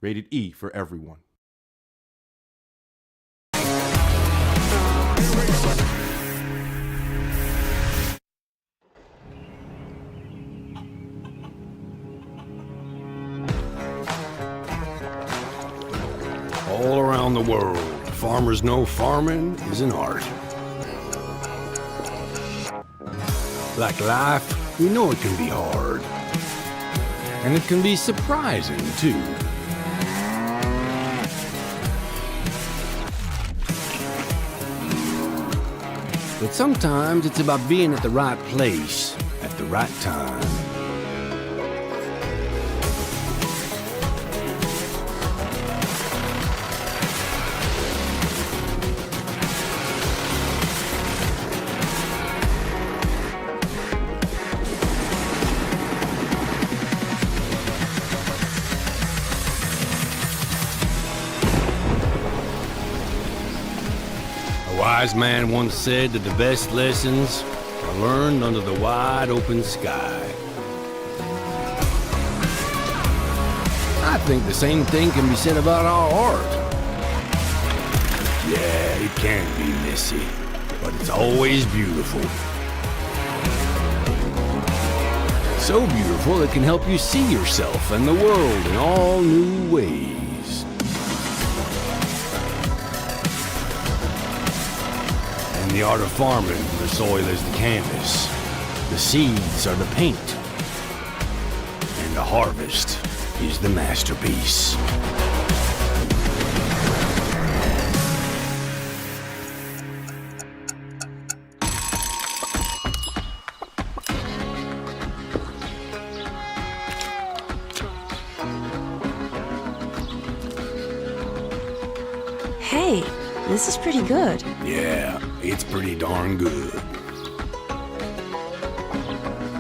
Rated E for everyone. All around the world, farmers know farming is an art. Like life, we know it can be hard. And it can be surprising, too. But sometimes it's about being at the right place at the right time. A wise man once said that the best lessons are learned under the wide open sky. I think the same thing can be said about our art. Yeah, it can be messy, but it's always beautiful. So beautiful it can help you see yourself and the world in all new ways. In the art of farming, the soil is the canvas, the seeds are the paint, and the harvest is the masterpiece. Hey, this is pretty good. Yeah, it's pretty darn good.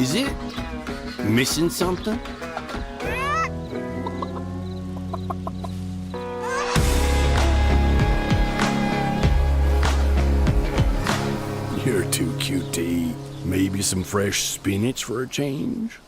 Is it missing something? You're too cute to eat. Maybe some fresh spinach for a change?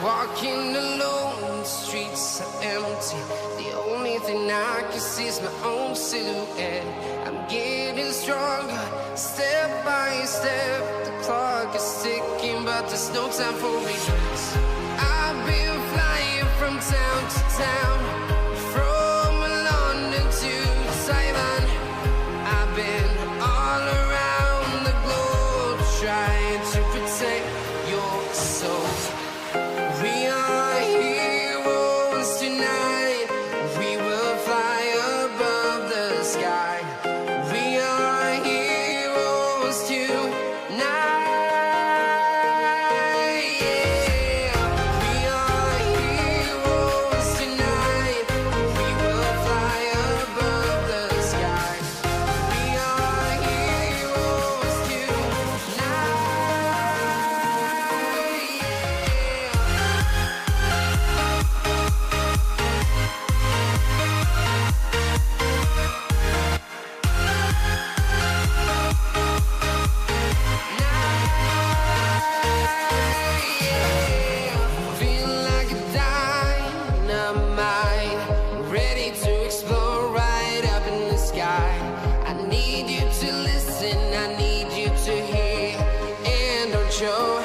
Walking alone, the streets are empty. The only thing I can see is my own silhouette. I'm getting stronger, step by step. The clock is ticking, but there's no time for regrets. I've been flying from town to town, from London to Taiwan. I've been all around the globe, trying to protect your soul. We are heroes tonight. We will fly above the sky. We are heroes tonight. Yeah. We are heroes tonight. We will fly above the sky. We are heroes tonight. Feel like a dynamite, ready to explode right up in the sky. I need you to listen, I need you to hear, and don't show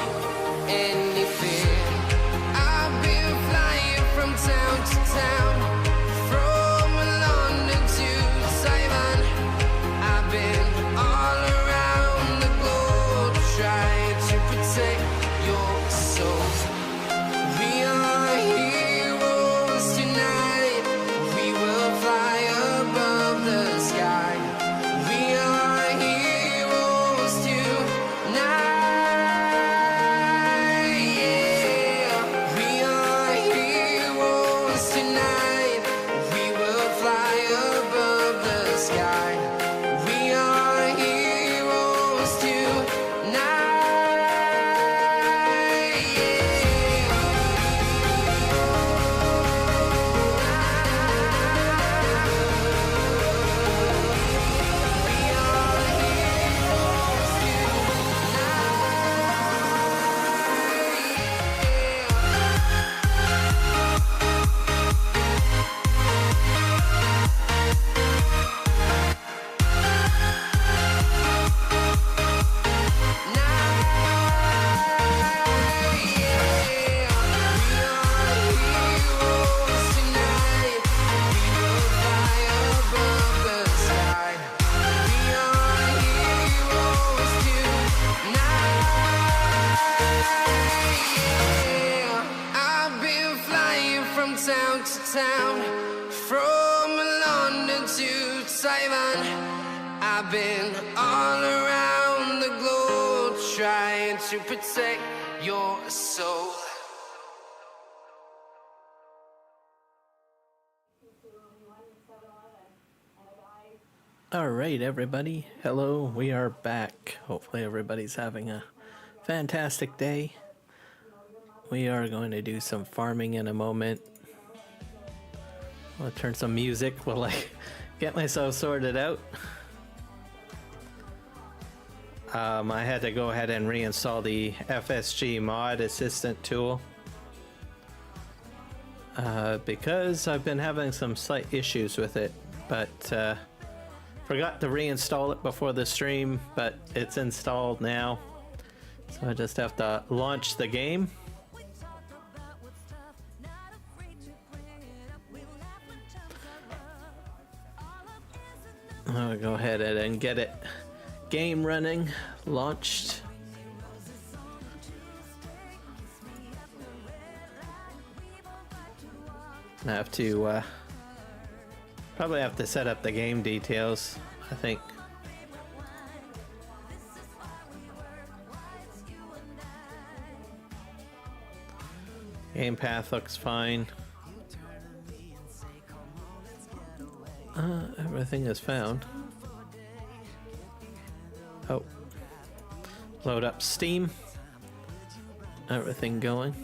any fear. I've been flying from town to town, from London to Taiwan. I've been all around the globe, trying to protect your soul. We are heroes tonight. We will fly above the sky. We are heroes town to town, from London to Taiwan. I've been all around the globe trying to protect your soul. Alright everybody, hello, we are back. Hopefully everybody's having a fantastic day. We are going to do some farming in a moment. I'll turn some music while I get myself sorted out. I had to go ahead and reinstall the FSG mod assistant tool because I've been having some slight issues with it, but forgot to reinstall it before the stream, but it's installed now. So I just have to launch the game. I'll go ahead and get it game running, launched. I have to probably have to set up the game details, I think. Game path looks fine. Everything is found. Oh. Load up Steam. Everything going.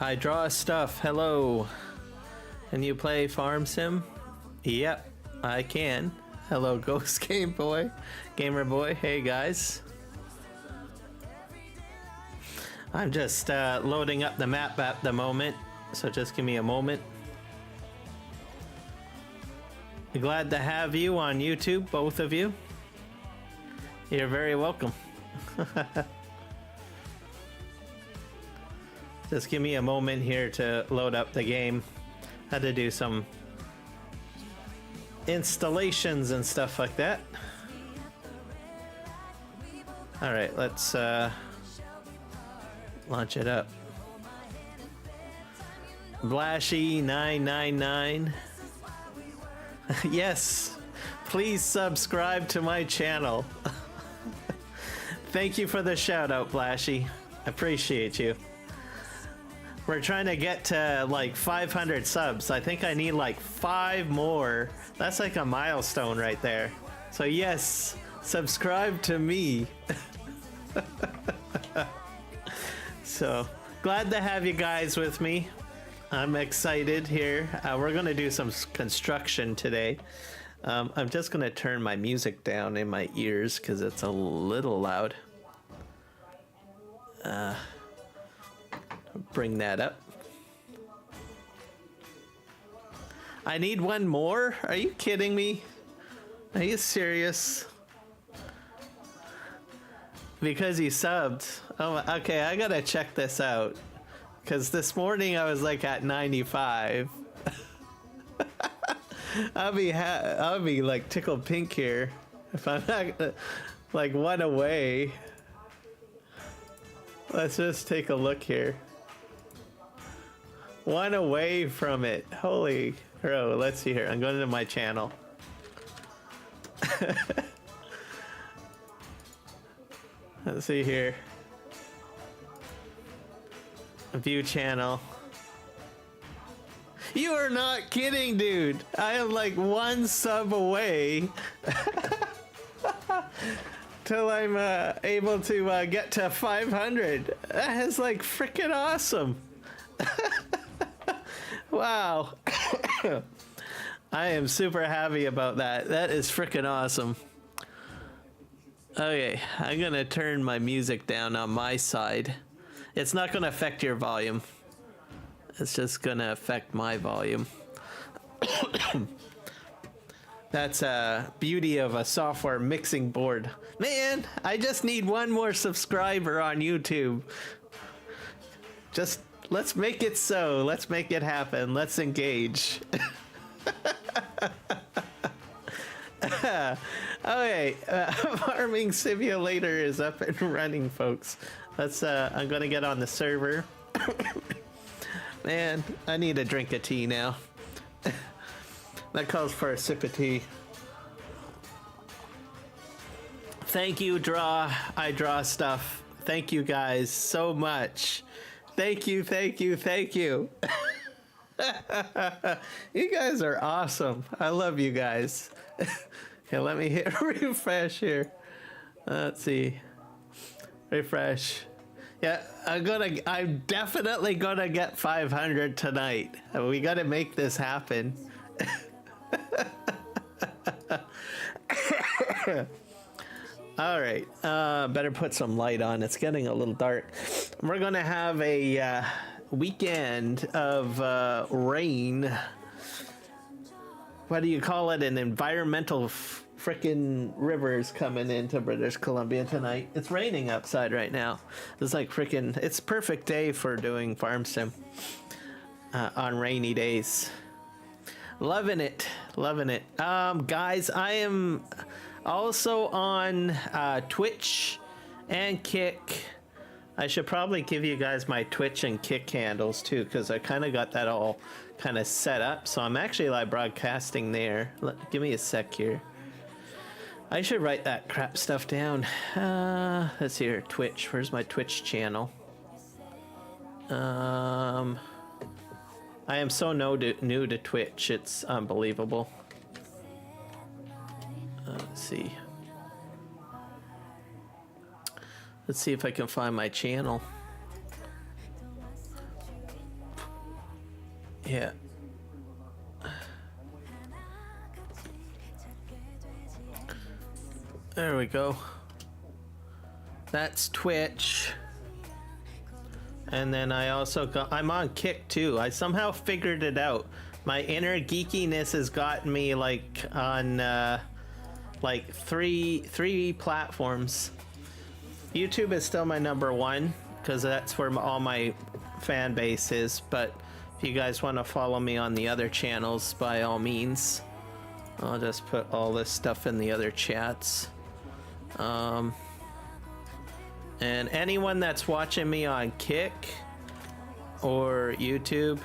I draw stuff. Hello. Can you play Farm Sim? Yep, I can. Hello, Ghost Game Boy. Gamer Boy. Hey, guys. I'm just loading up the map at the moment, so just give me a moment. Glad to have you on YouTube, both of you. You're very welcome. Just give me a moment here to load up the game. Had to do some installations and stuff like that. Alright, let's launch it up. Blashy999. Yes, please subscribe to my channel. Thank you for the shout out, Blashy. Appreciate you. We're trying to get to like 500 subs. I think I need like 5 more. That's like a milestone right there. So yes, subscribe to me. So glad to have you guys with me. I'm excited here. We're gonna do some construction today. I'm just gonna turn my music down in my ears because it's a little loud. Bring that up. I need one more? Are you kidding me? Are you serious? Because he subbed. Oh, okay, I gotta check this out. Because this morning I was like at 95. I'll be like tickled pink here if I'm not like one away. Let's just take a look here. One away from it. Holy crow. Let's see here. I'm going to my channel. Let's see here. View channel. You are not kidding, dude. I am like 1 sub away. Till I'm able to get to 500. That is like freaking awesome. Wow. I am super happy about that. That is freaking awesome. Okay, I'm gonna turn my music down on my side. It's not gonna affect your volume. It's just gonna affect my volume. That's a beauty of a software mixing board. Man, I just need one more subscriber on YouTube. Just let's make it so. Let's make it happen. Let's engage. Okay, Farming Simulator is up and running, folks. Let's. I'm gonna get on the server. Man, I need a drink of tea now. That calls for a sip of tea. Thank you, Draw. I draw stuff. Thank you guys so much. Thank you, thank you, thank you. You guys are awesome. I love you guys. Okay, let me hit refresh here. Let's see. Refresh. Yeah, I'm definitely gonna get 500 tonight. We gotta make this happen. All right, better put some light on. It's getting a little dark. We're gonna have a weekend of rain. What do you call it? An environmental frickin' rivers coming into British Columbia tonight. It's raining outside right now. It's like frickin'. It's perfect day for doing farm sim on rainy days. Loving it, loving it. Guys, I am also on Twitch and Kick. I should probably give you guys my Twitch and Kick handles too, because I kind of got that all kind of set up. So I'm actually live broadcasting there. Give me a sec here. I should write that crap stuff down. Let's see here, Twitch. Where's my Twitch channel? I am so new to Twitch, it's unbelievable. Let's see. Let's see if I can find my channel. Yeah. There we go. That's Twitch. And then I also got, I'm on Kick too. I somehow figured it out. My inner geekiness has gotten me like on like three platforms. YouTube is still my #1 because that's where all my fan base is. But if you guys want to follow me on the other channels, by all means. I'll just put all this stuff in the other chats. And anyone that's watching me on Kick or YouTube,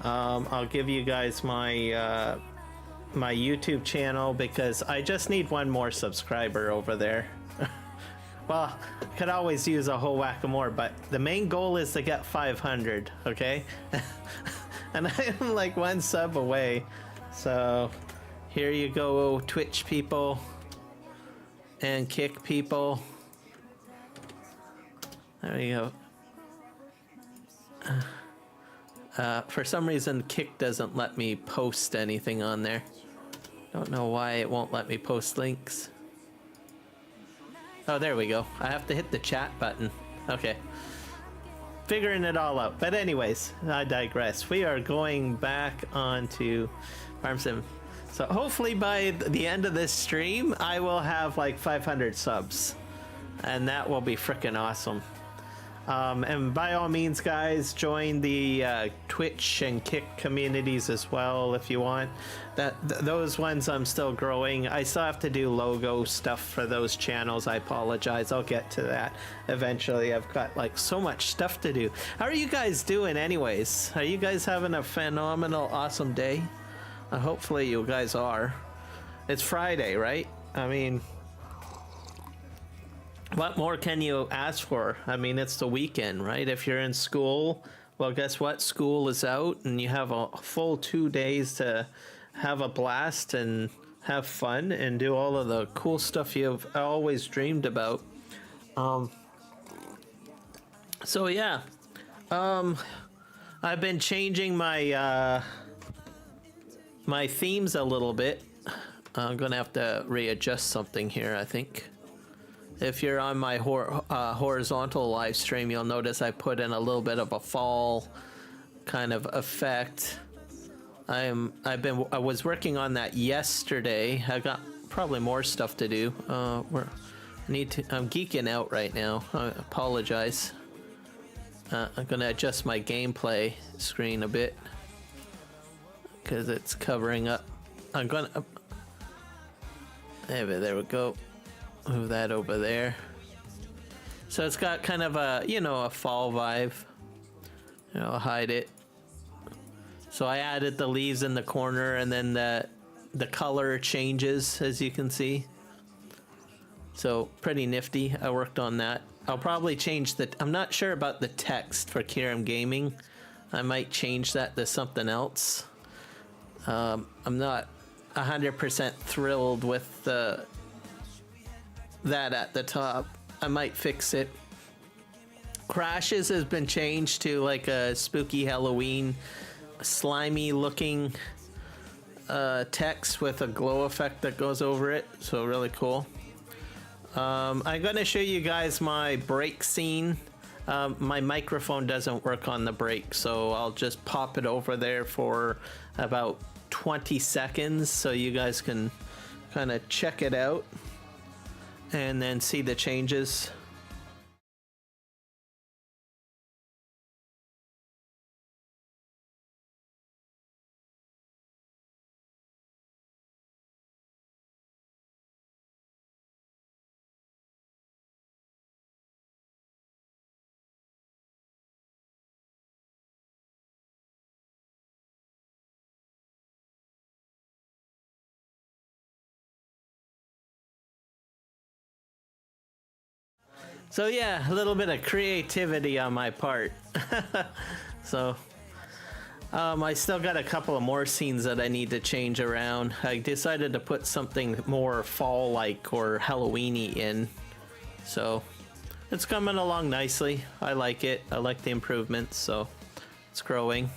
I'll give you guys my my YouTube channel because I just need one more subscriber over there. Well, I could always use a whole whack of more, but the main goal is to get 500, okay? And I am like one sub away. So here you go, Twitch people and Kick people. There you go. For some reason, Kick doesn't let me post anything on there. Don't know why it won't let me post links. Oh, there we go. I have to hit the chat button. Okay. Figuring it all out. But anyways, I digress. We are going back onto Farm Sim. So hopefully by the end of this stream, I will have like 500 subs. And that will be freaking awesome. And by all means, guys, join the Twitch and Kick communities as well if you want. Those ones I'm still growing. I still have to do logo stuff for those channels. I apologize. I'll get to that eventually. I've got like so much stuff to do. How are you guys doing anyways? Are you guys having a phenomenal, awesome day? Hopefully you guys are. It's Friday, right? I mean, what more can you ask for? I mean, it's the weekend, right? If you're in school, well, guess what? School is out and you have a full 2 days to have a blast and have fun and do all of the cool stuff you've always dreamed about. So yeah, I've been changing my my themes a little bit. I'm gonna have to readjust something here, I think. If you're on my horizontal live stream, you'll notice I put in a little bit of a fall kind of effect. I was working on that yesterday. I got probably more stuff to do. I'm geeking out right now. I apologize. I'm gonna adjust my gameplay screen a bit because it's covering up. I'm gonna there we go. Move that over there. So it's got kind of a, you know, a fall vibe. I'll hide it. So I added the leaves in the corner, and then the color changes, as you can see. So pretty nifty. I worked on that. I'll probably change I'm not sure about the text for Kiram Gaming. I might change that to something else. I'm not 100% thrilled with that at the top. I might fix it. Crashes has been changed to like a spooky Halloween, slimy looking text with a glow effect that goes over it. So really cool. I'm gonna show you guys my break scene. My microphone doesn't work on the break, so I'll just pop it over there for about 20 seconds so you guys can kind of check it out and then see the changes. So yeah, a little bit of creativity on my part. So I still got a couple of more scenes that I need to change around. I decided to put something more fall-like or Halloween-y in. So it's coming along nicely. I like it. I like the improvements, so it's growing.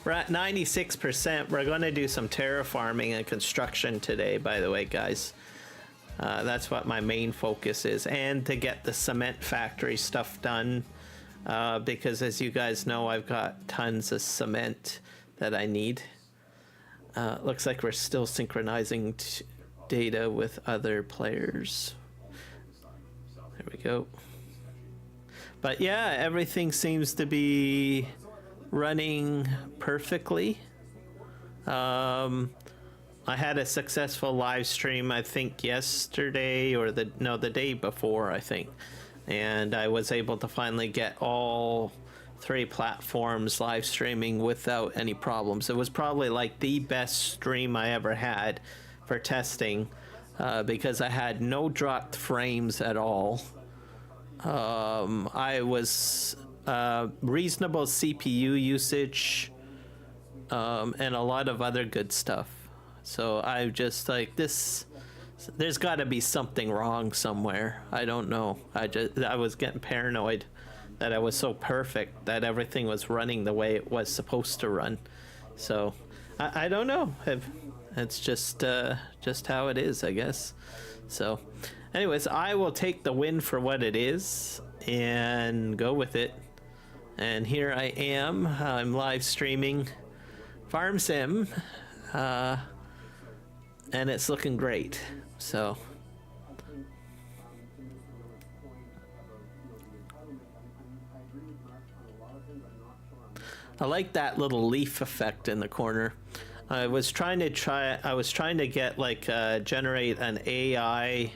We're at 96%. We're going to do some terraforming and construction today, by the way, guys. That's what my main focus is, and to get the cement factory stuff done, because as you guys know, I've got tons of cement that I need. Looks like we're still synchronizing data with other players. There we go. But yeah, everything seems to be running perfectly. I had a successful live stream, I think yesterday or the day before, I think. And I was able to finally get all 3 platforms live streaming without any problems. It was probably like the best stream I ever had for testing, because I had no dropped frames at all. I was reasonable CPU usage, and a lot of other good stuff. So I just like this. There's got to be something wrong somewhere. I don't know. I was getting paranoid that I was so perfect that everything was running the way it was supposed to run. So I don't know. It's just how it is, I guess. So, anyways, I will take the win for what it is and go with it. And here I am. I'm live streaming Farm Sim. And it's looking great. So I like that little leaf effect in the corner. I was trying to get like generate an AI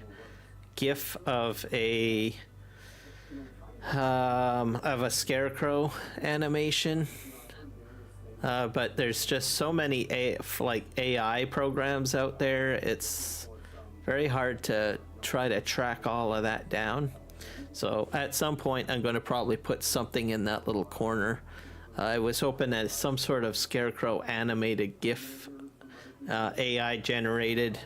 GIF of a scarecrow animation. But there's just so many AI programs out there. It's very hard to try to track all of that down. So at some point, I'm going to probably put something in that little corner. I was hoping that some sort of scarecrow animated GIF, AI generated,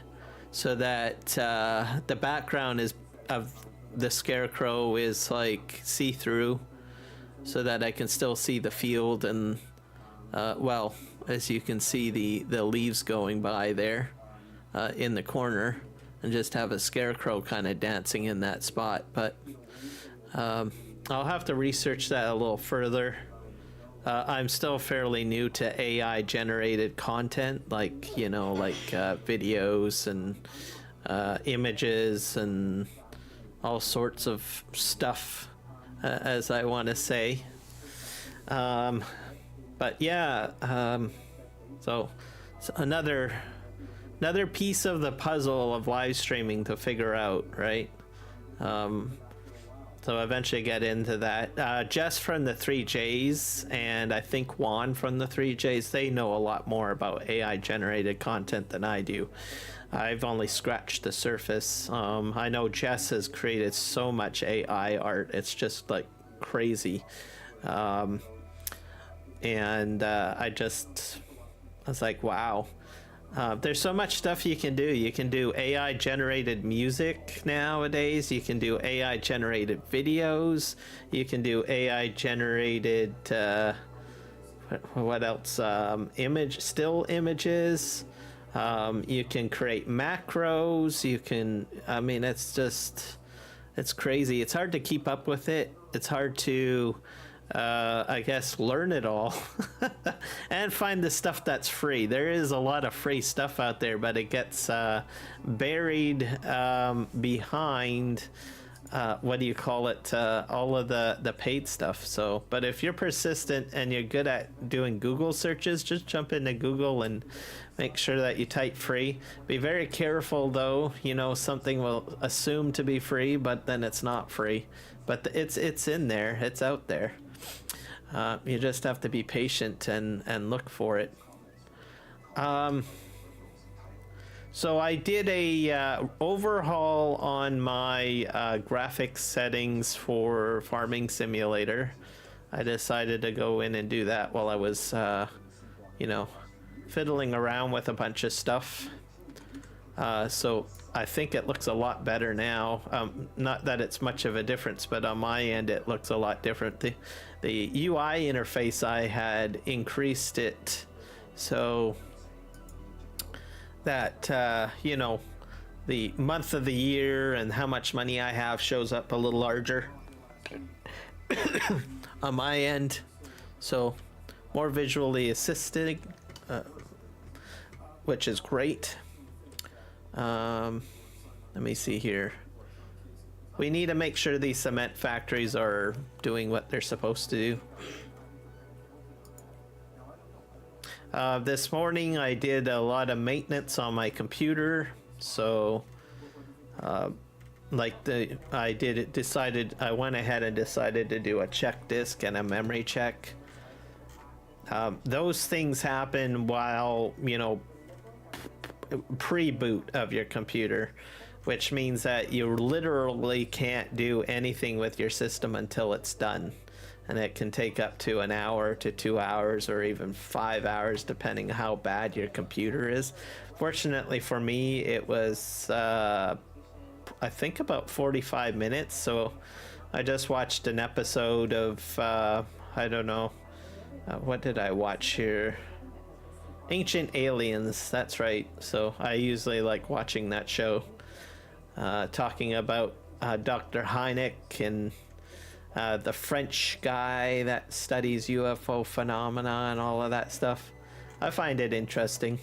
so that the background of the scarecrow is like see-through, so that I can still see the field and. Well, as you can see, the leaves going by there in the corner, and just have a scarecrow kind of dancing in that spot. But I'll have to research that a little further. I'm still fairly new to AI generated content, like, you know, like videos and images and all sorts of stuff, as I want to say. But yeah, so it's another piece of the puzzle of live streaming to figure out, right? So eventually get into that. Jess from the 3Js and I think Juan from the 3Js, they know a lot more about AI generated content than I do. I've only scratched the surface. I know Jess has created so much AI art. It's just like crazy. I was like, wow. There's so much stuff you can do. You can do AI generated music nowadays. You can do AI generated videos. You can do AI generated, what else? Still images. You can create macros. You can, I mean, it's crazy. It's hard to keep up with it. It's hard to, I guess, learn it all and find the stuff that's free. There is a lot of free stuff out there, but it gets buried behind what do you call it, all of the paid stuff. So, but if you're persistent and you're good at doing Google searches, just jump into Google and make sure that you type free. Be very careful though, you know, something will assume to be free, but then it's not free. But it's in there, it's out there. You just have to be patient and look for it. So I did a overhaul on my graphics settings for Farming Simulator. I decided to go in and do that while I was, you know, fiddling around with a bunch of stuff. So I think it looks a lot better now. Not that it's much of a difference, but on my end it looks a lot different. The UI interface, I had increased it so that, you know, the month of the year and how much money I have shows up a little larger on my end. So more visually assisted, which is great. Let me see here. We need to make sure these cement factories are doing what they're supposed to do. This morning I did a lot of maintenance on my computer, so I went ahead and decided to do a check disk and a memory check. Those things happen while, you know, pre-boot of your computer, which means that you literally can't do anything with your system until it's done, and it can take up to an hour to 2 hours or even 5 hours depending how bad your computer is. Fortunately for me, it was I think about 45 minutes. So I just watched an episode of I don't know, what did I watch here? Ancient Aliens, that's right. So I usually like watching that show, talking about Dr. Hynek and the French guy that studies UFO phenomena and all of that stuff. I find it interesting.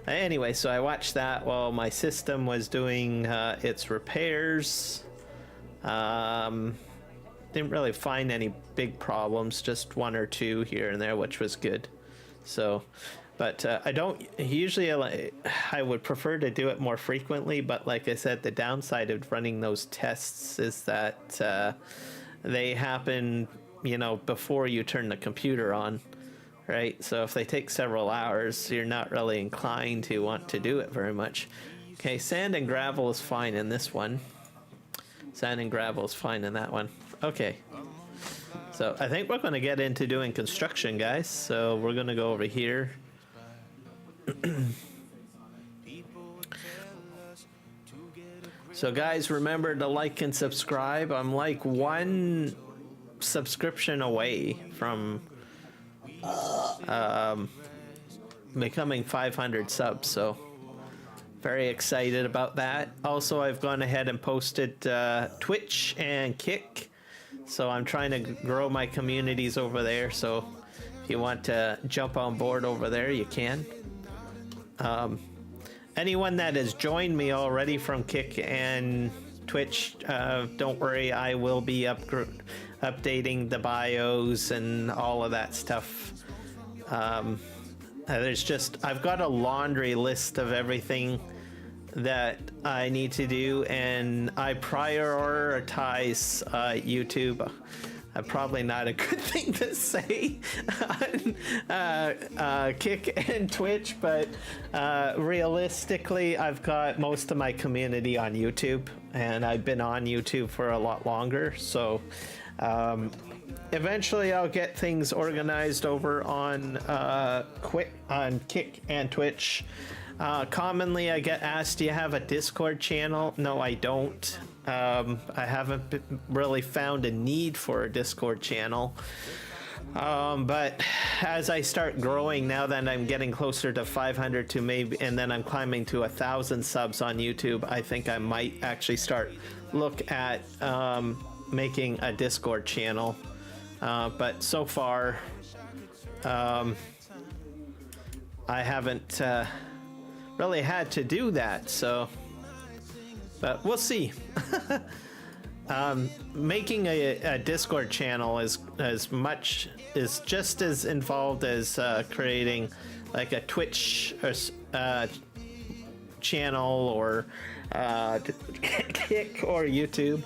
Anyway, so I watched that while my system was doing its repairs. Didn't really find any big problems, just one or two here and there, which was good. So, but I don't usually, I would prefer to do it more frequently, but like I said, the downside of running those tests is that they happen, you know, before you turn the computer on, right? So if they take several hours, you're not really inclined to want to do it very much. Okay, sand and gravel is fine in this one. Sand and gravel is fine in that one. Okay. So I think we're going to get into doing construction, guys. So we're going to go over here. So guys, remember to like and subscribe. I'm like one subscription away from becoming 500 subs, so very excited about that. Also, I've gone ahead and posted Twitch and Kick, so I'm trying to grow my communities over there. So If you want to jump on board over there, you can. Anyone that has joined me already from Kick and Twitch, don't worry, I will be updating the bios and all of that stuff. I've got a laundry list of everything that I need to do, and I prioritize YouTube. Probably not a good thing to say on Kick and Twitch, but realistically, I've got most of my community on YouTube, and I've been on YouTube for a lot longer, so eventually I'll get things organized over on Kick and Twitch. Commonly I get asked, do you have a Discord channel? No, I don't. I haven't really found a need for a Discord channel. But as I start growing, now that I'm getting closer to 500 to maybe, and then I'm climbing to 1,000 subs on YouTube, I think I might actually look at making a Discord channel. But so far, I haven't really had to do that, so, but we'll see. Making a Discord channel is just as involved as creating like a Twitch channel or Kick or YouTube.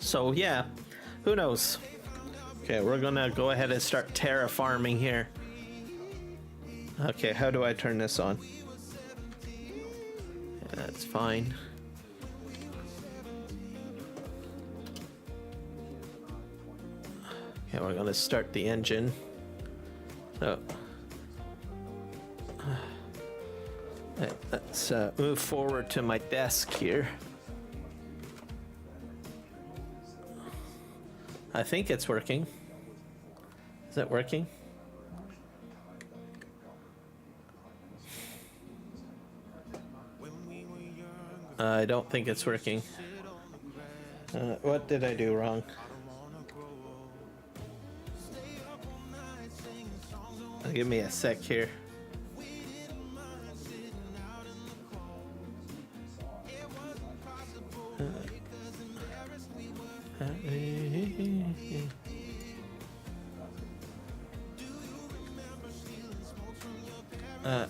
So yeah, who knows? Okay, we're gonna go ahead and start terraforming here. Okay, how do I turn this on? Yeah, that's fine. Okay, we're gonna start the engine. So let's move forward to my desk here. I think it's working. Is it working? I don't think it's working. What did I do wrong? Give me a sec here.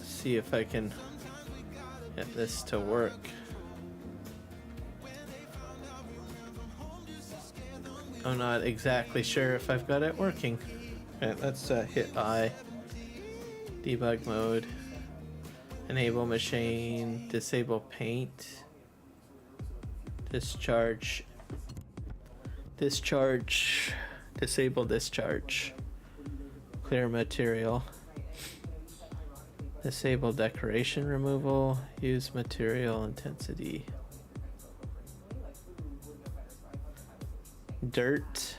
See if I can get this to work. I'm not exactly sure if I've got it working. Okay, let's hit I. Debug mode. Enable machine. Disable paint. Discharge. Discharge. Disable discharge. Clear material. Disable decoration removal. Use material intensity. Dirt.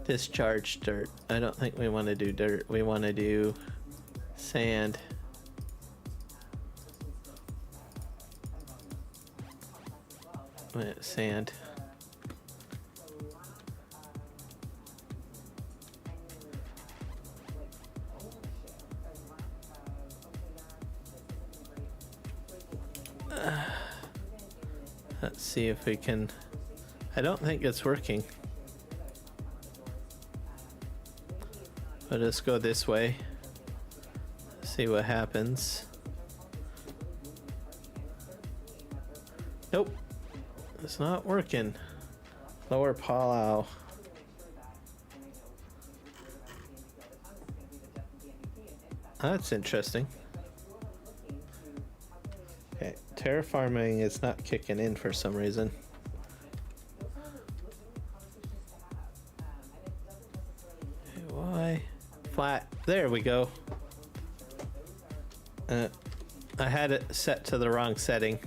Discharge dirt. I don't think we want to do dirt. We want to do sand. Sand. Let's see if we can. I don't think it's working. But let's go this way. See what happens. Nope. It's not working. Lower Palau. That's interesting. Okay, terraforming is not kicking in for some reason. Why? Flat. There we go. I had it set to the wrong setting.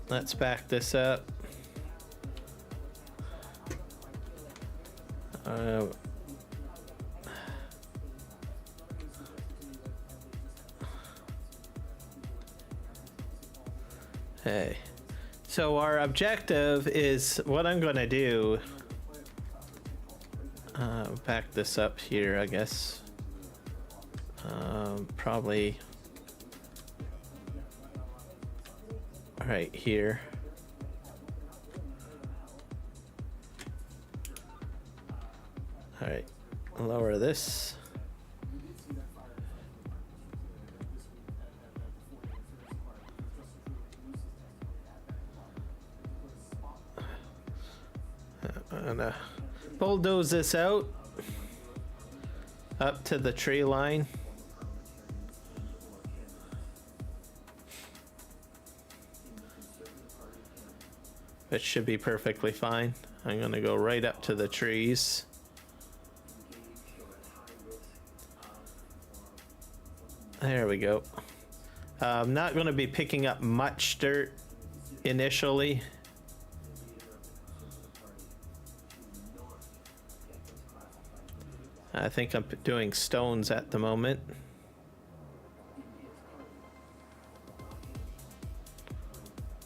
Let's back this up. Okay. So our objective is what I'm going to do. Back this up here, I guess. Probably right here. All right, lower this. I'm gonna bulldoze this out up to the tree line. It should be perfectly fine. I'm gonna go right up to the trees. There we go. I'm not going to be picking up much dirt initially. I think I'm doing stones at the moment.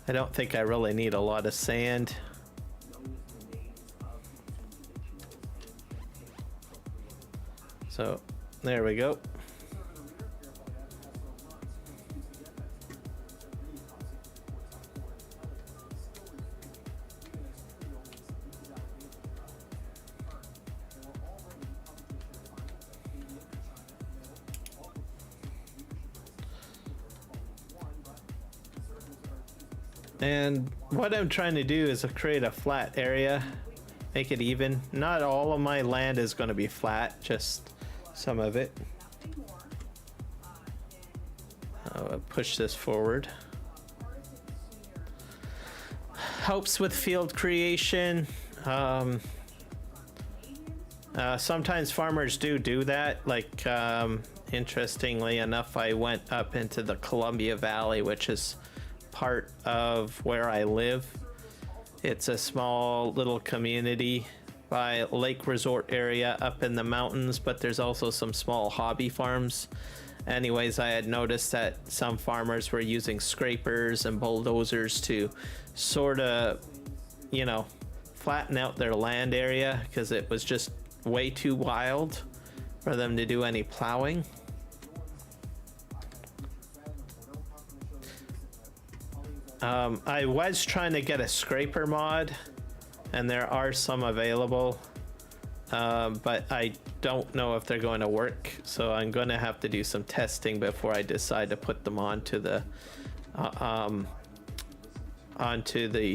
I don't think I really need a lot of sand. So there we go. And what I'm trying to do is create a flat area, make it even. Not all of my land is going to be flat, just some of it. I'll push this forward. Helps with field creation. Sometimes farmers do that. Like, interestingly enough, I went up into the Columbia Valley, which is part of where I live. It's a small little community by lake resort area up in the mountains, but there's also some small hobby farms. Anyways, I had noticed that some farmers were using scrapers and bulldozers to sort of, you know, flatten out their land area because it was just way too wild for them to do any plowing. I was trying to get a scraper mod, and there are some available, but I don't know if they're going to work, so I'm going to have to do some testing before I decide to put them onto the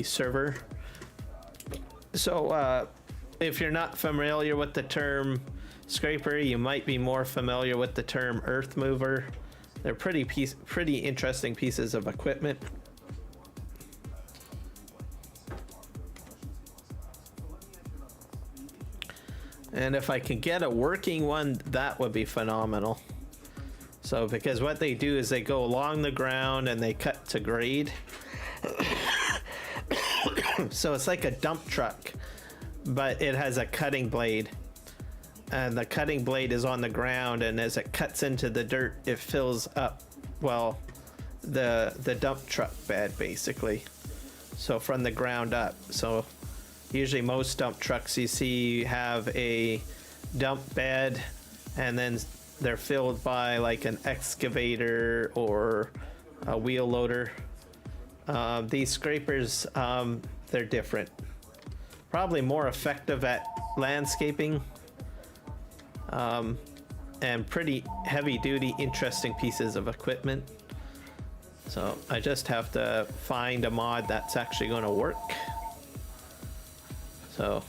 server. So if you're not familiar with the term scraper, you might be more familiar with the term earth mover. They're pretty interesting pieces of equipment. And if I can get a working one, that would be phenomenal. So, because what they do is they go along the ground and they cut to grade. So it's like a dump truck, but it has a cutting blade. And the cutting blade is on the ground, and as it cuts into the dirt, it fills up, well, the dump truck bed, basically. So from the ground up. So usually most dump trucks you see have a dump bed, and then they're filled by like an excavator or a wheel loader. These scrapers, they're different. Probably more effective at landscaping, and pretty heavy duty, interesting pieces of equipment. So I just have to find a mod that's actually going to work. So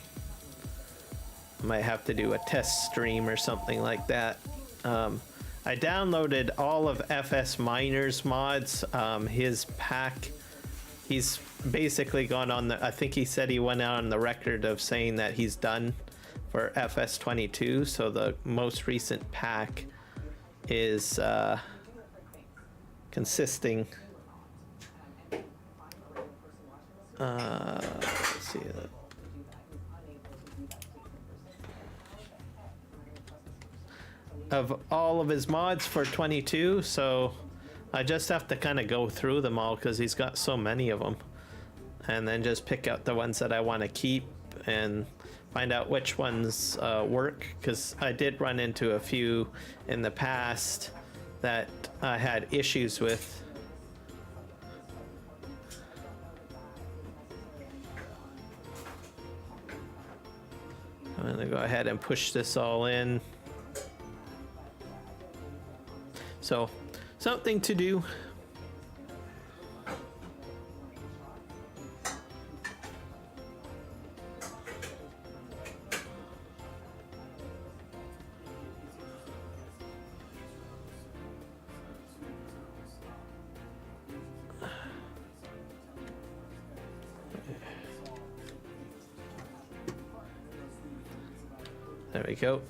I might have to do a test stream or something like that. I downloaded all of FS Miner's mods. His pack, he's basically gone on the, I think he said he went out on the record of saying that he's done for FS22. So the most recent pack is consisting, let's see, of all of his mods for 22. So I just have to kind of go through them all because he's got so many of them, and then just pick out the ones that I want to keep and find out which ones work, because I did run into a few in the past that I had issues with. I'm gonna go ahead and push this all in. So, something to do. There we go.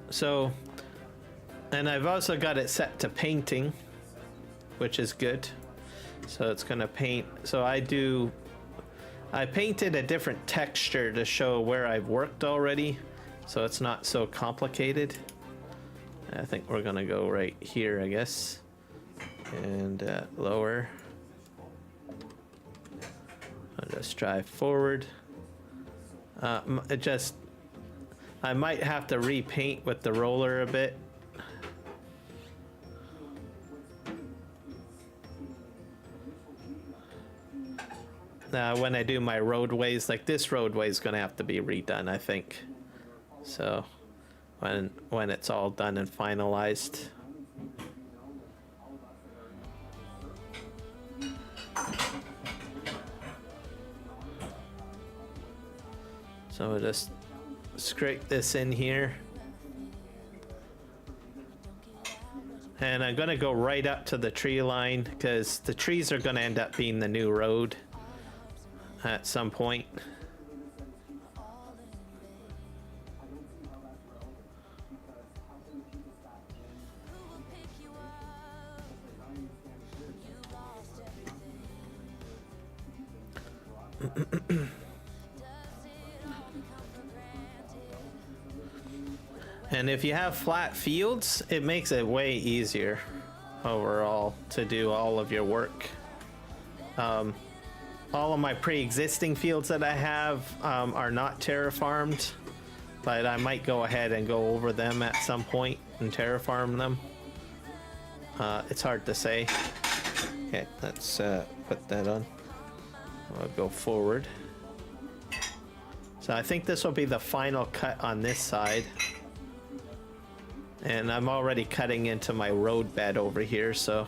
So, and I've also got it set to painting, which is good. So it's gonna paint. So I painted a different texture to show where I've worked already, so it's not so complicated. I think we're gonna go right here, I guess, and lower. I'll just drive forward. I might have to repaint with the roller a bit. When I do my roadways, like this roadway is gonna have to be redone, I think. So when it's all done and finalized. So we'll just scrape this in here. And I'm gonna go right up to the tree line because the trees are gonna end up being the new road at some point. And if you have flat fields, it makes it way easier overall to do all of your work. All of my pre-existing fields that I have are not terraformed, but I might go ahead and go over them at some point and terraform them. It's hard to say. Okay, let's put that on. I'll go forward. So I think this will be the final cut on this side. And I'm already cutting into my road bed over here, so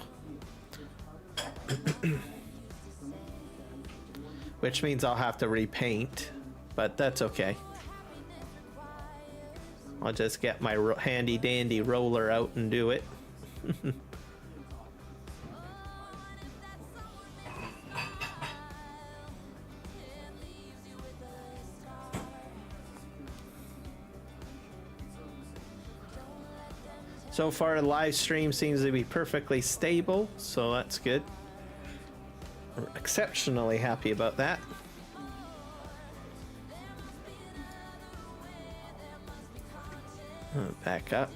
which means I'll have to repaint, but that's okay. I'll just get my handy dandy roller out and do it. So far, the live stream seems to be perfectly stable, so that's good. We're exceptionally happy about that. Back up.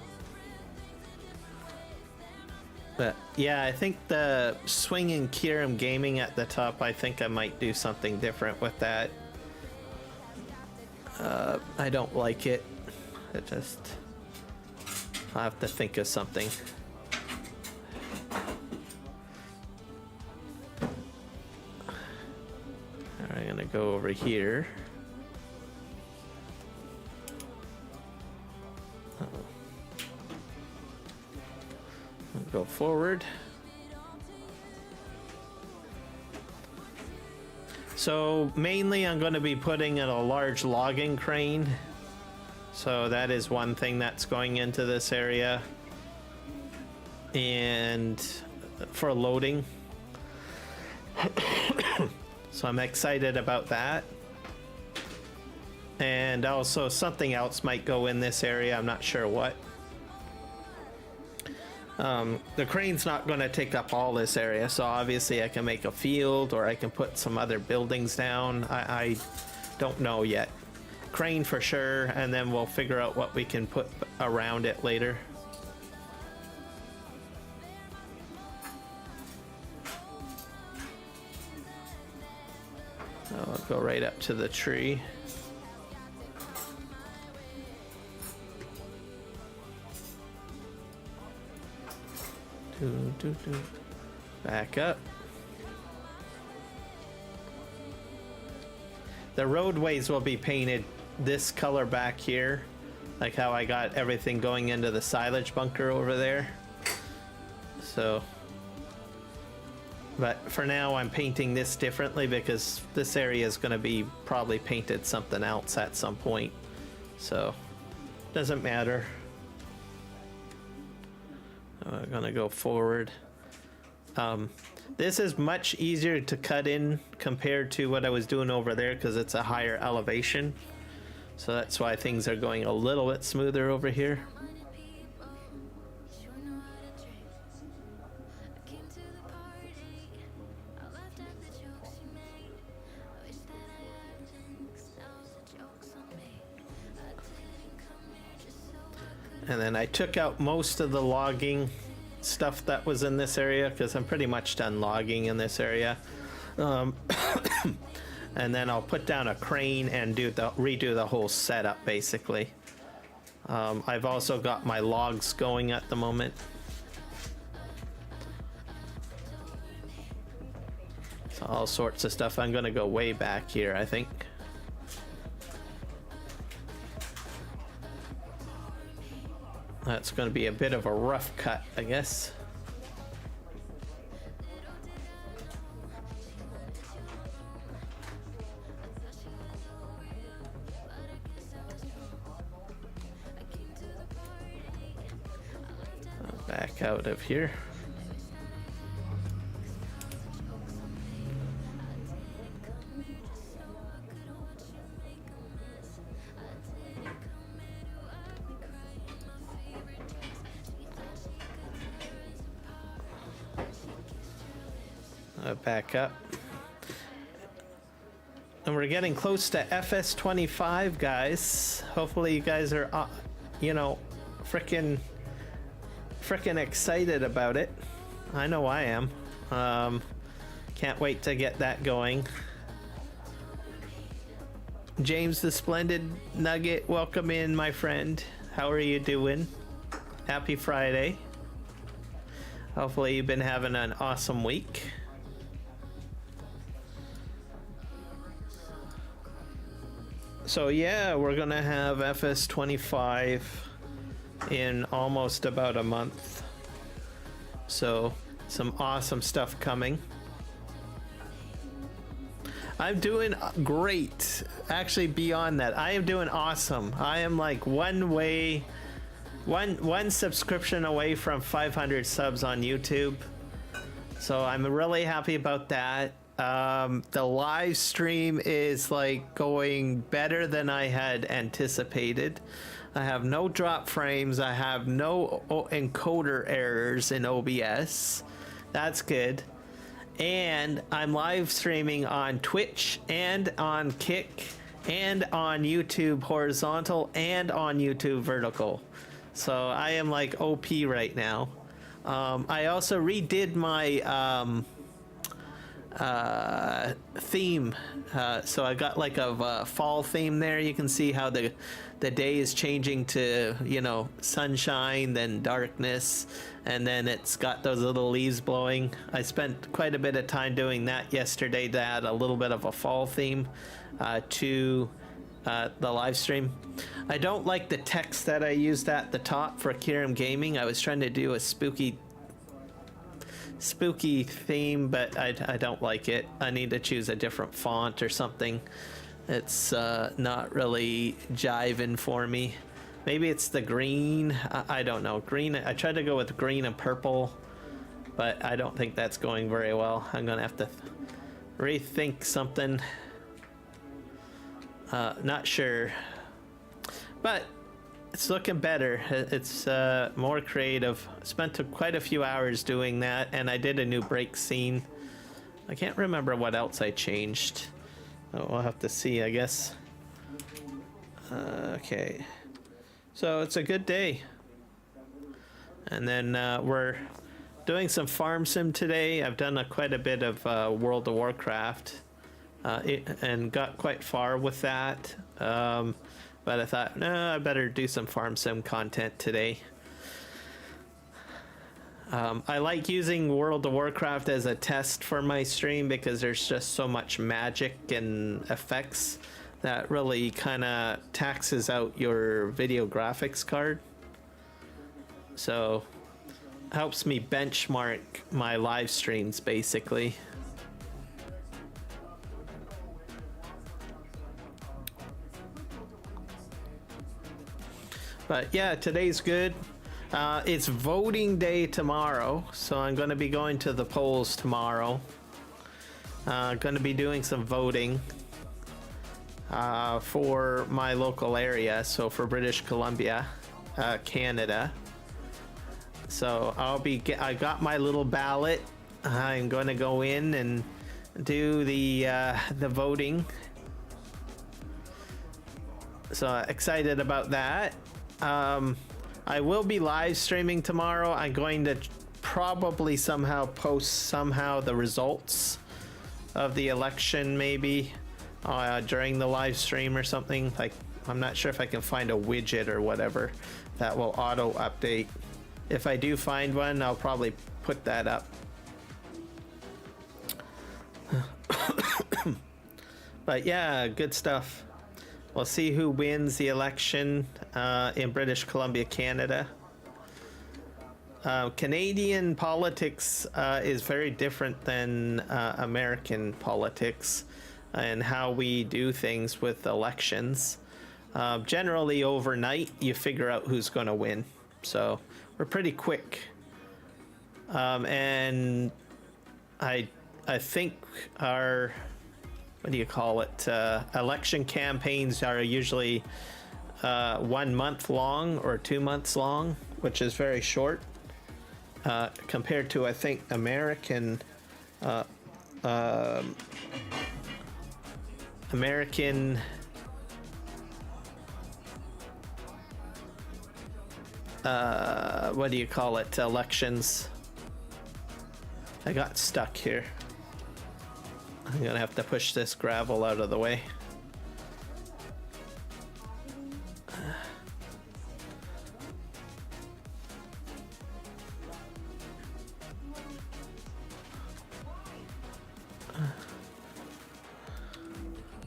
But yeah, I think the swinging Kiram Gaming at the top, I think I might do something different with that. I don't like it. I'll have to think of something. I'm gonna go over here. Go forward. So mainly I'm going to be putting in a large logging crane. So that is one thing that's going into this area. And for loading. So I'm excited about that. And also something else might go in this area. I'm not sure what. The crane's not going to take up all this area, so obviously I can make a field or I can put some other buildings down. I don't know yet. Crane for sure, and then we'll figure out what we can put around it later. I'll go right up to the tree. Back up. The roadways will be painted this color back here, like how I got everything going into the silage bunker over there. So, but for now I'm painting this differently because this area is going to be probably painted something else at some point. So, doesn't matter. I'm gonna go forward. This is much easier to cut in compared to what I was doing over there because it's a higher elevation. So that's why things are going a little bit smoother over here. And then I took out most of the logging stuff that was in this area because I'm pretty much done logging in this area. And then I'll put down a crane and redo the whole setup basically. I've also got my logs going at the moment. So all sorts of stuff. I'm gonna go way back here, I think. That's going to be a bit of a rough cut, I guess. Back out of here. Back up. And we're getting close to FS22, guys. Hopefully you guys are, you know, freaking excited about it. I know I am. Can't wait to get that going. James the Splendid Nugget, welcome in, my friend. How are you doing? Happy Friday. Hopefully you've been having an awesome week. So yeah, we're gonna have FS22 in almost about a month. So some awesome stuff coming. I'm doing great. Actually, beyond that, I am doing awesome. I am like one subscription away from 500 subs on YouTube. So I'm really happy about that. The live stream is like going better than I had anticipated. I have no drop frames. I have no encoder errors in OBS. That's good. And I'm live streaming on Twitch and on Kick and on YouTube horizontal and on YouTube vertical. So I am like OP right now. I also redid my theme, so I got like a fall theme there. You can see how the day is changing to, you know, sunshine, then darkness, and then it's got those little leaves blowing. I spent quite a bit of time doing that yesterday to add a little bit of a fall theme to the live stream. I don't like the text that I used at the top for Kiram Gaming. I was trying to do a spooky theme, but I don't like it. I need to choose a different font or something. It's not really jiving for me. Maybe it's the green. I don't know. Green. I tried to go with green and purple, but I don't think that's going very well. I'm gonna have to rethink something. Not sure, but it's looking better. It's more creative. Spent quite a few hours doing that, and I did a new break scene. I can't remember what else I changed. We'll have to see, I guess. Okay, so it's a good day. And then we're doing some farm sim today. I've done quite a bit of World of Warcraft and got quite far with that. But I thought, no, I better do some farm sim content today. I like using World of Warcraft as a test for my stream because there's just so much magic and effects that really kind of taxes out your video graphics card. So helps me benchmark my live streams basically. But yeah, today's good. It's voting day tomorrow, so I'm going to be going to the polls tomorrow. Going to be doing some voting for my local area, so for British Columbia, Canada. So I got my little ballot. I'm going to go in and do the voting. So excited about that. I will be live streaming tomorrow. I'm going to probably somehow post the results of the election, maybe during the live stream or something. Like, I'm not sure if I can find a widget or whatever that will auto update. If I do find one, I'll probably put that up. But yeah, good stuff. We'll see who wins the election in British Columbia, Canada. Canadian politics is very different than American politics and how we do things with elections. Generally, overnight, you figure out who's going to win. So we're pretty quick. And I think our... what do you call it? Election campaigns are usually 1 month long or 2 months long, which is very short compared to, I think, American what do you call it? Elections. I got stuck here. I'm gonna have to push this gravel out of the way.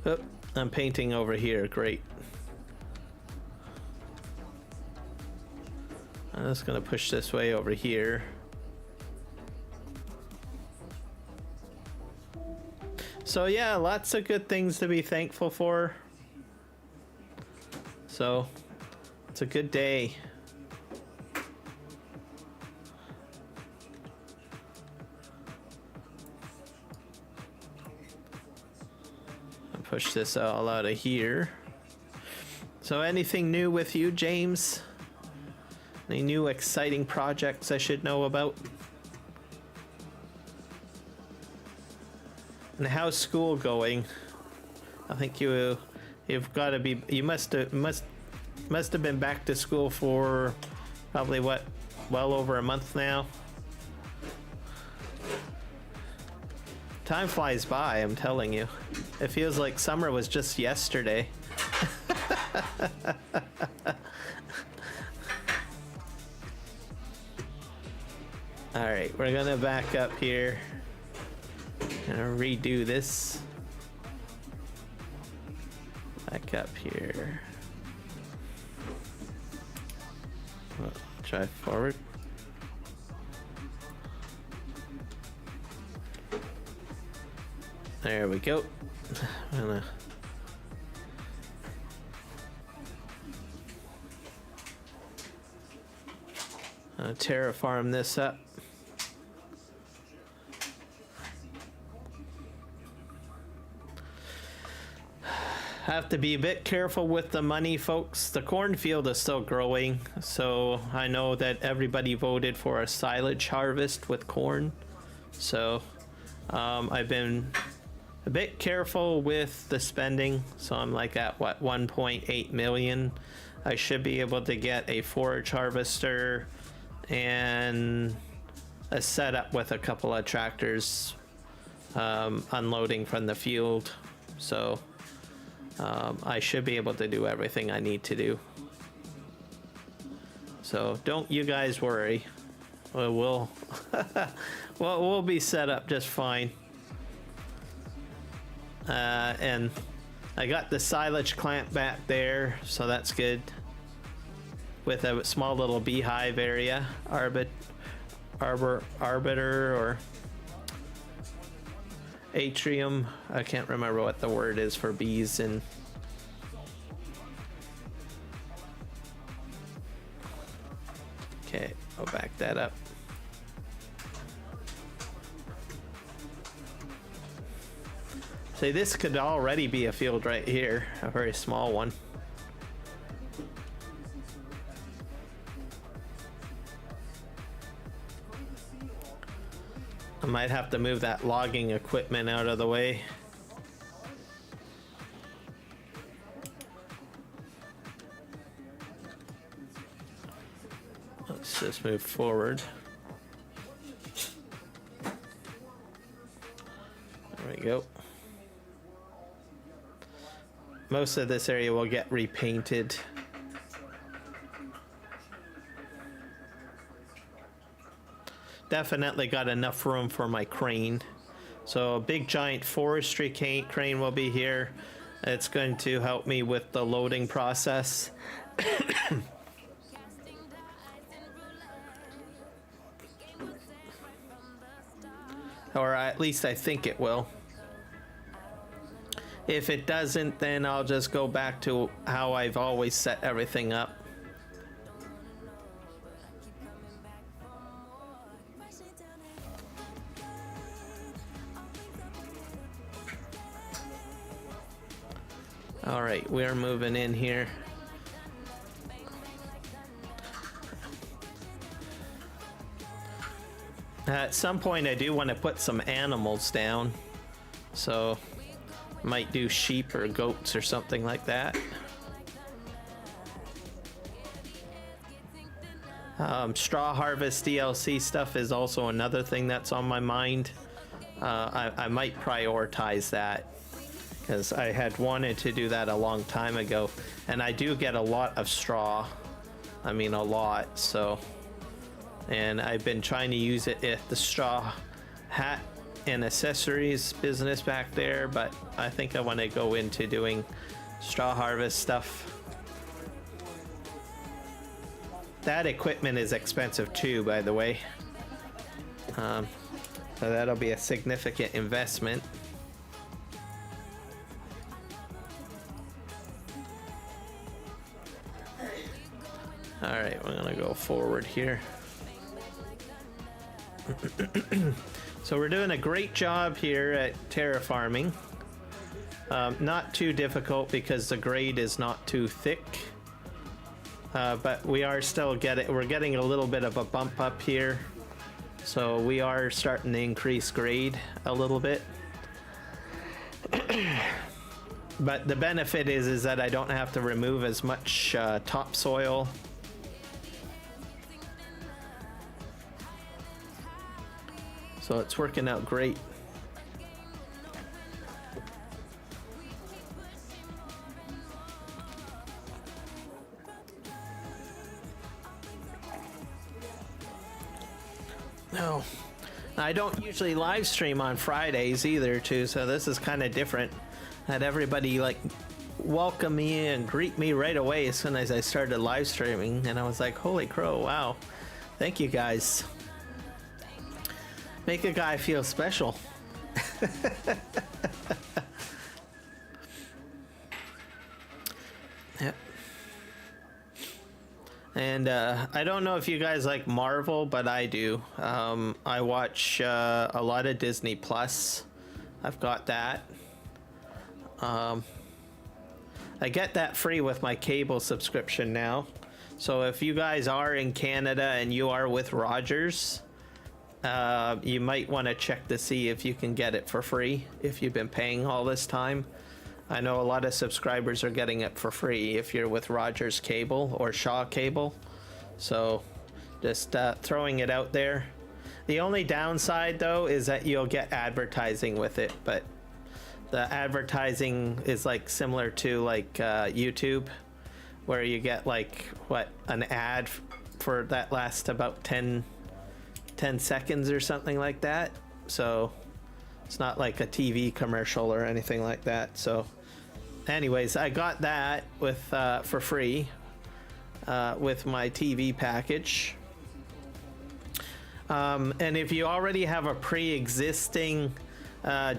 Oh, I'm painting over here. Great. I'm just gonna push this way over here. So yeah, lots of good things to be thankful for. So it's a good day. I'll push this all out of here. So anything new with you, James? Any new exciting projects I should know about? And how's school going? I think you've got to be. You must have been back to school for probably what, well over a month now. Time flies by, I'm telling you. It feels like summer was just yesterday. All right, we're gonna back up here. Gonna redo this. Back up here. Drive forward. There we go. I'm gonna terraform this up. Have to be a bit careful with the money, folks. The cornfield is still growing, so I know that everybody voted for a silage harvest with corn. So I've been a bit careful with the spending. So I'm like at what, 1.8 million. I should be able to get a forage harvester and a setup with a couple of tractors unloading from the field. So I should be able to do everything I need to do. So don't you guys worry. We'll we'll be set up just fine. And I got the silage clamp back there, so that's good. With a small little beehive area, arbiter or atrium. I can't remember what the word is for bees and okay, I'll back that up. See, this could already be a field right here, a very small one. I might have to move that logging equipment out of the way. Let's just move forward. There we go. Most of this area will get repainted. Definitely got enough room for my crane. So a big giant forestry crane will be here. It's going to help me with the loading process. Or at least I think it will. If it doesn't, then I'll just go back to how I've always set everything up. All right, we're moving in here. At some point, I do want to put some animals down. So, might do sheep or goats or something like that. Straw harvest DLC stuff is also another thing that's on my mind. I might prioritize that, because I had wanted to do that a long time ago, and I do get a lot of straw. I mean, a lot. So, and I've been trying to use it at the straw hat and accessories business back there, but I think I want to go into doing straw harvest stuff. That equipment is expensive too, by the way. So that'll be a significant investment. All right, we're gonna go forward here. So we're doing a great job here at terraforming. Not too difficult because the grade is not too thick. But we are still we're getting a little bit of a bump up here. So we are starting to increase grade a little bit. But the benefit is that I don't have to remove as much topsoil. So it's working out great. No, I don't usually live stream on Fridays either too, so this is kind of different. Had everybody like welcome me and greet me right away as soon as I started live streaming, and I was like, holy crow, wow, thank you guys. Make a guy feel special. Yep. And I don't know if you guys like Marvel, but I do. I watch a lot of Disney Plus. I've got that. I get that free with my cable subscription now. So if you guys are in Canada and you are with Rogers, you might want to check to see if you can get it for free if you've been paying all this time. I know a lot of subscribers are getting it for free if you're with Rogers Cable or Shaw Cable. So just throwing it out there. The only downside though is that you'll get advertising with it, but the advertising is like similar to like YouTube, where you get like an ad for that lasts about 10 seconds or something like that. So it's not like a TV commercial or anything like that. So anyways, I got that with for free with my TV package. And if you already have a pre-existing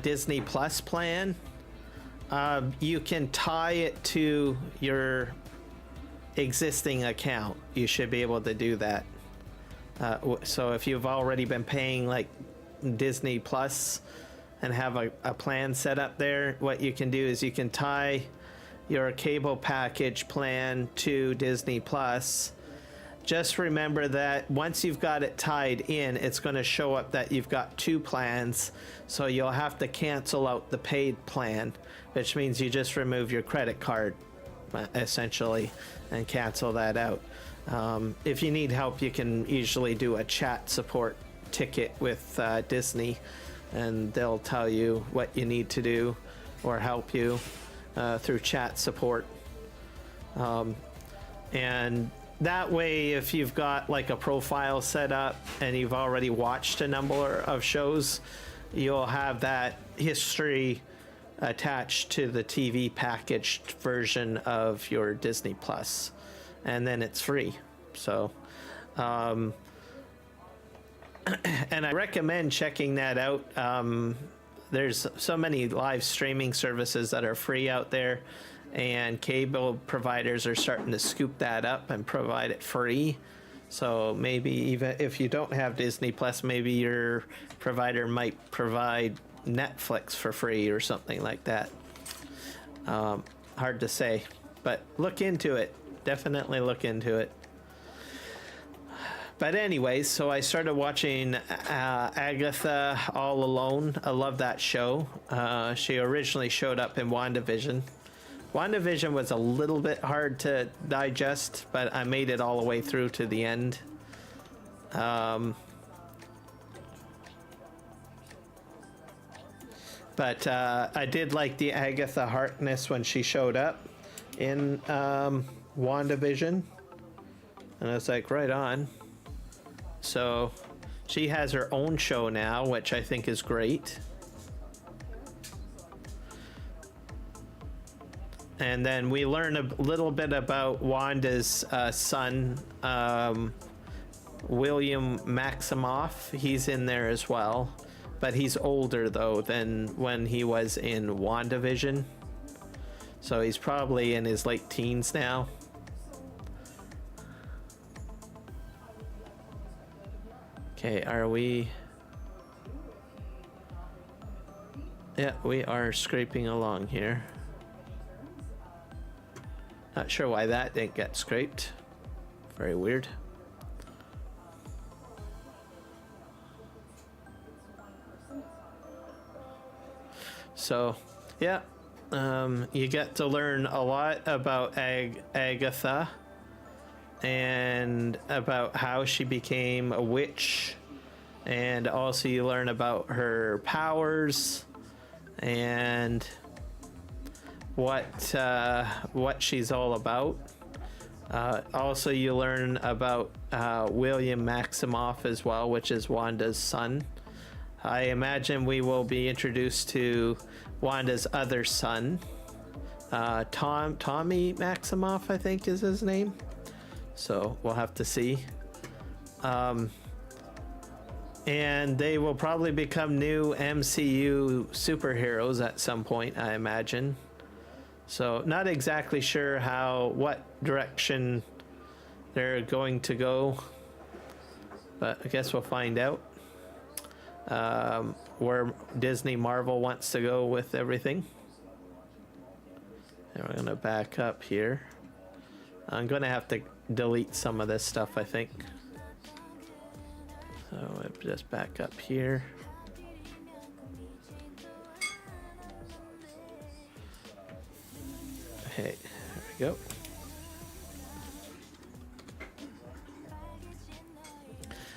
Disney Plus plan, you can tie it to your existing account. You should be able to do that. So if you've already been paying like Disney Plus and have a plan set up there, what you can do is you can tie your cable package plan to Disney Plus. Just remember that once you've got it tied in, it's going to show up that you've got two plans, so you'll have to cancel out the paid plan, which means you just remove your credit card essentially and cancel that out. If you need help, you can usually do a chat support ticket with Disney, and they'll tell you what you need to do or help you through chat support. And that way, if you've got like a profile set up and you've already watched a number of shows, you'll have that history attached to the TV packaged version of your Disney Plus, and then it's free. So and I recommend checking that out. There's so many live streaming services that are free out there, and cable providers are starting to scoop that up and provide it free. So maybe even if you don't have Disney Plus, maybe your provider might provide Netflix for free or something like that. Hard to say, but look into it. Definitely look into it. But anyways, so I started watching Agatha All Alone. I love that show. She originally showed up in WandaVision. WandaVision was a little bit hard to digest, but I made it all the way through to the end. But I did like the Agatha Harkness when she showed up in WandaVision. And I was like, right on. So she has her own show now, which I think is great. And then we learn a little bit about Wanda's son, William Maximoff. He's in there as well, but he's older though than when he was in WandaVision. So he's probably in his late teens now. Okay, are we? Yeah, we are scraping along here. Not sure why that didn't get scraped. Very weird. So, yeah, you get to learn a lot about Agatha and about how she became a witch, and also you learn about her powers and what she's all about. Also, you learn about William Maximoff as well, which is Wanda's son. I imagine we will be introduced to Wanda's other son, Tommy Maximoff, I think is his name. So we'll have to see. And they will probably become new MCU superheroes at some point, I imagine. So not exactly sure what direction they're going to go, but I guess we'll find out where Disney Marvel wants to go with everything. And we're gonna back up here. I'm gonna have to delete some of this stuff, I think. So we'll just back up here. Okay, there we go.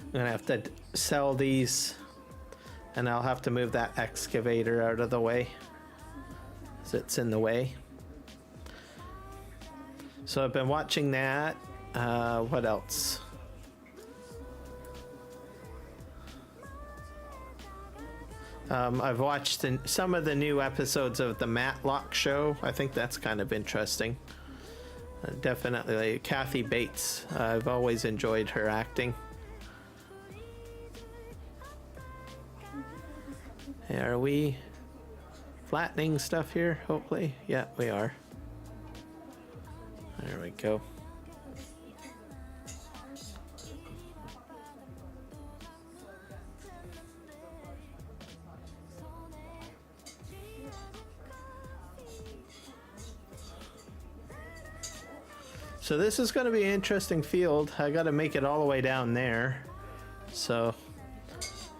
I'm gonna have to sell these, and I'll have to move that excavator out of the way, as it's in the way. So I've been watching that. What else? I've watched some of the new episodes of the Matlock show. I think that's kind of interesting. Definitely Kathy Bates. I've always enjoyed her acting. Hey, are we flattening stuff here? Hopefully. Yeah, we are. There we go. So this is going to be an interesting field. I got to make it all the way down there. So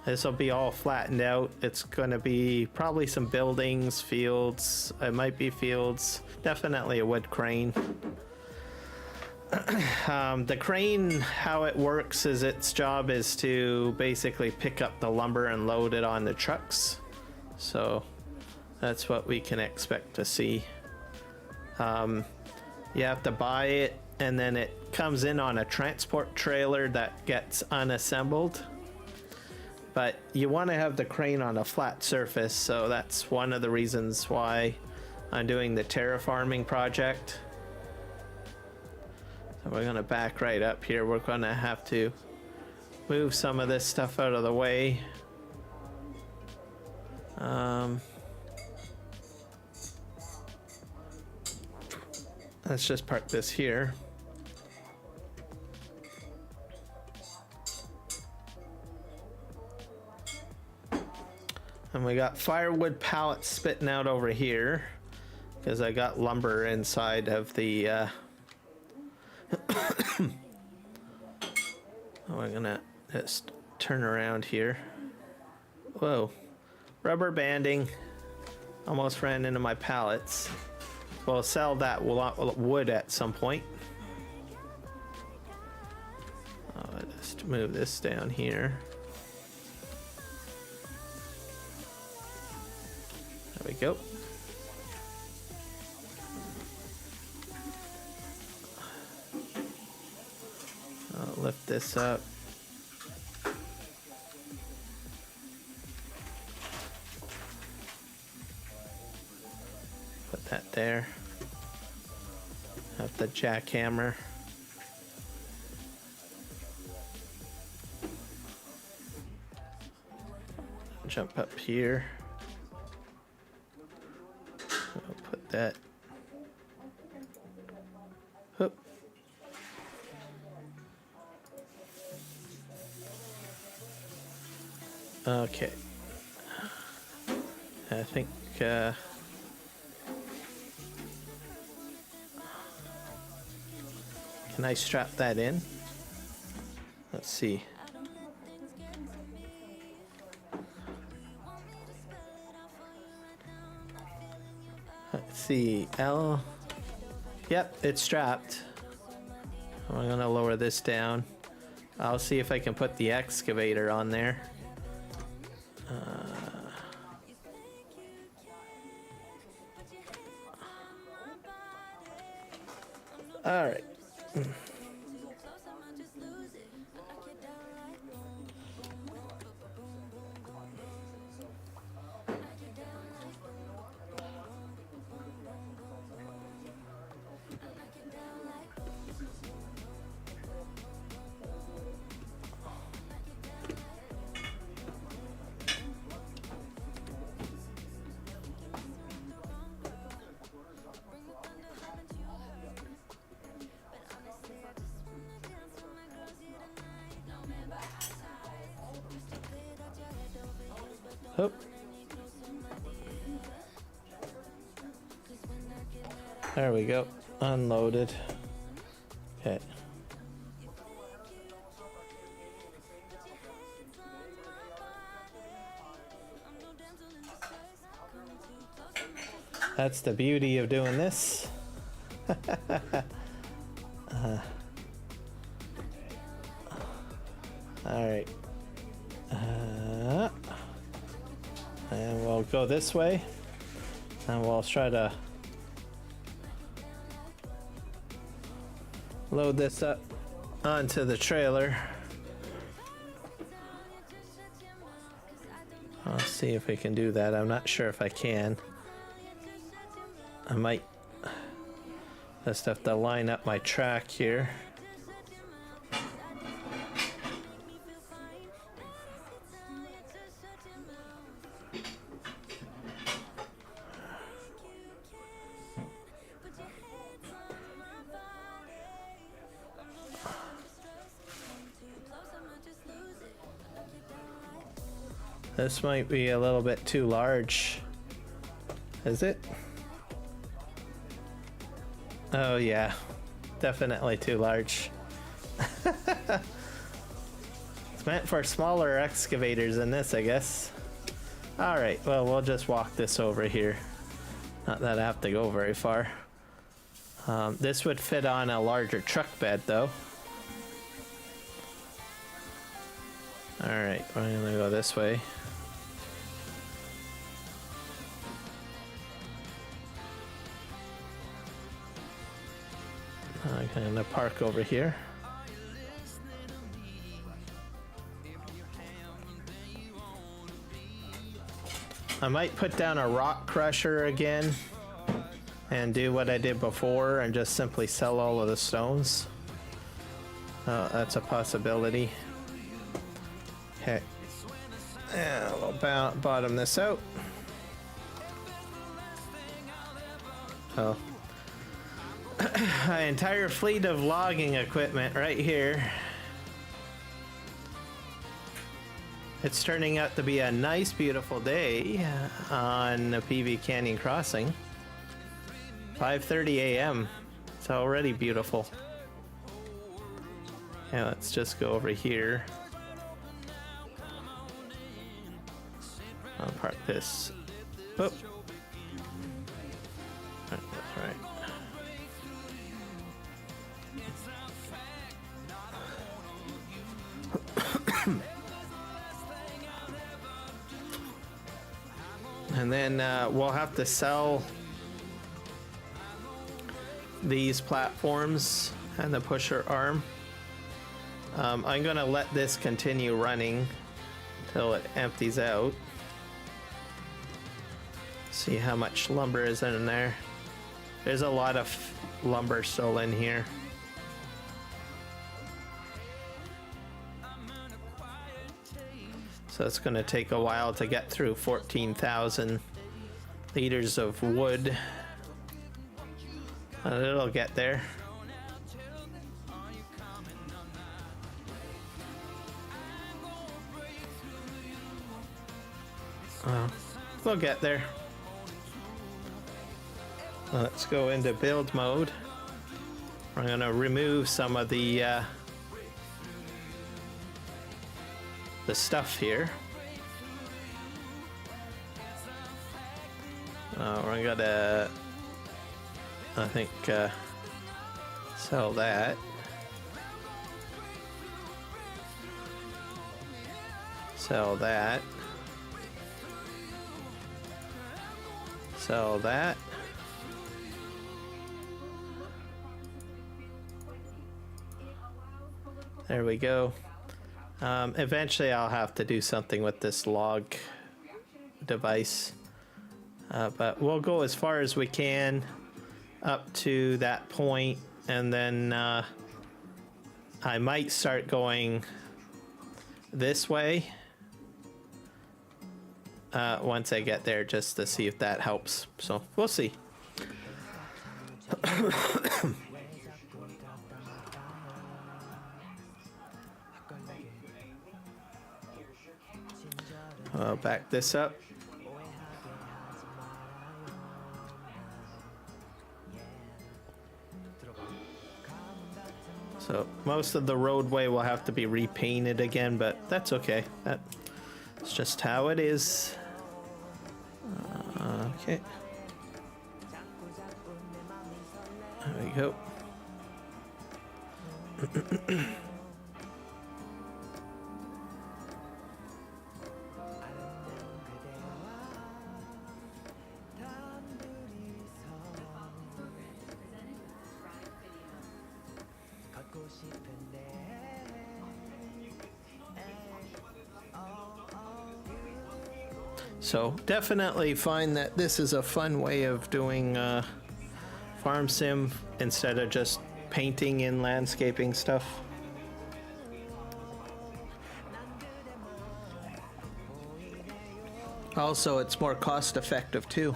this will be all flattened out. It's going to be probably some buildings, fields. It might be fields. Definitely a wood crane. The crane, how it works is its job is to basically pick up the lumber and load it on the trucks. So that's what we can expect to see. You have to buy it, and then it comes in on a transport trailer that gets unassembled. But you want to have the crane on a flat surface, so that's one of the reasons why I'm doing the terraforming project. So we're going to back right up here. We're going to have to move some of this stuff out of the way. Let's just park this here. And we got firewood pallets spitting out over here because I got lumber inside of the we're gonna just turn around here. Whoa, rubber banding almost ran into my pallets. We'll sell that wood at some point. I'll just move this down here. There we go. I'll lift this up. Put that there. Have the jackhammer. Jump up here. I'll put that. Hoop. Okay. I think can I strap that in? Let's see. Let's see. L. Yep, it's strapped. I'm gonna lower this down. I'll see if I can put the excavator on there. All right. Oh. There we go. Unloaded. Okay. That's the beauty of doing this. All right. And we'll go this way. And we'll try to load this up onto the trailer. I'll see if we can do that. I'm not sure if I can. I might just have to line up my track here. This might be a little bit too large. Is it? Oh yeah, definitely too large. It's meant for smaller excavators than this, I guess. Alright, well, we'll just walk this over here. Not that I have to go very far. This would fit on a larger truck bed, though. Alright, we're gonna go this way. I'm gonna park over here. I might put down a rock crusher again and do what I did before and just simply sell all of the stones. That's a possibility. Okay. Yeah, we'll bottom this out. Oh. An entire fleet of logging equipment right here. It's turning out to be a nice, beautiful day on the PV Canyon Crossing. 5:30 a.m. It's already beautiful. Yeah, let's just go over here. I'll park this. Oh. That's right. And then we'll have to sell these platforms and the pusher arm. I'm gonna let this continue running till it empties out. See how much lumber is in there. There's a lot of lumber still in here. So it's going to take a while to get through 14,000 liters of wood. And it'll get there. We'll get there. Let's go into build mode. We're going to remove some of the stuff here. We're gonna, I think, sell that. Sell that. Sell that. There we go. Eventually I'll have to do something with this log device, but we'll go as far as we can up to that point, and then I might start going this way once I get there, just to see if that helps. So we'll see. I'll back this up. So most of the roadway will have to be repainted again, but that's okay. That's just how it is. Okay. There we go. So definitely find that this is a fun way of doing farm sim instead of just painting and landscaping stuff. Also, it's more cost effective too.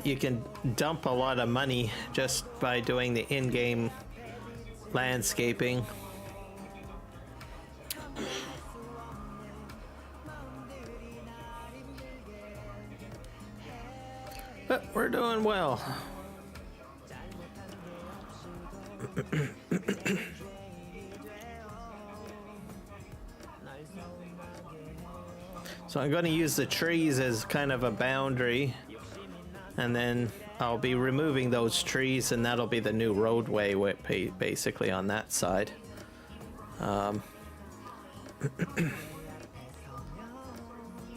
You can dump a lot of money just by doing the in-game landscaping. But we're doing well. So I'm going to use the trees as kind of a boundary, and then I'll be removing those trees, and that'll be the new roadway basically on that side.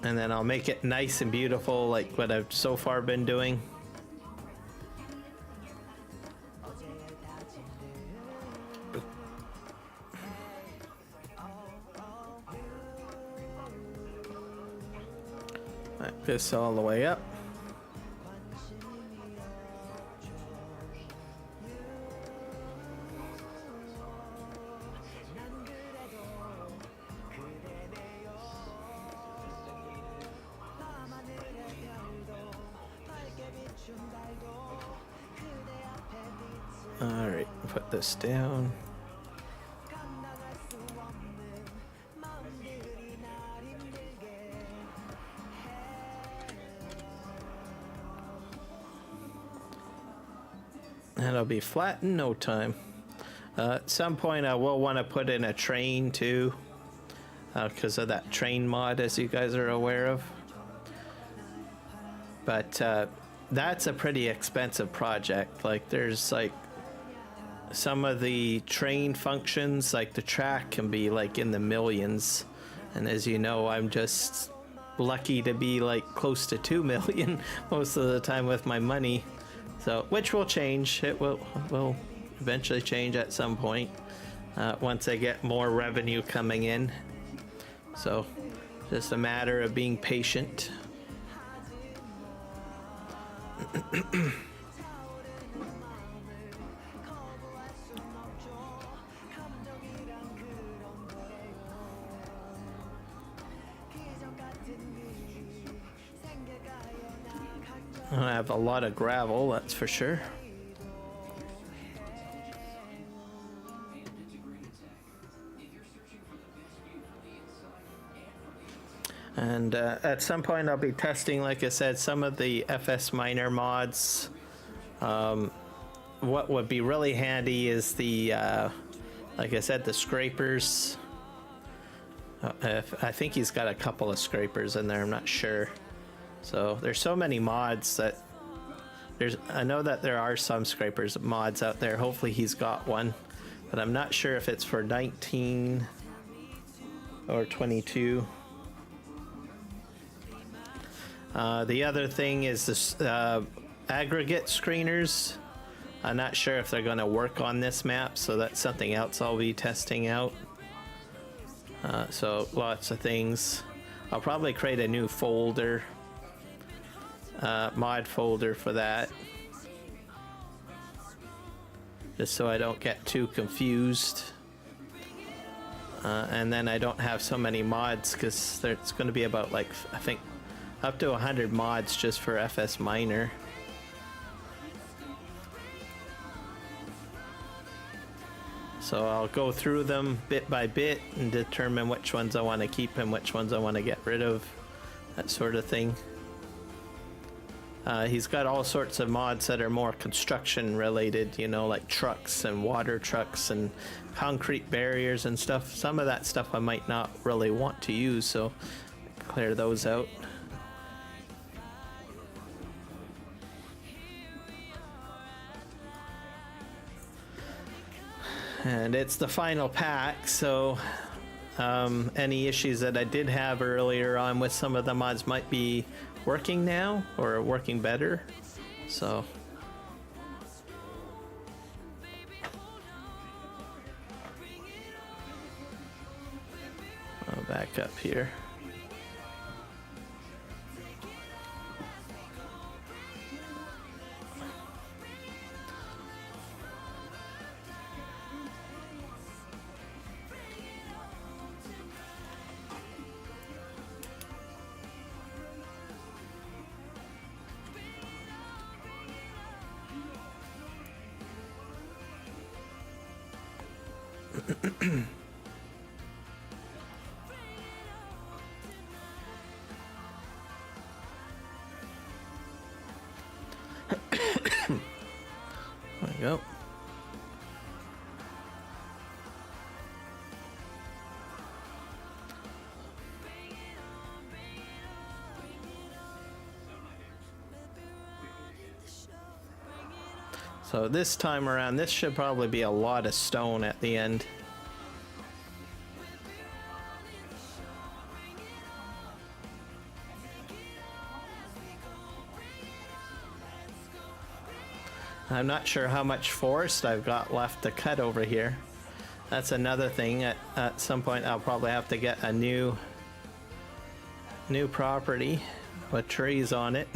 And then I'll make it nice and beautiful like what I've so far been doing. Like this all the way up. All right, put this down. That'll be flat in no time. At some point I will want to put in a train too, because of that train mod, as you guys are aware of. But that's a pretty expensive project. Like there's like some of the train functions, like the track can be like in the millions, and as you know, I'm just lucky to be like close to 2 million most of the time with my money. So, which will change. It will eventually change at some point once I get more revenue coming in. So, just a matter of being patient. I have a lot of gravel, that's for sure. And at some point I'll be testing, like I said, some of the FS Miner mods. What would be really handy is the, like I said, the scrapers. I think he's got a couple of scrapers in there, I'm not sure. So there's so many mods that I know that there are some scrapers mods out there. Hopefully he's got one, but I'm not sure if it's for 19 or 22. The other thing is this aggregate screeners. I'm not sure if they're going to work on this map, so that's something else I'll be testing out. So lots of things. I'll probably create a new folder. Mod folder for that, just so I don't get too confused, and then I don't have so many mods, because there's going to be about like I think up to 100 mods just for FS Miner. So I'll go through them bit by bit and determine which ones I want to keep and which ones I want to get rid of, that sort of thing. He's got all sorts of mods that are more construction related, you know, like trucks and water trucks and concrete barriers and stuff. Some of that stuff I might not really want to use, so clear those out. And it's the final pack, so any issues that I did have earlier on with some of the mods might be working now, or working better. So I'll back up here. There we go. So this time around, this should probably be a lot of stone at the end. I'm not sure how much forest I've got left to cut over here. That's another thing. At some point, I'll probably have to get a new property with trees on it.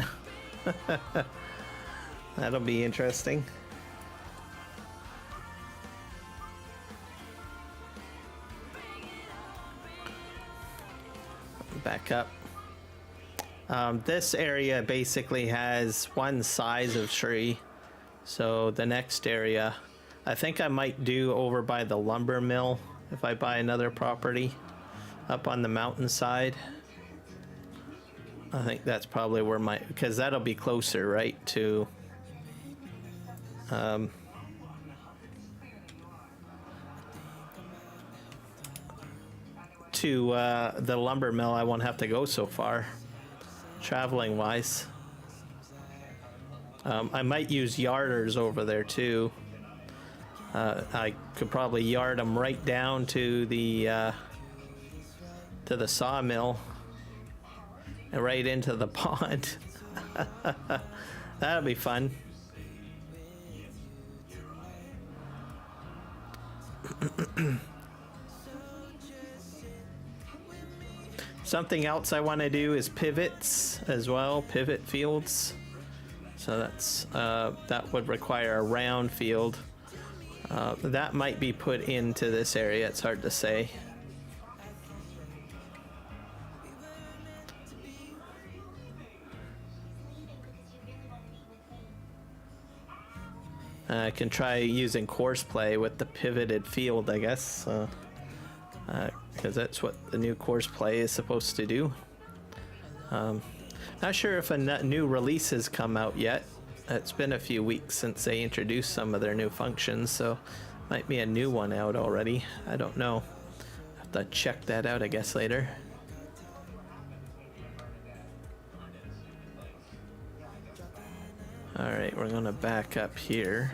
That'll be interesting. Back up. This area basically has one size of tree. So the next area, I think I might do over by the lumber mill if I buy another property up on the mountainside. I think that's probably where because that'll be closer, right, to the lumber mill. I won't have to go so far traveling wise. I might use yarders over there too. I could probably yard them right down to the sawmill and right into the pond. That'll be fun. Something else I want to do is pivots as well, pivot fields. So that's that would require a round field. That might be put into this area. It's hard to say. I can try using course play with the pivoted field, I guess, because that's what the new course play is supposed to do. Not sure if a new release has come out yet. It's been a few weeks since they introduced some of their new functions, so might be a new one out already. I don't know. Have to check that out, I guess, later. Alright, we're gonna back up here.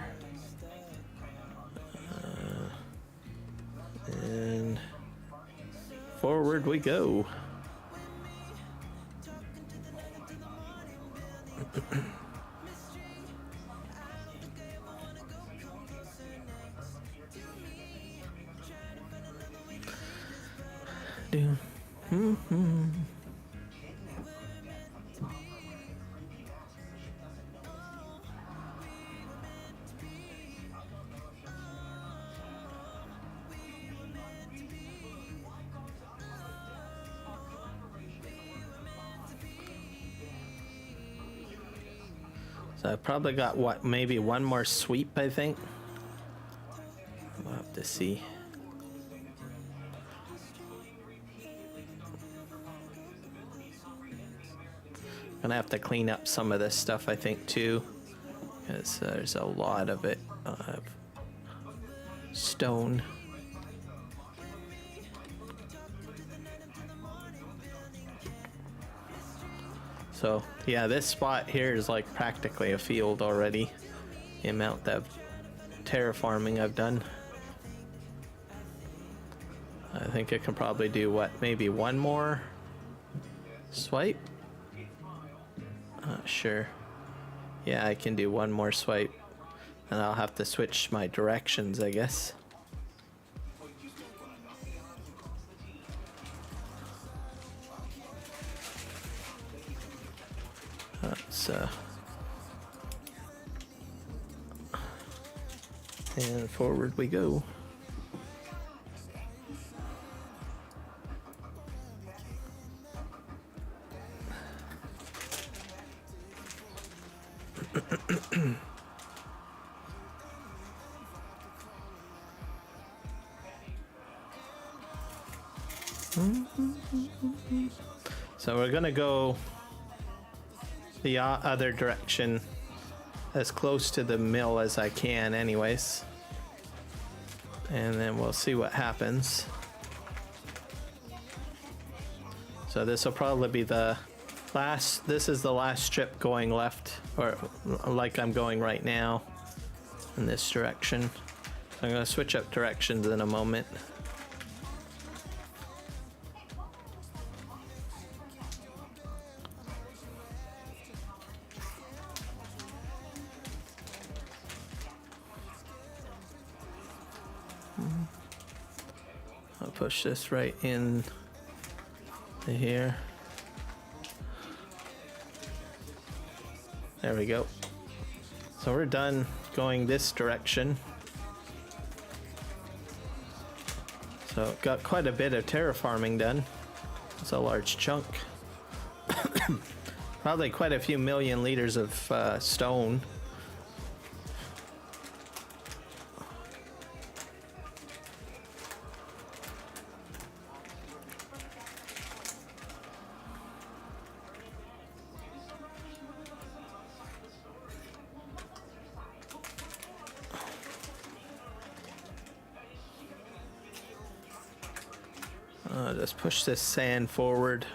And forward we go. So I've probably got what, maybe one more sweep, I think. We'll have to see. Gonna have to clean up some of this stuff, I think, too, because there's a lot of it of stone. So yeah, this spot here is like practically a field already. The amount of terraforming I've done. I think I can probably do what, maybe one more swipe? Not sure. Yeah, I can do one more swipe. And I'll have to switch my directions, I guess. And forward we go. So we're gonna go the other direction as close to the mill as I can anyways. And then we'll see what happens. So this will probably be the last, this is the last strip going left, or like I'm going right now in this direction. I'm gonna switch up directions in a moment. I'll push this right in to here. There we go. So we're done going this direction. So got quite a bit of terraforming done. It's a large chunk. Probably quite a few million liters of stone. Just push this sand forward.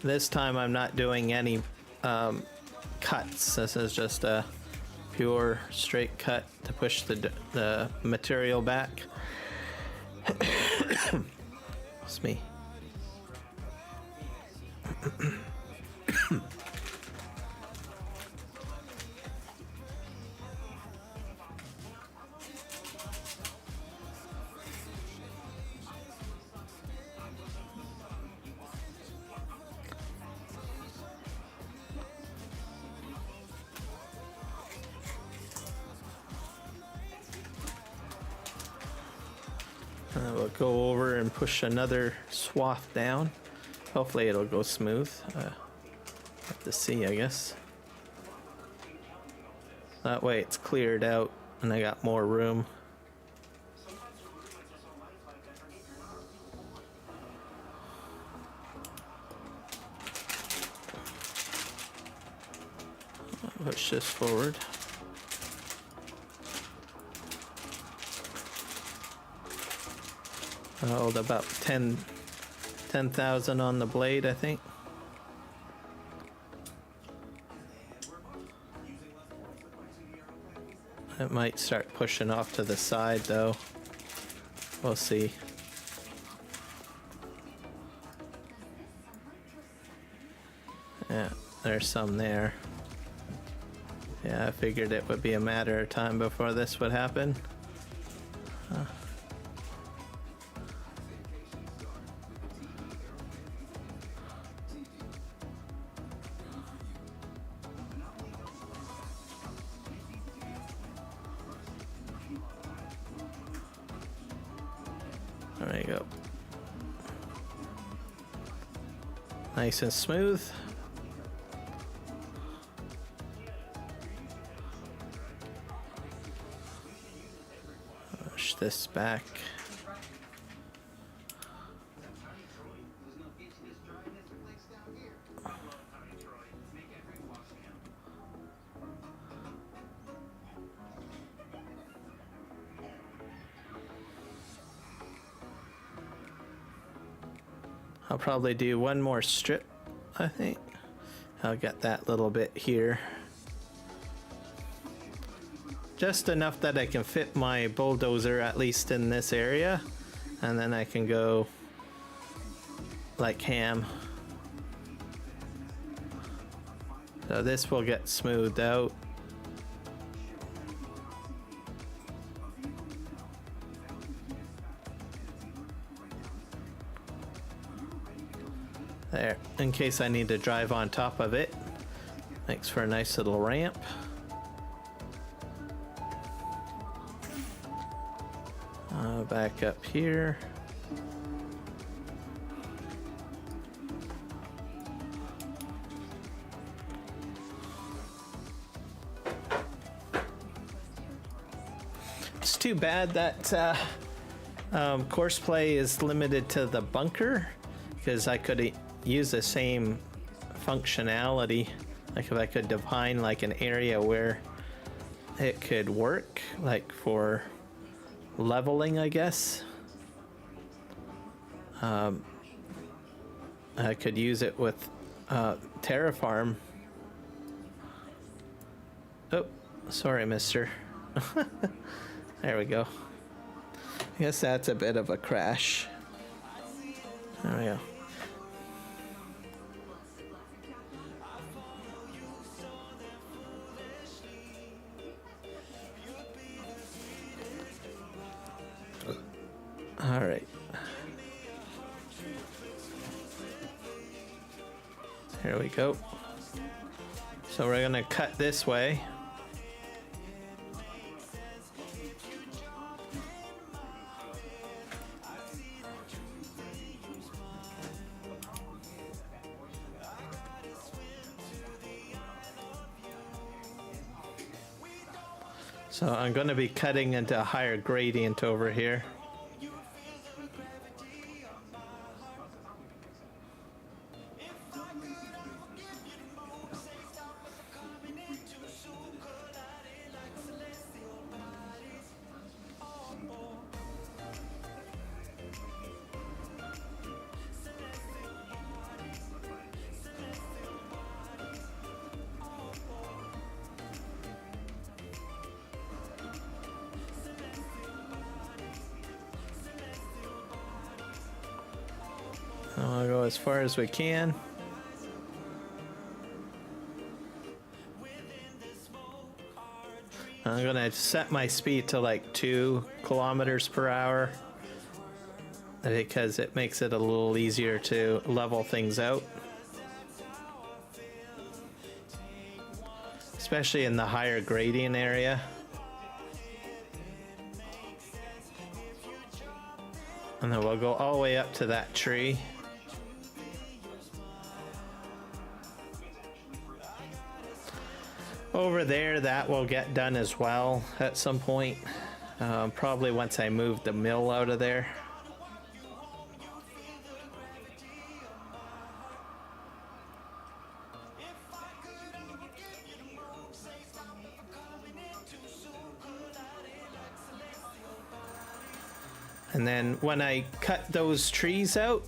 This time I'm not doing any cuts. This is just a pure straight cut to push the material back. It's me. We'll go over and push another swath down. Hopefully it'll go smooth. Have to see, I guess. That way it's cleared out and I got more room. Push this forward. Hold about 10,000 on the blade, I think. It might start pushing off to the side though. We'll see. Yeah, there's some there. Yeah, I figured it would be a matter of time before this would happen. There you go. Nice and smooth. Push this back. I'll probably do one more strip, I think. I'll get that little bit here. Just enough that I can fit my bulldozer at least in this area, and then I can go like ham. So this will get smoothed out. There, in case I need to drive on top of it. Makes for a nice little ramp. Back up here. It's too bad that Course play is limited to the bunker because I could use the same functionality. Like if I could define like an area where it could work, like for leveling, I guess. I could use it with Terraform. Oh, sorry, mister. There we go. I guess that's a bit of a crash. There we go. All right. Here we go. So we're gonna cut this way. So I'm going to be cutting into a higher gradient over here. I'll go as far as we can. I'm gonna set my speed to like 2 kilometers per hour because it makes it a little easier to level things out, especially in the higher gradient area. And then we'll go all the way up to that tree. Over there, that will get done as well at some point. Probably once I move the mill out of there. And then when I cut those trees out,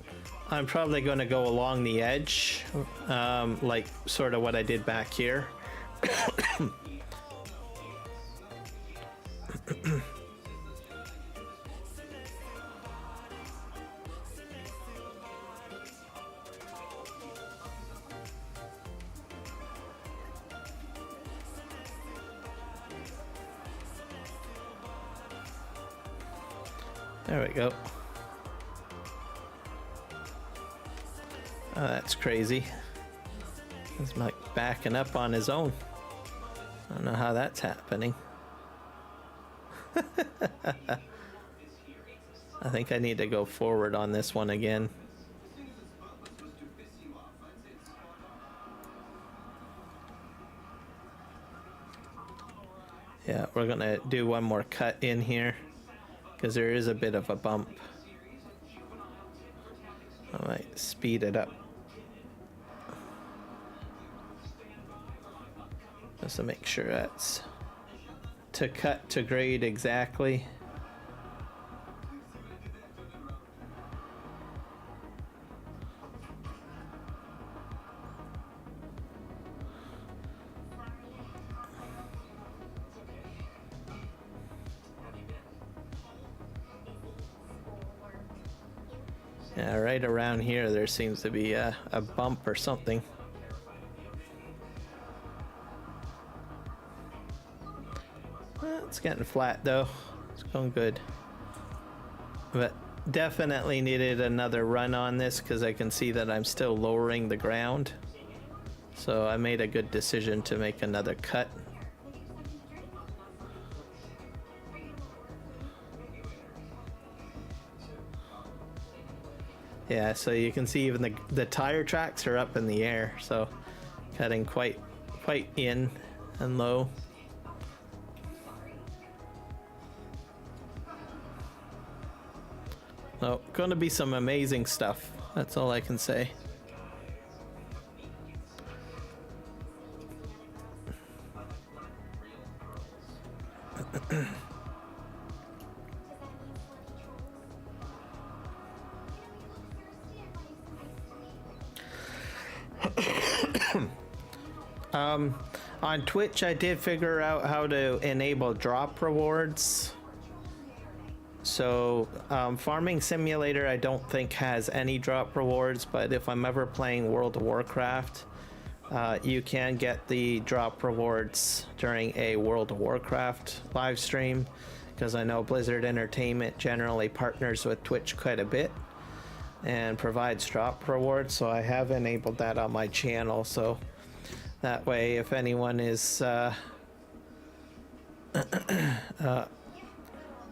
I'm probably going to go along the edge, like sort of what I did back here. There we go. Oh, that's crazy. He's like backing up on his own. I don't know how that's happening. I think I need to go forward on this one again. Yeah, we're gonna do one more cut in here because there is a bit of a bump. I might speed it up just to make sure that's to cut to grade exactly. Yeah, right around here there seems to be a bump or something. It's getting flat though. It's going good. But definitely needed another run on this because I can see that I'm still lowering the ground. So I made a good decision to make another cut. Yeah, so you can see even the tire tracks are up in the air, so cutting quite in and low. So, gonna be some amazing stuff. That's all I can say. On Twitch, I did figure out how to enable drop rewards. So, Farming Simulator, I don't think has any drop rewards, but if I'm ever playing World of Warcraft, you can get the drop rewards during a World of Warcraft live stream, because I know Blizzard Entertainment generally partners with Twitch quite a bit and provides drop rewards, so I have enabled that on my channel, so that way if anyone is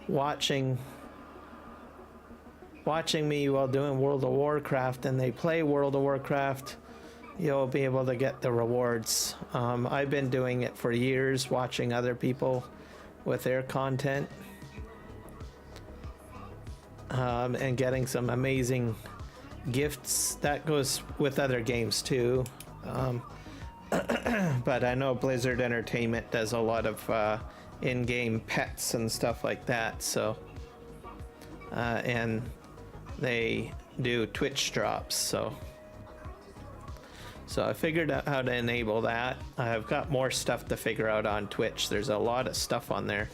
watching me while doing World of Warcraft and they play World of Warcraft, you'll be able to get the rewards. I've been doing it for years, watching other people with their content, and getting some amazing gifts. That goes with other games too. But I know Blizzard Entertainment does a lot of in-game pets and stuff like that, so and they do Twitch drops, so I figured out how to enable that. I've got more stuff to figure out on Twitch. There's a lot of stuff on there.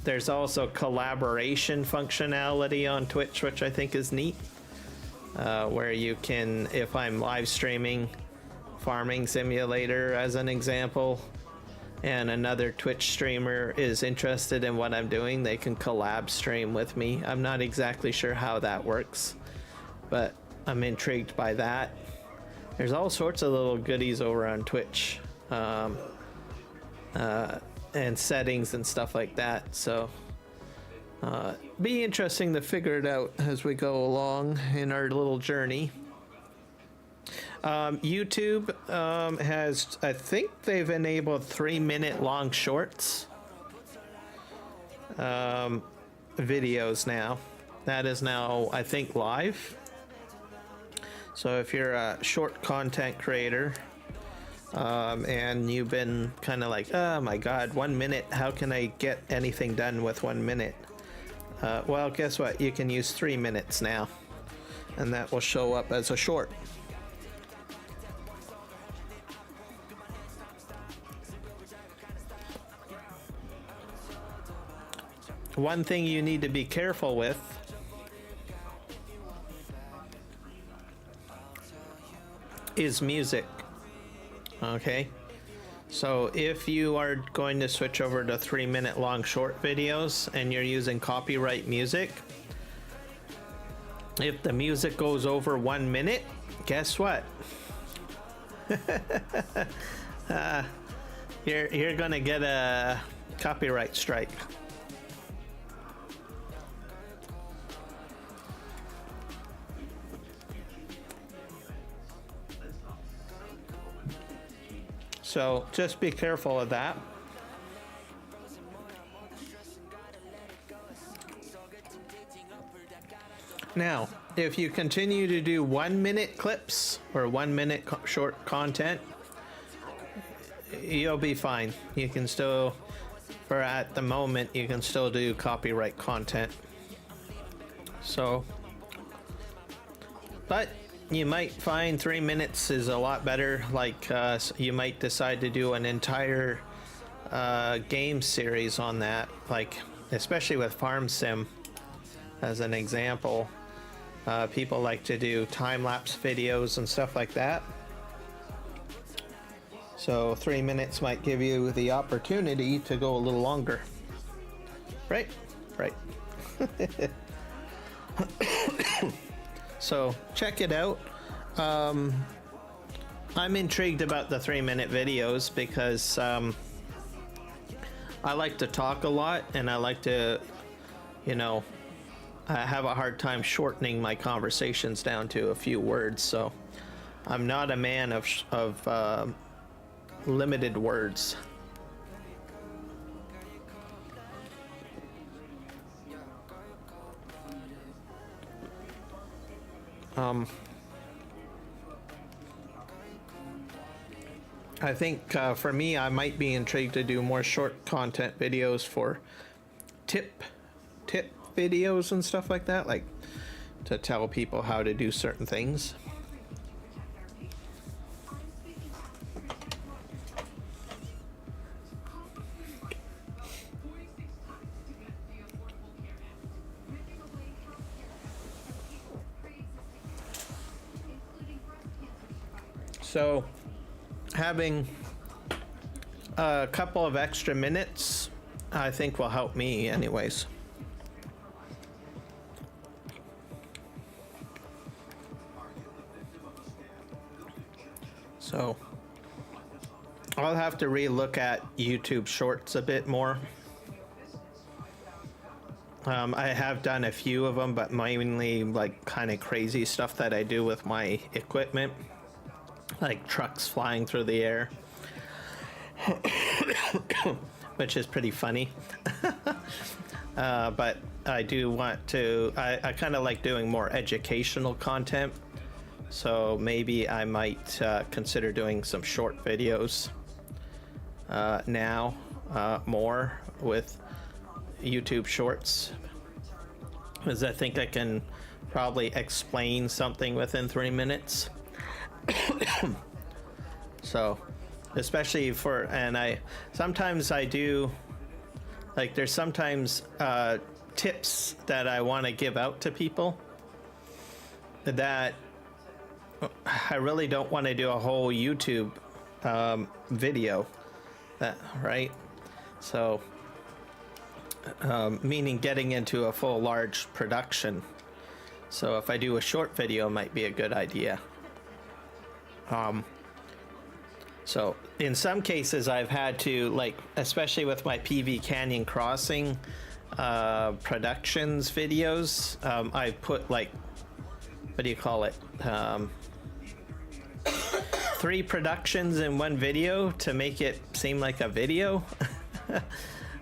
There's also collaboration functionality on Twitch, which I think is neat, where you can, if I'm live streaming Farming Simulator as an example, and another Twitch streamer is interested in what I'm doing, they can collab stream with me. I'm not exactly sure how that works, but I'm intrigued by that. There's all sorts of little goodies over on Twitch, and settings and stuff like that, so be interesting to figure it out as we go along in our little journey. YouTube has, I think they've enabled 3-minute long shorts videos now. That is now, I think, live. So if you're a short content creator, and you've been kind of like, oh my god, 1 minute, how can I get anything done with 1 minute? Well, guess what? You can use 3 minutes now, and that will show up as a short. One thing you need to be careful with is music. Okay, so if you are going to switch over to 3-minute long short videos and you're using copyright music, if the music goes over 1 minute, guess what? You're gonna get a copyright strike. So just be careful of that. Now, if you continue to do 1 minute clips or 1 minute short content, you'll be fine. You can still, for at the moment, you can still do copyright content. So, but you might find 3 minutes is a lot better. Like, you might decide to do an entire game series on that, like especially with Farm Sim as an example. People like to do time-lapse videos and stuff like that. So 3 minutes might give you the opportunity to go a little longer. Right? Right. So check it out. I'm intrigued about the 3-minute videos because I like to talk a lot, and I like to, you know, I have a hard time shortening my conversations down to a few words, so I'm not a man of limited words. I think for me, I might be intrigued to do more short content videos for tip videos and stuff like that, like to tell people how to do certain things. So having a couple of extra minutes, I think will help me anyways. So I'll have to re-look at YouTube Shorts a bit more. I have done a few of them, but mainly like kind of crazy stuff that I do with my equipment, like trucks flying through the air, which is pretty funny. But I do want to, I kind of like doing more educational content. So maybe I might consider doing some short videos now, more with YouTube Shorts, because I think I can probably explain something within 3 minutes. So especially for, and I sometimes I do, like there's sometimes tips that I want to give out to people that I really don't want to do a whole YouTube video, right? So meaning getting into a full large production. So if I do a short video, it might be a good idea. So in some cases I've had to, like, especially with my PV Canyon Crossing productions videos, I put like, what do you call it? 3 productions in one video to make it seem like a video.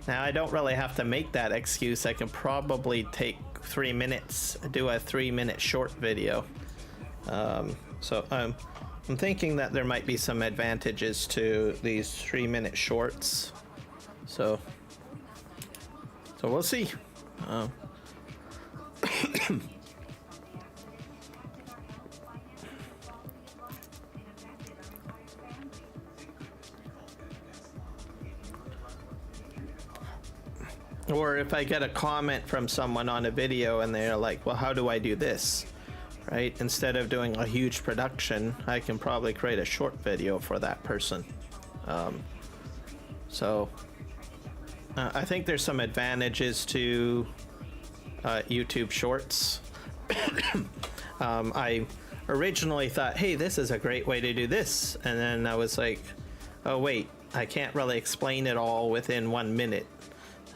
Now I don't really have to make that excuse. I can probably take 3 minutes, do a 3-minute short video. So I'm thinking that there might be some advantages to these 3-minute shorts. So we'll see. Or if I get a comment from someone on a video and they're like, well, how do I do this? Right? Instead of doing a huge production, I can probably create a short video for that person. I think there's some advantages to YouTube Shorts. I originally thought, hey, this is a great way to do this. And then I was like, oh, wait, I can't really explain it all within 1 minute.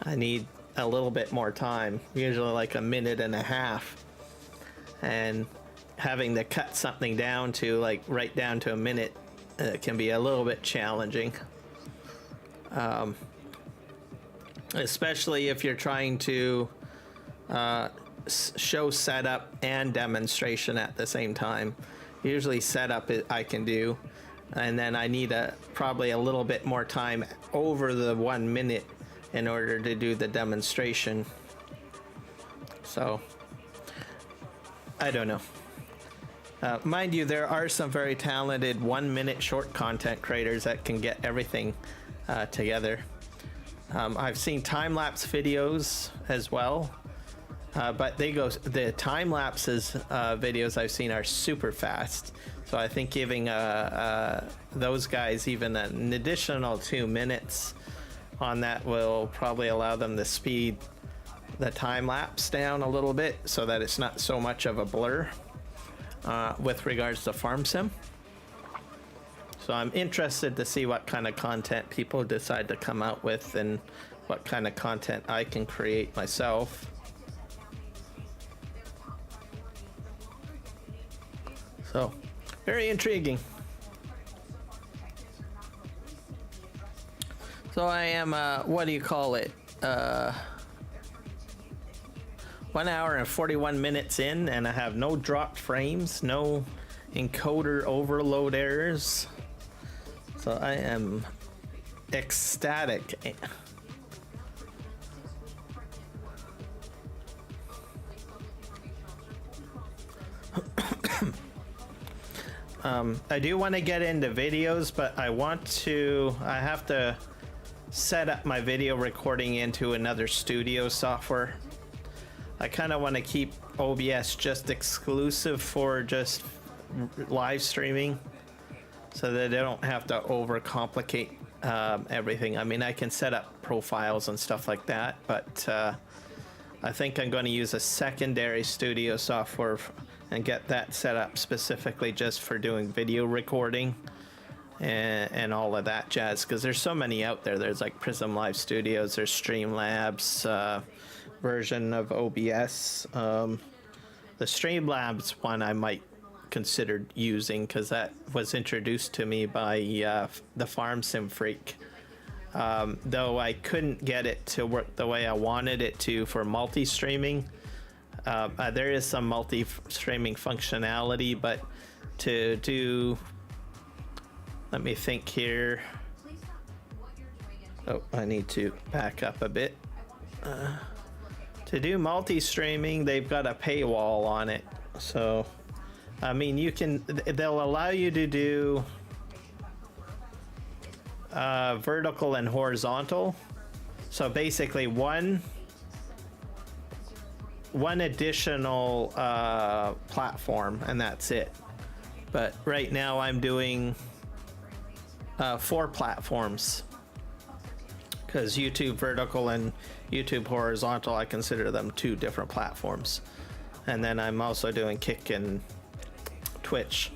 I need a little bit more time, usually like 1.5 minutes. And having to cut something down to like right down to a minute can be a little bit challenging. Especially if you're trying to show setup and demonstration at the same time. Usually setup I can do, and then I need probably a little bit more time over the 1 minute in order to do the demonstration. So I don't know. Mind you, there are some very talented 1-minute short content creators that can get everything together. I've seen time-lapse videos as well, but the time-lapses videos I've seen are super fast. So I think giving those guys even an additional 2 minutes on that will probably allow them to speed the time-lapse down a little bit so that it's not so much of a blur with regards to farm sim. So I'm interested to see what kind of content people decide to come out with and what kind of content I can create myself. So very intriguing. So I am what do you call it, 1 hour and 41 minutes in, and I have no dropped frames, no encoder overload errors. So I am ecstatic. I do want to get into videos, but I have to set up my video recording into another studio software. I kind of want to keep OBS just exclusive for just live streaming so that I don't have to overcomplicate everything. I mean, I can set up profiles and stuff like that, but I think I'm going to use a secondary studio software and get that set up specifically just for doing video recording and all of that jazz, because there's so many out there. There's like Prism Live Studios, there's Streamlabs version of OBS. The Streamlabs one I might consider using because that was introduced to me by the Farm Sim Freak. Though I couldn't get it to work the way I wanted it to for multi-streaming. There is some multi-streaming functionality, but to do, let me think here. Oh, I need to back up a bit. To do multi-streaming, they've got a paywall on it. So, I mean, they'll allow you to do vertical and horizontal. So basically one additional platform, and that's it. But right now I'm doing 4 platforms, because YouTube vertical and YouTube horizontal, I consider them 2 different platforms. And then I'm also doing Kick and Twitch.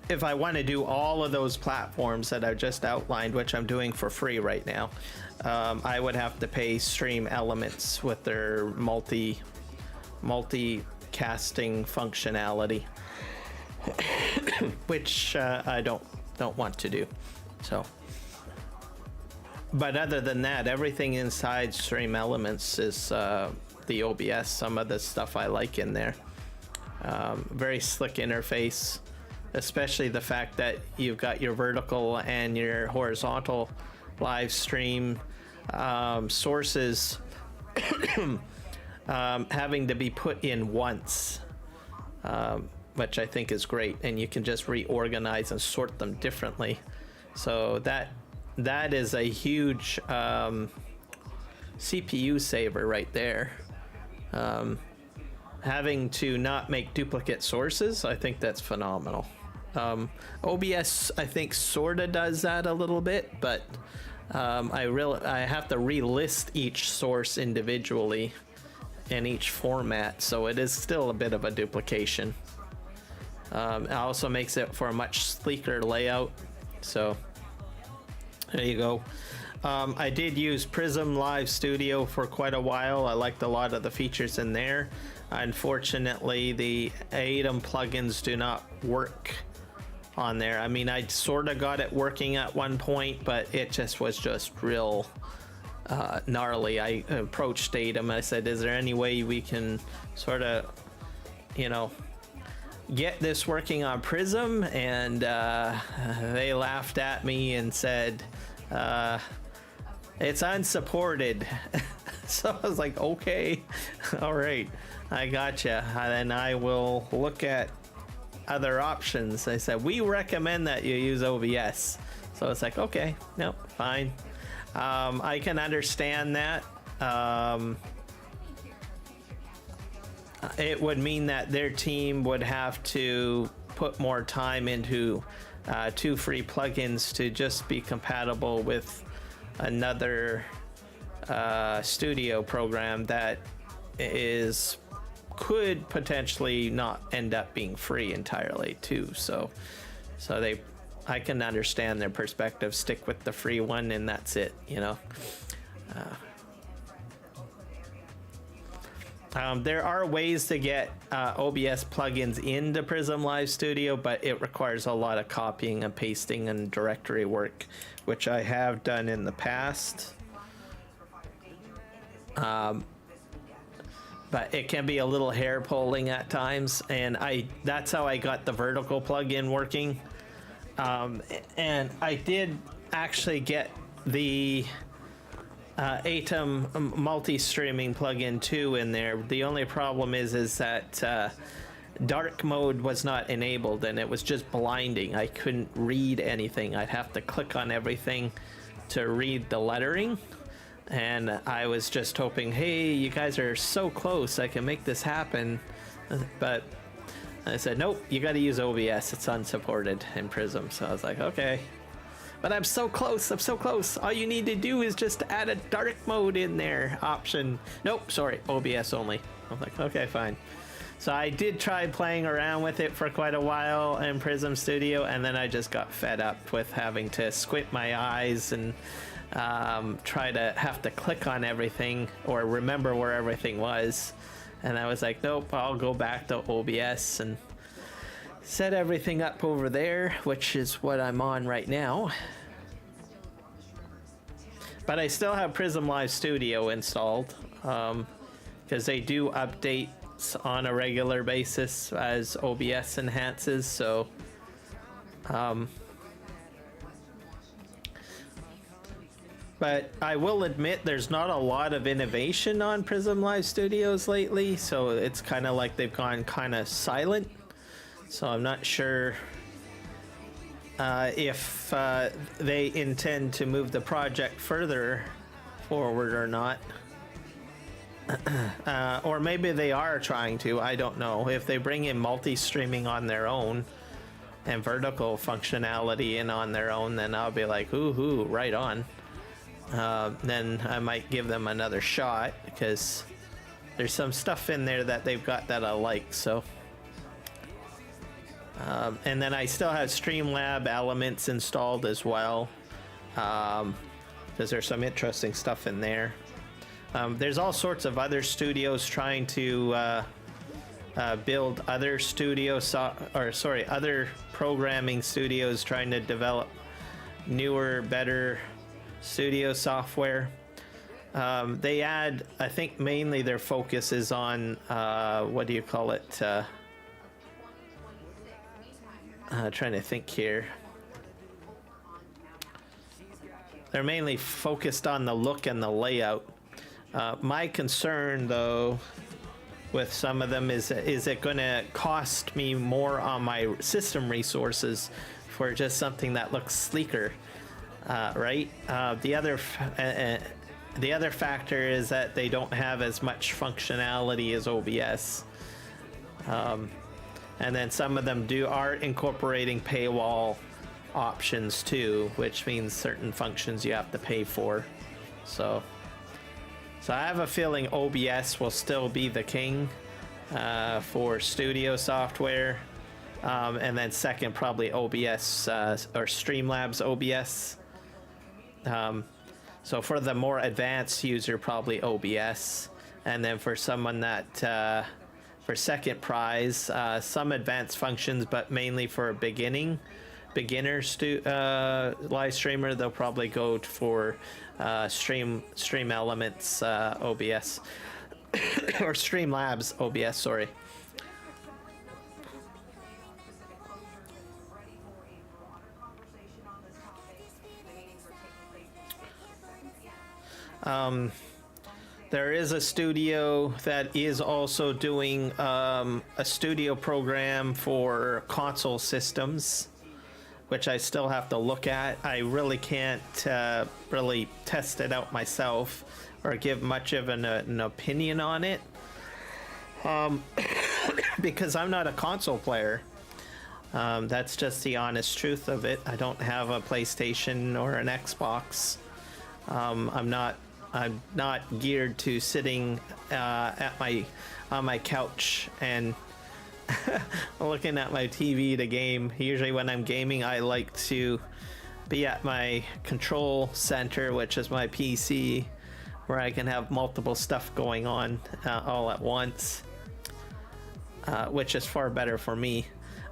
If I want to do all of those platforms that I just outlined, which I'm doing for free right now, I would have to pay Stream Elements with their multi-casting functionality, which I don't want to do. So, but other than that, everything inside Stream Elements is the OBS. Some of the stuff I like in there. Very slick interface, especially the fact that you've got your vertical and your horizontal live stream sources having to be put in once, which I think is great, and you can just reorganize and sort them differently. So that is a huge CPU saver right there. Having to not make duplicate sources, I think that's phenomenal. OBS, I think, sorta does that a little bit, but I have to relist each source individually in each format, so it is still a bit of a duplication. It also makes it for a much sleeker layout. So there you go. I did use Prism Live Studio for quite a while. I liked a lot of the features in there. Unfortunately, the ATEM plugins do not work on there. I mean, I sort of got it working at one point, but it was just real gnarly. I approached ATEM. I said, is there any way we can sort of, get this working on Prism? And they laughed at me and said, it's unsupported. So I was like, okay, all right, I gotcha. And then I will look at other options. I said, we recommend that you use OBS. So it's like, okay, no, fine. I can understand that. It would mean that their team would have to put more time into 2 free plugins to just be compatible with another studio program that could potentially not end up being free entirely too. So I can understand their perspective. Stick with the free one and that's it, there are ways to get OBS plugins into Prism Live Studio, but it requires a lot of copying and pasting and directory work, which I have done but it can be a little hair pulling at times, and that's how I got the vertical plugin working. And I did actually get the Atom multi-streaming plugin too in there. The only problem is that dark mode was not enabled, and it was just blinding. I couldn't read anything. I'd have to click on everything to read the lettering, and I was just hoping, hey, you guys are so close, I can make this happen. But I said, nope, you got to use OBS. It's unsupported in Prism. So I was like, okay. But I'm so close. I'm so close. All you need to do is just add a dark mode in there option. Nope, sorry, OBS only. I'm like, okay, fine. So I did try playing around with it for quite a while in Prism Studio, and then I just got fed up with having to squint my eyes and try to have to click on everything or remember where everything was. And I was like, nope, I'll go back to OBS and set everything up over there, which is what I'm on right now. But I still have Prism Live Studio installed, because they do update on a regular basis as OBS enhances, so but I will admit there's not a lot of innovation on Prism Live Studios lately, so it's kind of like they've gone kind of silent. So I'm not sure if they intend to move the project further forward or not. Or maybe they are trying to, I don't know. If they bring in multi-streaming on their own and vertical functionality in on their own, then I'll be like, ooh, right on. Then I might give them another shot, because there's some stuff in there that they've got that I like, so. And then I still have Streamlab Elements installed as well, because there's some interesting stuff in there. There's all sorts of other studios trying to build other other programming studios trying to develop newer, better studio software. They add, I think mainly their focus is on, what do you call it? Trying to think here. They're mainly focused on the look and the layout. My concern, though, with some of them is it going to cost me more on my system resources for just something that looks sleeker, right? The other factor is that they don't have as much functionality as OBS, and then some of them are incorporating paywall options too, which means certain functions you have to pay for. So I have a feeling OBS will still be the king for studio software, and then second probably OBS or Streamlabs OBS. So for the more advanced user, probably OBS, and then for someone that for second prize, some advanced functions, but mainly for a beginner live streamer, they'll probably go for Stream Elements OBS or Streamlabs OBS, sorry. There is a studio that is also doing a studio program for console systems, which I still have to look at. I really can't really test it out myself or give much of an opinion on it, because I'm not a console player. That's just the honest truth of it. I don't have a PlayStation or an Xbox. I'm not geared to sitting on my couch and looking at my TV to game. Usually when I'm gaming, I like to be at my control center, which is my PC, where I can have multiple stuff going on all at once, which is far better for me.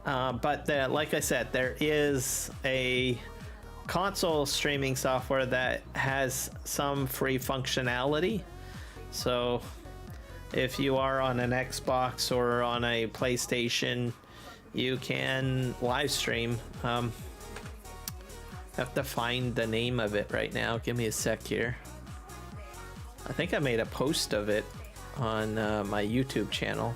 But like I said, there is a console streaming software that has some free functionality, so if you are on an Xbox or on a PlayStation, you can live stream. Have to find the name of it right now. Give me a sec here. I think I made a post of it on my YouTube channel.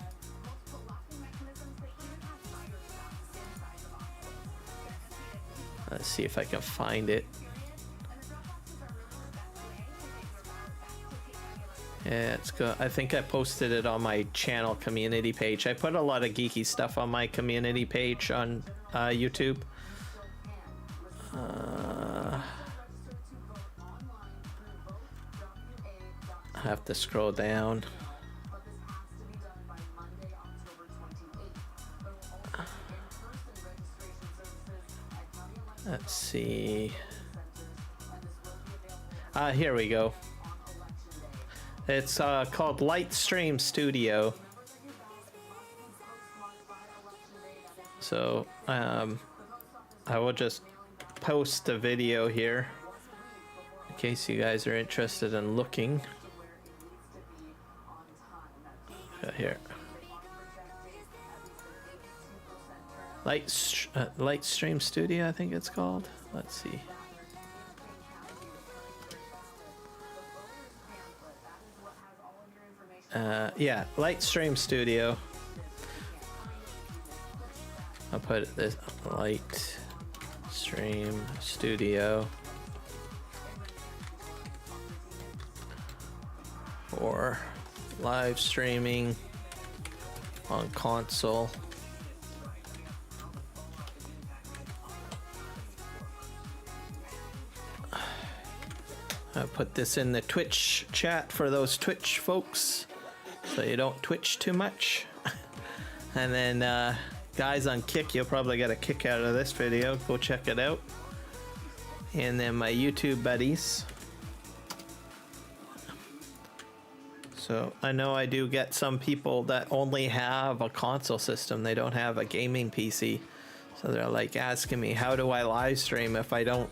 Let's see if I can find it. Yeah, it's good. I think I posted it on my channel community page. I put a lot of geeky stuff on my community page on YouTube. I have to scroll down. Let's see. Here we go. It's called Lightstream Studio. So I will just post a video here in case you guys are interested in looking. Here. Lightstream Studio, I think it's called. Let's see. Yeah, Lightstream Studio. I'll put this Lightstream Studio for live streaming on console. I'll put this in the Twitch chat for those Twitch folks so you don't twitch too much. And then guys on Kick, you'll probably get a kick out of this video. Go check it out. And then my YouTube buddies. So I know I do get some people that only have a console system. They don't have a gaming PC. So they're like asking me, how do I live stream if I don't...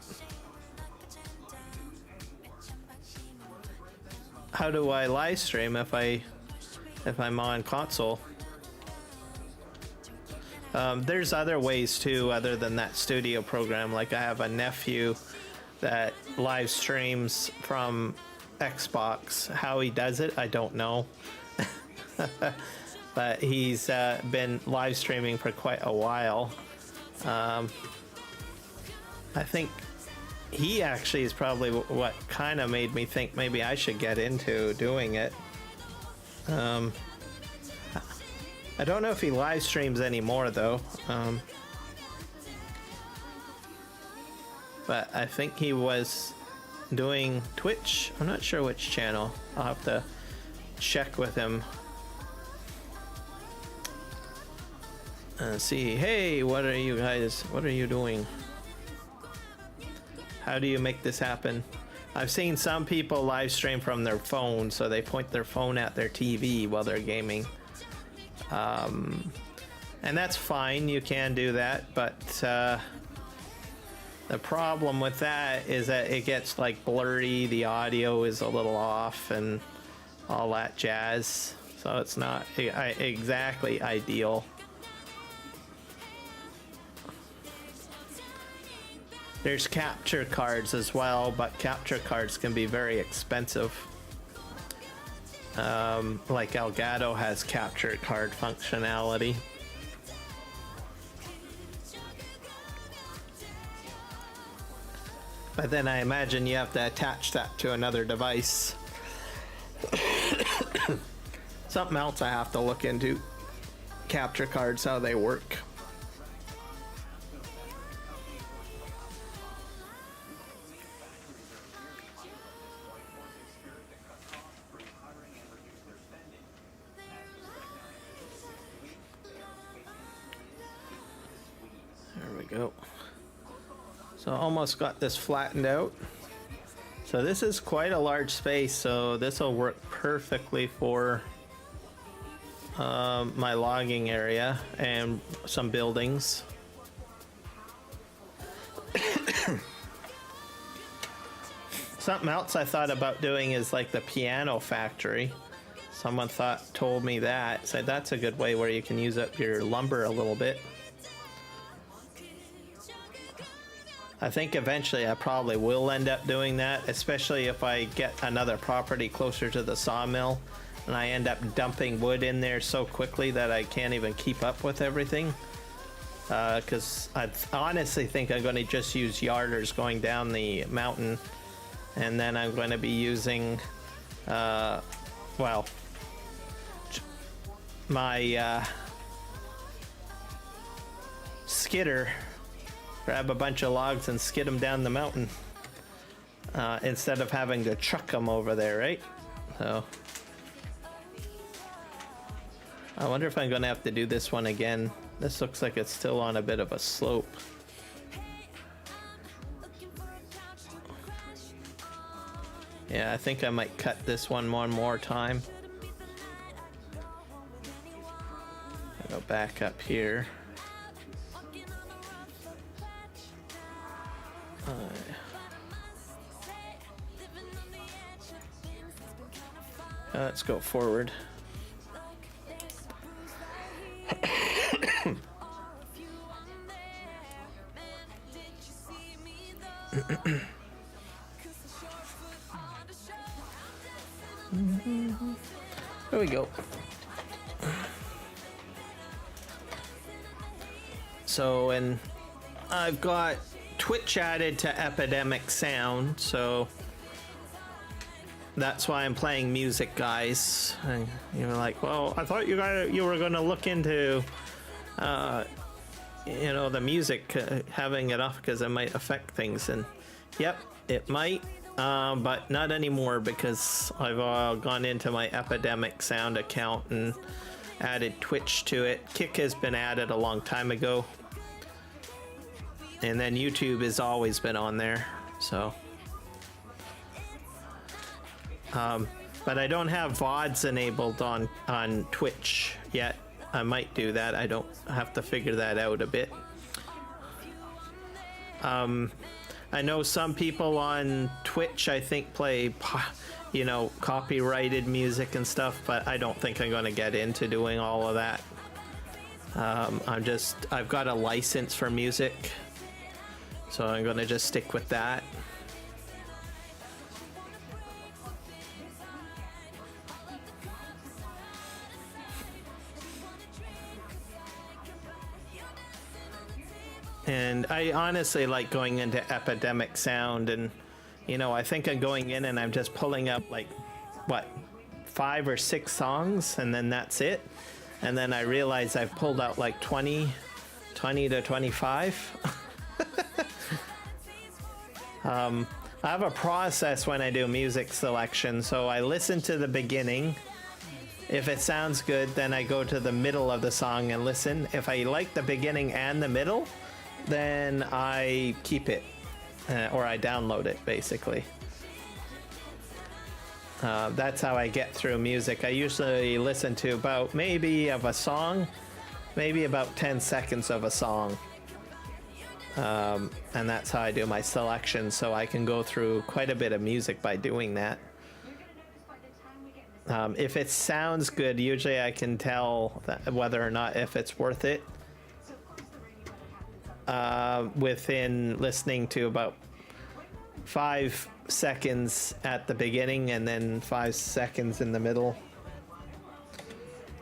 How do I live stream if I'm on console? There's other ways too, other than that studio program. Like I have a nephew that live streams from Xbox. How he does it, I don't know. But he's been live streaming for quite a while. I think he actually is probably what kind of made me think maybe I should get into doing it. I don't know if he live streams anymore though. But I think he was doing Twitch. I'm not sure which channel. I'll have to check with him and see. Hey, what are you doing? How do you make this happen? I've seen some people live stream from their phone, so they point their phone at their TV while they're gaming. And that's fine, you can do that, but the problem with that is that it gets like blurry, the audio is a little off and all that jazz, so it's not exactly ideal. There's capture cards as well, but capture cards can be very expensive. Like Elgato has capture card functionality. But then I imagine you have to attach that to another device. Something else I have to look into. Capture cards, how they work. Go. So almost got this flattened out. So this is quite a large space, so this will work perfectly for my logging area and some buildings. Something else I thought about doing is like the piano factory. Someone told me that. Said that's a good way where you can use up your lumber a little bit. I think eventually I probably will end up doing that, especially if I get another property closer to the sawmill and I end up dumping wood in there so quickly that I can't even keep up with everything. Because I honestly think I'm going to just use yarders going down the mountain, and then I'm going to be using, well, my skidder. Grab a bunch of logs and skid them down the mountain instead of having to truck them over there, right? So I wonder if I'm going to have to do this one again. This looks like it's still on a bit of a slope. Yeah, I think I might cut this one more time. I'll go back up here. Let's go forward. There we go. So, and I've got Twitch added to Epidemic Sound, so that's why I'm playing music, guys. And you're like, well, I thought you were going to look into, you know, the music, having it off because it might affect things. And yep, it might, but not anymore because I've gone into my Epidemic Sound account and added Twitch to it. Kick has been added a long time ago. And then YouTube has always been on there, so. But I don't have VODs enabled on Twitch yet. I might do that. I don't have to figure that out a bit. I know some people on Twitch, I think, play, you know, copyrighted music and stuff, but I don't think I'm going to get into doing all of that. I've got a license for music, so I'm going to just stick with that. And I honestly like going into Epidemic Sound, and you know, I think I'm going in and I'm just pulling up like what, 5 or 6 songs, and then that's it. And then I realize I've pulled out like 20 to 25. I have a process when I do music selection, so I listen to the beginning. If it sounds good, then I go to the middle of the song and listen. If I like the beginning and the middle, then I keep it, or I download it, basically. That's how I get through music. I usually listen to about maybe about 10 seconds of a song. And that's how I do my selection, so I can go through quite a bit of music by doing that. If it sounds good, usually I can tell whether or not if it's worth it within listening to about 5 seconds at the beginning and then 5 seconds in the middle.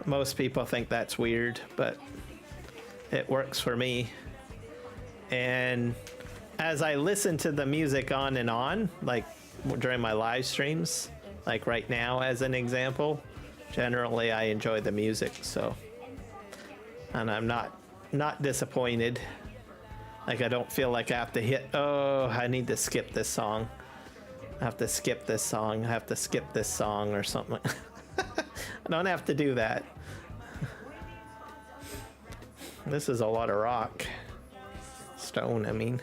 Most people think that's weird, but it works for me. And as I listen to the music on and on, like during my live streams, like right now as an example, generally I enjoy the music, so, and I'm not disappointed. Like I don't feel like I have to hit, oh, I need to skip this song. I have to skip this song. I have to skip this song or something. I don't have to do that. This is a lot of rock. Stone, I mean.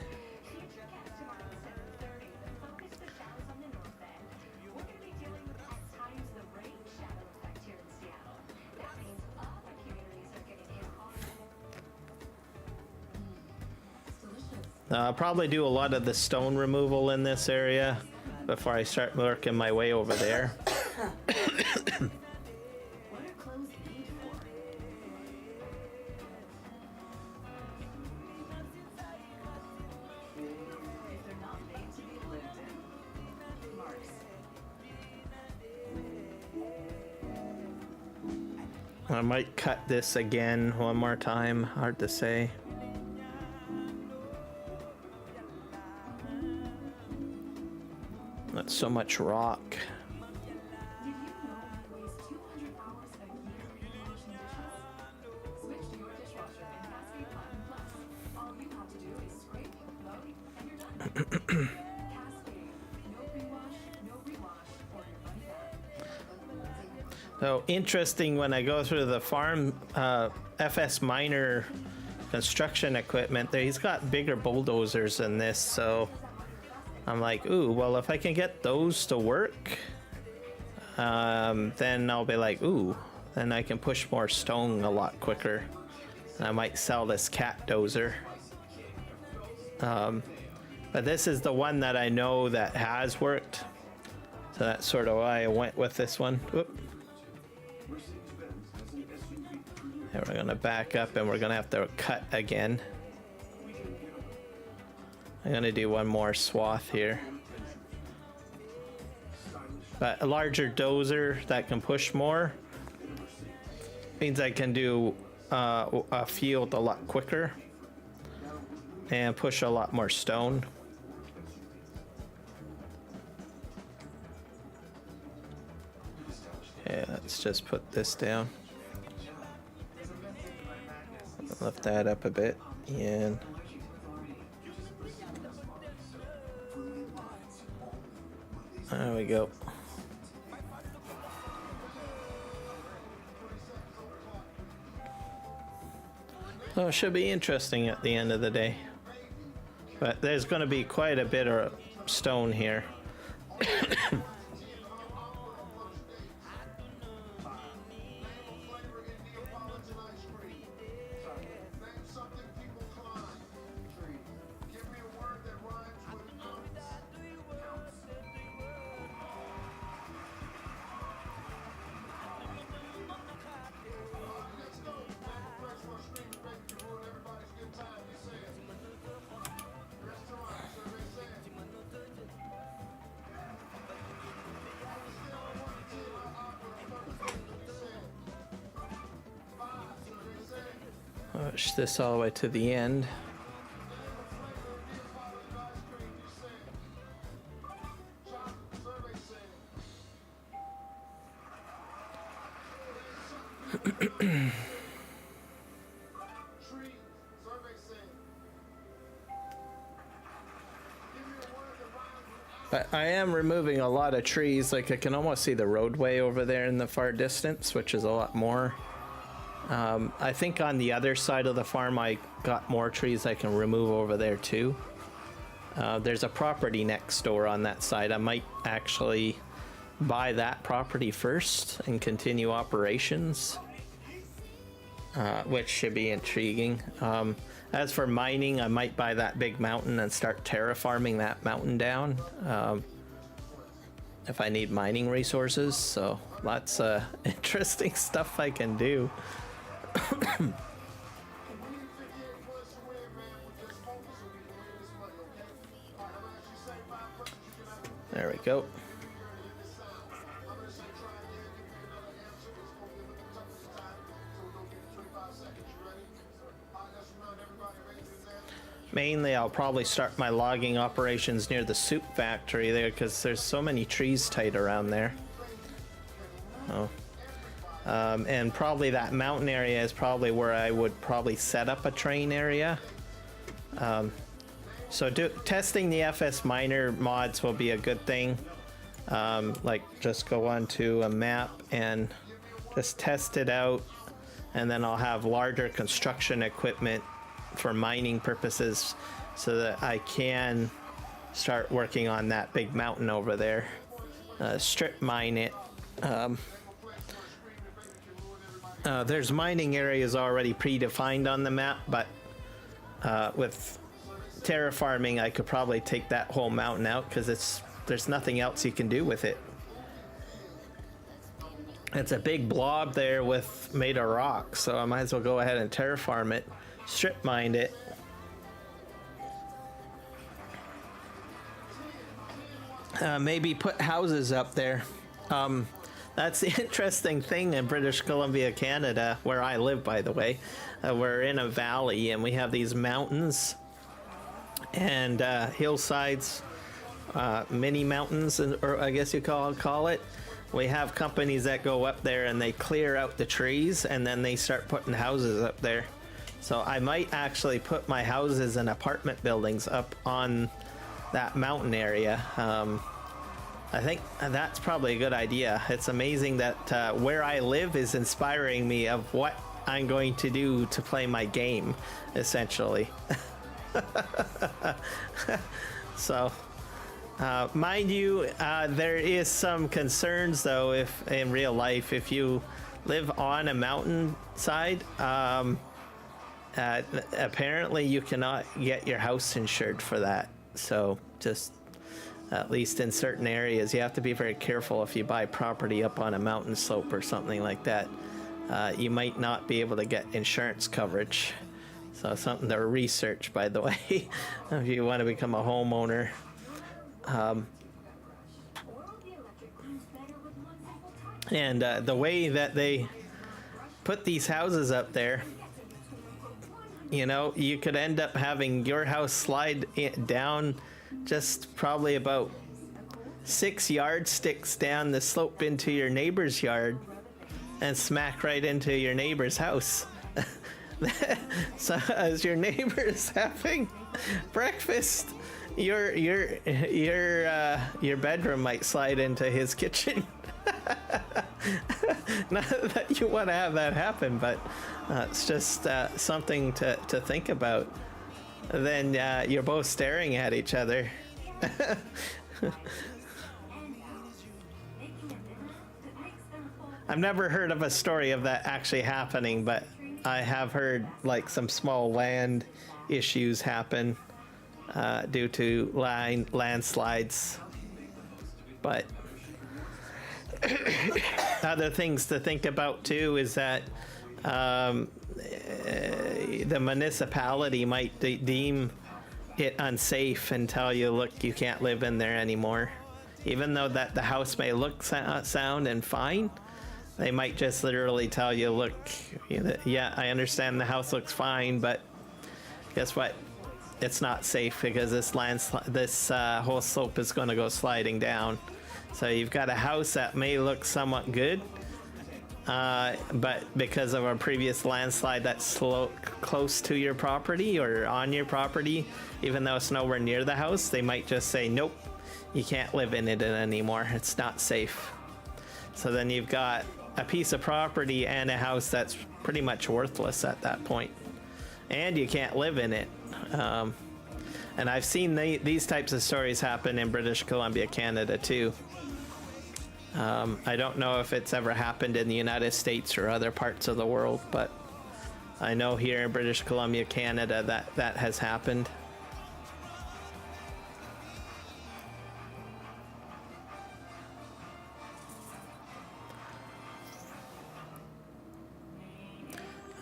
I'll probably do a lot of the stone removal in this area before I start working my way over there. I might cut this again one more time. Hard to say. Not so much rock. So interesting, when I go through the farm FS Miner construction equipment there, he's got bigger bulldozers than this, so I'm like, ooh, well, if I can get those to work, then I'll be like, ooh, then I can push more stone a lot quicker. And I might sell this cat dozer. But this is the one that I know that has worked, so that's sort of why I went with this one. Whoop. And we're gonna back up and we're gonna have to cut again. I'm gonna do one more swath here. But a larger dozer that can push more means I can do a field a lot quicker and push a lot more stone. Okay, let's just put this down. Lift that up a bit, and there we go. So it should be interesting at the end of the day. But there's going to be quite a bit of stone here. Push this all the way to the end. But I am removing a lot of trees. Like, I can almost see the roadway over there in the far distance, which is a lot more. I think on the other side of the farm I got more trees I can remove over there too. There's a property next door on that side. I might actually buy that property first and continue operations, which should be intriguing. As for mining, I might buy that big mountain and start terraforming that mountain down if I need mining resources. So lots of interesting stuff I can do. There we go. Mainly, I'll probably start my logging operations near the soup factory there because there's so many trees tied around there. Oh. And probably that mountain area is probably where I would probably set up a train area. So testing the FS Miner mods will be a good thing. Like, just go onto a map and just test it out, and then I'll have larger construction equipment for mining purposes so that I can start working on that big mountain over there. Strip mine it. There's mining areas already predefined on the map, but with terraforming I could probably take that whole mountain out because there's nothing else you can do with it. It's a big blob there made of rock, so I might as well go ahead and terraform it, strip mine it. Maybe put houses up there. That's the interesting thing in British Columbia, Canada, where I live, by the way. We're in a valley and we have these mountains and hillsides, mini mountains, or I guess you call it. We have companies that go up there and they clear out the trees and then they start putting houses up there. So I might actually put my houses and apartment buildings up on that mountain area. I think that's probably a good idea. It's amazing that where I live is inspiring me of what I'm going to do to play my game, essentially. So, mind you, there is some concerns though, if in real life, if you live on a mountainside, apparently you cannot get your house insured for that. So just at least in certain areas, you have to be very careful if you buy property up on a mountain slope or something like that. You might not be able to get insurance coverage. So something to research, by the way, if you want to become a homeowner. And the way that they put these houses up there, you know, you could end up having your house slide down just probably about 6 yardsticks down the slope into your neighbor's yard and smack right into your neighbor's house. So as your neighbor's having breakfast, your bedroom might slide into his kitchen. Not that you want to have that happen, but it's just something to think about. Then you're both staring at each other. I've never heard of a story of that actually happening, but I have heard like some small land issues happen due to landslides. But other things to think about too is that the municipality might deem it unsafe and tell you, look, you can't live in there anymore. Even though that the house may look sound and fine, they might just literally tell you, look, yeah, I understand the house looks fine, but guess what? It's not safe because this whole slope is going to go sliding down. So you've got a house that may look somewhat good, but because of a previous landslide that's close to your property or on your property, even though it's nowhere near the house, they might just say, nope, you can't live in it anymore. It's not safe. So then you've got a piece of property and a house that's pretty much worthless at that point. And you can't live in it. And I've seen these types of stories happen in British Columbia, Canada too. I don't know if it's ever happened in the United States or other parts of the world, but I know here in British Columbia, Canada, that has happened.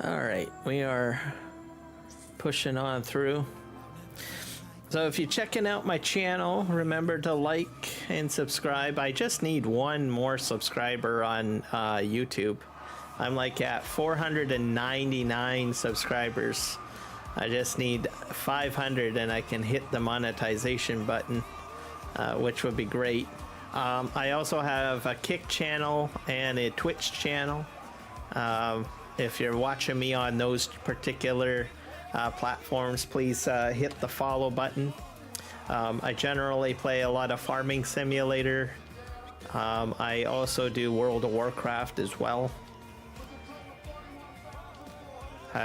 All right, we are pushing on through. So if you're checking out my channel, remember to like and subscribe. I just need one more subscriber on YouTube. I'm like at 499 subscribers. I just need 500 and I can hit the monetization button, which would be great. I also have a Kick channel and a Twitch channel. If you're watching me on those particular platforms, please hit the follow button. I generally play a lot of Farming Simulator. I also do World of Warcraft as well.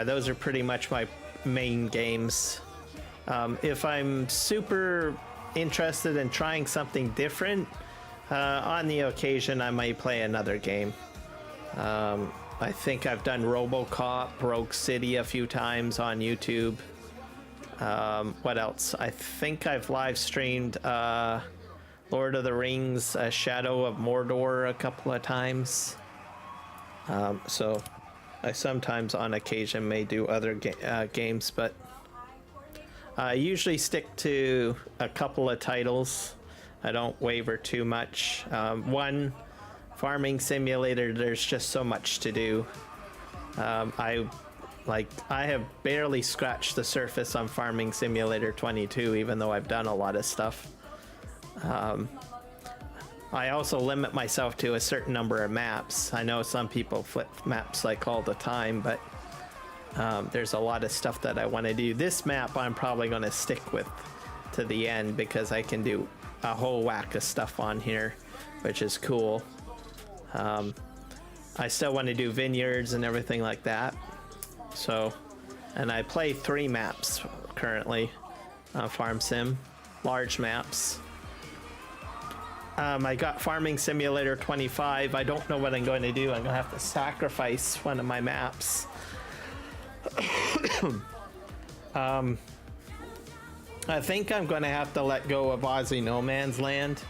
Those are pretty much my main games. If I'm super interested in trying something different, on the occasion I might play another game. I think I've done RoboCop, Rogue City a few times on YouTube. What else? I think I've live streamed Lord of the Rings, Shadow of Mordor a couple of times. So I sometimes on occasion may do other games, but I usually stick to a couple of titles. I don't waver too much. One Farming Simulator, there's just so much to do. I have barely scratched the surface on Farming Simulator 22, even though I've done a lot of stuff. I also limit myself to a certain number of maps. I know some people flip maps like all the time, but there's a lot of stuff that I want to do. This map I'm probably going to stick with to the end because I can do a whole whack of stuff on here, which is cool. I still want to do vineyards and everything like that. So, and I play 3 maps currently on Farm Sim, large maps. I got Farming Simulator 25. I don't know what I'm going to do. I'm going to have to sacrifice one of my maps. I think I'm going to have to let go of Aussie No Man's Land.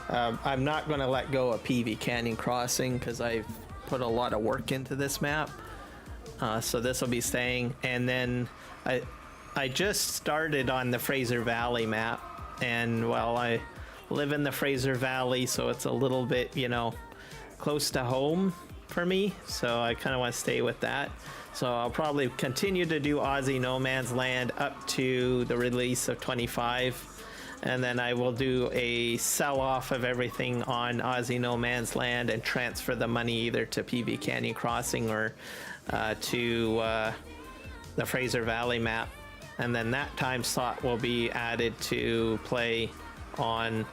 I'm not going to let go of PV Canyon Crossing because I've put a lot of work into this map. So this will be staying. And then I just started on the Fraser Valley map. And well, I live in the Fraser Valley, so it's a little bit, you know, close to home for me. So I kind of want to stay with that. So I'll probably continue to do Aussie No Man's Land up to the release of 25. And then I will do a sell-off of everything on Aussie No Man's Land and transfer the money either to PV Canyon Crossing or to the Fraser Valley map. And then that time slot will be added to play on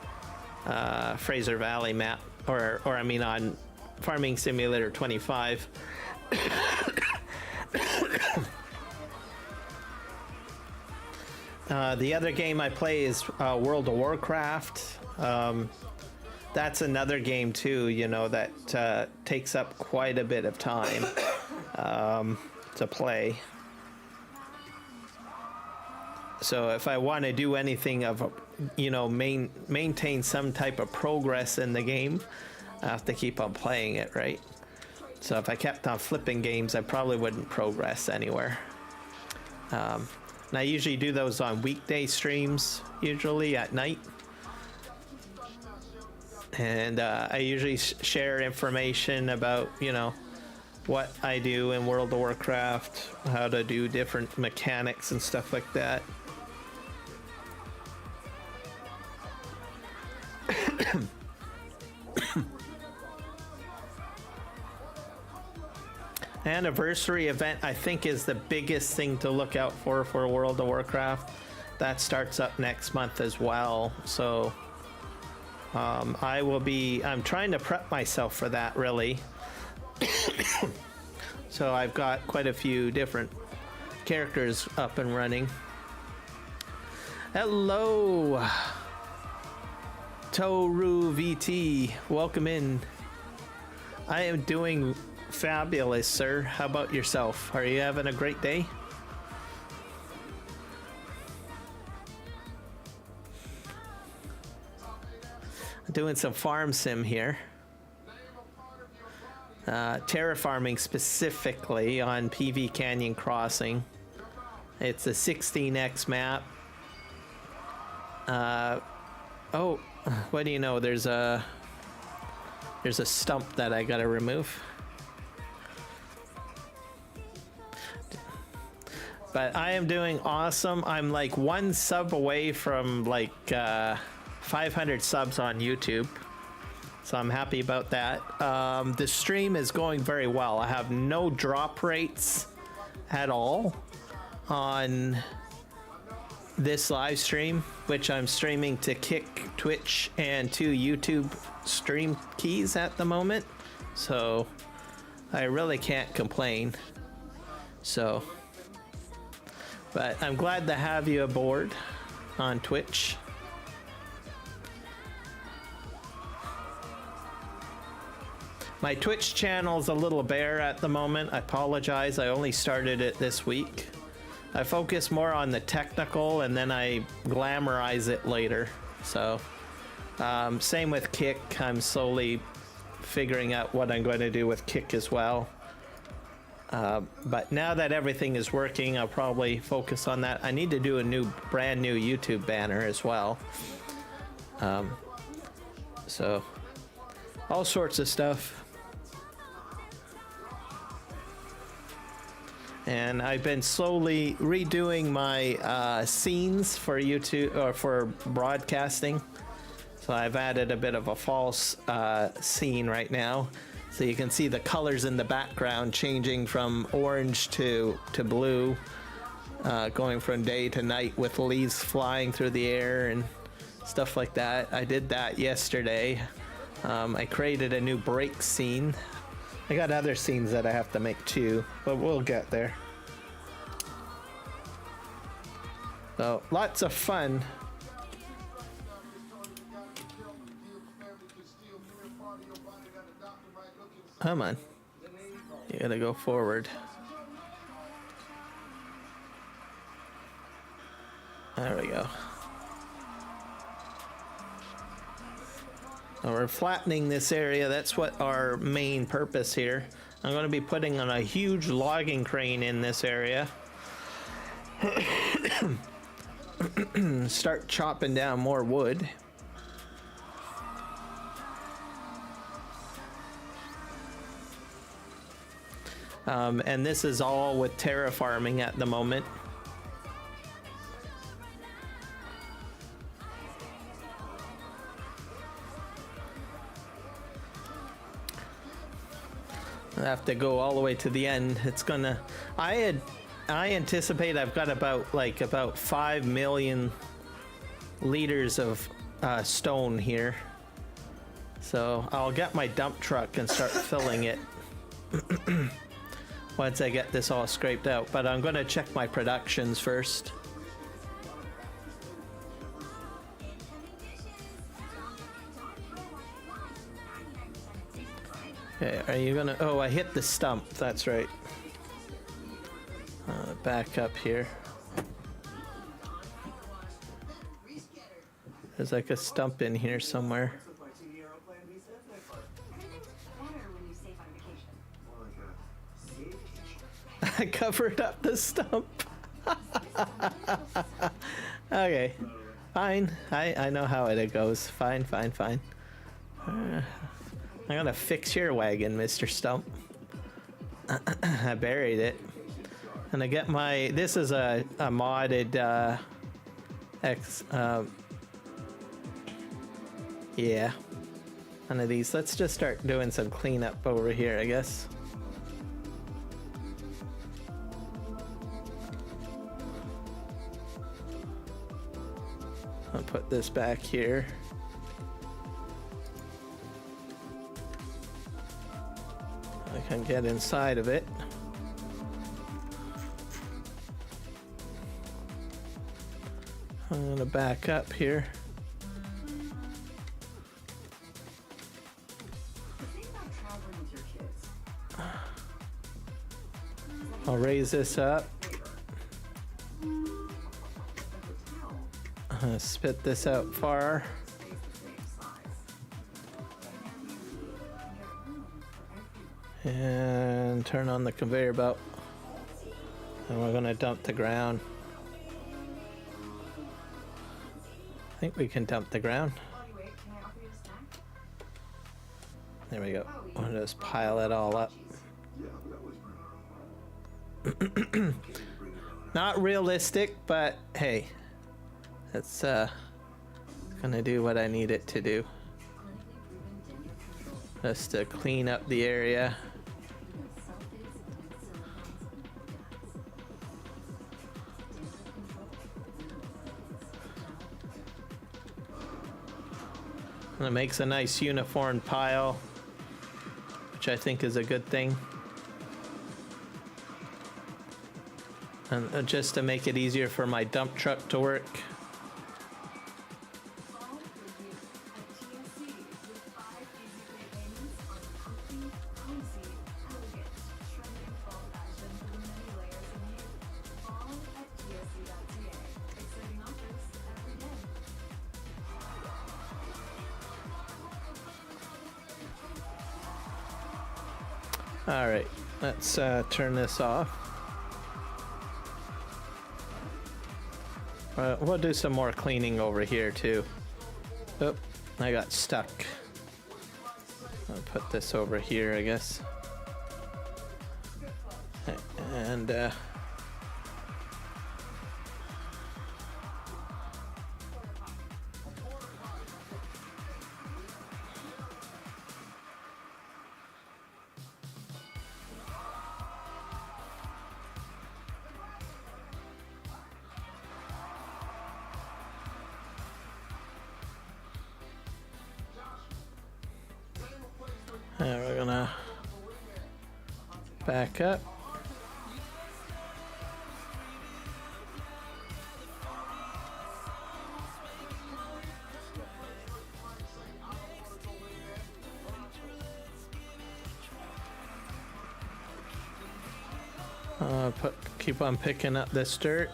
Fraser Valley map, or I mean on Farming Simulator 25. The other game I play is World of Warcraft. That's another game too, you know, that takes up quite a bit of time to play. So if I want to do anything of, you know, maintain some type of progress in the game, I have to keep on playing it, right? So if I kept on flipping games, I probably wouldn't progress anywhere. And I usually do those on weekday streams, usually at night. And I usually share information about, you know, what I do in World of Warcraft, how to do different mechanics and stuff like that. Anniversary event, I think, is the biggest thing to look out for World of Warcraft. That starts up next month as well. So I'm trying to prep myself for that, really. So I've got quite a few different characters up and running. Hello, Toru VT, welcome in. I am doing fabulous, sir. How about yourself? Are you having a great day? I'm doing some farm sim here. Terraforming specifically on PV Canyon Crossing. It's a 16x map. Oh, what do you know? There's a stump that I gotta remove. But I am doing awesome. I'm like 1 sub away from like 500 subs on YouTube. So I'm happy about that. The stream is going very well. I have no drop rates at all on this live stream, which I'm streaming to Kick, Twitch, and 2 YouTube stream keys at the moment. So I really can't complain. So, but I'm glad to have you aboard on Twitch. My Twitch channel's a little bare at the moment. I apologize. I only started it this week. I focus more on the technical and then I glamorize it later. So, same with Kick. I'm slowly figuring out what I'm going to do with Kick as well. But now that everything is working, I'll probably focus on that. I need to do a brand new YouTube banner as well. So all sorts of stuff. And I've been slowly redoing my scenes for YouTube or for broadcasting. So I've added a bit of a false scene right now. So you can see the colors in the background changing from orange to blue, going from day to night with leaves flying through the air and stuff like that. I did that yesterday. I created a new break scene. I got other scenes that I have to make too, but we'll get there. So lots of fun. Come on. You gotta go forward. There we go. Now we're flattening this area. That's what our main purpose here. I'm going to be putting on a huge logging crane in this area. Start chopping down more wood. And this is all with terraforming at the moment. I have to go all the way to the end. It's gonna. I anticipate I've got about 5 million liters of stone here. So I'll get my dump truck and start filling it once I get this all scraped out. But I'm gonna check my productions first. Okay, are you gonna... Oh, I hit the stump. That's right. Back up here. There's like a stump in here somewhere. I covered up the stump. Okay. Fine. I know how it goes. Fine. I'm gonna fix your wagon, Mr. Stump. I buried it. And I get my... This is a modded... yeah. One of these. Let's just start doing some cleanup over here, I guess. I'll put this back here. I can get inside of it. I'm gonna back up here. I'll raise this up. Spit this out far. And turn on the conveyor belt. And we're gonna dump the ground. I think we can dump the ground. There we go. I'll just pile it all up. Not realistic, but hey, it's gonna do what I need it to do. Just to clean up the area. And it makes a nice uniform pile, which I think is a good thing. And just to make it easier for my dump truck to work. All right, let's turn this off. We'll do some more cleaning over here too. Oh, I got stuck. put this over here, I guess. And we're gonna back up. Keep on picking up this dirt.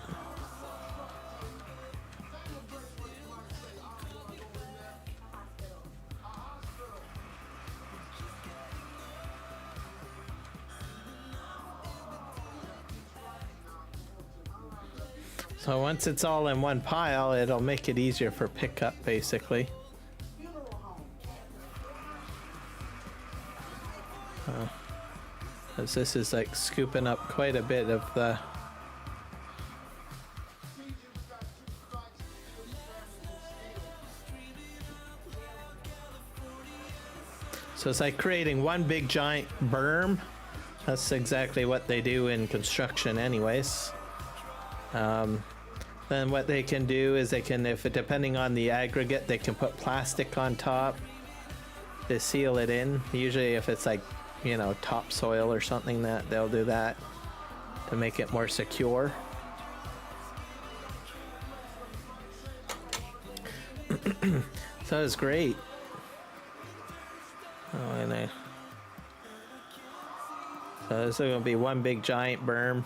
So once it's all in one pile, it'll make it easier for pickup, basically. As this is like scooping up quite a bit of the so it's like creating one big giant berm. That's exactly what they do in construction anyways. Then what they can do is they can, if depending on the aggregate, they can put plastic on top to seal it in. Usually if it's like, you know, topsoil or something, that they'll do that to make it more secure. So it's great. Oh, and so this is going to be one big giant berm.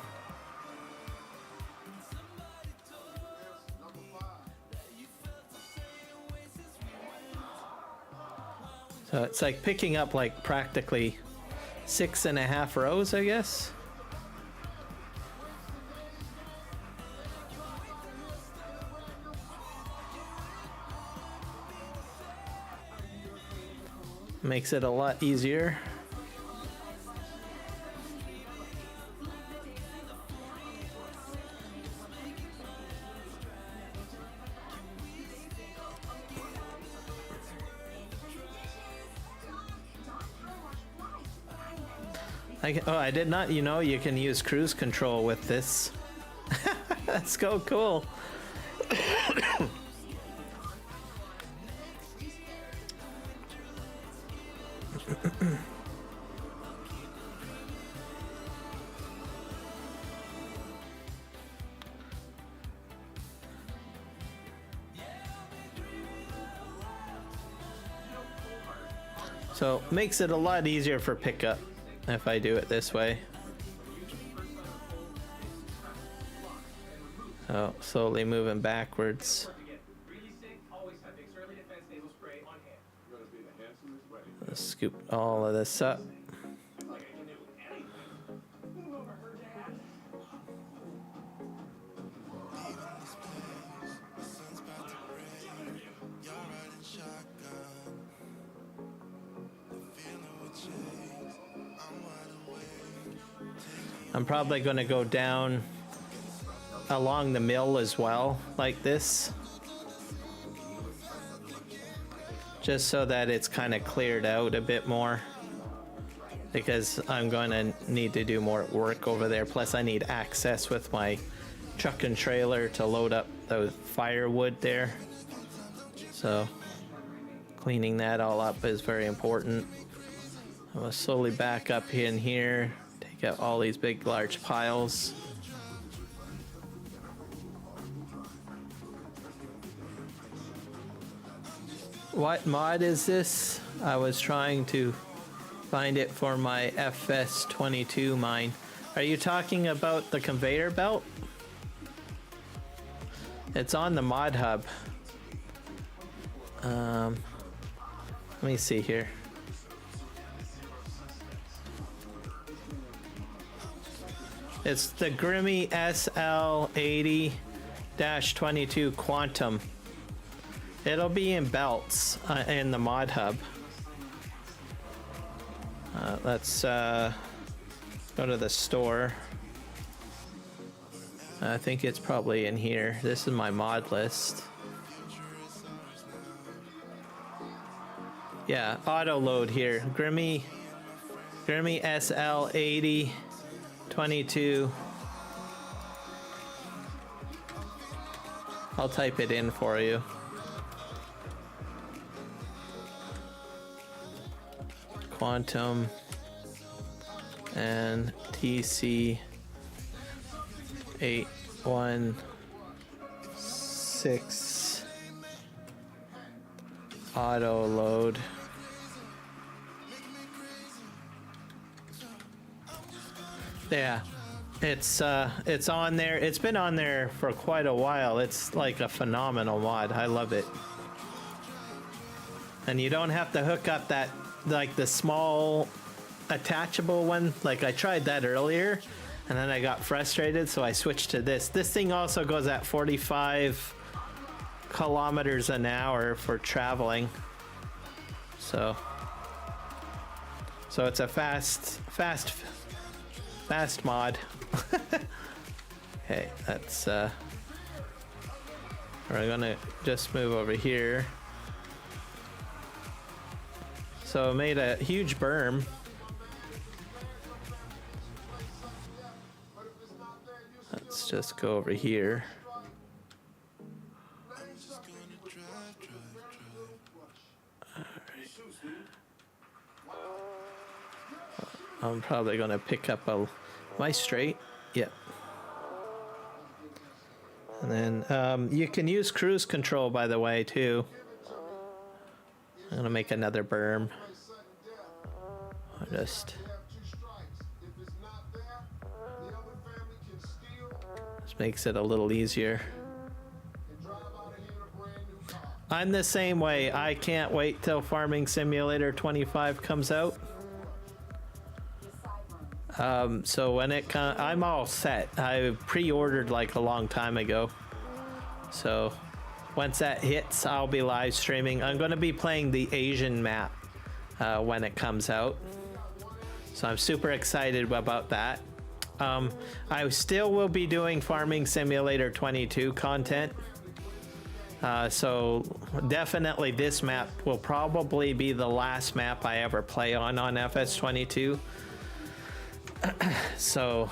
So it's like picking up like practically 6.5 rows, I guess. Makes it a lot easier. I did not, you know, you can use cruise control with this. That's so cool. So makes it a lot easier for pickup if I do it this way. So slowly moving backwards. Let's scoop all of this up. I'm probably going to go down along the mill as well, like this. Just so that it's kind of cleared out a bit more. Because I'm going to need to do more work over there. Plus I need access with my truck and trailer to load up the firewood there. So cleaning that all up is very important. I'm going to slowly back up in here. Take out all these big large piles. What mod is this? I was trying to find it for my FS22 mine. Are you talking about the conveyor belt? It's on the mod hub. Let me see here. It's the Grimmy SL80-22 Quantum. It'll be in belts in the mod hub. Let's go to the store. I think it's probably in here. This is my mod list. Yeah, auto load here. Grimmy SL80 22. I'll type it in for you. Quantum and TC 816 auto load. Yeah, it's on there. It's been on there for quite a while. It's like a phenomenal mod. I love it. And you don't have to hook up that, like, the small attachable one. Like, I tried that earlier and then I got frustrated, so I switched to this. This thing also goes at 45 kilometers an hour for traveling. So it's a fast mod. Okay, that's we're gonna just move over here. So I made a huge berm. Let's just go over here. I'm probably gonna pick up a my straight. Yep. And then you can use cruise control, by the way, too. I'm gonna make another berm. Just makes it a little easier. I'm the same way. I can't wait till Farming Simulator 25 comes out. So when it comes, I'm all set. I pre-ordered like a long time ago. So once that hits, I'll be live streaming. I'm going to be playing the Asian map when it comes out. So I'm super excited about that. I still will be doing Farming Simulator 22 content. So definitely this map will probably be the last map I ever play on FS22. So,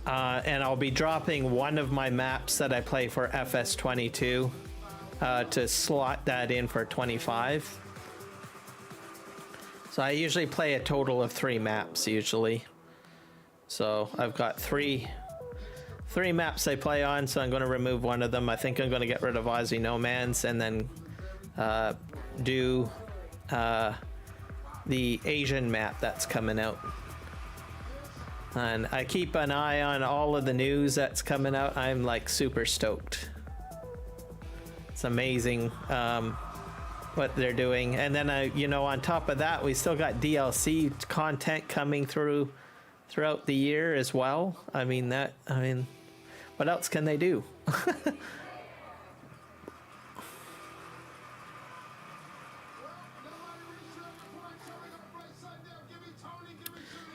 and I'll be dropping one of my maps that I play for FS22 to slot that in for 25. So I usually play a total of 3 maps usually. So I've got three maps I play on, so I'm going to remove one of them. I think I'm going to get rid of Aussie No Man's and then do the Asian map that's coming out. And I keep an eye on all of the news that's coming out. I'm like super stoked. It's amazing what they're doing. And then, you know, on top of that, we still got DLC content coming throughout the year as well. I mean, what else can they do?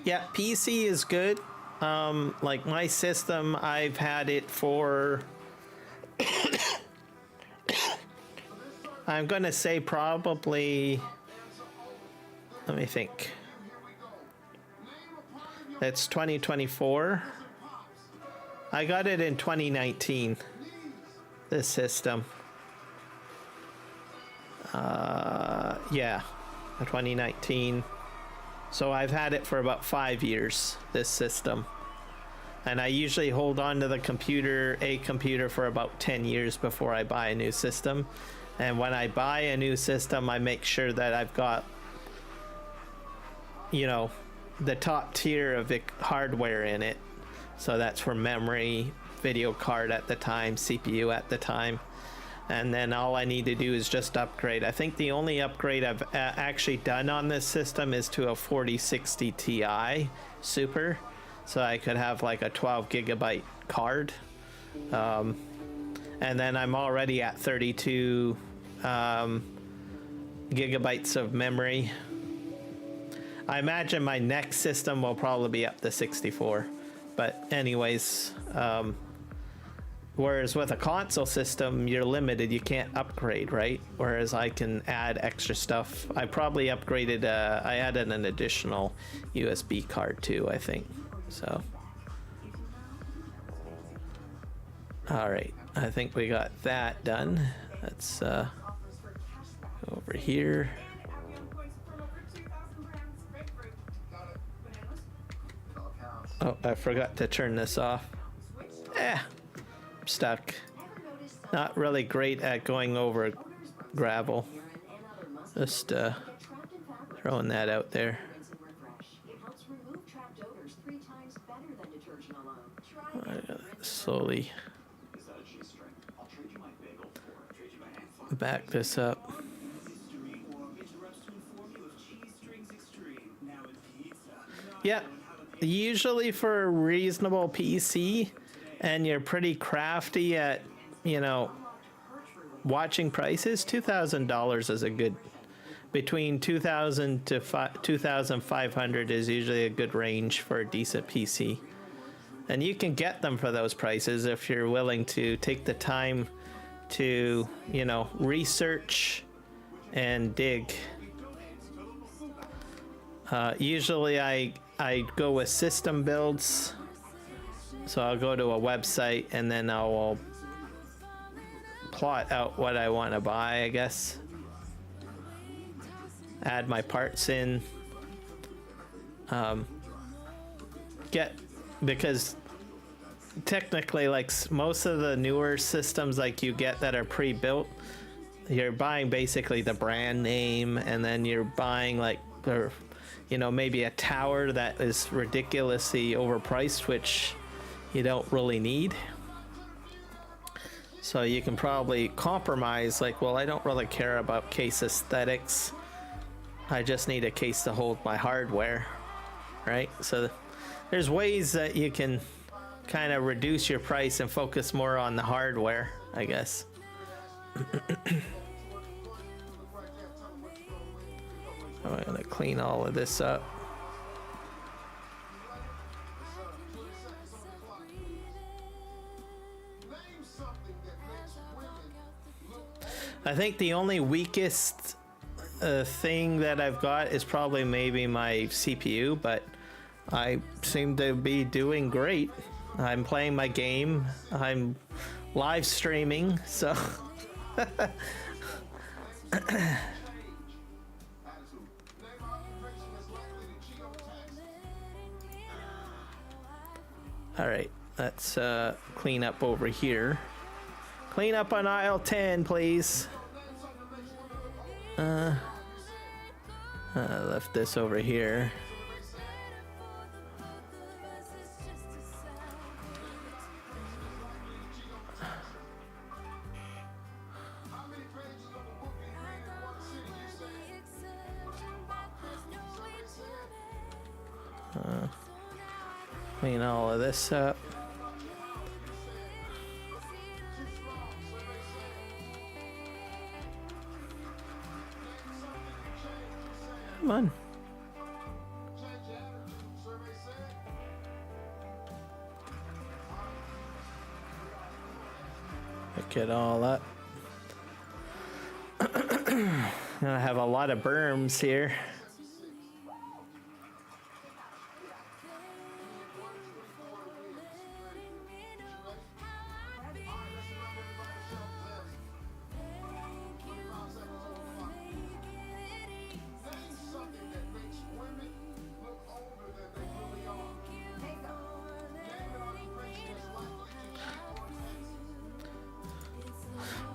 Yeah, PC is good. Like my system, I've had it for I'm gonna say probably, let me think. It's 2024. I got it in 2019. This system. Yeah, 2019. So I've had it for about 5 years, this system. And I usually hold on to a computer for about 10 years before I buy a new system. And when I buy a new system, I make sure that I've got, you know, the top tier of hardware in it. So that's for memory, video card at the time, CPU at the time. And then all I need to do is just upgrade. I think the only upgrade I've actually done on this system is to a 4060 Ti Super. So I could have like a 12 gigabyte card. And then I'm already at 32 gigabytes of memory. I imagine my next system will probably be up to 64. But anyways, whereas with a console system, you're limited. You can't upgrade, right? Whereas I can add extra stuff. I probably upgraded, I added an additional USB card too, I think. So. All right, I think we got that done. Let's go over here. Oh, I forgot to turn this off. I'm stuck. Not really great at going over gravel. Just throwing that out there. I gotta slowly back this up. Yeah, usually for a reasonable PC and you're pretty crafty at, you know, watching prices, $2,000 is a good, between 2,000 to 2,500 is usually a good range for a decent PC. And you can get them for those prices if you're willing to take the time to, you know, research and dig. Usually I go with system builds. So I'll go to a website and then I'll plot out what I want to buy, I guess. Add my parts in. Because technically, like most of the newer systems like you get that are pre-built, you're buying basically the brand name, and then you're buying like, or, you know, maybe a tower that is ridiculously overpriced, which you don't really need. So you can probably compromise, like, well, I don't really care about case aesthetics. I just need a case to hold my hardware, right? So there's ways that you can kind of reduce your price and focus more on the hardware, I guess. I'm gonna clean all of this up. I think the only weakest thing that I've got is probably maybe my CPU, but I seem to be doing great. I'm playing my game. I'm live streaming, so all right, let's clean up over here. Clean up on aisle 10, please. Left this over here. Clean all of this up. Come on. Pick it all up. I have a lot of berms here.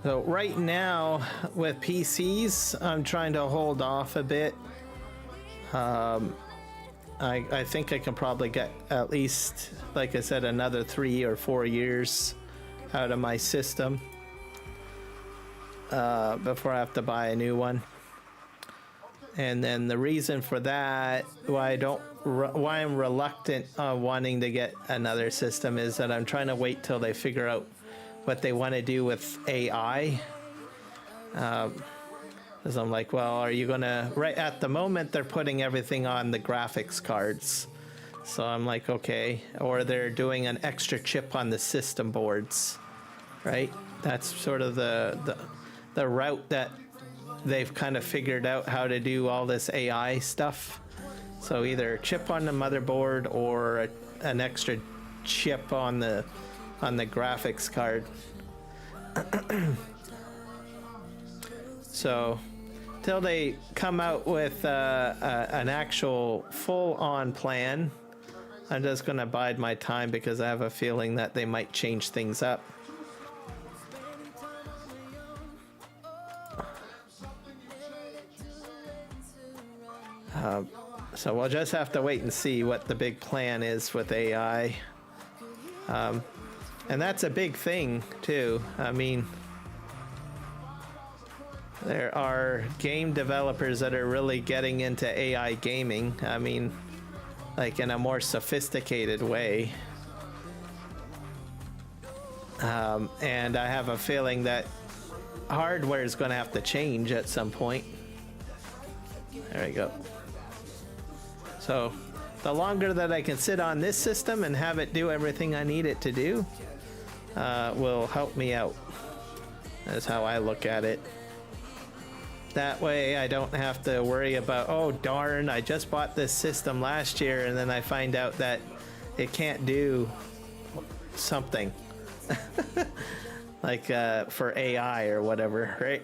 So right now with PCs, I'm trying to hold off a bit. I think I can probably get at least, like I said, another 3 or 4 years out of my system before I have to buy a new one. And then the reason for that, why I'm reluctant on wanting to get another system, is that I'm trying to wait till they figure out what they want to do with AI. Because I'm like, well, are you gonna, right at the moment they're putting everything on the graphics cards. So I'm like, okay, or they're doing an extra chip on the system boards, right? That's sort of the route that they've kind of figured out how to do all this AI stuff. So either a chip on the motherboard or an extra chip on the graphics card. So till they come out with an actual full-on plan, I'm just gonna bide my time because I have a feeling that they might change things up. So we'll just have to wait and see what the big plan is with AI. And that's a big thing too. I mean, there are game developers that are really getting into AI gaming. I mean, like in a more sophisticated way. And I have a feeling that hardware is going to have to change at some point. There we go. So the longer that I can sit on this system and have it do everything I need it to do, will help me out. That's how I look at it. That way I don't have to worry about, oh darn, I just bought this system last year and then I find out that it can't do something. Like for AI or whatever, right?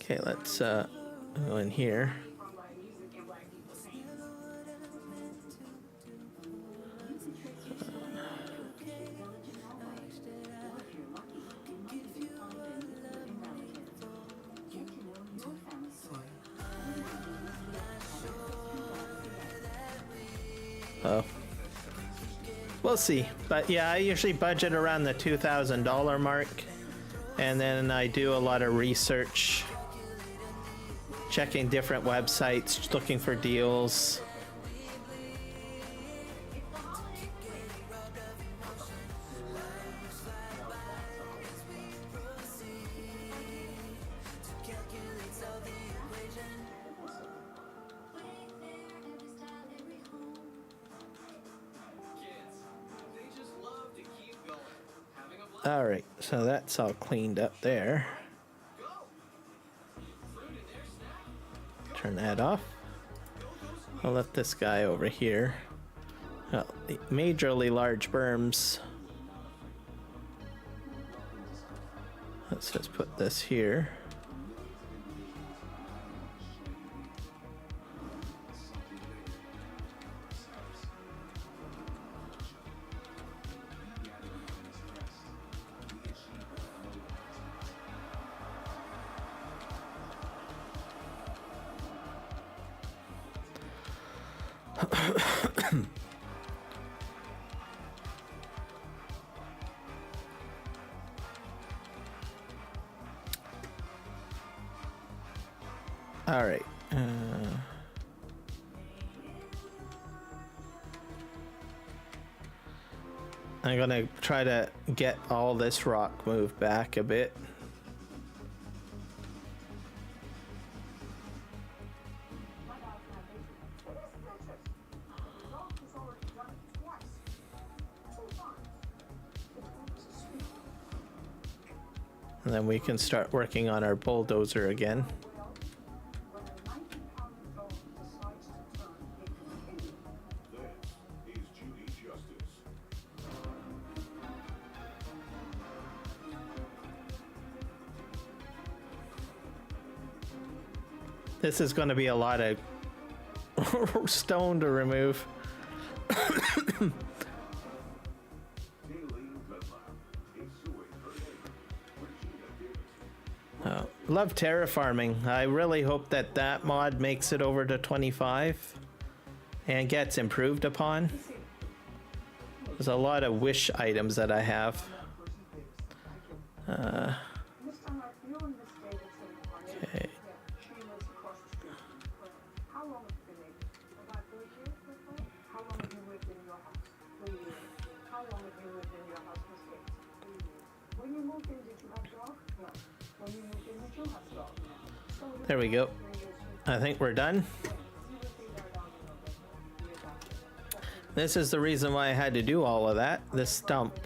Okay, let's go in here. Oh, we'll see. But yeah, I usually budget around the $2,000 mark, and then I do a lot of research, checking different websites, looking for deals. All right, so that's all cleaned up there. Turn that off. I'll let this guy over here. Well, majorly large berms. Let's just put this here. All right. I'm gonna try to get all this rock moved back a bit. And then we can start working on our bulldozer again. This is going to be a lot of stone to remove. Love terraforming. I really hope that that mod makes it over to 25 and gets improved upon. There's a lot of wish items that I have. Okay. There we go. I think we're done. This is the reason why I had to do all of that. This stump.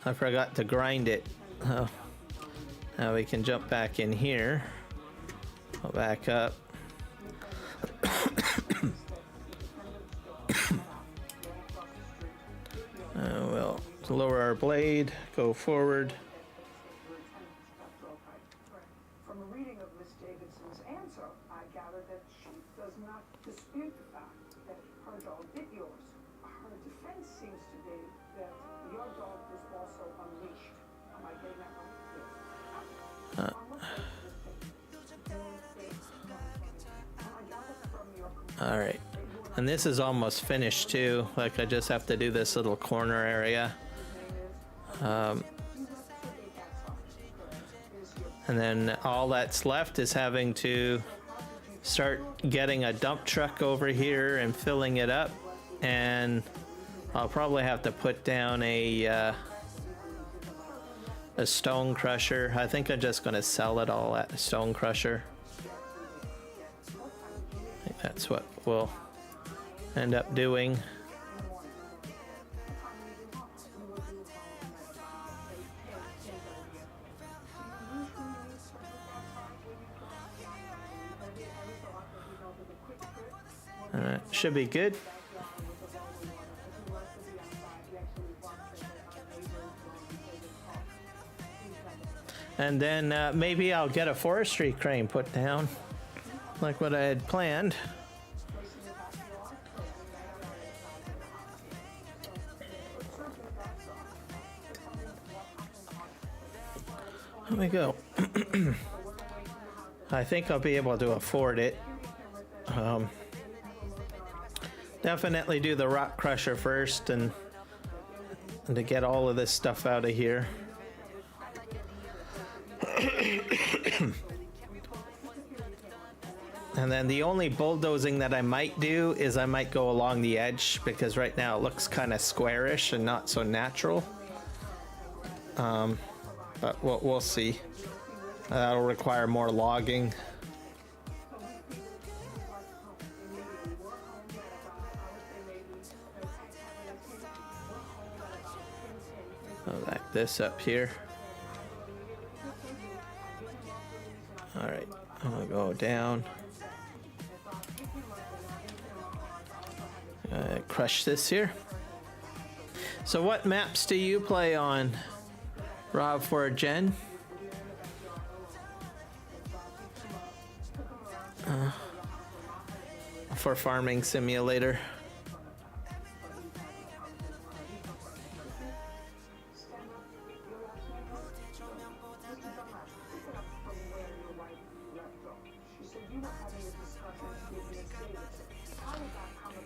I forgot to grind it. Oh. Now we can jump back in here. Go back up. We'll lower our blade, go forward. From a reading of Miss Davidson's answer, I gather that she does not dispute the fact that her dog bit yours. Her defense seems to be that your dog was also unleashed. Am I getting that right? All right. And this is almost finished too. Like I just have to do this little corner area. And then all that's left is having to start getting a dump truck over here and filling it up. And I'll probably have to put down a stone crusher. I think I'm just going to sell it all at the stone crusher. I think that's what we'll end up doing. Should be good. And then maybe I'll get a forestry crane put down, like what I had planned. There we go. I think I'll be able to afford it. Definitely do the rock crusher first and to get all of this stuff out of here. And then the only bulldozing that I might do is I might go along the edge, because right now it looks kind of squarish and not so natural. But we'll see. That'll require more logging. I'll back this up here. All right, I'm gonna go down. Crush this here. So what maps do you play on, Rob, for Gen? For Farming Simulator.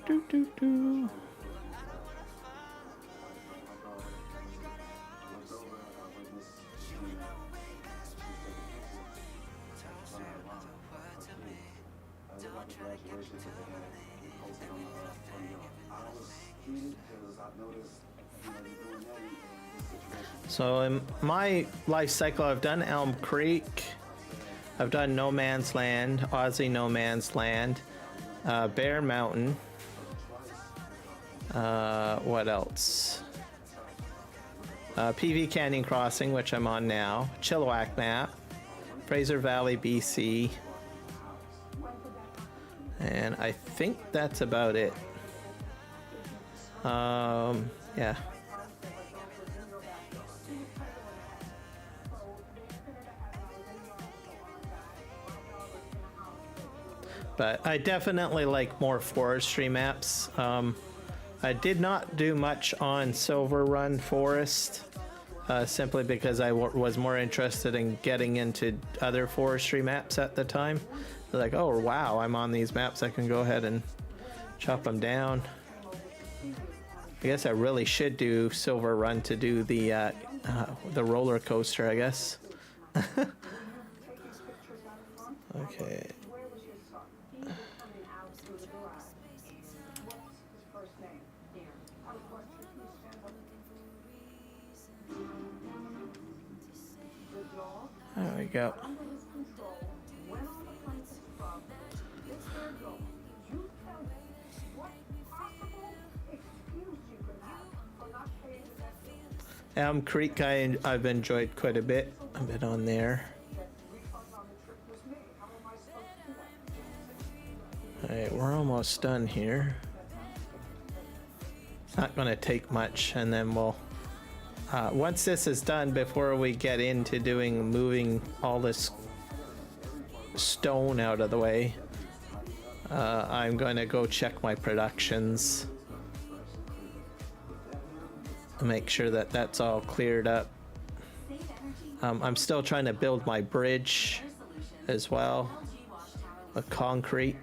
Do, do, do. So in my life cycle, I've done Elm Creek, I've done No Man's Land, Aussie No Man's Land, Bear Mountain. What else? PV Canyon Crossing, which I'm on now, Chilliwack map, Fraser Valley, BC, and I think that's about it. Yeah. But I definitely like more forestry maps. I did not do much on Silver Run Forest, simply because I was more interested in getting into other forestry maps at the time. Like, oh wow, I'm on these maps, I can go ahead and chop them down. I guess I really should do Silver Run to do the roller coaster, I guess. Okay. go. under his control, when on the plaintiff's problem, it's their goal. You tell me what possible excuse you can have for not paying the debt bill. Elm Creek, I've enjoyed quite a bit. I've been on there. That refund on the trip was made. How am I supposed to do that? Alright, we're almost done here. It's not going to take much, and then we'll... once this is done, before we get into moving all this stone out of the way, I'm going to go check my productions. Make sure that that's all cleared up. I'm still trying to build my bridge as well, the concrete.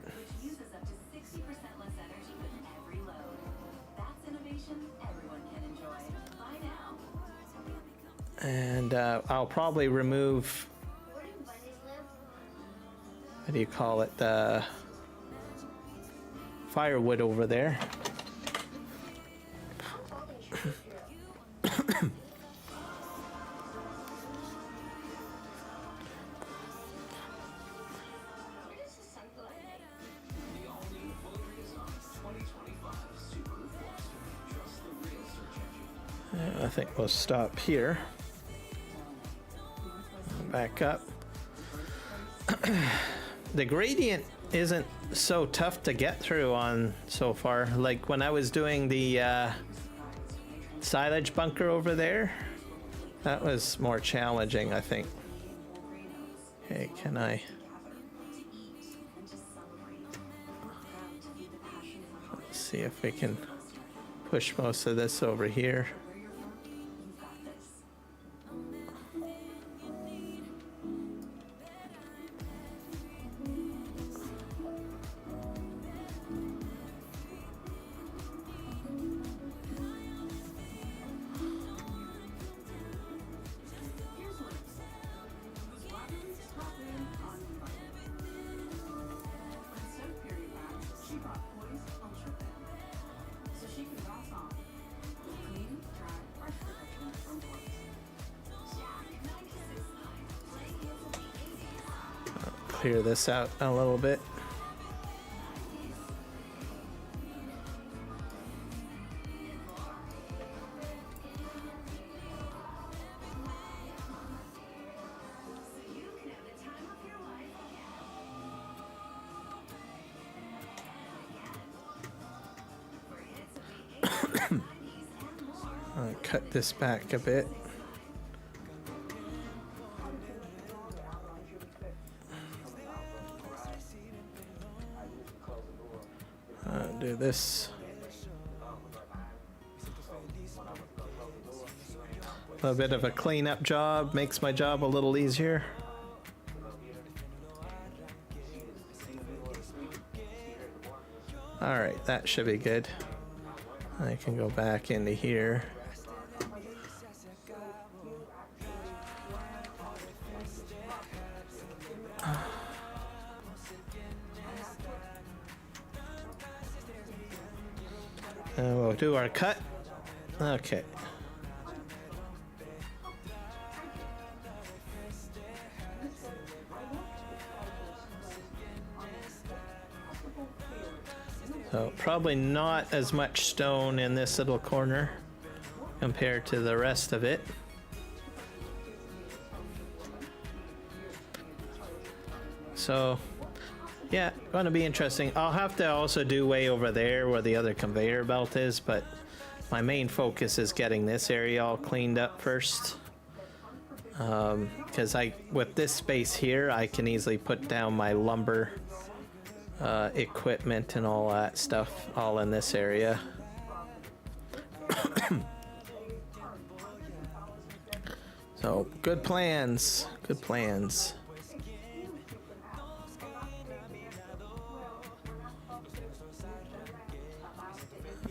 And I'll probably remove, what do you call it, the firewood over there. I think we'll stop here. Back up. The gradient isn't so tough to get through on so far. Like when I was doing the silage bunker over there, that was more challenging, I think. Okay, can I... Let's see if we can push most of this over here. Clear this out a little bit. I'll cut this back a bit. Do this. A little bit of a cleanup job makes my job a little easier. All right, that should be good. I can go back into here. And we'll do our cut. Okay. So probably not as much stone in this little corner compared to the rest of it. So yeah, going to be interesting. I'll have to also do way over there where the other conveyor belt is, but my main focus is getting this area all cleaned up first. Because with this space here, I can easily put down my lumber equipment and all that stuff all in this area. So good plans, good plans.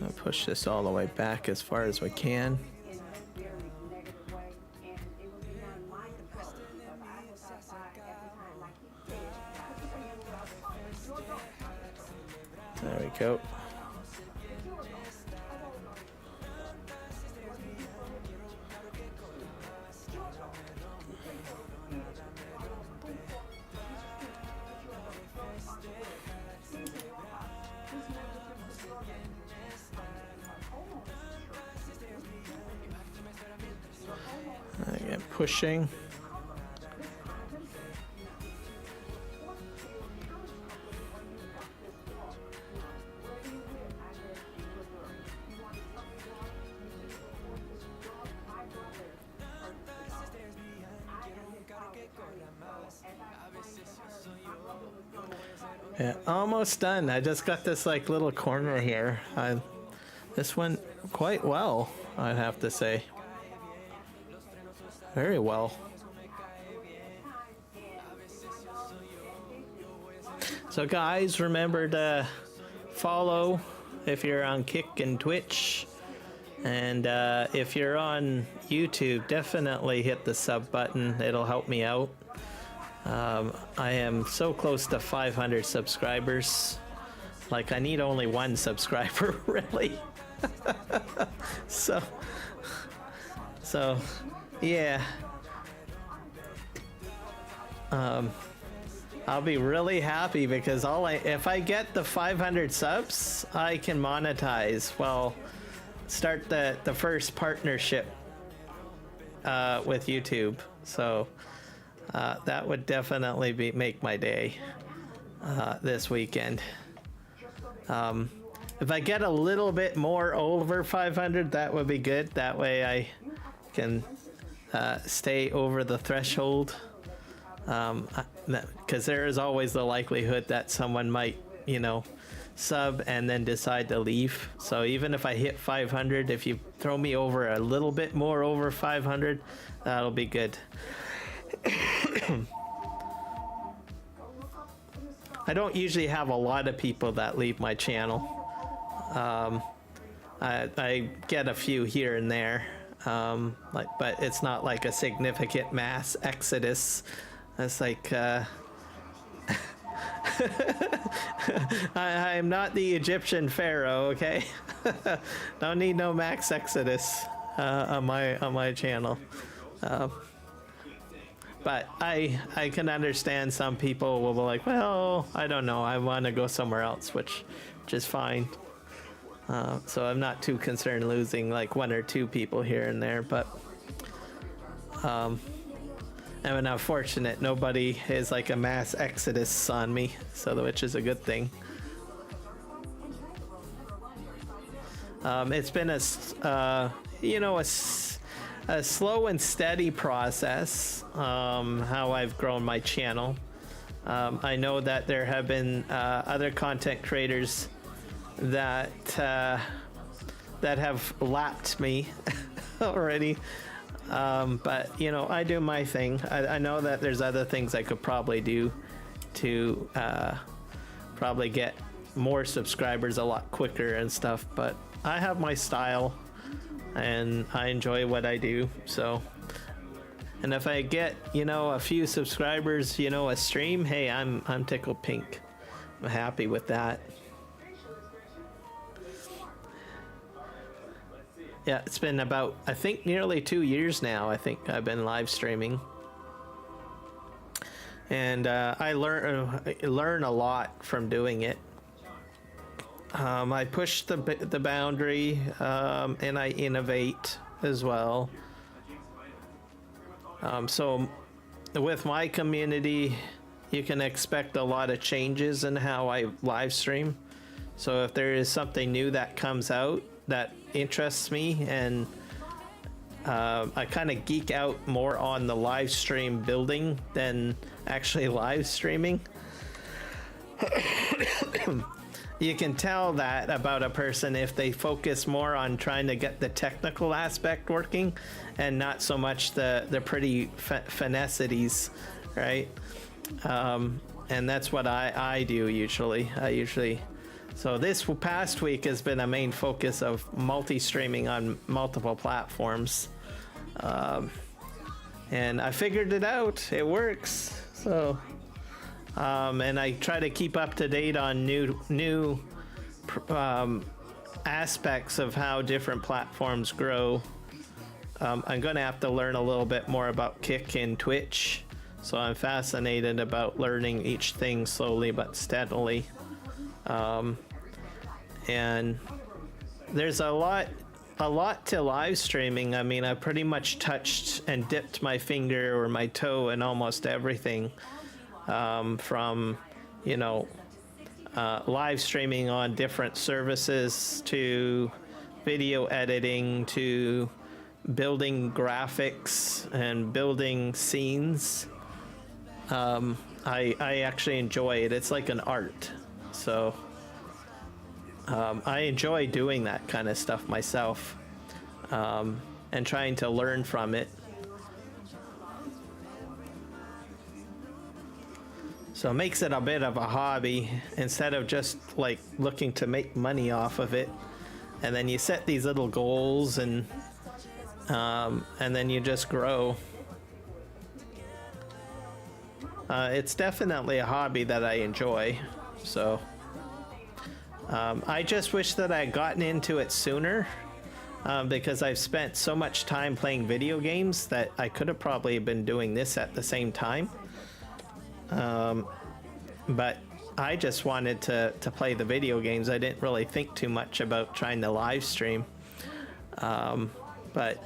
I'll push this all the way back as far as we can. There we go. pushing. Yeah, almost done. I just got this like little corner here. This went quite well, I'd have to say. Very well. So guys, remember to follow if you're on Kick and Twitch. And if you're on YouTube, definitely hit the sub button. It'll help me out. I am so close to 500 subscribers. Like, I need only one subscriber, really. so, yeah. I'll be really happy because if I get the 500 subs, I can monetize. Well, start the first partnership with YouTube. So that would definitely make my day this weekend. If I get a little bit more over 500, that would be good. That way I can stay over the threshold. Because there is always the likelihood that someone might, sub and then decide to leave. So even if I hit 500, if you throw me over a little bit more over 500, that'll be good. I don't usually have a lot of people that leave my channel. I get a few here and there, but it's not like a significant mass exodus. It's like I'm not the Egyptian pharaoh, okay? Don't need no max exodus on my channel. But I can understand some people will be like, well, I don't know, I want to go somewhere else, which is fine. So I'm not too concerned losing like one or two people here and there, but I'm unfortunate. Nobody is like a mass exodus on me, so which is a good thing. It's been a slow and steady process, how I've grown my channel. I know that there have been other content creators that have lapped me already. But I do my thing. I know that there's other things I could probably do to probably get more subscribers a lot quicker and stuff, but I have my style and I enjoy what I do. So, and if I get a few subscribers a stream, hey, I'm tickled pink. I'm happy with that. Yeah, it's been about, I think, nearly 2 years now. I think I've been live streaming, and I learn a lot from doing it. I push the boundary, and I innovate as well. So with my community, you can expect a lot of changes in how I live stream. So if there is something new that comes out that interests me, and I kind of geek out more on the live stream building than actually live streaming. You can tell that about a person if they focus more on trying to get the technical aspect working and not so much the pretty finessities, right? And that's what I do usually. So this past week has been a main focus of multi-streaming on multiple platforms. And I figured it out. It works. So, and I try to keep up to date on new aspects of how different platforms grow. I'm going to have to learn a little bit more about Kick and Twitch. So I'm fascinated about learning each thing slowly but steadily. And there's a lot a lot to live streaming. I mean, I pretty much touched and dipped my finger or my toe in almost everything, from, you know, live streaming on different services to video editing to building graphics and building scenes. I actually enjoy it. It's like an art. So I enjoy doing that kind of stuff myself, and trying to learn from it. So it makes it a bit of a hobby instead of just like looking to make money off of it. And then you set these little goals, and then you just grow. It's definitely a hobby that I enjoy. So I just wish that I had gotten into it sooner, because I've spent so much time playing video games that I could have probably been doing this at the same time. But I just wanted to play the video games. I didn't really think too much about trying to live stream. But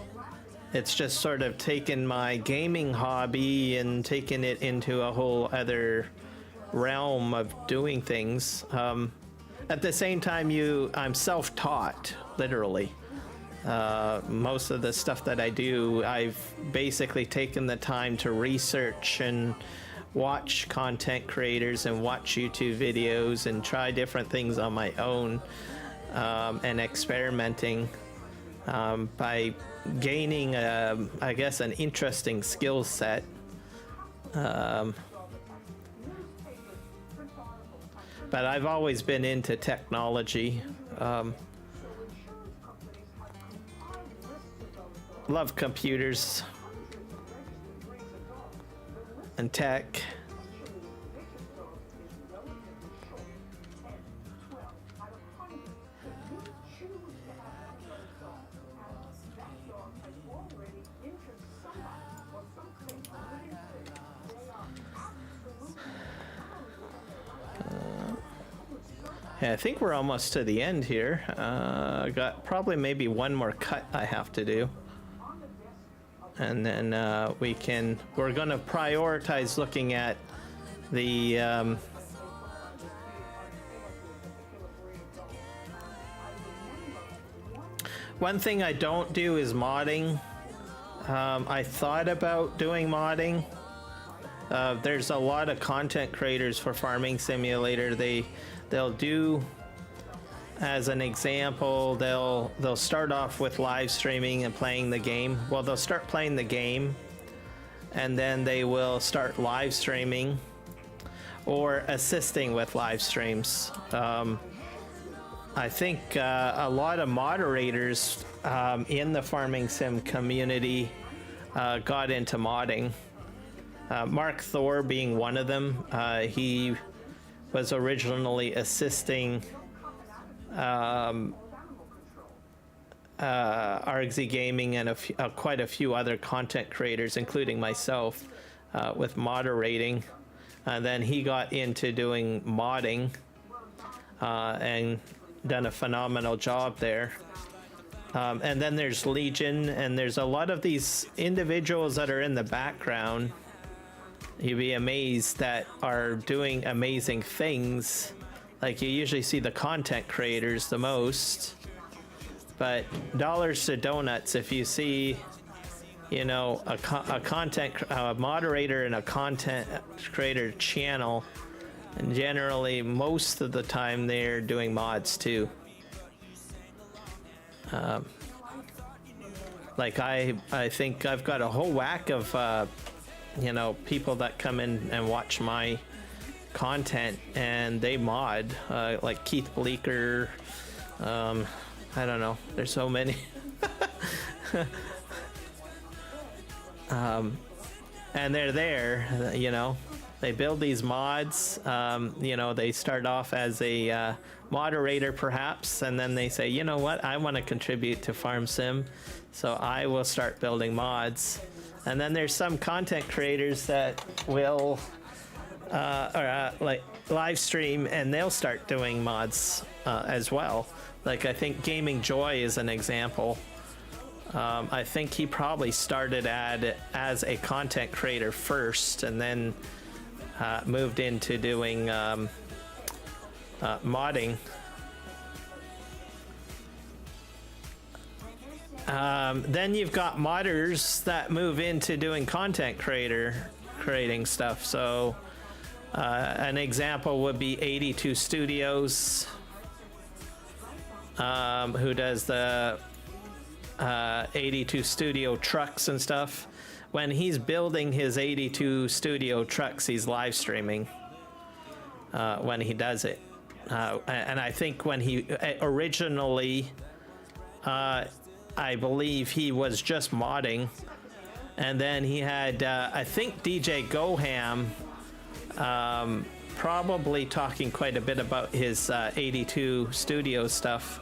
it's just sort of taken my gaming hobby and taken it into a whole other realm of doing things. At the same time, I'm self-taught, literally. Most of the stuff that I do, I've basically taken the time to research and watch content creators and watch YouTube videos and try different things on my own, and experimenting, by gaining, I guess, an interesting skill set. But I've always been into technology. Love computers and tech. Yeah, I think we're almost to the end here. I got probably maybe one more cut I have to do. And then we're going to prioritize looking at the one thing I don't do is modding. I thought about doing modding. There's a lot of content creators for Farming Simulator. They'll do, as an example, they'll start off with live streaming and playing the game. Well, they'll start playing the game, and then they will start live streaming or assisting with live streams. I think a lot of moderators in the Farming Sim community got into modding. Mark Thor being one of them. He was originally assisting RXZ Gaming and quite a few other content creators, including myself, with moderating. Then he got into doing modding and done a phenomenal job there. And then there's Legion, and there's a lot of these individuals that are in the background. You'd be amazed that are doing amazing things. Like, you usually see the content creators the most, but dollars to donuts if you see, you know, a moderator in a content creator channel, and generally most of the time they're doing mods too. Like I think I've got a whole whack of you know, people that come in and watch my content and they mod, like Keith Bleeker. I don't know, there's so many. And they're there, you know, they build these mods. You know, they start off as a moderator perhaps, and then they say, you know what, I want to contribute to Farm Sim, so I will start building mods. And then there's some content creators that will like live stream, and they'll start doing mods as well. Like I think Gaming Joy is an example. I think he probably started as a content creator first, and then moved into doing modding. Then you've got modders that move into doing content creating stuff. So an example would be 82 Studios, who does the 82 Studio trucks and stuff. When he's building his 82 Studio trucks, he's live streaming when he does it. And I think when he originally, I believe he was just modding, and then he had I think DJ Goham probably talking quite a bit about his 82 Studio stuff,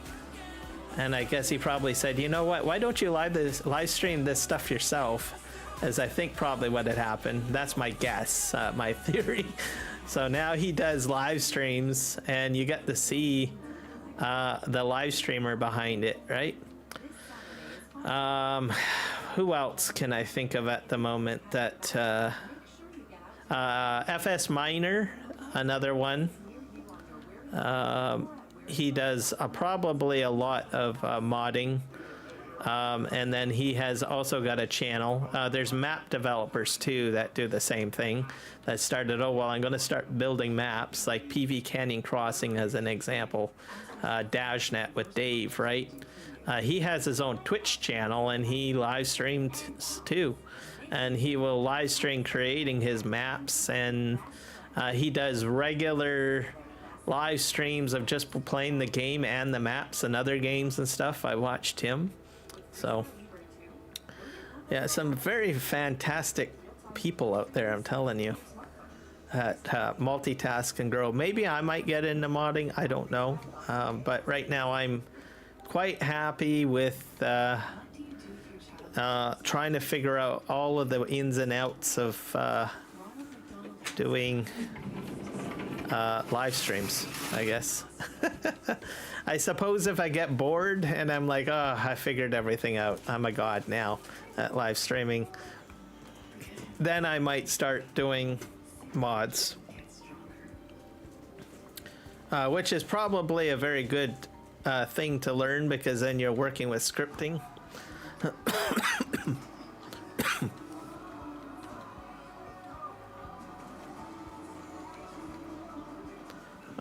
and I guess he probably said, you know what, why don't you live stream this stuff yourself, as I think probably what had happened. That's my guess, my theory. So now he does live streams, and you get to see the live streamer behind it, right? Who else can I think of at the moment that FS Minor, another one. He does probably a lot of modding, and then he has also got a channel. There's map developers too that do the same thing, that started, oh well, I'm going to start building maps, like PV Canyon Crossing as an example. Dashnet with Dave, right? He has his own Twitch channel, and he live streams too, and he will live stream creating his maps, and he does regular live streams of just playing the game and the maps and other games and stuff. I watched him. So yeah, some very fantastic people out there, I'm telling you, that multitask and grow. Maybe I might get into modding, I don't know, but right now I'm quite happy with trying to figure out all of the ins and outs of doing live streams, I guess. I suppose if I get bored and I'm like, oh, I figured everything out, I'm a god now at live streaming, then I might start doing mods, which is probably a very good thing to learn, because then you're working with scripting.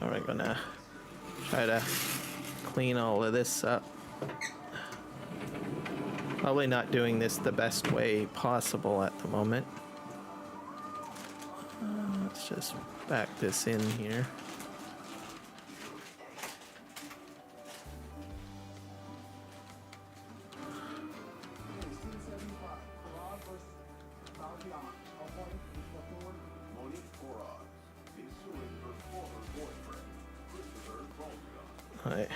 All right, gonna try to clean all of this up. Probably not doing this the best way possible at the moment. Let's just back this in here. Right.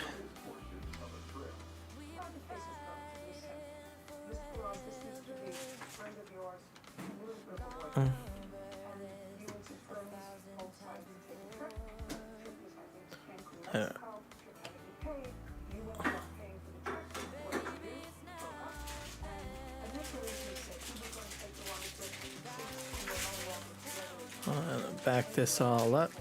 Back this all up.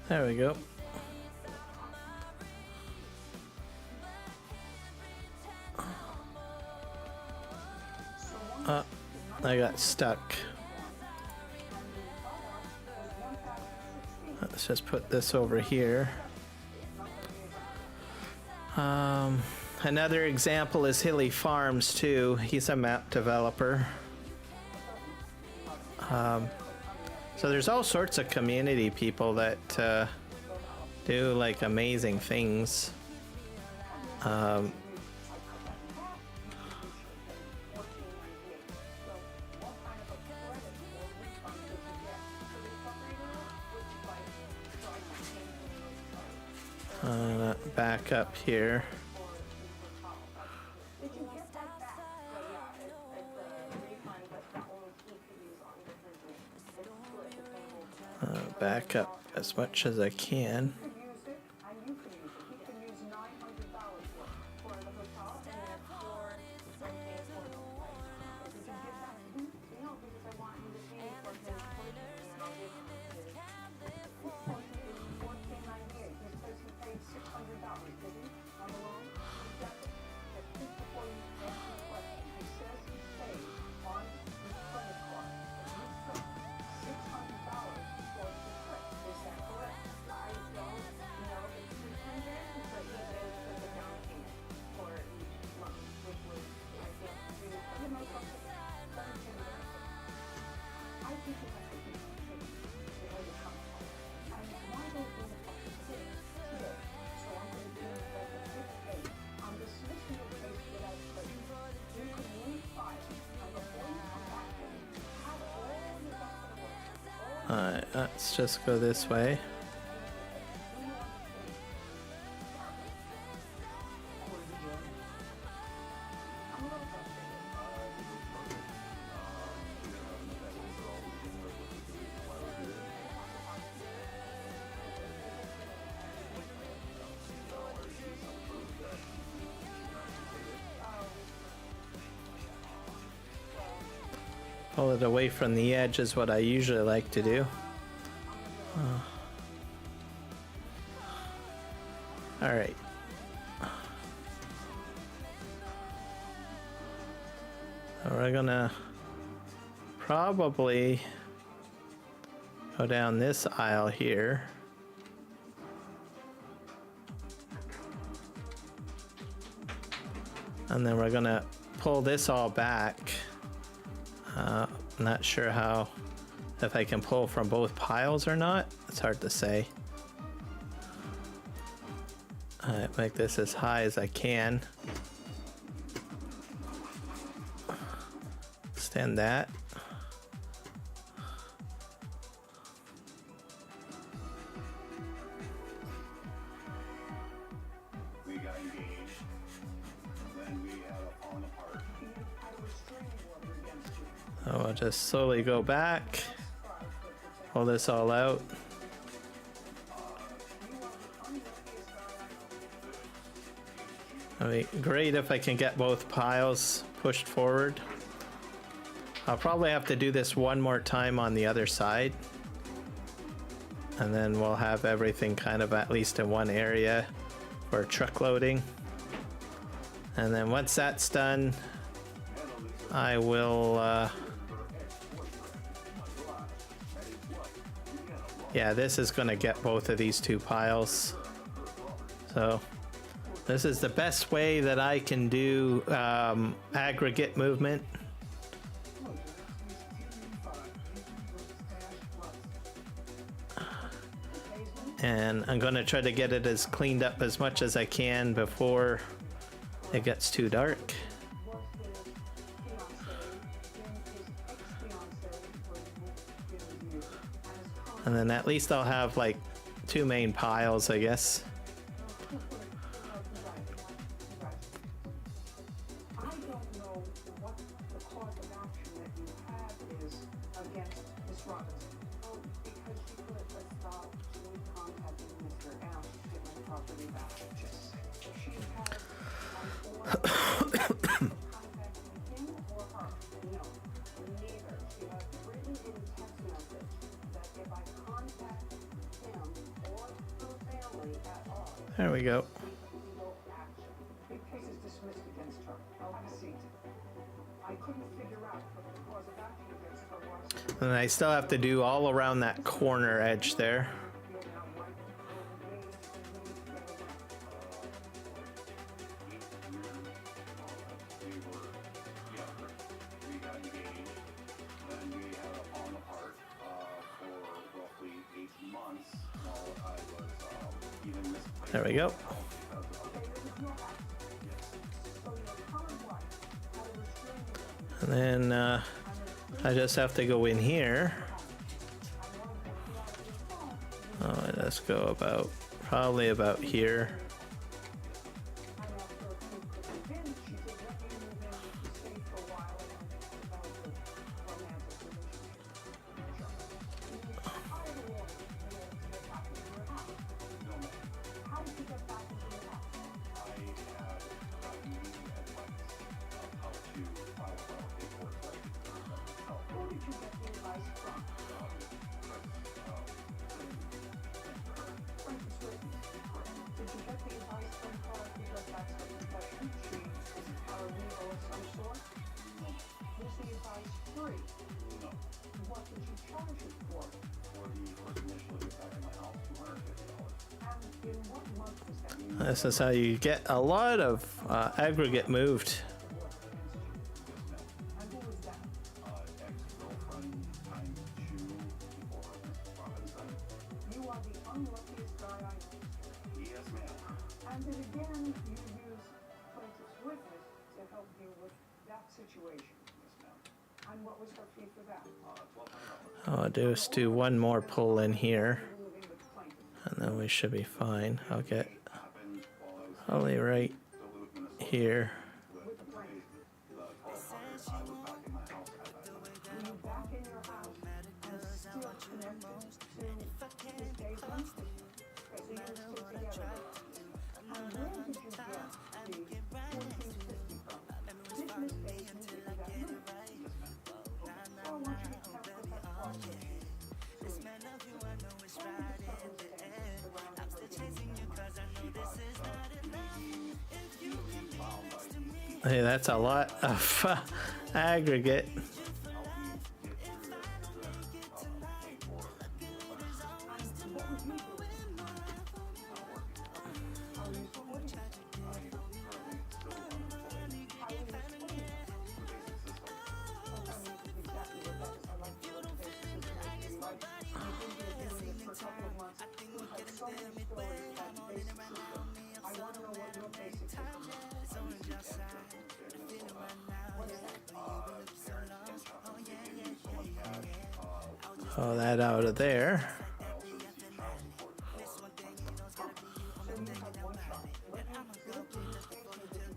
There we go. I got stuck. Let's just put this over here. Another example is Hilly Farms too. He's a map developer. So there's all sorts of community people that do like amazing things. Back up here. Back up as much as I can. Alright, let's just go this way. Pull it away from the edge is what I usually like to do. All right. So we're gonna probably go down this aisle here. And then we're gonna pull this all back. Not sure how, if I can pull from both piles or not. It's hard to say. Make this as high as I can. Extend that. We got engaged. Then we had a falling apart. So I'll just slowly go back. Pull this all out. It'd be great if I can get both piles pushed forward. I'll probably have to do this one more time on the other side. And then we'll have everything kind of at least in one area for truck loading. And then once that's done, I will... yeah, this is going to get both of these two piles. So this is the best way that I can do aggregate movement. And I'm going to try to get it as cleaned up as much as I can before it gets too dark. And then at least I'll have like two main piles, I guess. I don't know what the cause of action that you have is against Miss Robinson. Oh, because she put a stop to me contacting Mr. M to get my property back. Just she has contacting him or her. No, neither. She has written in text message that if I contact him or There we go. Legal action. Big case is dismissed against her. I'll have a seat. I couldn't figure out what the cause of action against her was. And I still have to do all around that corner edge there. You're now right. We got engaged, then we had a falling apart for roughly 8 months while I was even misplaced. There we go. And then I just have to go in here. Oh, let's go about, probably about here. This is how you get a lot of aggregate moved. Ex-girlfriend times 2 for Mr. Robinson. You are the unluckiest guy I know. Yes, ma'am. And then again, you use plaintiff's witness to help you with that situation. Yes, ma'am. And what was her fee for that? $1,200. I'll just do one more pull in here, Living with plaintiff. and then we should be fine. I'll get Happened while I was probably right Duluth, Minnesota. here. With the plaintiff. The 1200, I was back in my house at that time. Were you back in your house and still connected to Miss Daisy? Okay, so you were still together. And where did you get the 1450 from? Did Miss Daisy give you that money? So I want you to count what that cost you. Hey, that's a lot of aggregate. I want to know what your basic system is. Pull that out of there.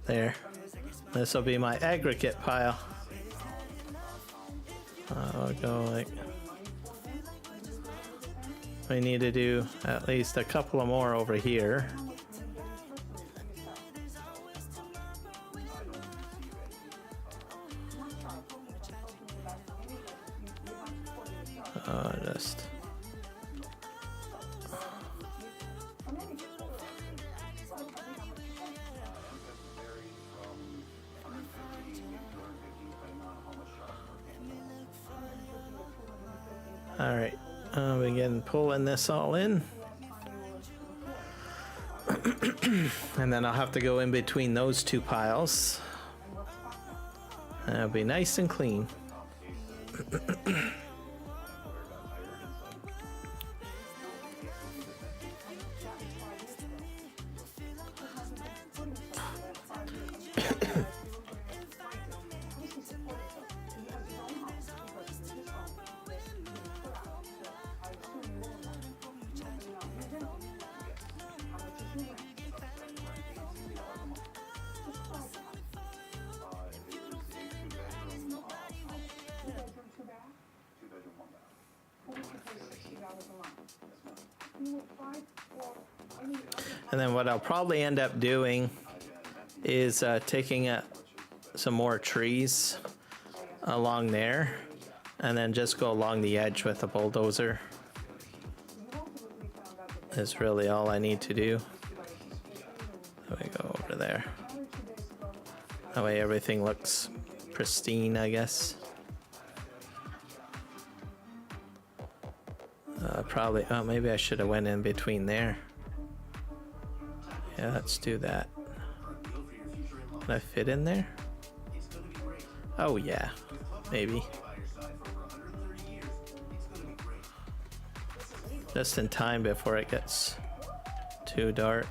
There. This will be my aggregate pile. I'll go like... We need to do at least a couple of more over here. Just... All right, begin pulling this all in. And then I'll have to go in between those two piles. And it'll be nice and clean. And then what I'll probably end up doing is taking some more trees along there and then just go along the edge with the bulldozer. Is really all I need to do. Let me go over there. That way everything looks pristine, I guess. Probably, oh, maybe I should have went in between there. Yeah, let's do that. Can I fit in there? Oh yeah, maybe. Just in time before it gets too dark.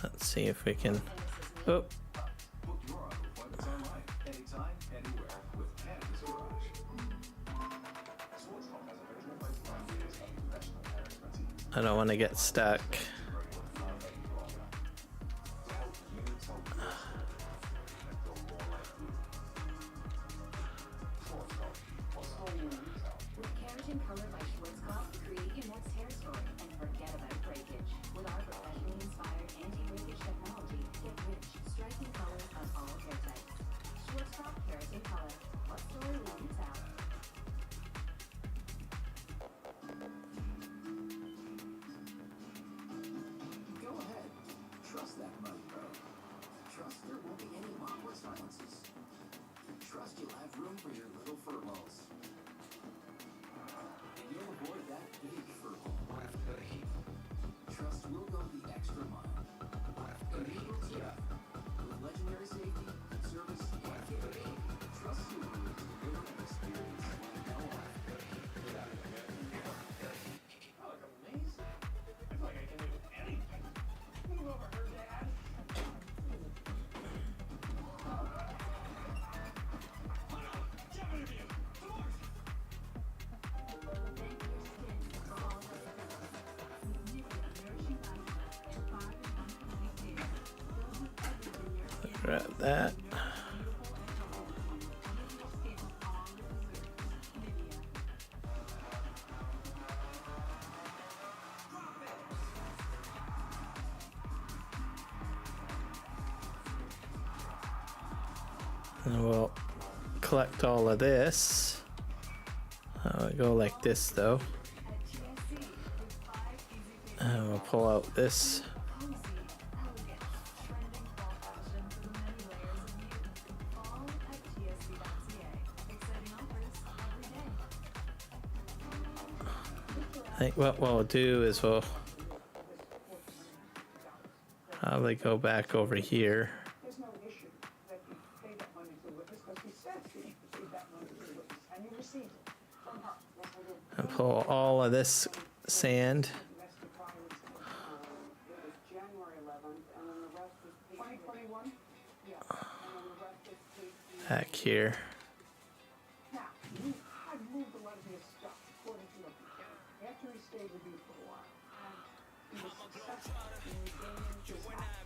Let's see if we can. Oh. I don't want to get stuck. Grab that. And we'll collect all of this. I'll go like this though. And we'll pull out this. I think what we'll do is we'll probably go back over here. There's no issue that you pay that money to the witness because he said he paid that money to the witness and you received it from her. Yes, I did. And pull all of this sand Domestic violence. It was January 11th, and then the rest was 2021. Yeah, and then the rest was paid. back here. Now, you had moved a lot of your stuff according to your beginning. After he stayed with you for a while, and he was successful in regaining his house.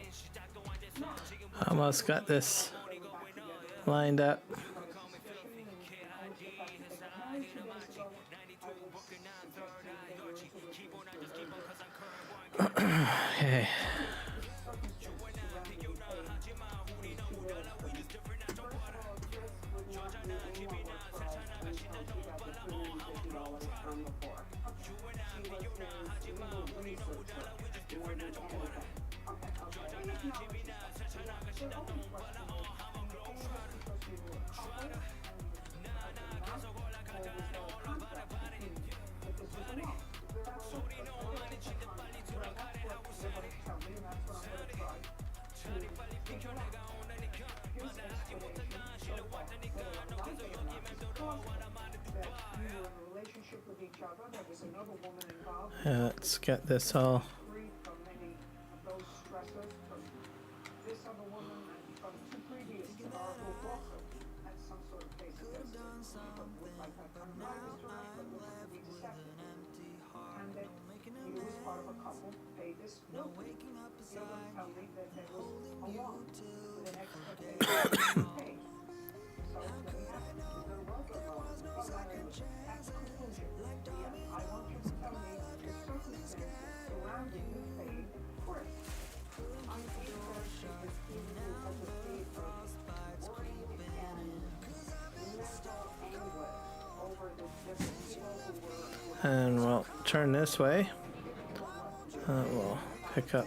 She took a lot of property Almost got this lined up. Okay. Let's get this all. And we'll turn this way. We'll pick up.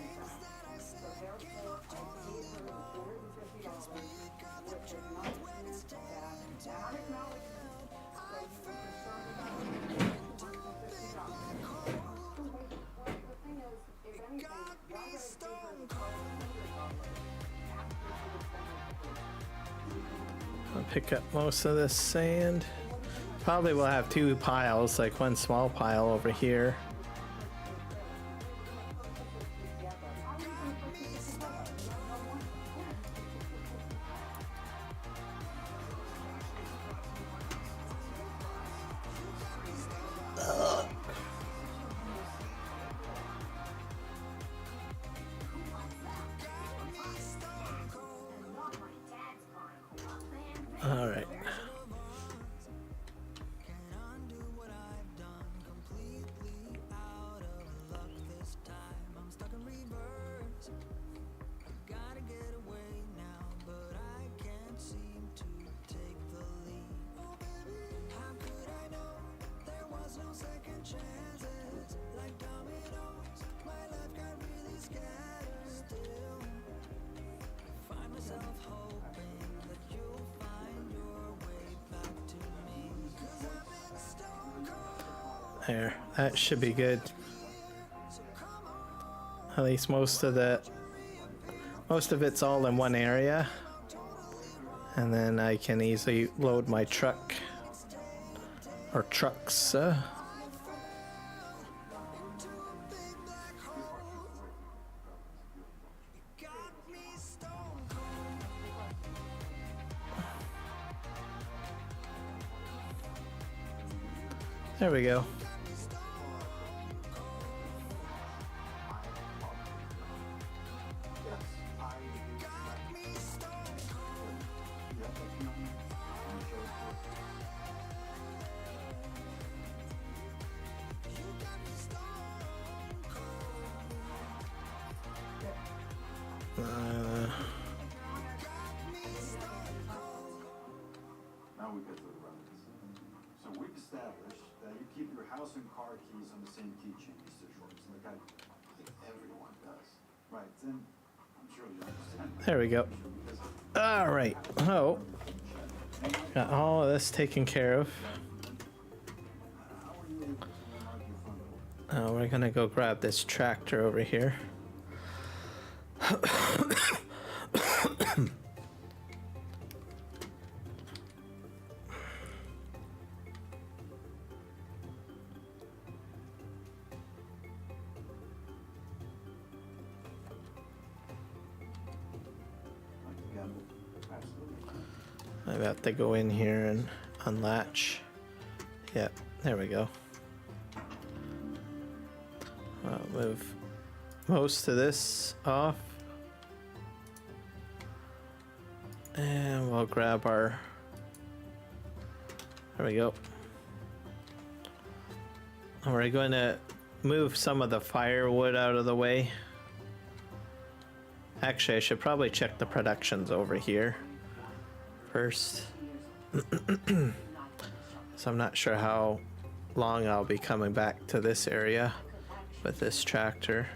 I'll pick up most of this sand. Probably we'll have two piles, like one small pile over here. All right. There, that should be good. At least most of it's all in one area, and then I can easily load my truck or trucks. There we go. Now we get to the remedies. So we've established that you keep your house and car keys on the same keychain, Mr. Schwartz, like I think everyone does. Right, then I'm sure you understand. There we go. All right. Oh, got all of this taken care of. We're gonna go grab this tractor over here. I have to go in here and unlatch. Yep, there we go. I'll move most of this off. And we'll grab our... There we go. And we're going to move some of the firewood out of the way. Actually, I should probably check the productions over here first. So I'm not sure how long I'll be coming back to this area with this tractor.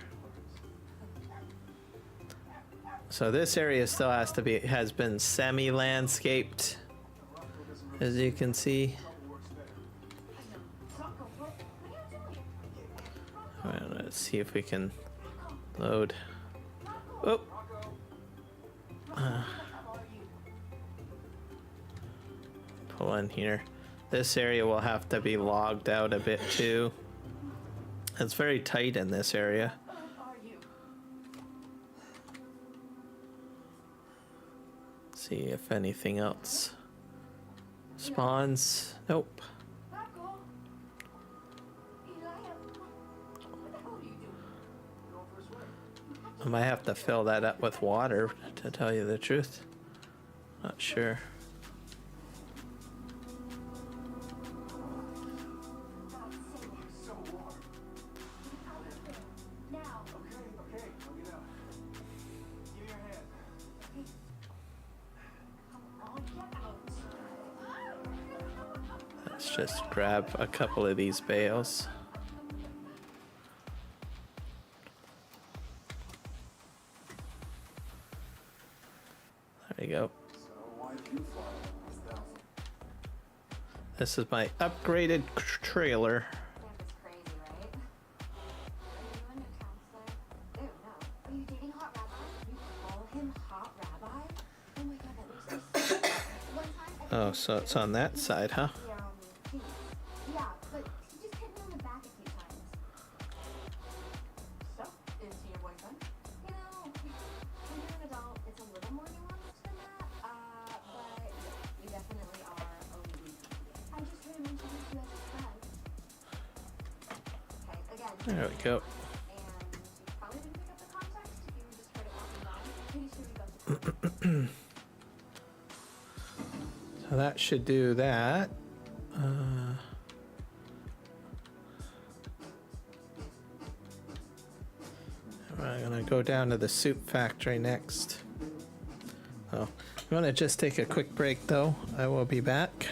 So this area still has been semi-landscaped, as you can see. Well, let's see if we can load. Oh. Pull in here. This area will have to be logged out a bit too. It's very tight in this area. See if anything else spawns. Nope. I might have to fill that up with water, to tell you the truth. Not sure. Let's just grab a couple of these bales. There you go. This is my upgraded trailer. That's crazy, right? Are you in a counselor? Ew, no. Are you dating Hot Rabbi? You call him Hot Rabbi? Oh my god, that makes me sick. One time I Oh, so it's on that side, huh? yeah, but he just hit me on the back a few times. So, is he your boyfriend? You know, when you're an adult, it's a little more nuanced than that. But you definitely are a lead. I just heard him introduce you as a friend. Okay, again. There we go. And you probably didn't pick up the context if you just heard it walking by. Pretty sure we got the So that should do that. We're gonna go down to the soup factory next. Oh, I'm gonna just take a quick break though. I will be back.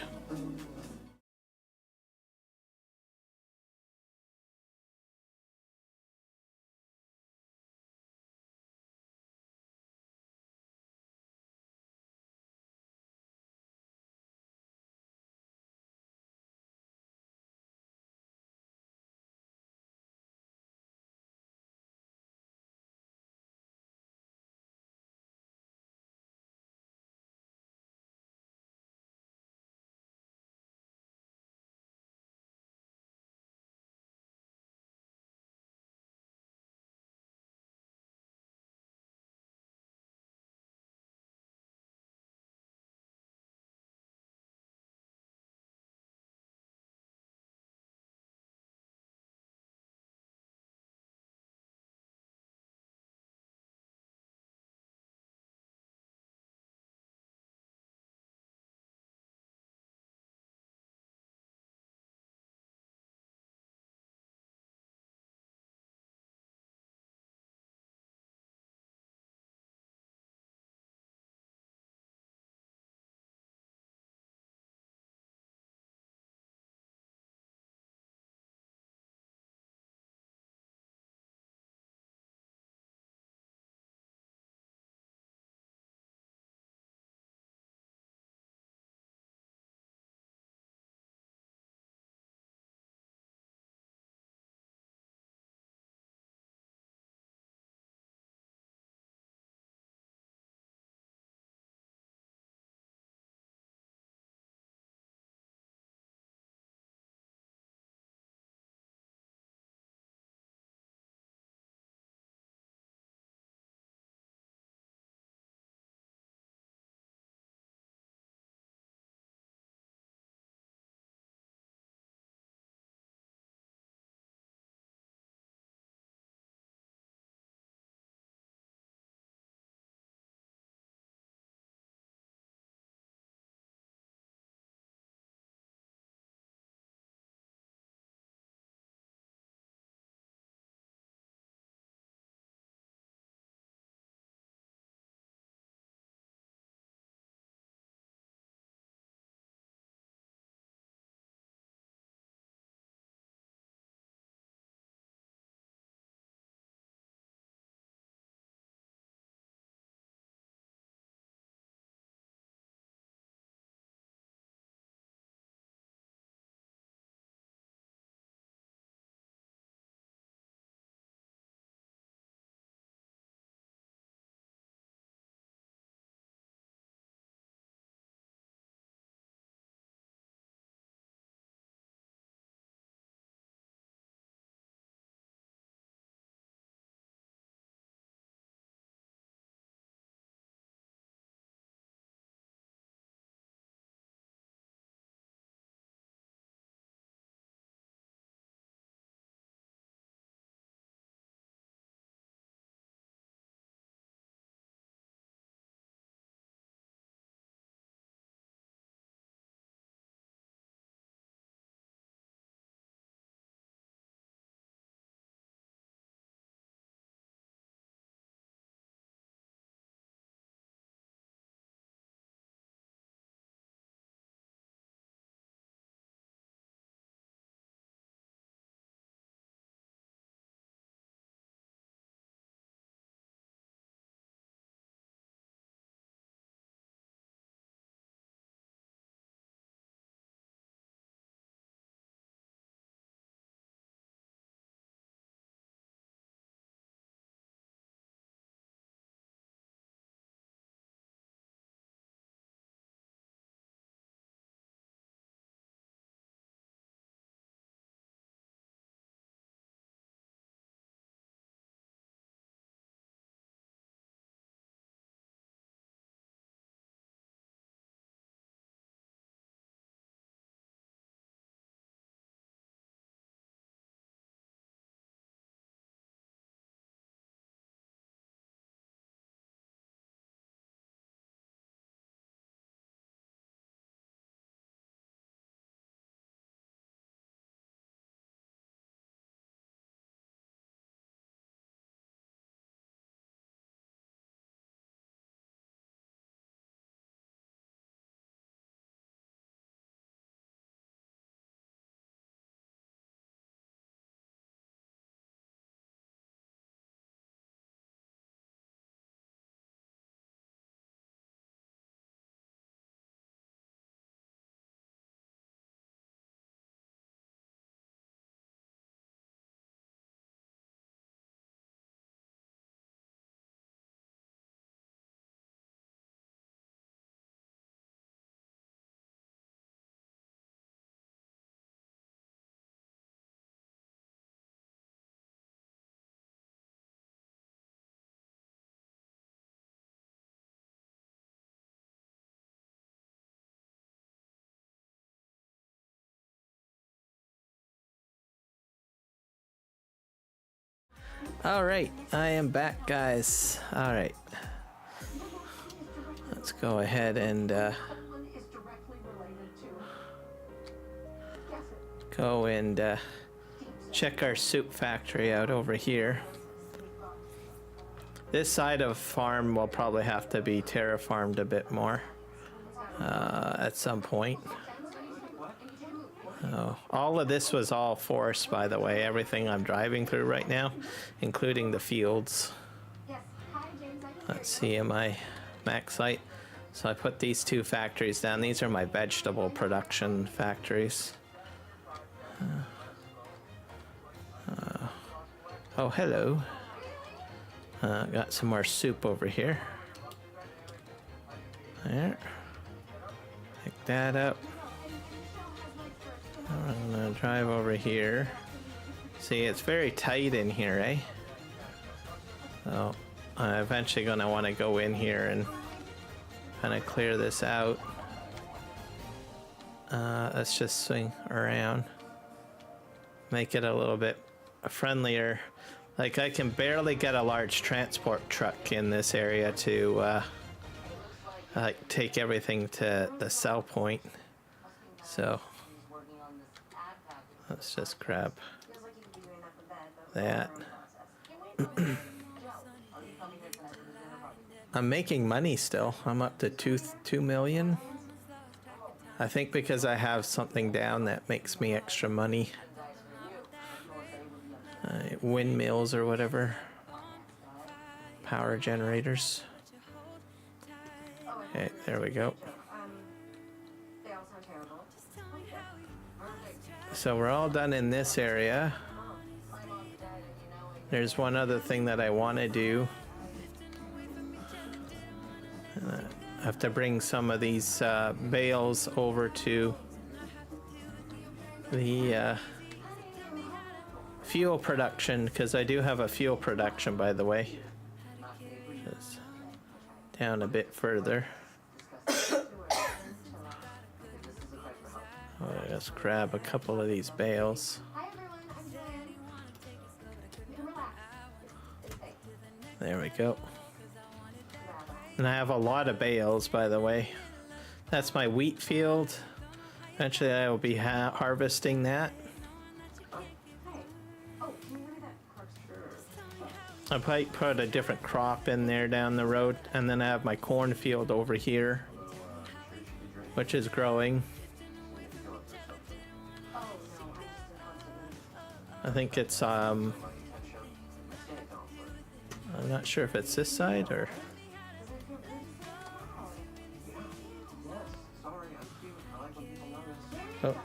All right, I am back, guys. All right, let's go ahead and Someone is directly related to. Guess it. go and check our soup factory out over here. This side of farm will probably have to be terraformed a bit more at some point. Oh, all of this was all forest, by the way. Everything I'm driving through right now, including the fields. Let's see, am I max height? So I put these two factories down. These are my vegetable production factories. Oh, hello. Got some more soup over here. There. Pick that up. I'm gonna drive over here. See, it's very tight in here, eh? So I'm eventually gonna want to go in here and kind of clear this out. Let's just swing around. Make it a little bit friendlier. Like, I can barely get a large transport truck in this area to like take everything to the sell point. So let's just grab that. I'm making money still. I'm up to 2 million. I think because I have something down that makes me extra money. Windmills or whatever. Power generators. Okay, there we go. So we're all done in this area. There's one other thing that I want to do. I have to bring some of these bales over to the fuel production, because I do have a fuel production, by the way. Just down a bit further. Let's grab a couple of these bales. There we go. And I have a lot of bales, by the way. That's my wheat field. Eventually I will be harvesting that. I might put a different crop in there down the road, and then I have my cornfield over here, which is growing. I think it's I'm not sure if it's this side or oh.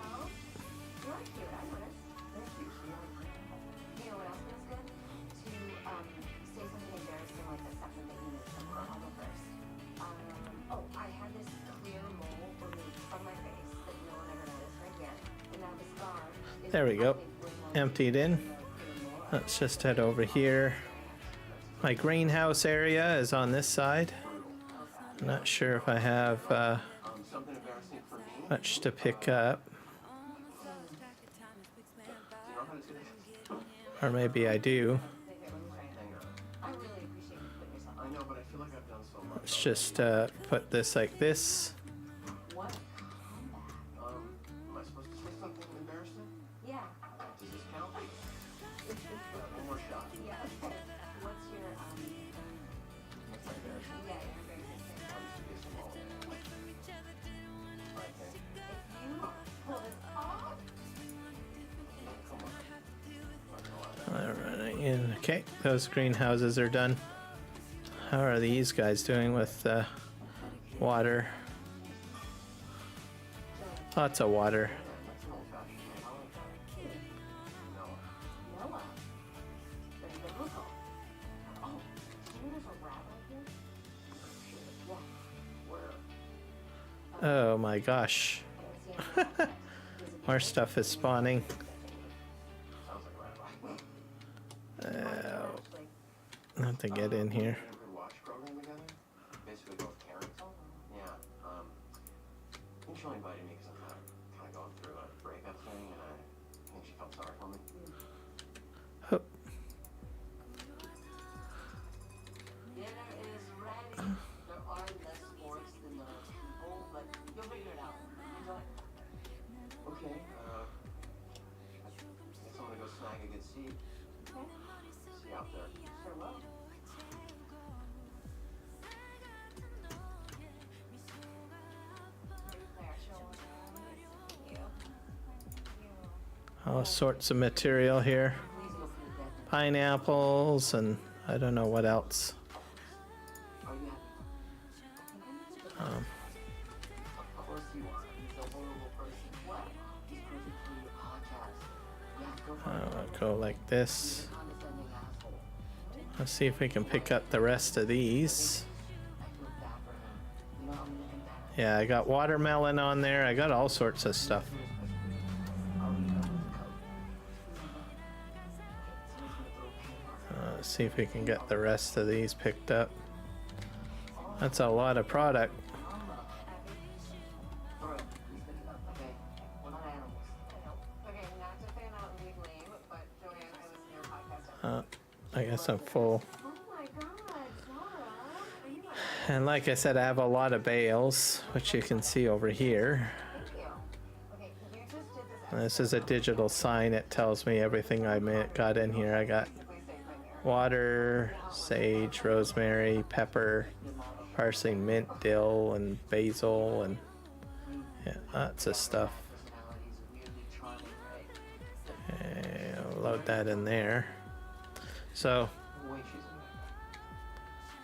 There we go. Emptied in. Let's just head over here. My greenhouse area is on this side. I'm not sure if I have much to pick up. Or maybe I do. Let's just put this like this. Okay, those greenhouses are done. How are these guys doing with water? Lots of water. Oh my gosh. More stuff is spawning. Not to get in here. See out there. Sure will. All sorts of material here. Pineapples and I don't know what else. Are you happy? Of course you are. He's a horrible person. What? He's perfect for your podcast. Yeah, go for it. I'll go like this. Condescending asshole. Let's see if we can pick up the rest of these. I feel bad for him. You know, I'm looking back. Yeah, I got watermelon on there. I got all sorts of stuff. I'll leave him with the coat. See if we can get the rest of these picked up. That's a lot of product. Alright, please pick it up. Okay. We're not animals. Okay, not to fan out legally, but Joanne, I listen to your podcast. I guess I'm full. Oh my god, Zara. Are you like... And like I said, I have a lot of bales, which you can see over here. Thank you. Okay, you just did this This is a digital sign. It tells me everything I got in here. I got water, sage, rosemary, pepper, parsley, mint, dill, and basil, and yeah, lots of stuff. Okay, I'll load that in there. So,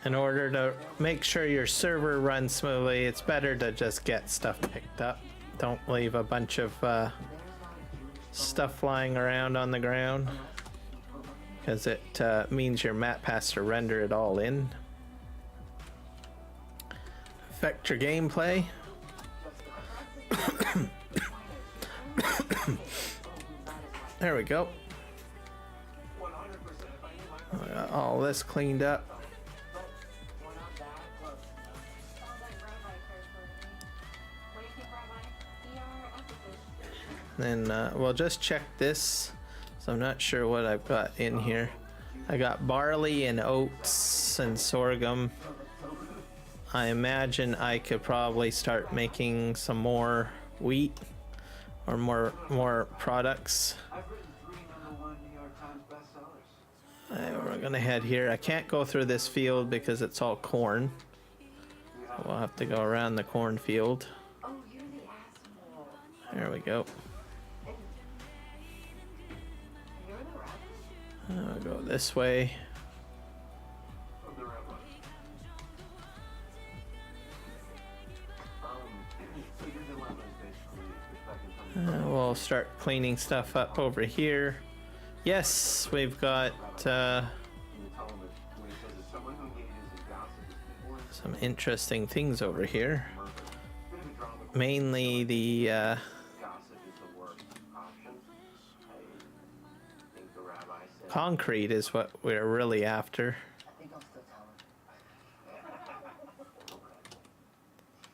in order to make sure your server runs smoothly, it's better to just get stuff picked up. Don't leave a bunch of stuff flying around on the ground, because it means your map has to render it all in. Affect your gameplay. There we go. I got all this cleaned up. Then we'll just check this. So I'm not sure what I've got in here. I got barley and oats and sorghum. I imagine I could probably start making some more wheat or more products. I've written 3 #1 New York Times bestsellers. We're gonna head here. I can't go through this field because it's all corn. We'll have to go around the cornfield. Oh, you're the asshole. There we go. You're the rabbit? I'll go this way. From the red one. So your dilemma is basically respecting from We'll start cleaning stuff up over here. Yes, we've got some interesting things over here. Mainly the gossip is the worst option. I think the rabbi said. concrete is what we're really after. I think I'll still tell him.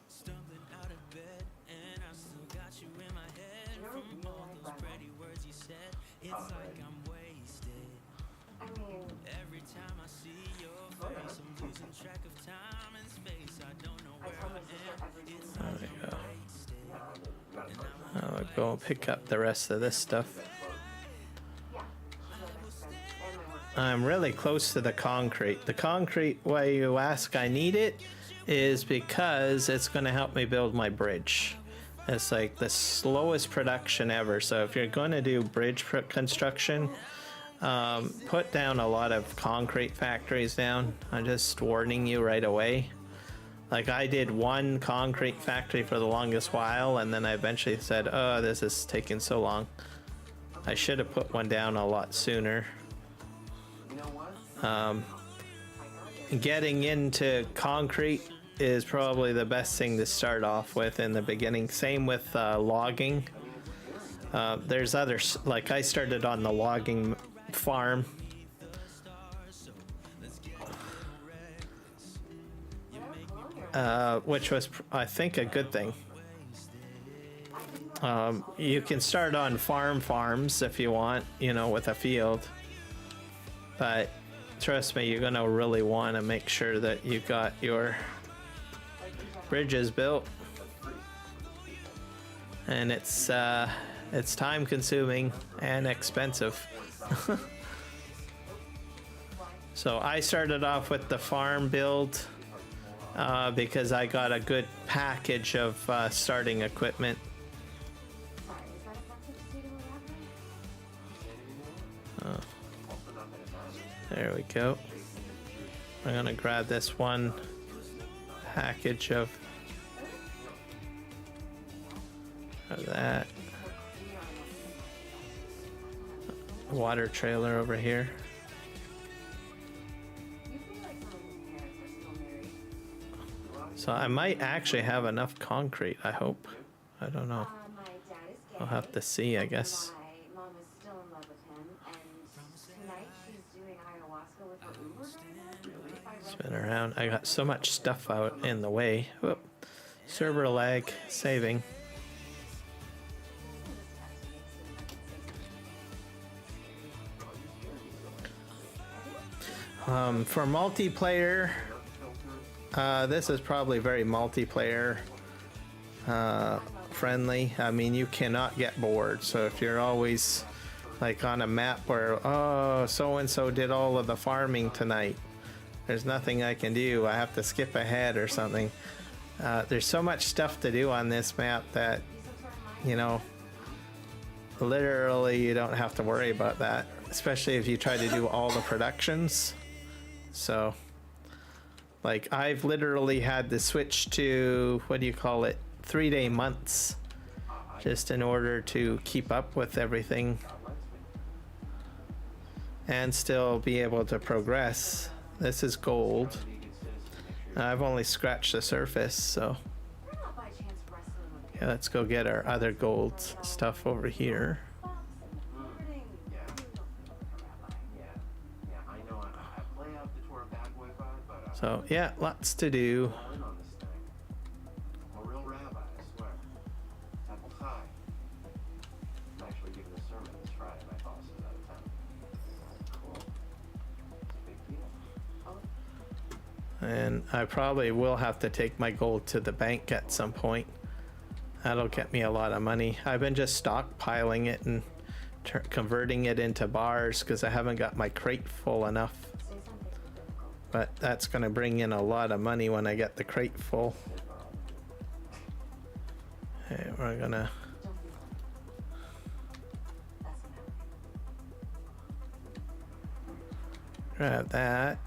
Stumbling out of bed, and I still got you in my head. From all those pretty words you said, it's like I'm wasted. I mean, Every time I see your face, I'm losing track of time and space. I don't know I where tell my I sister am. every It's time. like There we go. I'm wasted. I'll go pick up the rest of this stuff. Yeah. So that's good. And my work. I'm really close to the concrete. The concrete, why you ask I need it, is because it's going to help me build my bridge. It's like the slowest production ever. So if you're going to do bridge construction, put down a lot of concrete factories down. I'm just warning you right away. Like I did one concrete factory for the longest while, and then I eventually said, oh, this is taking so long. I should have put one down a lot sooner. You know what? Getting into concrete is probably the best thing to start off with in the beginning. Same with logging. There's others, like I started on the logging farm. Which was, I think, a good thing. You can start on farms if you want, you know, with a field. But trust me, you're gonna really want to make sure that you got your bridges built. And it's time consuming and expensive. So I started off with the farm build because I got a good package of starting equipment. Sorry, is that offensive to say to a rapper? There we go. I'm gonna grab this one package of that. Water trailer over here. You feel like some of his parents are still married. So I might actually have enough concrete, I hope. I don't know. My dad is gay. I'll have to see, I guess. My mom is still in love with him, and tonight she's doing ayahuasca with her Uber driver. Spin around. I got so much stuff out in the way. Whoop. Server lag. Saving. For multiplayer, this is probably very multiplayer friendly. I mean, you cannot get bored. So if you're always like on a map where, oh, so and so did all of the farming tonight, there's nothing I can do. I have to skip ahead or something. There's so much stuff to do on this map that, you know, literally you don't have to worry about that, especially if you try to do all the productions. So, like, I've literally had to switch to, what do you call it, 3-day months, just in order to keep up with everything and still be able to progress. This is gold. I've only scratched the surface, so yeah, let's go get our other gold stuff over here. So yeah, lots to do. A real rabbi, I swear. Apple pie. I'm actually giving a sermon this Friday. My boss is out of town. Cool. It's a big deal. And I probably will have to take my gold to the bank at some point. That'll get me a lot of money. I've been just stockpiling it and converting it into bars because I haven't got my crate full enough. But that's going to bring in a lot of money when I get the crate full. Okay, we're going to... grab that.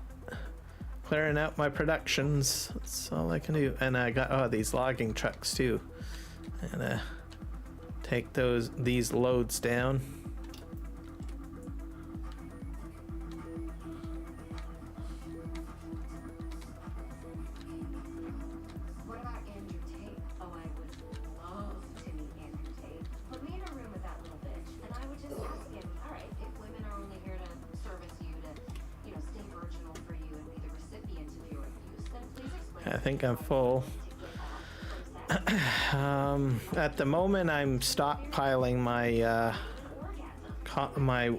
Clearing out my productions. That's all I can do. And I got, these logging trucks too. And take these loads down. What about Andrew Tate? Oh, I would love to meet Andrew Tate. Put me in a room with that little bitch, and I would just ask him, all right, if women are only here to service you, to, you know, stay virginal for you and be the recipient of your abuse, then please explain. I think I'm full. At the moment, I'm stockpiling my my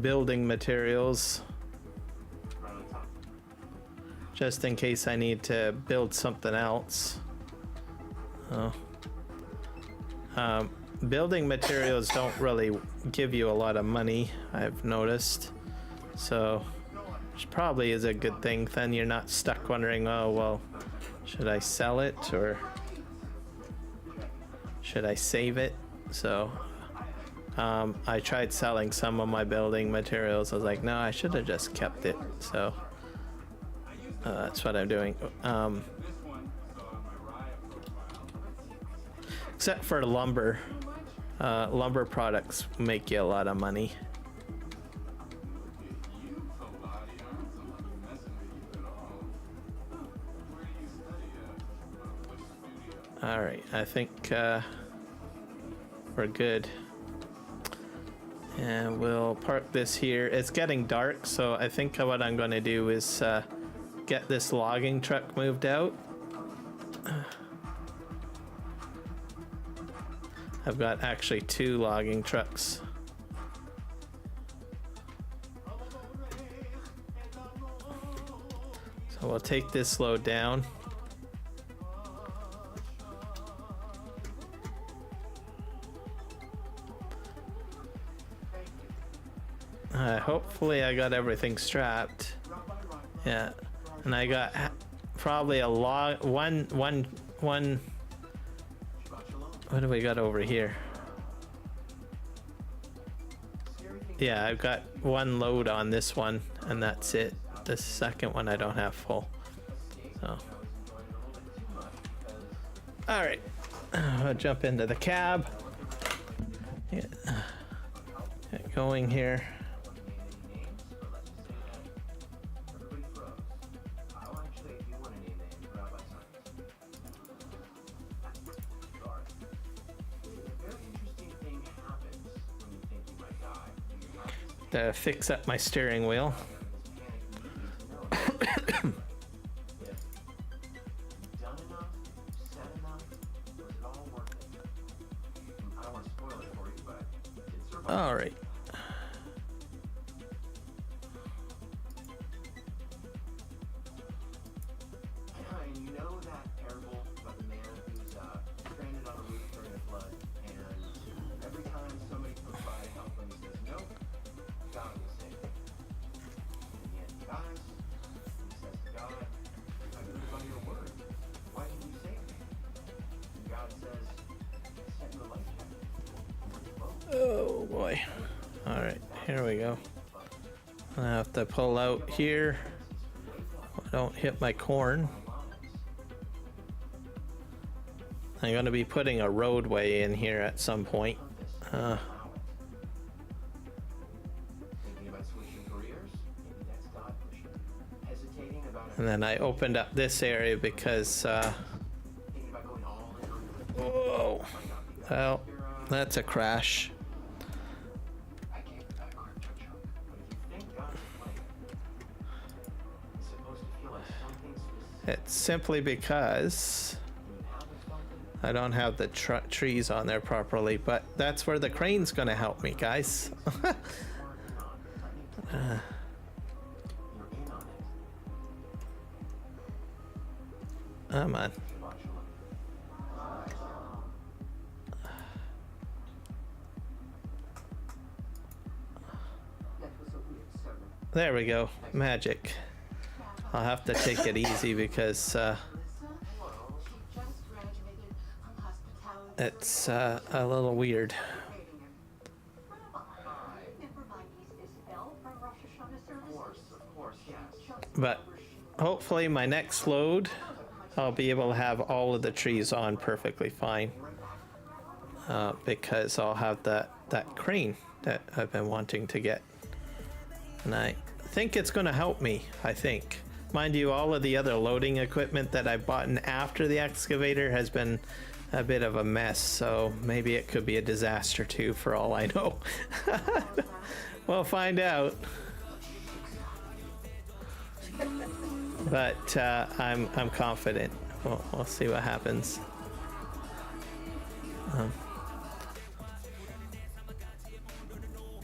building materials, just in case I need to build something else. Building materials don't really give you a lot of money, I've noticed. So, which probably is a good thing. Then you're not stuck wondering, oh, well, should I sell it or should I save it? So, I tried selling some of my building materials. I was like, no, I should have just kept it. So, that's what I'm doing. Except for lumber. Lumber products make you a lot of money. All right, I think we're good. And we'll park this here. It's getting dark, so I think what I'm going to do is get this logging truck moved out. I've got actually 2 logging trucks. So we'll take this load down. Hopefully I got everything strapped. Yeah, and I got probably a lot. One. What do we got over here? Yeah, I've got one load on this one, and that's it. The second one I don't have full. So, all right, I'll jump into the cab. Yeah. Get going here. To fix up my steering wheel. All right. And you know that parable about the man who's stranded on a roof during a flood, and every time somebody comes by to help him, he says, "Nope, God will save me." And yet he dies, and he says to God, "I believe by your word. Why didn't you save me?" And God says, "I sent you a life jacket." Oh boy. All right, here we go. I have to pull out here. I don't hit my corn. I'm going to be putting a roadway in here at some point. Thinking about switching careers? Maybe that's God pushing. Hesitating about it. And then I opened up this area because, Thinking about going all in on your whoa, well, that's a crash. I gave it back quick, Chuck Chuck. But if you think God's plan, it's supposed to feel like something specific. It's simply because When you have something, I don't have the trees on there properly, but that's where the crane's going to help me, guys. you're in on it. Come on. Shabbat shalom. That was a weird sermon. There we go. Magic. I'll have to take it easy because Melissa? Hello. She just graduated from hospitality. it's a little weird. Never mind, he's this elf from Rosh Hashanah services. Of course, yes. But hopefully my next load, I'll be able to have all of the trees on perfectly fine. Because I'll have that crane that I've been wanting to get. And I think it's going to help me, I think. Mind you, all of the other loading equipment that I bought in after the excavator has been a bit of a mess, so maybe it could be a disaster too, for all I know. We'll find out. But I'm confident. We'll see what happens.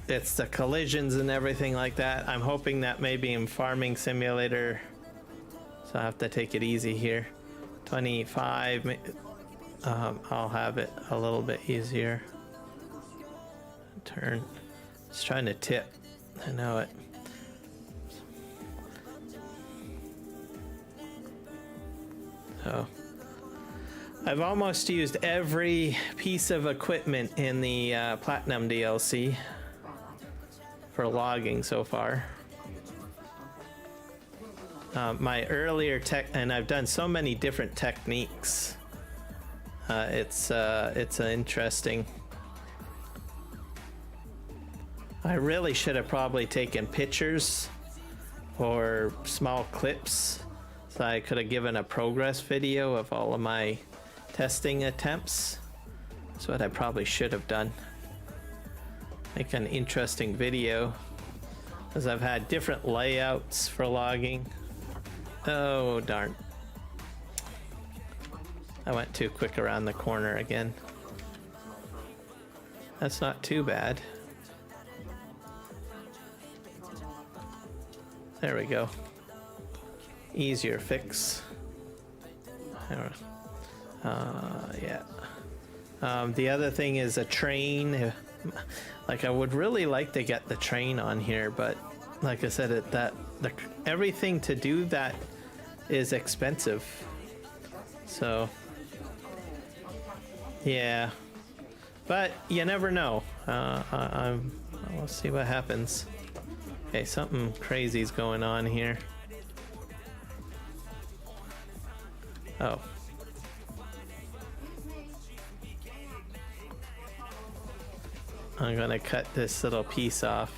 It's the collisions and everything like that. I'm hoping that maybe in Farming Simulator, so I have to take it easy here. 25, I'll have it a little bit easier. Turn. Just trying to tip. I know it. So I've almost used every piece of equipment in the Platinum DLC for logging so far. My earlier tech, and I've done so many different techniques. It's interesting. I really should have probably taken pictures or small clips, so I could have given a progress video of all of my testing attempts. That's what I probably should have done. Make an interesting video, because I've had different layouts for logging. Oh darn. I went too quick around the corner again. That's not too bad. There we go. Easier fix. Yeah. The other thing is a train. Like, I would really like to get the train on here, but like I said, everything to do that is expensive. So, yeah. But you never know. We'll see what happens. Okay, something crazy's going on here. Oh. I'm gonna cut this little piece off.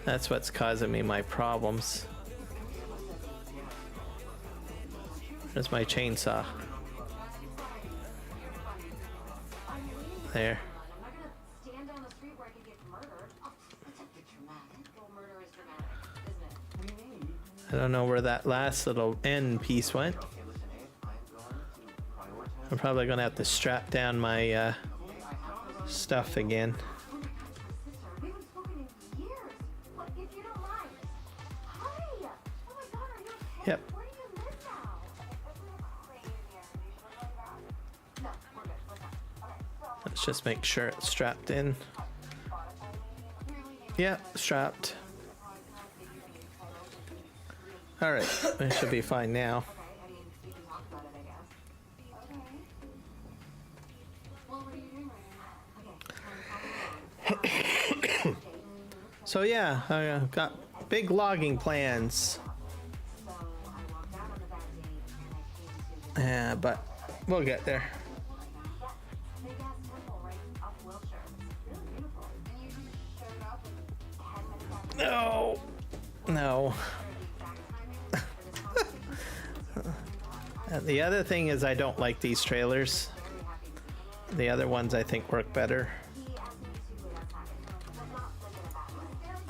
That's what's causing me my problems. There's my chainsaw. There. I don't know where that last little end piece went. I'm probably gonna have to strap down my stuff again. Yep. Let's just make sure it's strapped in. Yeah, strapped. All right, it should be fine now. So yeah, I've got big logging plans. Yeah, but we'll get there. No, no. The other thing is I don't like these trailers. The other ones I think work better.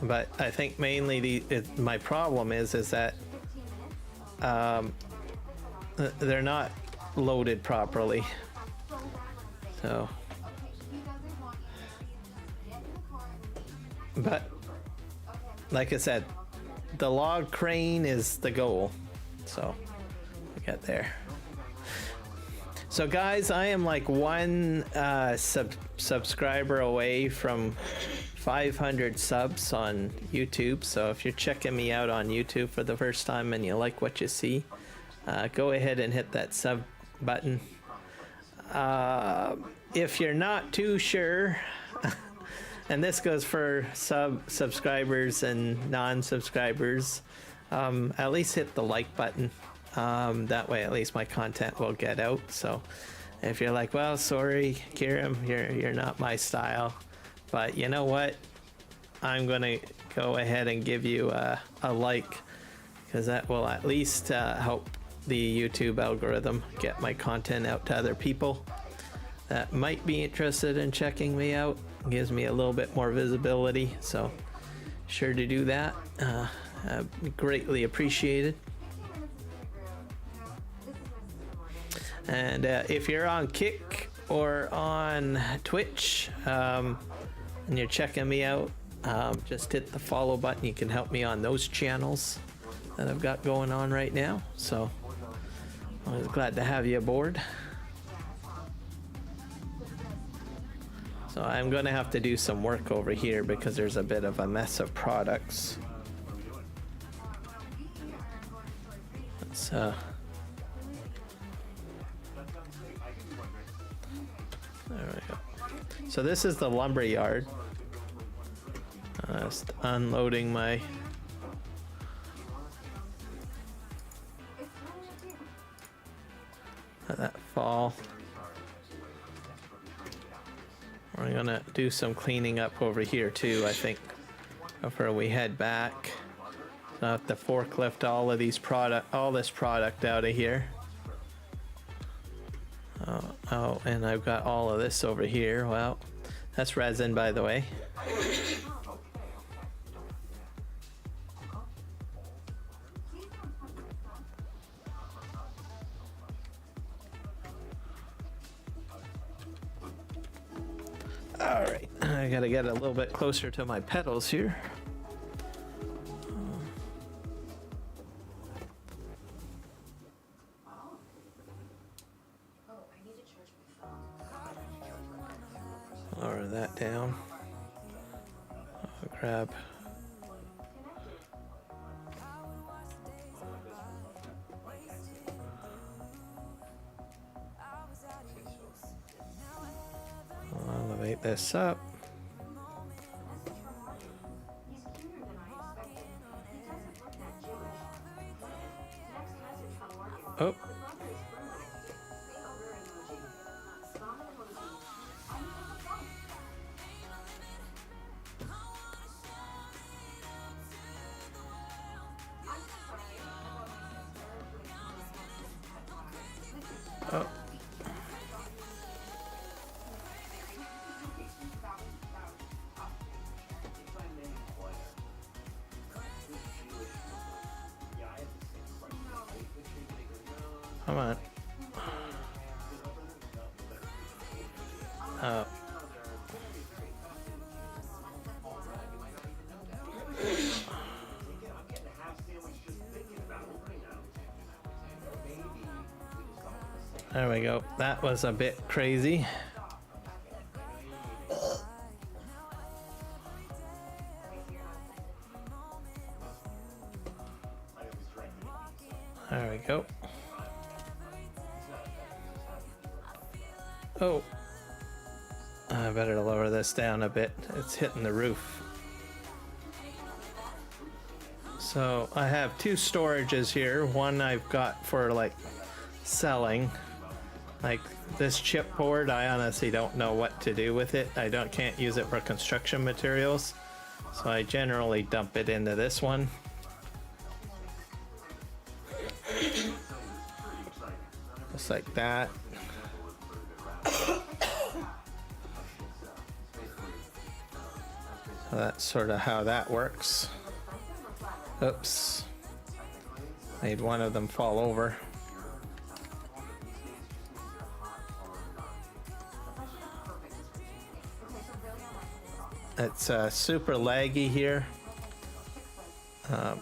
But I think mainly my problem is that they're not loaded properly. So, but like I said, the log crane is the goal. So we get there. So guys, I am like one subscriber away from 500 subs on YouTube. So if you're checking me out on YouTube for the first time and you like what you see, go ahead and hit that sub button. If you're not too sure, and this goes for subscribers and non-subscribers, at least hit the like button. That way at least my content will get out. So if you're like, well, sorry Kiram, you're not my style, but you know what, I'm gonna go ahead and give you a like, because that will at least help the YouTube algorithm get my content out to other people that might be interested in checking me out. It gives me a little bit more visibility, so sure to do that. Greatly appreciated. And if you're on Kick or on Twitch and you're checking me out, just hit the follow button. You can help me on those channels that I've got going on right now. So I was glad to have you aboard. So I'm going to have to do some work over here because there's a bit of a mess of products. Let's there we go. So this is the lumber yard. Just unloading my that fall. We're gonna do some cleaning up over here too, I think, before we head back. So I have to forklift all of this product out of here. Oh, and I've got all of this over here. Well, that's resin, by the way. All right, I gotta get a little bit closer to my pedals here. down. I'll grab. I'll elevate this up. He's cuter than I expected. He doesn't look that Jewish. Next message from Morgan. Oh. The brother is Bruno. Makeover emoji. Vomit emoji. I need to look up. I'm so sorry. I thought my sister was Oh. Come on. Oh. There we go. That was a bit crazy. There we go. Oh, I better lower this down a bit. It's hitting the roof. So I have two storages here. One I've got for like selling. Like this chipboard, I honestly don't know what to do with it. Can't use it for construction materials. So I generally dump it into this one. Just like that. So that's sort of how that works. Oops. Made one of them fall over. It's super laggy here. I'll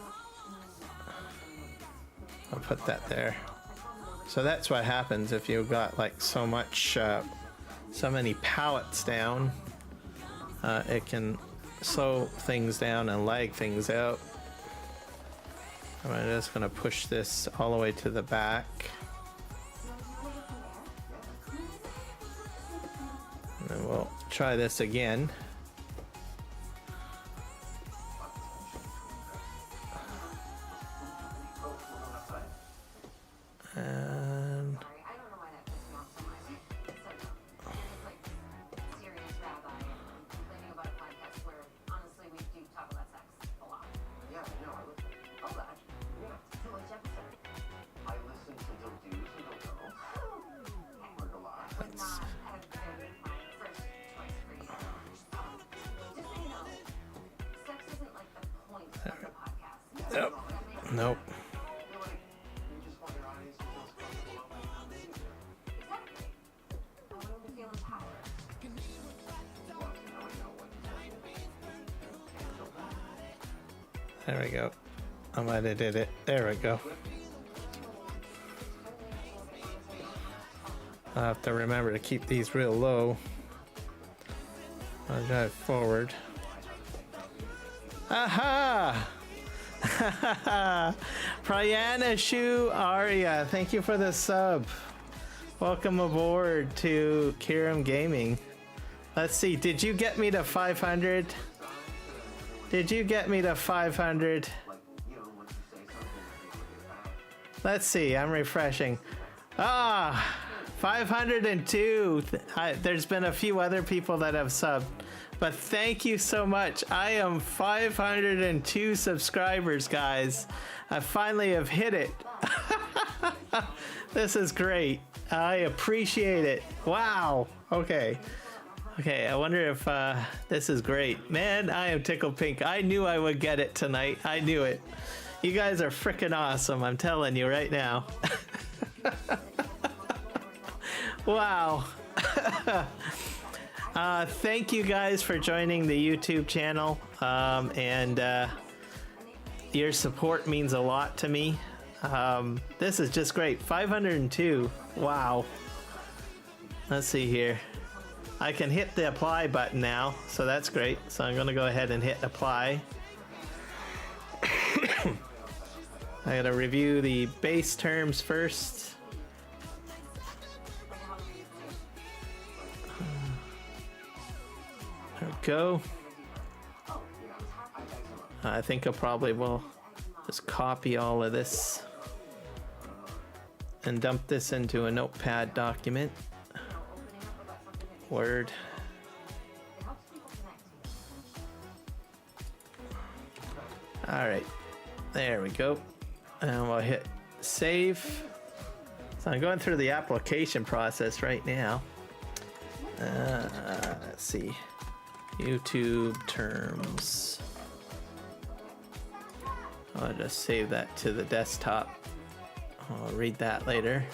put that there. So that's what happens if you've got like so many pallets down. It can slow things down and lag things out. I'm just gonna push this all the way to the back. And then we'll try this again. And nope. There we go. I might have did it. There we go. I'll have to remember to keep these real low. I'll drive forward. Aha! Priyana Shu Arya, thank you for the sub. Welcome aboard to Kiram Gaming. Let's see, did you get me to 500? Did you get me to 500? Let's see, I'm refreshing. 502. There's been a few other people that have subbed, but thank you so much. I am 502 subscribers, guys. I finally have hit it. This is great. I appreciate it. Wow. Okay. Okay, I wonder if this is great. Man, I am tickled pink. I knew I would get it tonight. I knew it. You guys are freaking awesome. I'm telling you right now. Wow. Thank you guys for joining the YouTube channel. Your support means a lot to me. This is just great. 502. Wow. Let's see here. I can hit the apply button now, so that's great. So I'm gonna go ahead and hit apply. I gotta review the base terms first. There we go. I think I probably will just copy all of this and dump this into a notepad document. Word. All right, there we go. And we'll hit save. So I'm going through the application process right now. Let's see. YouTube terms. I'll just save that to the desktop. I'll read that later.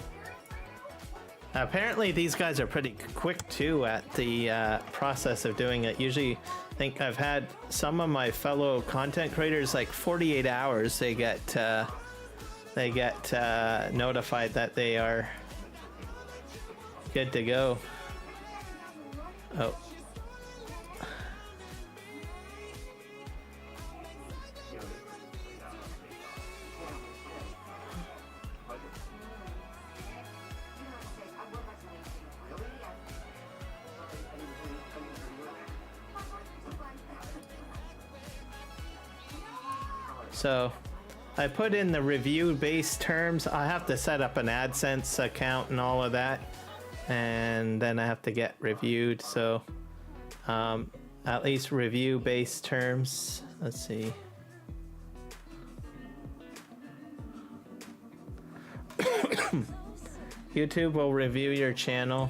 Apparently these guys are pretty quick too at the process of doing it. Usually I think I've had some of my fellow content creators like 48 hours they get notified that they are good to go. Oh. So I put in the review based terms. I have to set up an AdSense account and all of that, and then I have to get reviewed. So at least review based terms. Let's see. YouTube will review your channel.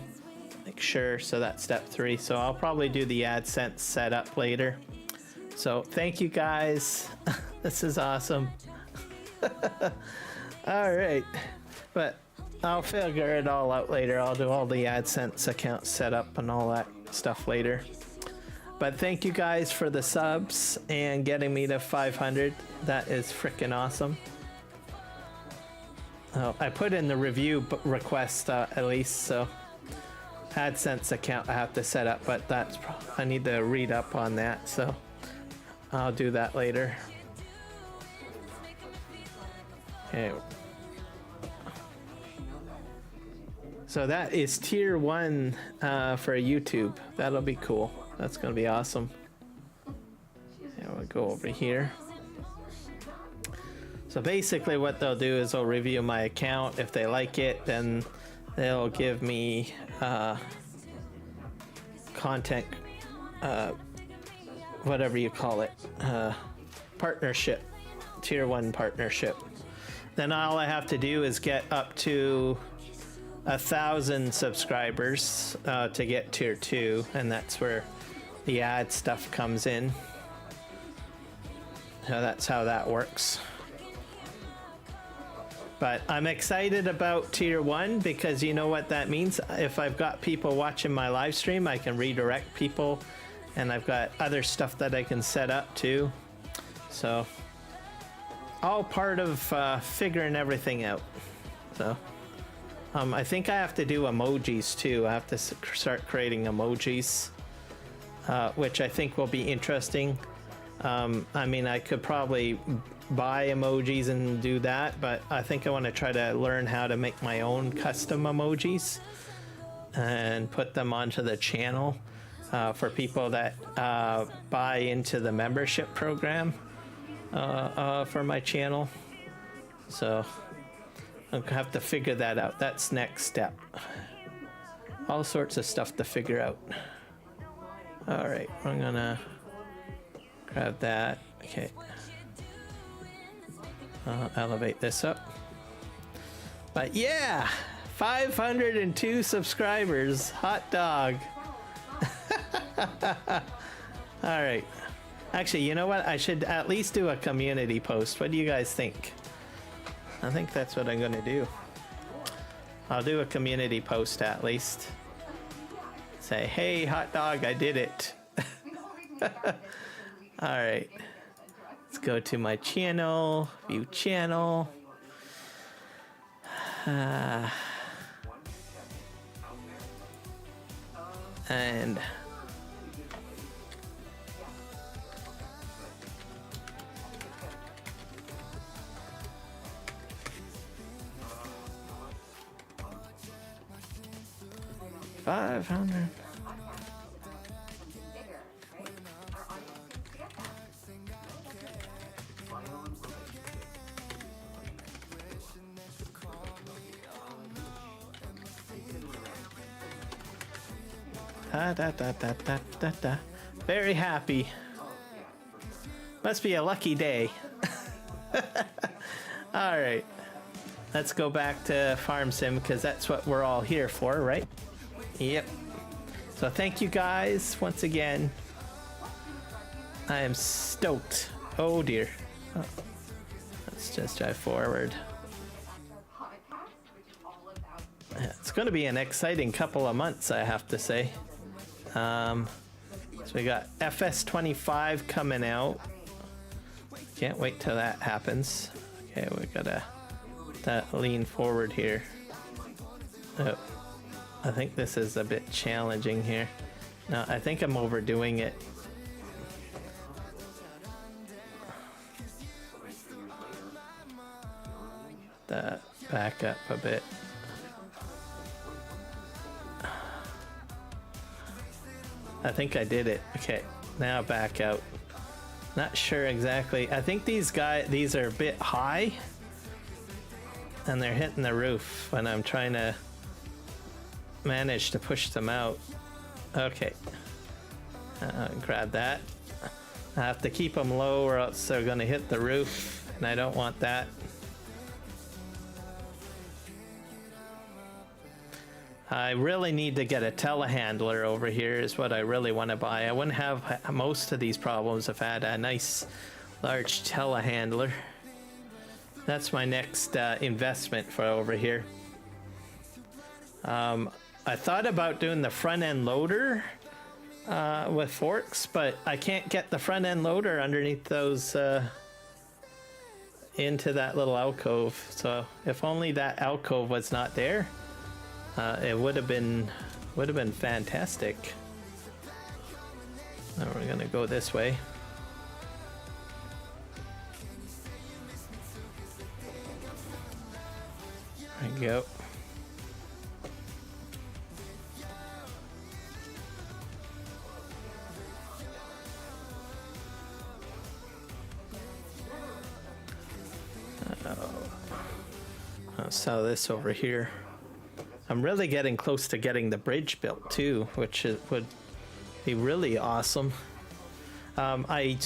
Make sure, so that's step 3. So I'll probably do the AdSense setup later. So thank you guys. This is awesome. All right, but I'll figure it all out later. I'll do all the AdSense account setup and all that stuff later. But thank you guys for the subs and getting me to 500. That is freaking awesome. Oh, I put in the review request at least, so AdSense account I have to set up, but that's I need to read up on that, so I'll do that later. Okay. So that is tier 1 for YouTube. That'll be cool. That's gonna be awesome. Yeah, we'll go over here. So basically what they'll do is they'll review my account. If they like it, then they'll give me content, whatever you call it, partnership, tier 1 partnership. Then all I have to do is get up to 1,000 subscribers to get tier 2, and that's where the ad stuff comes in. So that's how that works. But I'm excited about tier 1 because you know what that means? If I've got people watching my live stream, I can redirect people, and I've got other stuff that I can set up too. So all part of figuring everything out. So I think I have to do emojis too. I have to start creating emojis, which I think will be interesting. I mean, I could probably buy emojis and do that, but I think I want to try to learn how to make my own custom emojis and put them onto the channel for people that buy into the membership program for my channel. So I'll have to figure that out. That's next step. All sorts of stuff to figure out. All right, I'm gonna grab that. Okay. I'll elevate this up. But yeah, 502 subscribers. Hot dog. All right. Actually, you know what? I should at least do a community post. What do you guys think? I think that's what I'm gonna do. I'll do a community post at least. Say, hey, hot dog, I did it. All right. Let's go to my channel, view channel. And $500. bigger, right? Our audience seems to get that. My own Da. Very happy. Must be a lucky day. All right. Let's go back to Farm Sim because that's what we're all here for, right? Yep. So thank you guys once again. I am stoked. Oh dear. Oh. Let's just drive forward. Yeah, it's going to be an exciting couple of months, I have to say. So we got FS22 coming out. Can't wait till that happens. Okay, we gotta lean forward here. Oh, I think this is a bit challenging here. No, I think I'm overdoing it. Back up a bit. I think I did it. Okay, now back out. Not sure exactly. I think these are a bit high and they're hitting the roof when I'm trying to manage to push them out. Okay. Grab that. I have to keep them low or else they're going to hit the roof and I don't want that. I really need to get a telehandler over here is what I really want to buy. I wouldn't have most of these problems if I had a nice large telehandler. That's my next investment for over here. I thought about doing the front end loader with forks, but I can't get the front end loader underneath those into that little alcove. So if only that alcove was not there. It would have been fantastic. Now we're gonna go this way. There we go. I'll sell this over here. I'm really getting close to getting the bridge built too, which would be really awesome. I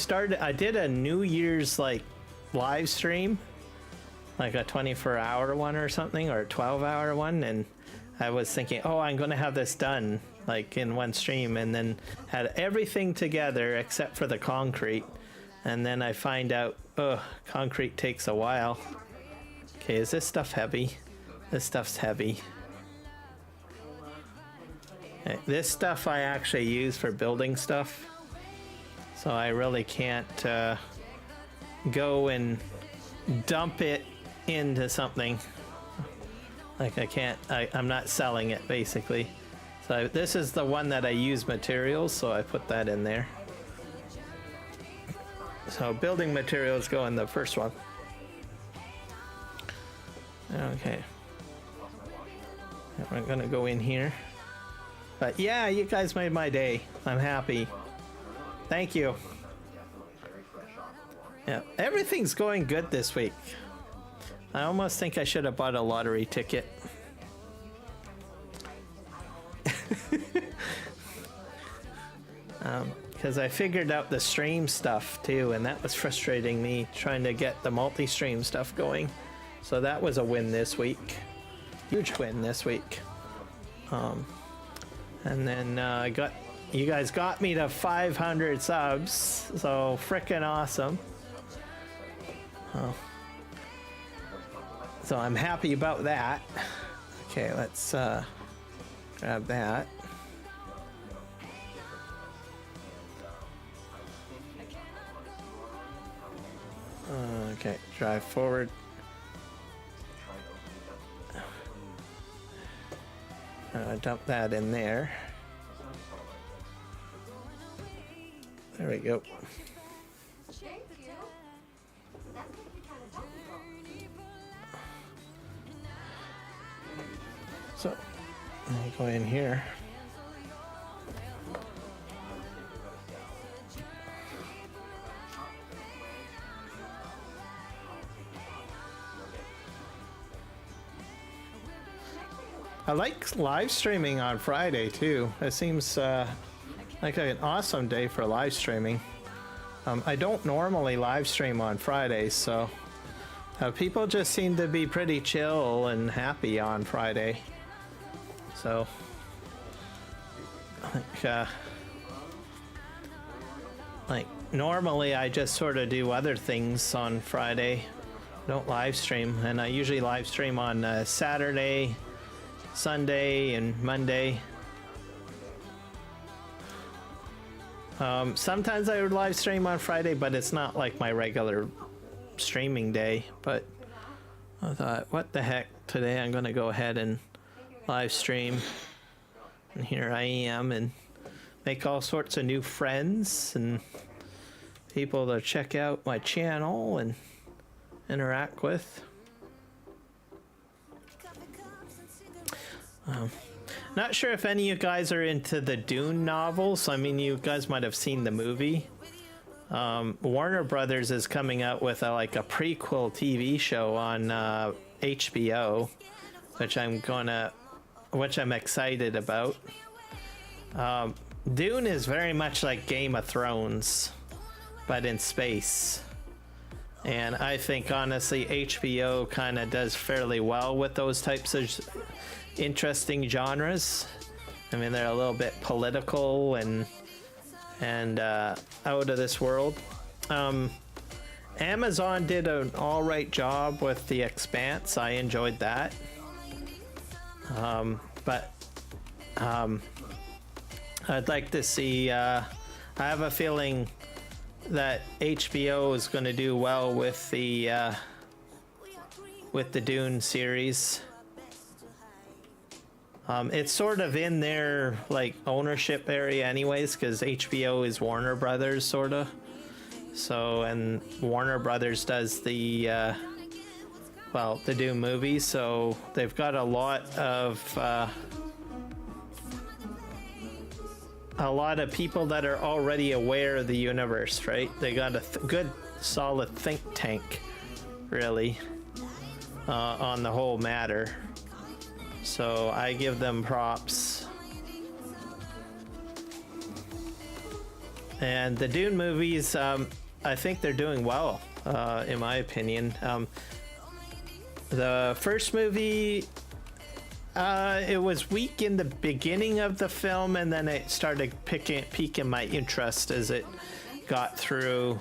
did a New Year's like live stream, like a 24-hour one or something, or a 12-hour one, and I was thinking, oh, I'm gonna have this done like in one stream, and then had everything together except for the concrete, and then I find out, oh, concrete takes a while. Okay, is this stuff heavy? This stuff's heavy. This stuff I actually use for building stuff, so I really can't go and dump it into something. Like I'm not selling it basically. So this is the one that I use materials, so I put that in there. So building materials go in the first one. Okay. We're gonna go in here. But yeah, you guys made my day. I'm happy. Thank you. Yeah, everything's going good this week. I almost think I should have bought a lottery ticket. Because I figured out the stream stuff too, and that was frustrating me trying to get the multi-stream stuff going. So that was a win this week. Huge win this week. And then you guys got me to 500 subs, so frickin' awesome. So I'm happy about that. Okay, let's grab that. Okay, drive forward. Dump that in there. There we go. Thank you. That's gonna be kind of difficult. So, let me go in here. I like live streaming on Friday too. It seems like an awesome day for live streaming. I don't normally live stream on Fridays, so people just seem to be pretty chill and happy on Friday. So, like normally I just sort of do other things on Friday. Don't live stream, and I usually live stream on Saturday, Sunday, and Monday. Sometimes I would live stream on Friday, but it's not like my regular streaming day. But I thought, what the heck, today I'm gonna go ahead and live stream, and here I am, and make all sorts of new friends and people to check out my channel and interact with. Not sure if any of you guys are into the Dune novels. I mean, you guys might have seen the movie. Warner Brothers is coming out with like a prequel TV show on HBO, which I'm excited about. Dune is very much like Game of Thrones, but in space. And I think honestly HBO kind of does fairly well with those types of interesting genres. I mean, they're a little bit political and out of this world. Amazon did an all right job with The Expanse. I enjoyed that. But I'd like to see, I have a feeling that HBO is going to do well with the Dune series. It's sort of in their like ownership area anyways, because HBO is Warner Brothers sort of. So, and Warner Brothers does the Dune movies, so they've got a lot of people that are already aware of the universe, right? They got a good solid think tank, really, on the whole matter. So I give them props. And the Dune movies, I think they're doing well, in my opinion. The first movie, it was weak in the beginning of the film, and then it started piquing my interest as it got through.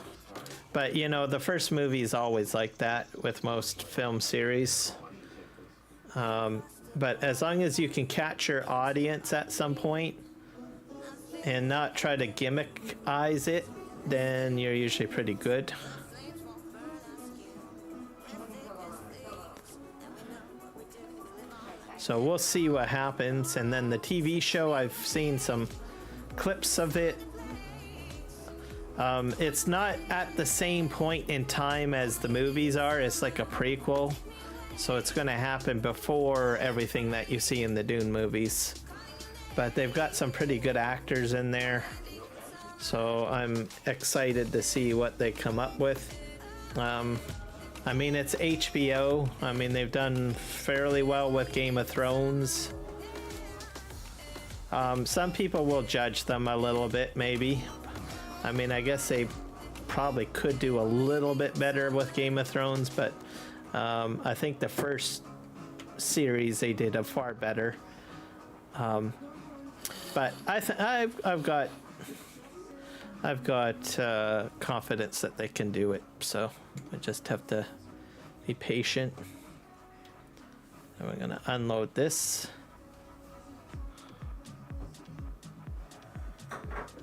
But you know, the first movie is always like that with most film series. But as long as you can catch your audience at some point and not try to gimmick-ize it, then you're usually pretty good. So we'll see what happens. And then the TV show, I've seen some clips of it. It's not at the same point in time as the movies are. It's like a prequel. So it's going to happen before everything that you see in the Dune movies. But they've got some pretty good actors in there. So I'm excited to see what they come up with. I mean, it's HBO. I mean, they've done fairly well with Game of Thrones. Some people will judge them a little bit, maybe. I mean, I guess they probably could do a little bit better with Game of Thrones, but I think the first series they did a far better. But I've got confidence that they can do it. So I just have to be patient. And we're gonna unload this.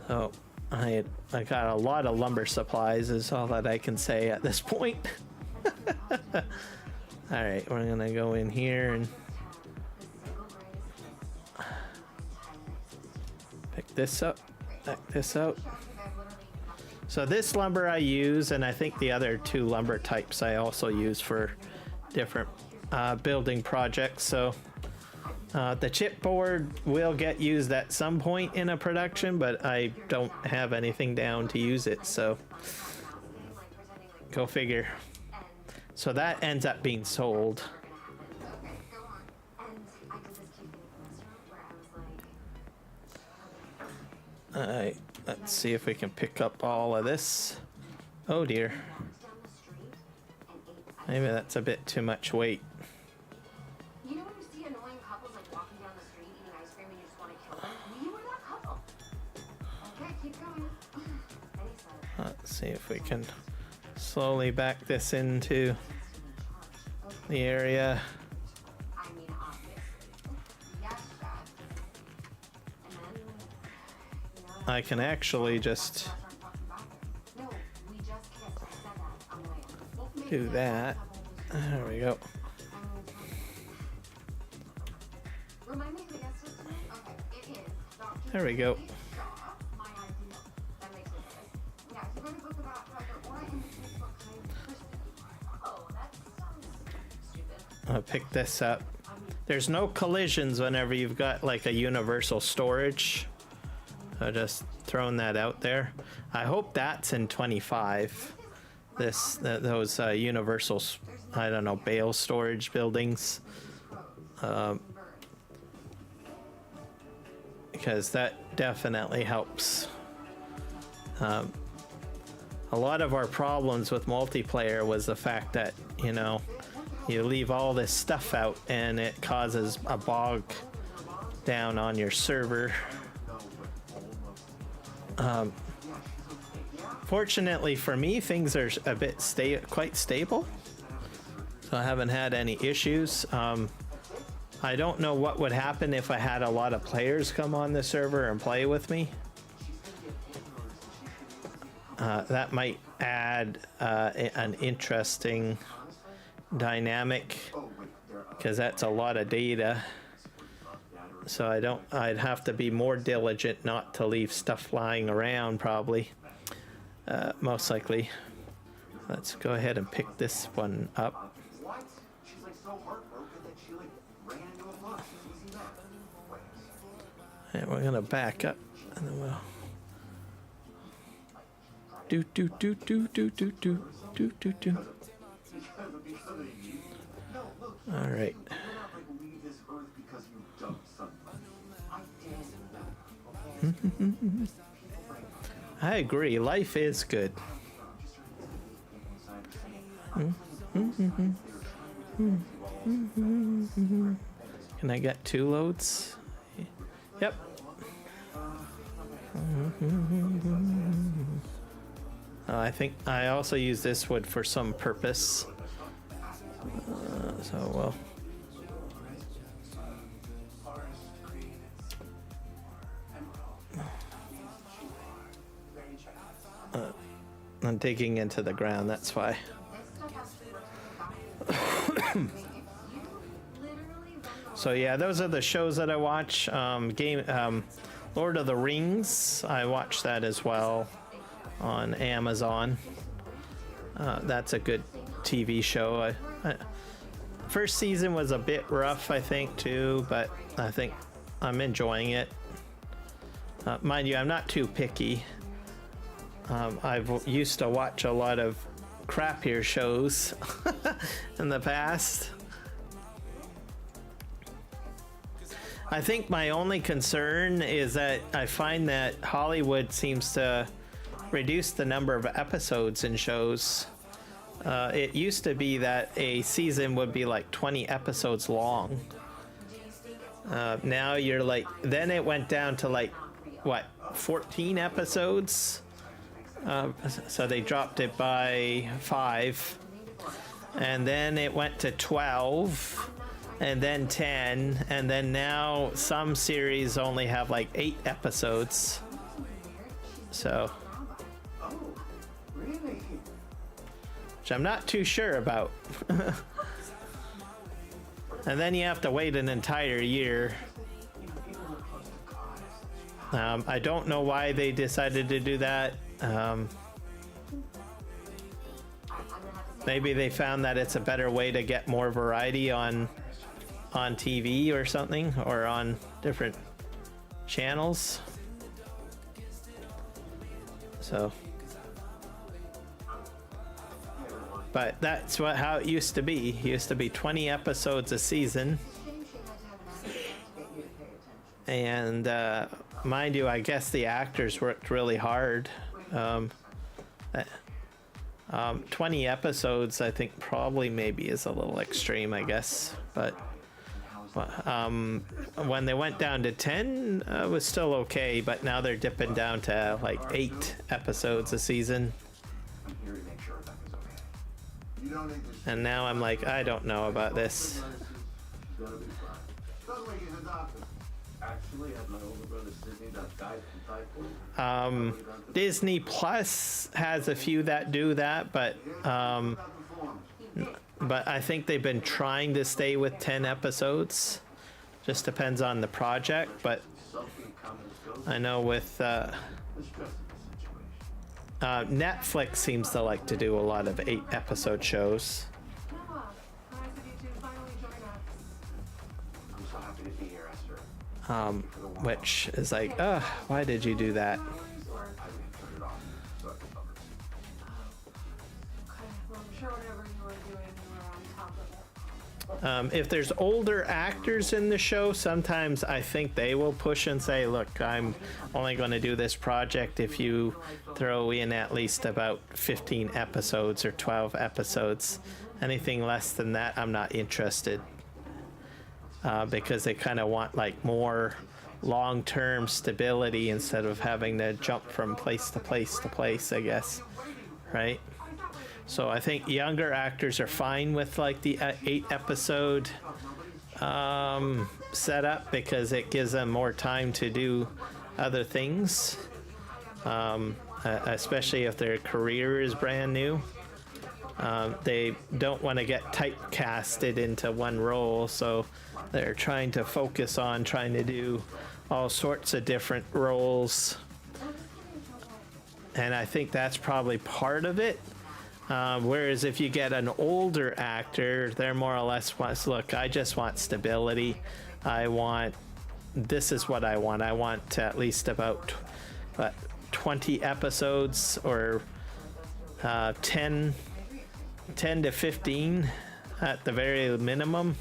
So I got a lot of lumber supplies is all that I can say at this point. All right, we're gonna go in here and pick this up, back this out. So this lumber I use, and I think the other two lumber types I also use for different building projects. So the chipboard will get used at some point in a production, but I don't have anything down to use it, so go figure. So that ends up being sold. Alright, let's see if we can pick up all of this. Oh dear. Maybe that's a bit too much weight. You know when you see annoying couples like walking down the street eating ice cream and you just want to kill them? We were that couple. Okay, keep going. Any side. Let's see if we can slowly back this into the area. I mean, obviously. Yes, Dad. And then, you know, I can actually just no, we just kissed. I said that on the way. do that. There we go. Remind me who guessed it tonight? Okay, it is Dr. There we go. Shaw, my ideal. That makes sense. Yeah, he wrote a book about how there aura in the Facebook kind of person. Oh, that sounds stupid. I'll pick this up. There's no collisions whenever you've got like a universal storage. So just throwing that out there. I hope that's in 25. Those universal, I don't know, bale storage buildings. Because that definitely helps. A lot of our problems with multiplayer was the fact that, you know, you leave all this stuff out and it causes a bog down on your server. Fortunately for me, things are a bit quite stable, so I haven't had any issues. I don't know what would happen if I had a lot of players come on the server and play with me. That might add an interesting dynamic, because that's a lot of data. So I'd have to be more diligent not to leave stuff lying around, probably. Most likely. Let's go ahead and pick this one up. What? She's like so heartbroken that she like ran into a bus. You see that? And we're gonna back up, and then we'll do do do do do do do do do do. All right. Leave this earth because you dumped something. I did. I agree. Life is good. Can I get 2 loads? Yep. I think I also use this wood for some purpose. So well. I'm digging into the ground, that's why. So yeah, those are the shows that I watch. Lord of the Rings, I watch that as well on Amazon. That's a good TV show. First season was a bit rough, I think, too, but I think I'm enjoying it. Mind you, I'm not too picky. I've used to watch a lot of crappier shows in the past. I think my only concern is that I find that Hollywood seems to reduce the number of episodes in shows. It used to be that a season would be like 20 episodes long. Now you're like, then it went down to like, what, 14 episodes? So they dropped it by 5, and then it went to 12, and then 10, and then now some series only have like 8 episodes. So, which I'm not too sure about. And then you have to wait an entire year. I don't know why they decided to do that. Maybe they found that it's a better way to get more variety on TV or something, or on different channels. So, but that's how it used to be. It used to be 20 episodes a season. And mind you, I guess the actors worked really hard. 20 episodes, I think probably maybe is a little extreme, I guess. But when they went down to 10, it was still okay. But now they're dipping down to like 8 episodes a season. I'm here to make sure Rebecca's okay. You don't need to. And now I'm like, I don't know about this. She's gonna be fine. Doesn't like he's adopted. Actually, had my older brother Sydney that died from typhoid. Disney Plus has a few that do that, but I think they've been trying to stay with 10 episodes. Just depends on the project, but I know with Netflix seems to like to do a lot of 8-episode shows. I'm so happy to be here, Esther. Which is like, why did you do that? If there's older actors in the show, sometimes I think they will push and say, look, I'm only going to do this project if you throw in at least about 15 episodes or 12 episodes. Anything less than that, I'm not interested. Because they kind of want like more long-term stability instead of having to jump from place to place to place, I guess. Right? So I think younger actors are fine with like the 8-episode setup because it gives them more time to do other things, especially if their career is brand new. They don't want to get typecasted into one role, so they're trying to focus on trying to do all sorts of different roles. And I think that's probably part of it. Whereas if you get an older actor, they're more or less wants, look, I just want stability. This is what I want. I want at least about 20 episodes or 10 to 15 at the very minimum.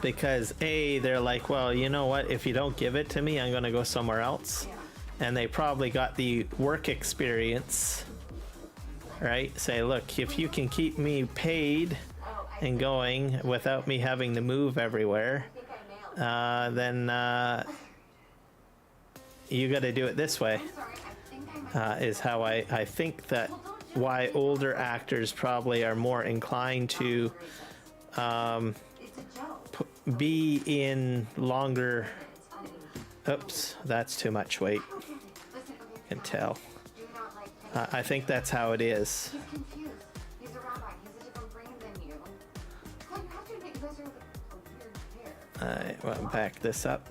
Because they're like, well, you know what? If you don't give it to me, I'm going to go somewhere else. And they probably got the work experience, right? Say, look, if you can keep me paid and going without me having to move everywhere, then you got to do it this way, is how I think that why older actors probably are more inclined to be in longer. Oops, that's too much weight. Can tell. I think that's how it is. He's confused. He's a rabbi. He's a different brain than you. Well, you have to admit, you guys are a weird pair. I want to back this up.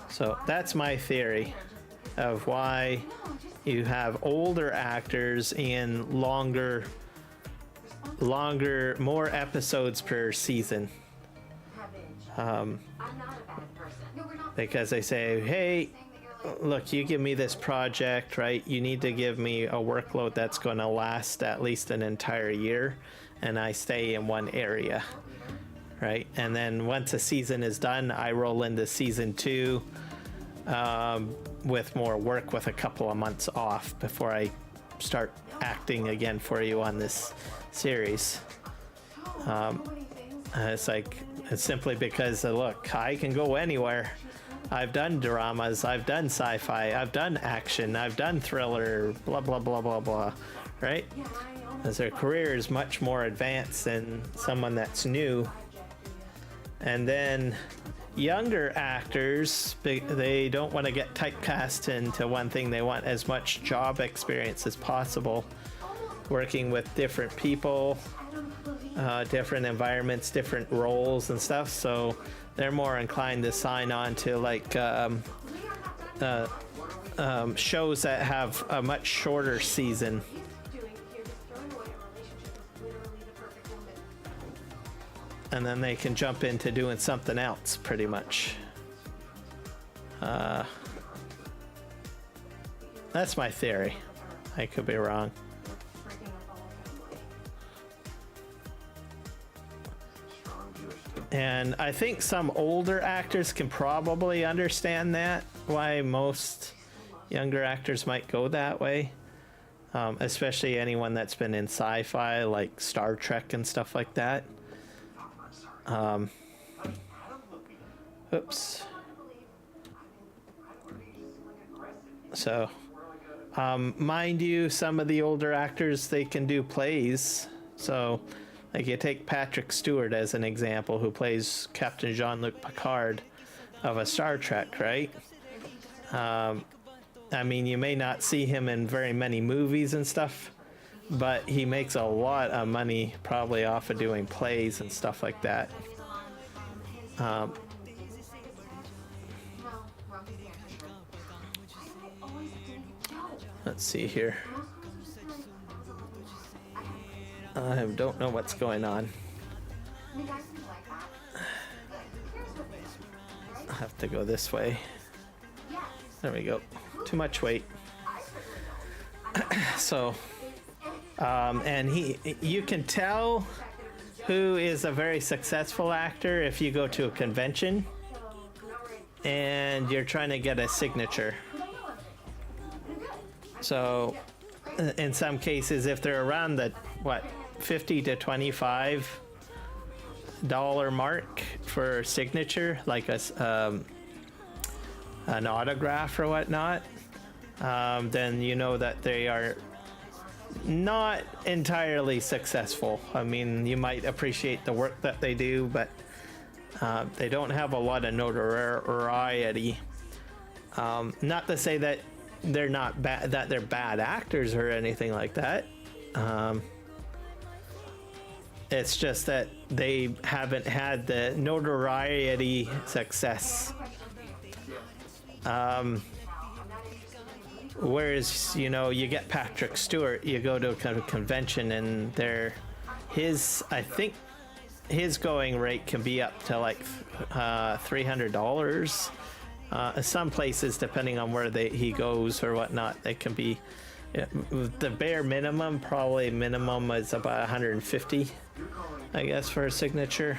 So that's my theory of why you have older actors in longer, more episodes per season. I'm not a bad person. No, we're not. Because they say, hey, look, you give me this project, right? You need to give me a workload that's going to last at least an entire year, and I stay in one area, right? And then once a season is done, I roll into season 2 with more work with a couple of months off before I start acting again for you on this series. It's simply because, look, I can go anywhere. I've done dramas, I've done sci-fi, I've done action, I've done thriller, blah, blah, blah, blah, blah, right? As their career is much more advanced than someone that's new. And then younger actors, they don't want to get typecast into one thing. They want as much job experience as possible, working with different people, different environments, different roles and stuff. So they're more inclined to sign on to like shows that have a much shorter season. And then they can jump into doing something else, pretty much. That's my theory. I could be wrong. And I think some older actors can probably understand that, why most younger actors might go that way. Especially anyone that's been in sci-fi, like Star Trek and stuff like that. Oops. So, mind you, some of the older actors, they can do plays. So, like you take Patrick Stewart as an example, who plays Captain Jean-Luc Picard of a Star Trek, right? I mean, you may not see him in very many movies and stuff, but he makes a lot of money probably off of doing plays and stuff like that. Let's see here. I don't know what's going on. I have to go this way. There we go. Too much weight. So, and you can tell who is a very successful actor if you go to a convention and you're trying to get a signature. So, in some cases, if they're around the, what, $50 to $25 mark for signature, like an autograph or whatnot, then you know that they are not entirely successful. I mean, you might appreciate the work that they do, but they don't have a lot of notoriety. Not to say that they're not bad, that they're bad actors or anything like that. It's just that they haven't had the notoriety success. Whereas, you know, you get Patrick Stewart, you go to a kind of convention and I think his going rate can be up to like $300. Some places, depending on where he goes or whatnot, it can be the bare minimum. Probably minimum is about 150, I guess, for a signature.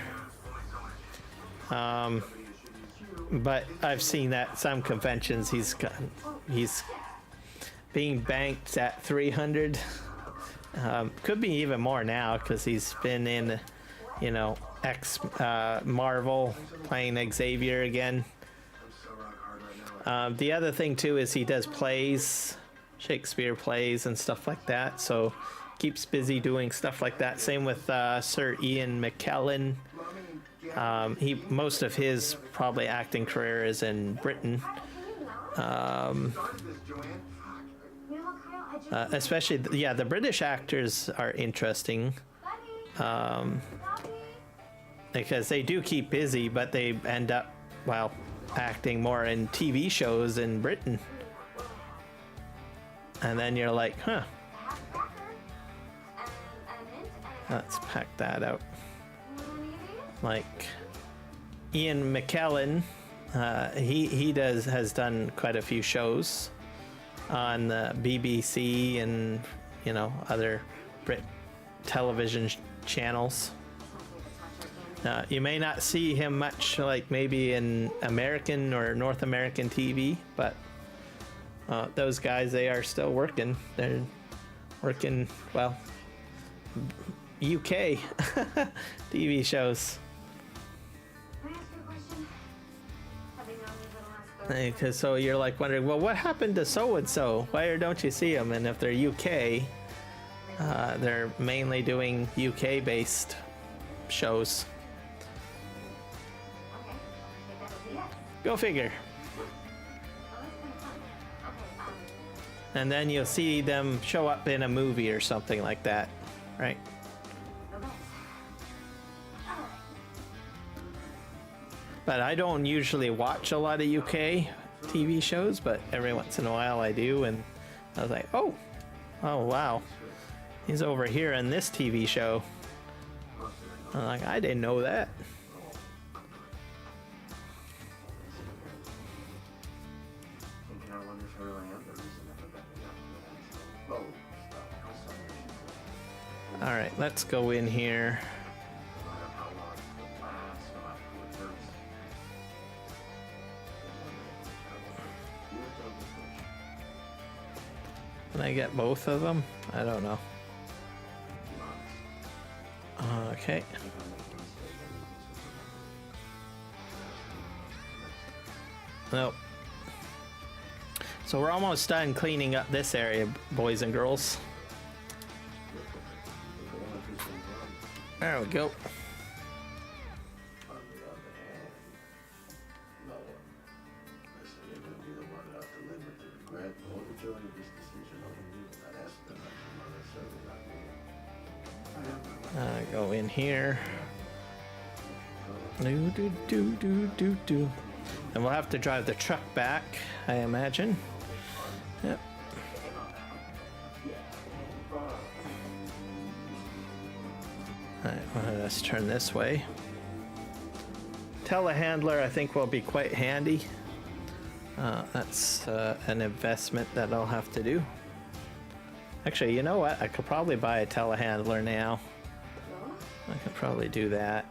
But I've seen that some conventions he's being banked at 300. Could be even more now because he's been in, you know, Marvel, playing Xavier again. The other thing too is he does plays, Shakespeare plays and stuff like that, so keeps busy doing stuff like that. Same with Sir Ian McKellen. Most of his probably acting career is in Britain. Especially, the British actors are interesting. Because they do keep busy, but they end up, well, acting more in TV shows in Britain. And then you're like, huh. Let's pack that out. Like Ian McKellen, he has done quite a few shows on the BBC and, you know, other Brit television channels. You may not see him much, like maybe in American or North American TV, but those guys, they are still working. They're working, well, UK TV shows. Because so you're like wondering, well, what happened to so and so? Why don't you see them? And if they're UK, they're mainly doing UK based shows. Go figure. And then you'll see them show up in a movie or something like that, right? But I don't usually watch a lot of UK TV shows, but every once in a while I do, and I was like, oh wow, he's over here in this TV show. I'm like, I didn't know that. Thinking I wonder if I really am the reason that they're better. Oh, All right, let's go in here. no matter how long it lasts, no matter who it hurts. You have done this wish. Can I get both of them? I don't know. Be honest. Okay. If I make a mistake, anything's Nope. So we're almost done cleaning up this area, boys and girls. There we go. On the other hand, no one. Listen, you're gonna be the one that have to live with the regret. All the joy of this decision on you. Now that's the mother, certainly not me. Go in here. Do do do do do do. And we'll have to drive the truck back, I imagine. Yep. Alright, well, let's turn this way. Telehandler, I think, will be quite handy. That's an investment that I'll have to do. Actually, you know what? I could probably buy a telehandler now. I could probably do that.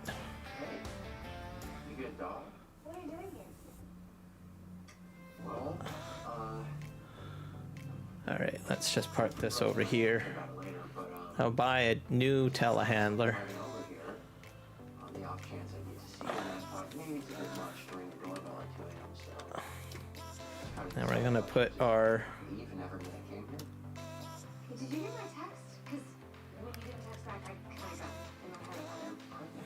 You get a dog? What are you doing here? Well, Alright, let's just park this over here. about it later, but I'll buy a new telehandler. driving over here, on the off chance I get to see you, and I thought maybe it's a bit much to ring the doorbell at 2 a.m. So, how did Now you we're gonna put our... leave and never knew I came here? Hey, did you get my text? Because when you didn't text back, I kind of got in my head about it.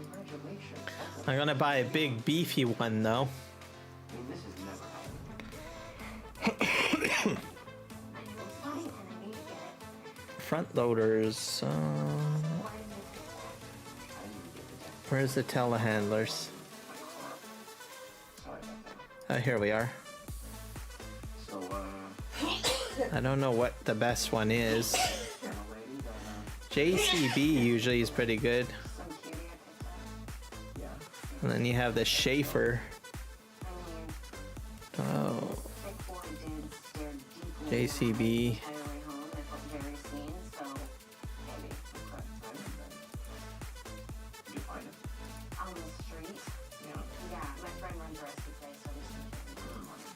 Congratulations. I'm gonna buy a big beefy one though. I mean, this has never happened. I knew it was funny, and I knew you'd get it. Front loaders. Why didn't you? I didn't even get the text. Where's the telehandlers? Sorry about that. Here we are. So, I don't know what the best one is. young lady that, JCB usually is pretty good. Some cutie I picked up. yeah. And then you have the Schaefer. I mean, Oh, thick boy dude stared deeply JCB. the entire way home. I felt very seen, so maybe. Okay, I didn't then. Did you find it? On the street. Yeah. Yeah, my friend runs a rescue place, so we sneaked in the morning.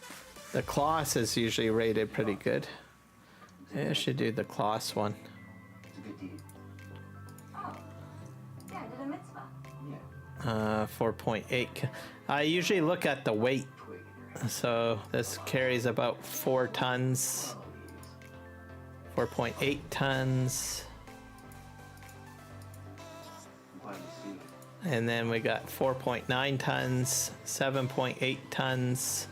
The Kloss is usually rated pretty good. Yeah, I should do the Kloss one. It's a good deed. Oh, yeah, I did a mitzvah. Yeah. 4.8. I usually look at the weight. Twig in your hand. So this carries about 4 tons. All these. 4.8 tons. I'm glad to see you. And then we got 4.9 tons, 7.8 tons,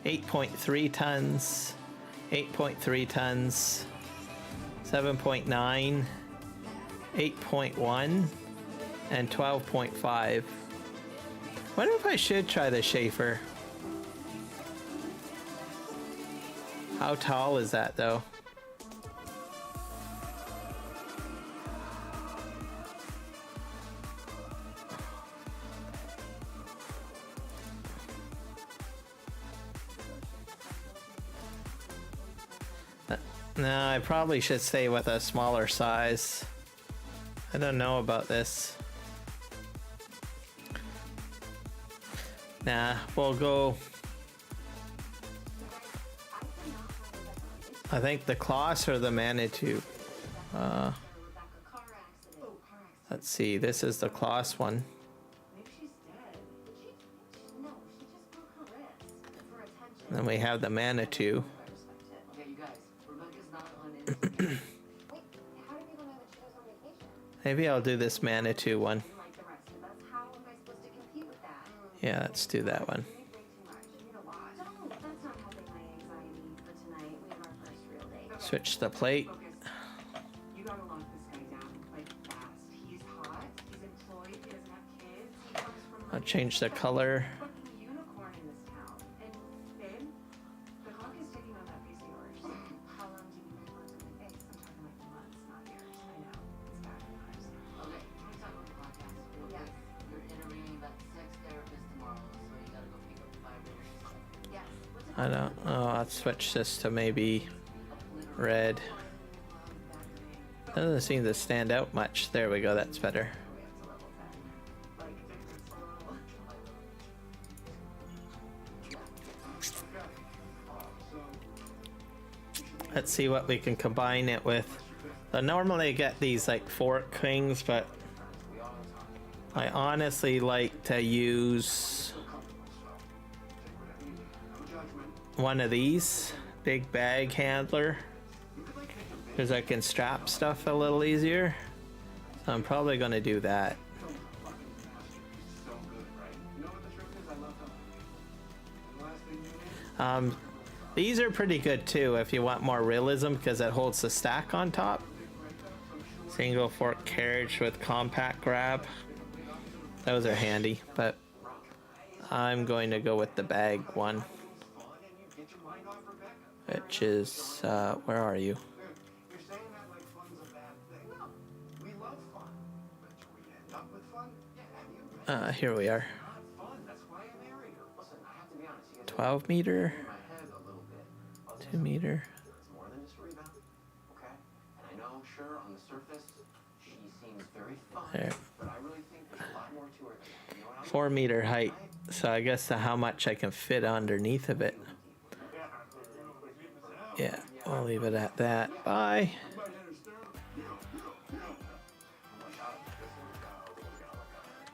8.3 tons, 8.3 tons, 7.9, 8.1, and 12.5. Wonder if I should try the Schaefer. How tall is that though? No, I probably should stay with a smaller size. I don't know about this. Nah, we'll go. I think the Kloss or the Manitou. Rebecca, car accident. Let's see, this is the Kloss one. Maybe she's dead. No, she just broke her wrist for attention. Then we have the Manitou. I respect it. Okay, you guys, Rebecca's not on Instagram. Wait, how do people know that she goes on vacation? Maybe I'll do this Manitou one. Like the rest of us, how am I supposed to compete with that? Yeah, let's do that one. You need way too much. You need a lot. Don't. That's not helping my anxiety for tonight. We have our first real date. Switch the plate. Focus. You gotta lock this guy down, like, fast. He's hot, he's employed, he doesn't have kids, he comes from I'll change the color. fucking unicorn in this town. I don't know. I'll switch this to maybe red. Doesn't seem to stand out much. There we go. That's better. Let's see what we can combine it with. I normally get these like fork things, but I honestly like to use one of these, big bag handler, because I can strap stuff a little easier. So I'm probably going to do that. These are pretty good too if you want more realism, because it holds the stack on top. Single fork carriage with compact grab. Those are handy, but I'm going to go with the bag one, which is, where are you? Here we are. 12 meter, 2 meter. It's more than just a rebound, okay? And I know, sure, on the surface, she seems very fun, There. but I really think there's a lot more to her than that. You know what I mean? 4 meter height. So I guess how much I can fit underneath of it. Yeah, I'll leave it at that. Bye.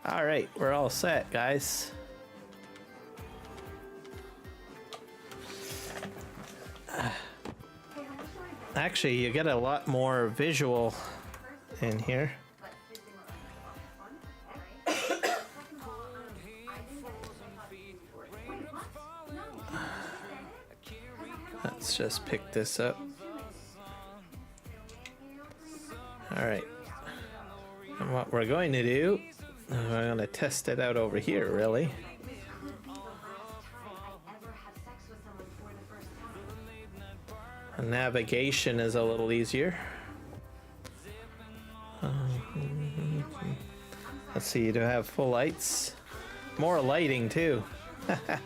All right, we're all set, guys. Actually, you get a lot more visual in here. Let's just pick this up. All right. And what we're going to do, we're going to test it out over here, really. Navigation is a little easier. Let's see, do I have full lights? More lighting too. Okay.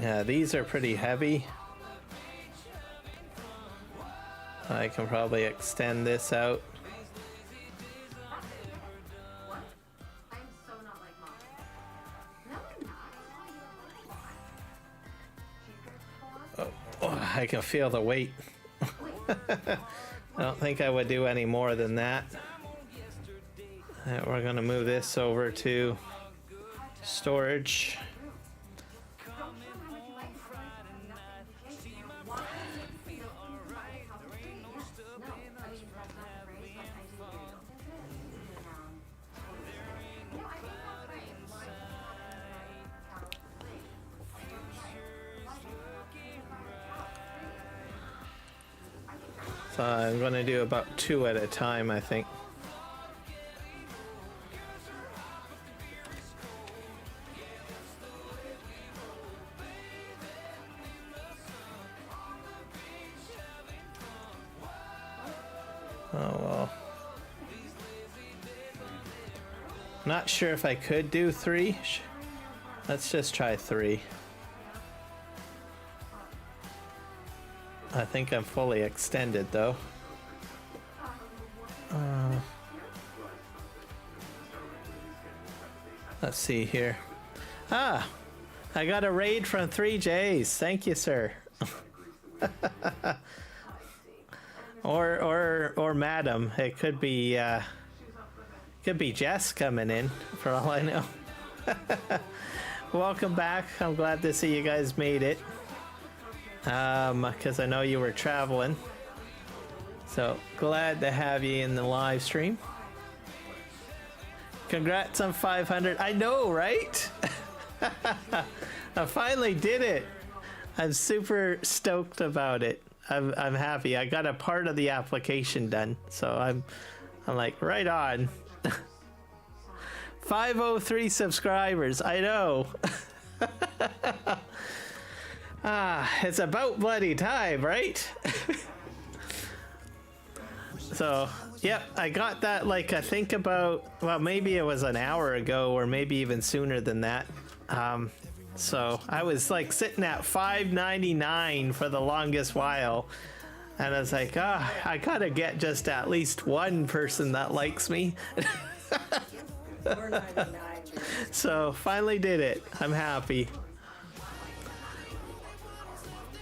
Yeah, these are pretty heavy. I can probably extend this out. Oh, I can feel the weight. I don't think I would do any more than that. We're gonna move this over to storage. So I'm going to do about 2 at a time, I think. Oh well. Not sure if I could do 3. Let's just try 3. I think I'm fully extended though. Let's see here. Ah, I got a raid from 3Js. Thank you, sir. or madam. It could be Jess coming in for all I know. Welcome back. I'm glad to see you guys made it. Because I know you were traveling. So glad to have you in the live stream. Congrats on 500. I know, right? I finally did it. I'm super stoked about it. I'm happy. I got a part of the application done, so I'm like right on. 503 subscribers. I know. It's about bloody time, right? So, yep, I got that like I think about, well, maybe it was an hour ago or maybe even sooner than that. So I was like sitting at $5.99 for the longest while. And I was like, I gotta get just at least one person that likes me. So finally did it. I'm happy.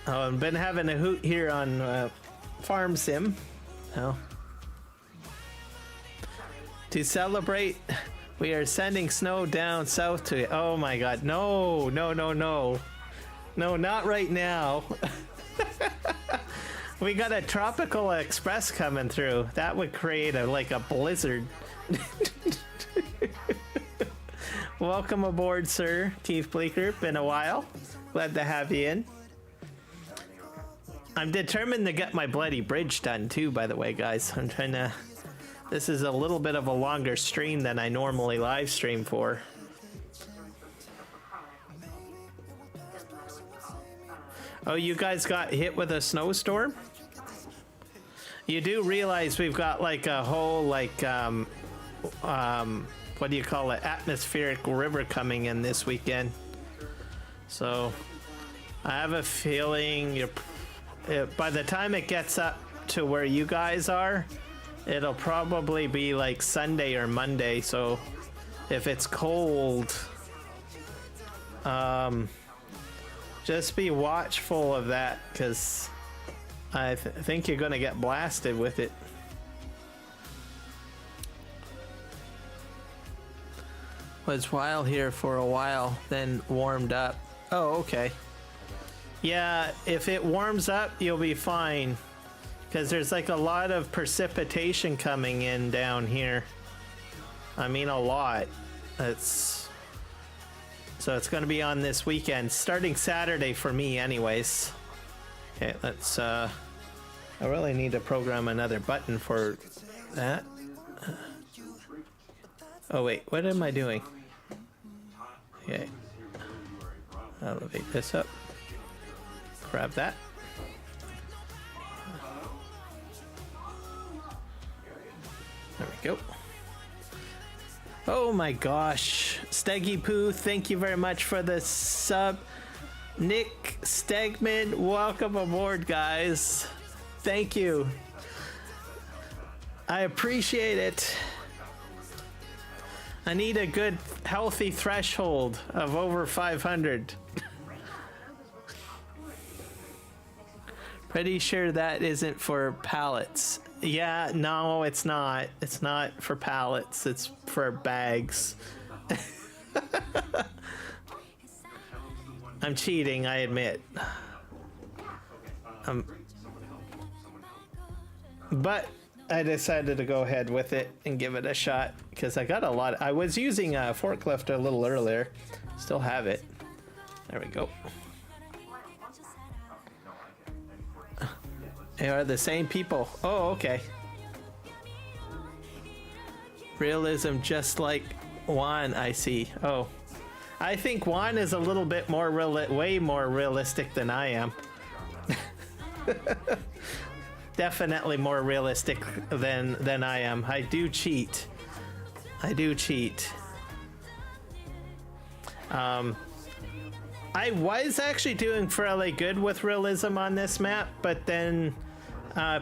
Oh, I've been having a hoot here on Farm Sim. Oh. To celebrate, we are sending snow down south to it. Oh my god, no, no, no, no. No, not right now. We got a tropical express coming through. That would create like a blizzard. Welcome aboard, sir. Keith Bleeker, been a while. Glad to have you in. I'm determined to get my bloody bridge done too, by the way, guys. I'm trying to... This is a little bit of a longer stream than I normally live stream for. Oh, you guys got hit with a snowstorm? You do realize we've got like a whole like what do you call it, atmospheric river coming in this weekend. So I have a feeling by the time it gets up to where you guys are, it'll probably be like Sunday or Monday. So if it's cold, just be watchful of that, because I think you're gonna get blasted with it. Was wild here for a while, then warmed up. Oh, okay. Yeah, if it warms up, you'll be fine, because there's like a lot of precipitation coming in down here. I mean, a lot. So it's gonna be on this weekend, starting Saturday for me anyways. Okay, let's I really need to program another button for that. Oh wait, what am I doing? Okay. Elevate this up. Grab that. There we go. Oh my gosh. Steggy Poo, thank you very much for the sub. Nick Stegman, welcome aboard, guys. Thank you. I appreciate it. I need a good, healthy threshold of over 500. Pretty sure that isn't for pallets. Yeah, no, it's not. It's not for pallets. It's for bags. I'm cheating, I admit. But I decided to go ahead with it and give it a shot, because I got a lot. I was using a forklift a little earlier. Still have it. There we go. They are the same people. Oh, okay. Realism just like Juan, I see. Oh. I think Juan is a little bit more way more realistic than I am. Definitely more realistic than I am. I do cheat. I do cheat. I was actually doing fairly good with realism on this map, but then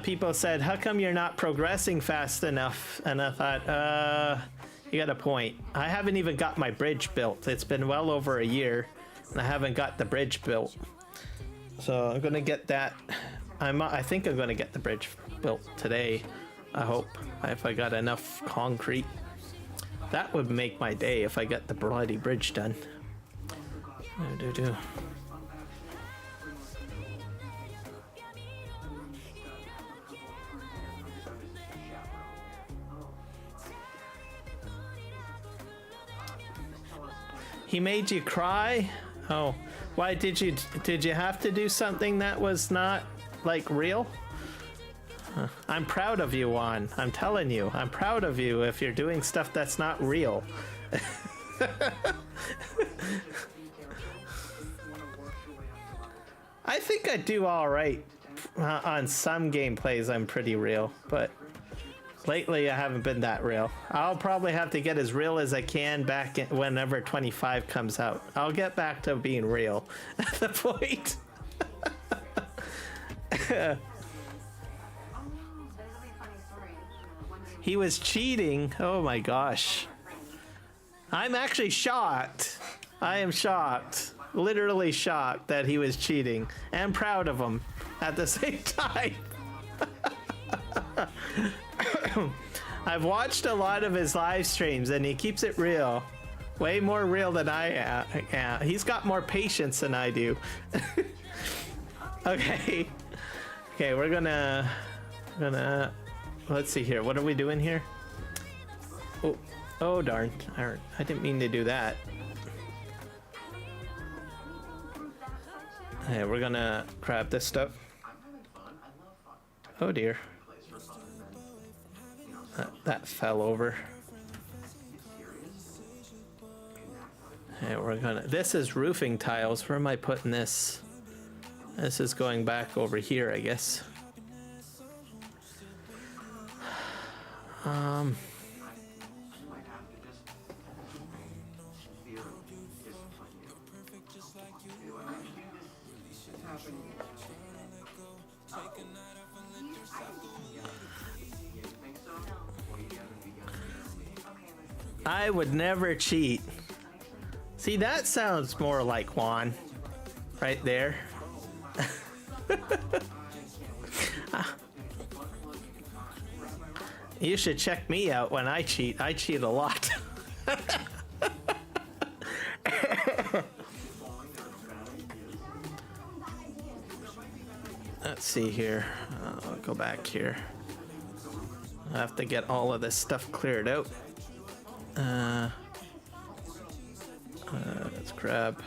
people said, how come you're not progressing fast enough? And I thought, you got a point. I haven't even got my bridge built. It's been well over a year, and I haven't got the bridge built. So I'm gonna get that. I think I'm gonna get the bridge built today. I hope, if I got enough concrete. That would make my day if I got the bloody bridge done. He made you cry? Oh, why did you have to do something that was not like real? I'm proud of you, Juan. I'm telling you, I'm proud of you if you're doing stuff that's not real. I think I do all right on some gameplays. I'm pretty real, but Lately, I haven't been that real. I'll probably have to get as real as I can back whenever 25 comes out. I'll get back to being real at the point. He was cheating. Oh my gosh. I'm actually shocked. I am shocked. Literally shocked that he was cheating. And proud of him at the same time. I've watched a lot of his live streams and he keeps it real. Way more real than I am. He's got more patience than I do. Okay. Okay, we're gonna let's see here. What are we doing here? Oh darn. I didn't mean to do that. Okay, we're gonna grab this stuff. Oh dear. That fell over. Okay, we're gonna. This is roofing tiles. Where am I putting this? This is going back over here, I guess. I would never cheat. See, that sounds more like Juan. Right there. You should check me out when I cheat. I cheat a lot. Let's see here. I'll go back here. I have to get all of this stuff cleared out. Let's grab.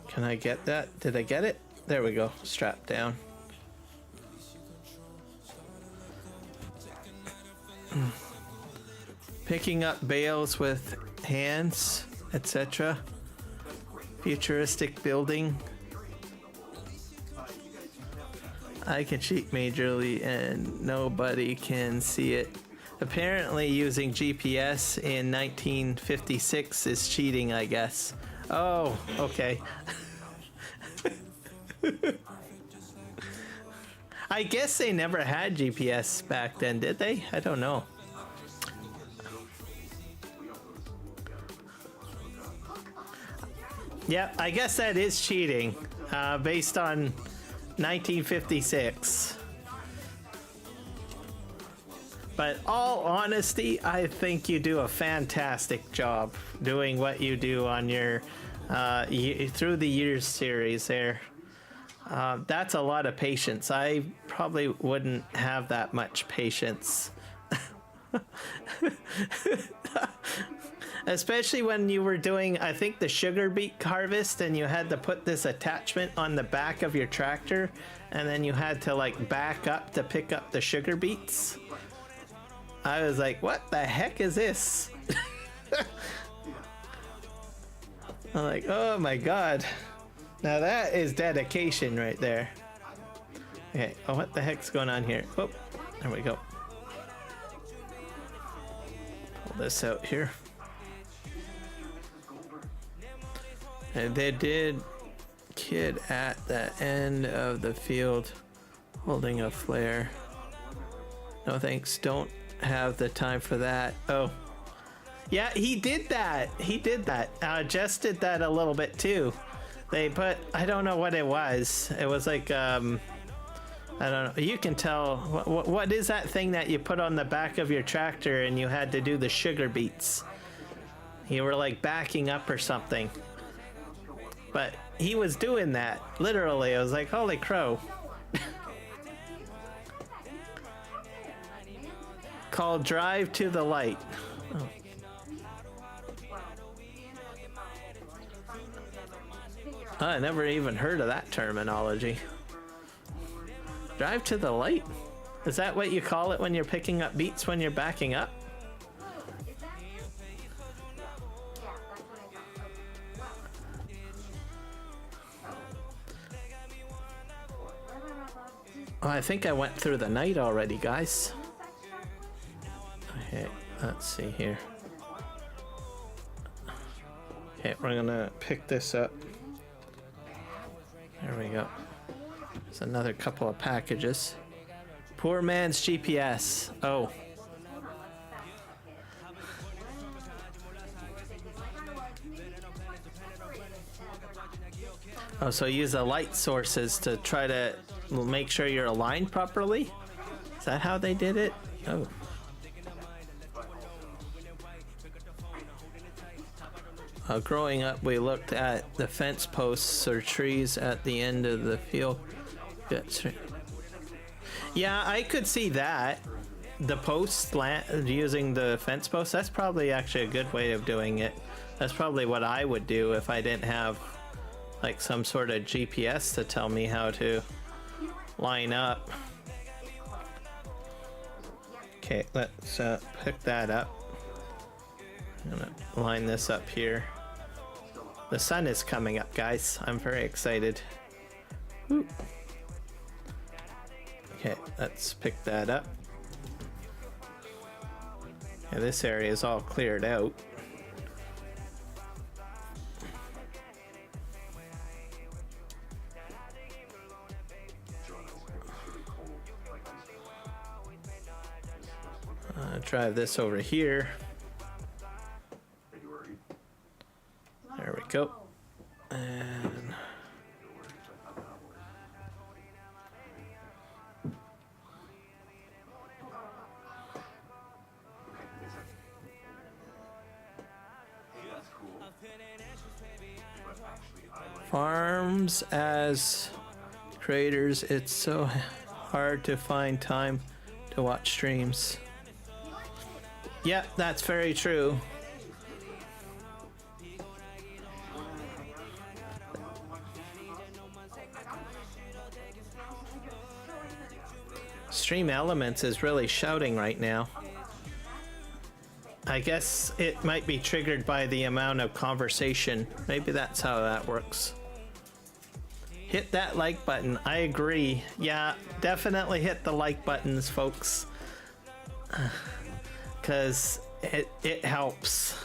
Can I get that? Did I get it? There we go. Strap down. Picking up bales with hands, etc. Futuristic building. I can cheat majorly and nobody can see it. Apparently using GPS in 1956 is cheating, I guess. Oh, okay. I guess they never had GPS back then, did they? I don't know. Yeah, I guess that is cheating, based on 1956. But all honesty, I think you do a fantastic job doing what you do on your through the years series there. That's a lot of patience. I probably wouldn't have that much patience. Especially when you were doing, I think, the sugar beet harvest and you had to put this attachment on the back of your tractor and then you had to like back up to pick up the sugar beets. I was like, what the heck is this? I'm like, oh my god. Now that is dedication right there. Okay, oh, what the heck's going on here? Oh, there we go. Pull this out here. And they did kid at the end of the field holding a flare. No thanks, don't have the time for that. Oh. Yeah, he did that. He did that. Jess did that a little bit too. They put, I don't know what it was. It was like, I don't know. You can tell. What is that thing that you put on the back of your tractor and you had to do the sugar beets? You were like backing up or something. But he was doing that. Literally, I was like, holy crow. Called Drive to the Light. Oh. I never even heard of that terminology. Drive to the light? Is that what you call it when you're picking up beats when you're backing up? Oh, I think I went through the night already, guys. Okay, let's see here. Okay, we're gonna pick this up. There we go. There's another couple of packages. Poor man's GPS. Oh. Oh, so use the light sources to try to make sure you're aligned properly? Is that how they did it? Oh. Growing up, we looked at the fence posts or trees at the end of the field. Yeah, I could see that. The posts using the fence posts, that's probably actually a good way of doing it. That's probably what I would do if I didn't have like some sort of GPS to tell me how to line up. Okay, let's pick that up. I'm gonna line this up here. The sun is coming up, guys. I'm very excited. Woo. Okay, let's pick that up. Yeah, this area is all cleared out. Drive this over here. There we go. And farms as creators, it's so hard to find time to watch streams. Yeah, that's very true. Stream Elements is really shouting right now. I guess it might be triggered by the amount of conversation. Maybe that's how that works. Hit that like button. I agree. Yeah, definitely hit the like buttons, folks. Because it helps.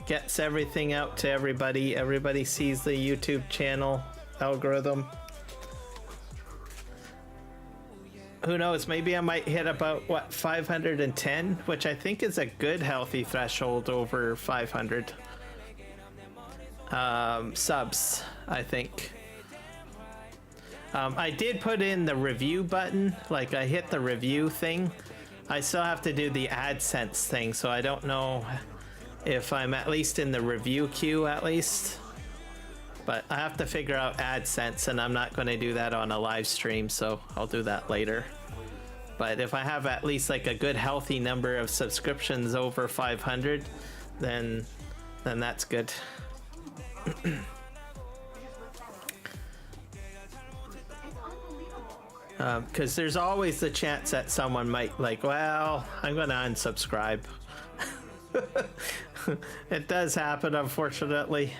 Gets everything out to everybody. Everybody sees the YouTube channel algorithm. Who knows, maybe I might hit about, what, 510? Which I think is a good healthy threshold over 500 subs, I think. I did put in the review button, like I hit the review thing. I still have to do the AdSense thing, so I don't know if I'm at least in the review queue at least. But I have to figure out AdSense, and I'm not going to do that on a live stream, so I'll do that later. But if I have at least like a good healthy number of subscriptions over 500, then that's good. Because there's always the chance that someone might like, well, I'm going to unsubscribe. It does happen, unfortunately.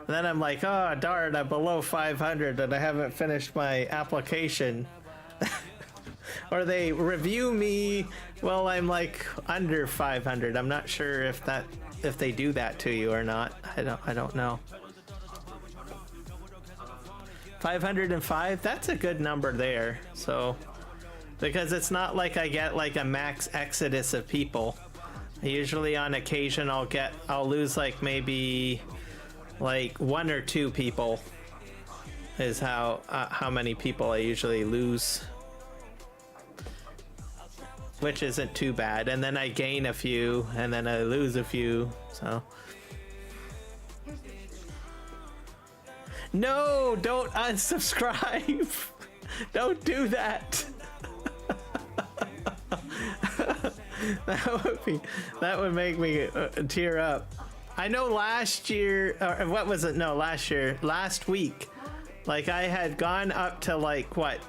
Then I'm like, oh darn, I'm below 500 and I haven't finished my application. Or they review me while I'm like under 500. I'm not sure if they do that to you or not. I don't know. 505, that's a good number there. So, because it's not like I get like a max exodus of people. Usually on occasion I'll lose like maybe like 1 or 2 people is how many people I usually lose, which isn't too bad. And then I gain a few and then I lose a few. So no, don't unsubscribe. Don't do that. That would make me tear up. I know last year, or what was it? No, last week, like I had gone up to like what,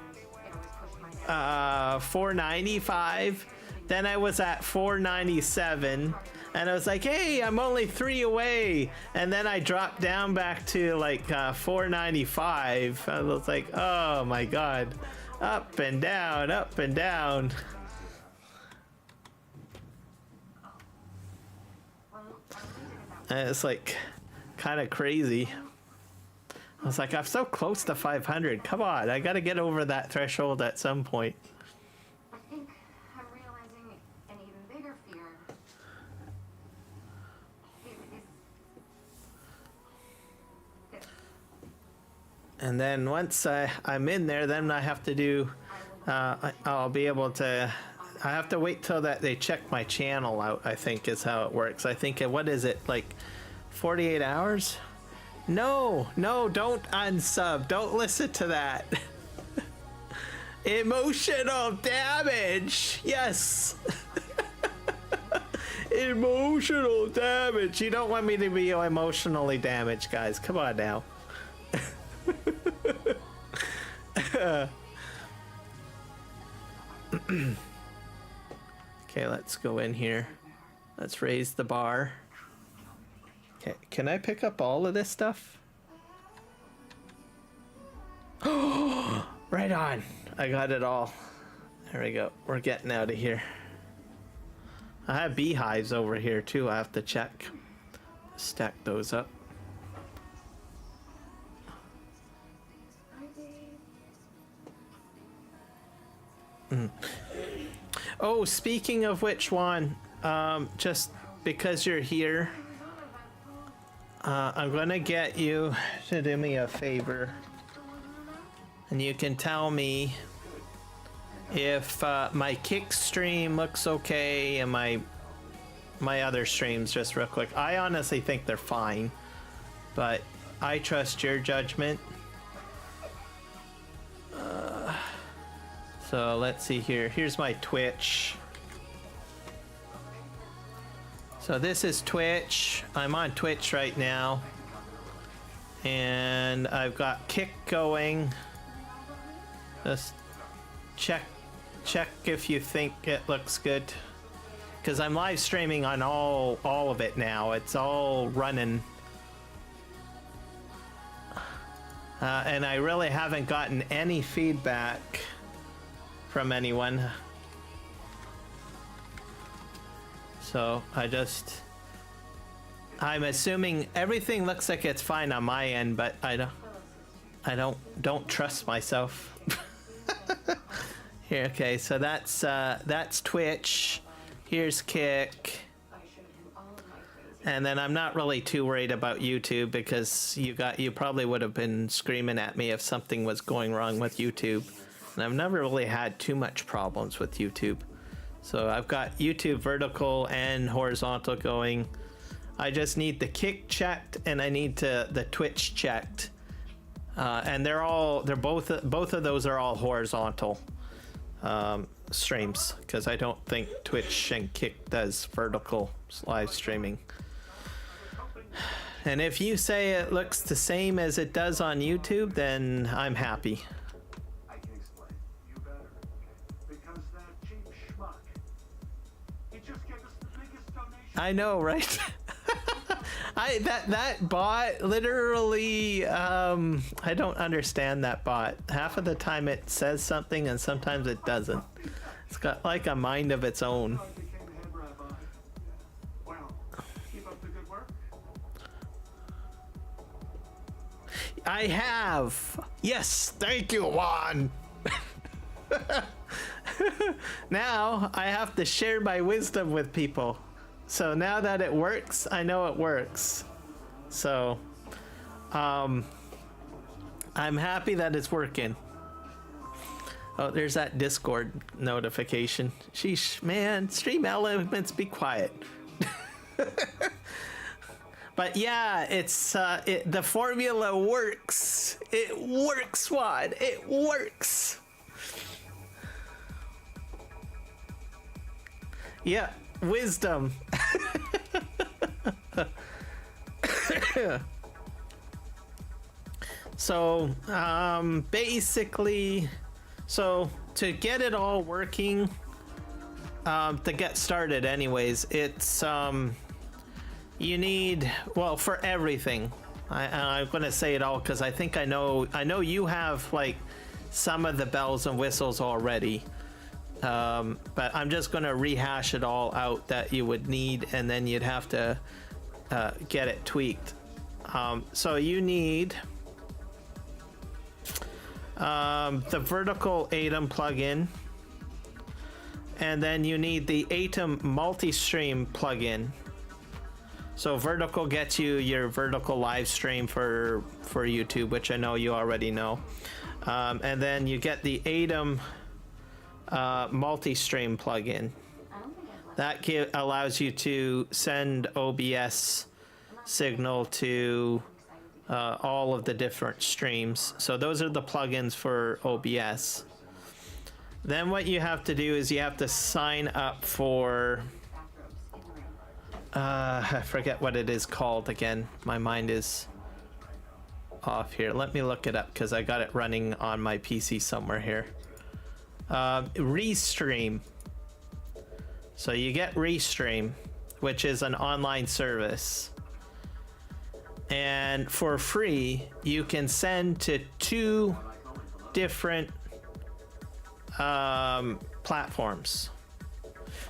495. Then I was at 497. And I was like, hey, I'm only 3 away. And then I dropped down back to like 495. I was like, oh my God. Up and down, up and down. And it's like kind of crazy. I was like, I'm so close to 500. Come on, I gotta get over that threshold at some point. I think I'm realizing an even bigger fear. And then once I'm in there, then I have to do, I'll be able to, I have to wait till that they check my channel out, I think is how it works. I think, what is it, like 48 hours? No, no, don't unsub. Don't listen to that. Emotional damage. Yes. Emotional damage. You don't want me to be emotionally damaged, guys. Come on now. Okay, let's go in here. Let's raise the bar. Okay, can I pick up all of this stuff? Oh, right on. I got it all. There we go. We're getting out of here. I have beehives over here too. I have to check. Stack those up. Oh, speaking of which, Juan, just because you're here, I'm gonna get you to do me a favor, and you can tell me if my kick stream looks okay and my other streams, just real quick. I honestly think they're fine, but I trust your judgment. So let's see here. Here's my Twitch. So this is Twitch. I'm on Twitch right now. And I've got Kick going. Just check if you think it looks good. Because I'm live streaming on all of it now. It's all running. And I really haven't gotten any feedback from anyone. So I'm assuming everything looks like it's fine on my end, but I don't trust myself. Here, okay, so that's Twitch. Here's Kick. And then I'm not really too worried about YouTube because you probably would have been screaming at me if something was going wrong with YouTube. And I've never really had too much problems with YouTube. So I've got YouTube vertical and horizontal going. I just need the Kick checked and I need the Twitch checked. And both of those are all horizontal streams because I don't think Twitch and Kick does vertical live streaming. And if you say it looks the same as it does on YouTube, then I'm happy. I know, right? that bot literally I don't understand that bot. Half of the time it says something and sometimes it doesn't. It's got like a mind of its own. I have. Yes, thank you, Juan. Now I have to share my wisdom with people. So now that it works, I know it works. So, I'm happy that it's working. Oh, there's that Discord notification. Sheesh, man, Stream Elements, be quiet. But yeah, it's the formula works. It works, Juan. It works. Yeah. Wisdom. So basically, so to get it all working, to get started anyways, it's you need, well, for everything. I'm gonna say it all because I think I know you have like some of the bells and whistles already, but I'm just gonna rehash it all out that you would need, and then you'd have to get it tweaked. So you need the vertical ATOM plugin, and then you need the ATOM multi-stream plugin. So vertical gets you your vertical live stream for YouTube, which I know you already know, and then you get the ATOM multi-stream plugin. That allows you to send OBS signal to all of the different streams. So those are the plugins for OBS. Then what you have to do is you have to sign up for I forget what it is called again. My mind is off here. Let me look it up because I got it running on my PC somewhere here. Restream. So you get Restream, which is an online service. And for free, you can send to 2 different platforms.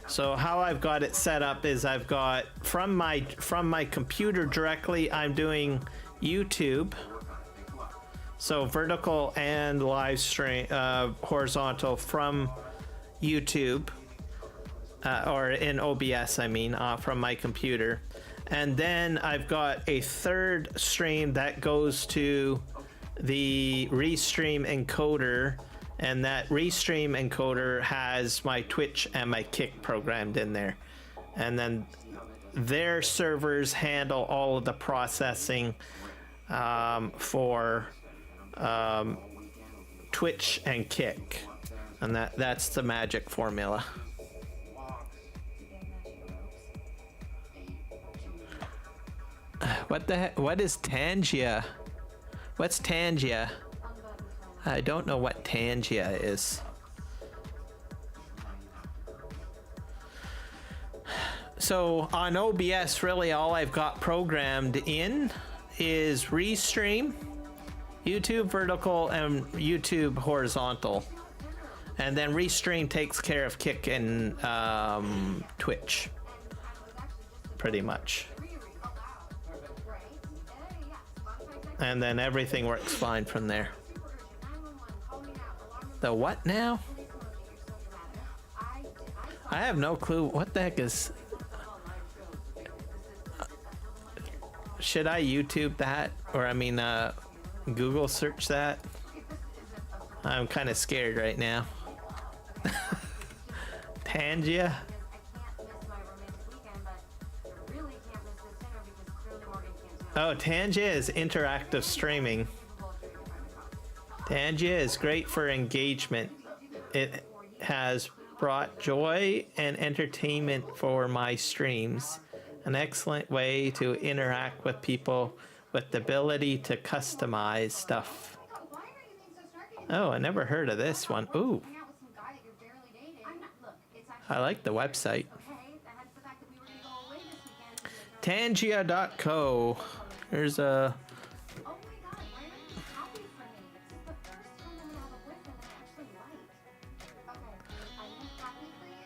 So how I've got it set up is I've got from my computer directly, I'm doing YouTube. So vertical and live stream, horizontal from YouTube, or in OBS, I mean, from my computer. And then I've got a third stream that goes to the Restream encoder, and that Restream encoder has my Twitch and my Kick programmed in there. And then their servers handle all of the processing for Twitch and Kick. And that's the magic formula. What the heck? What is Tangia? What's Tangia? I don't know what Tangia is. So on OBS, really all I've got programmed in is Restream, YouTube vertical, and YouTube horizontal. And then Restream takes care of Kick and Twitch, pretty much. And then everything works fine from there. The what now? I have no clue. What the heck is... Should I YouTube that? Or I mean, Google search that? I'm kind of scared right now. Tangia? Oh, Tangia is interactive streaming. Tangia is great for engagement. It has brought joy and entertainment for my streams. An excellent way to interact with people with the ability to customize stuff. Oh, I never heard of this one. Ooh. I like the website. Tangia.co. There's a...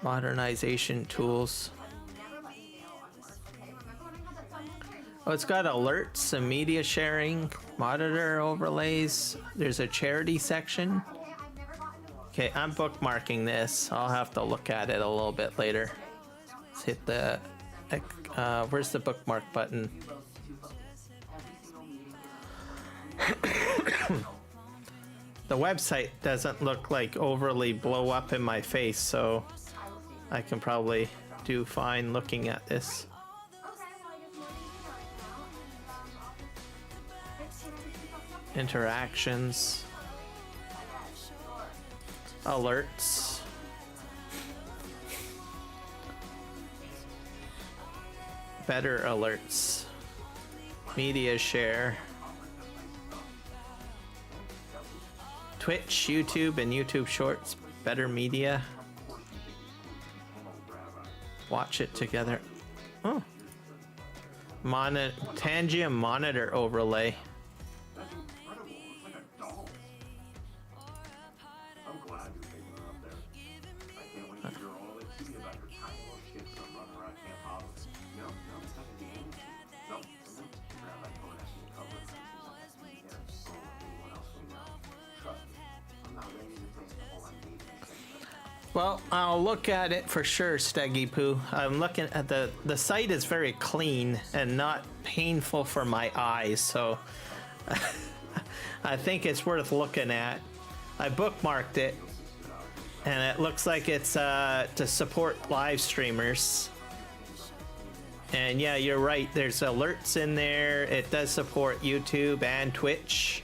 modernization tools. Oh, it's got alerts and media sharing, monitor overlays. There's a charity section. Okay, I'm bookmarking this. I'll have to look at it a little bit later. Let's hit the... where's the bookmark button? The website doesn't look like overly blow up in my face, so I can probably do fine looking at this. Interactions, alerts, better alerts, media share, Twitch, YouTube, and YouTube Shorts, better media. watch it together. Oh. Tangium monitor overlay. That's incredible. It's like a doll. I'm glad you're taking her up there. I can't wait to hear all that to me about your tiny little shits on running around Camp Harbor. No, it's not gonna be anything. No, grab that phone and actually cover it. She's not anyone else we know. Trust me, I'm not ready to take all I need. Well, I'll look at it for sure, Steggy Poo. I'm looking at the site is very clean and not painful for my eyes, so I think it's worth looking at. I bookmarked it, and it looks like it's to support live streamers. And yeah, you're right. There's alerts in there. It does support YouTube and Twitch.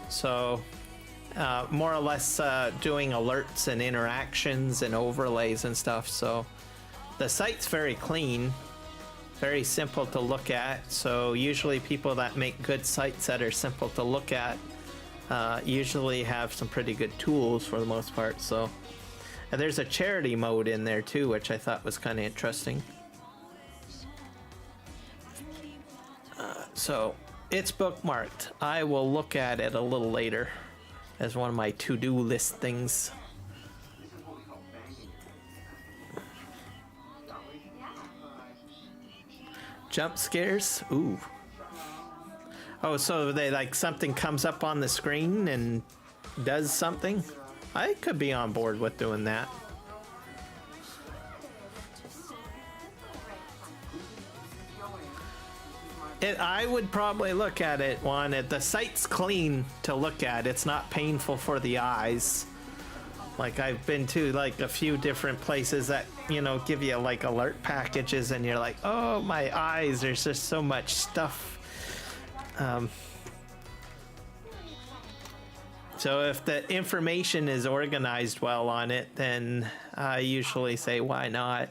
So more or less doing alerts and interactions and overlays and stuff. So the site's very clean, very simple to look at. So usually people that make good sites that are simple to look at usually have some pretty good tools for the most part. So and there's a charity mode in there too, which I thought was kind of interesting. So it's bookmarked. I will look at it a little later as one of my to-do list things. Jump scares? Ooh. Oh, so they like something comes up on the screen and does something? I could be on board with doing that. I would probably look at it on it. The site's clean to look at. It's not painful for the eyes. Like I've been to like a few different places that, you know, give you like alert packages and you're like, oh, my eyes, there's just so much stuff. So if the information is organized well on it, then I usually say, why not?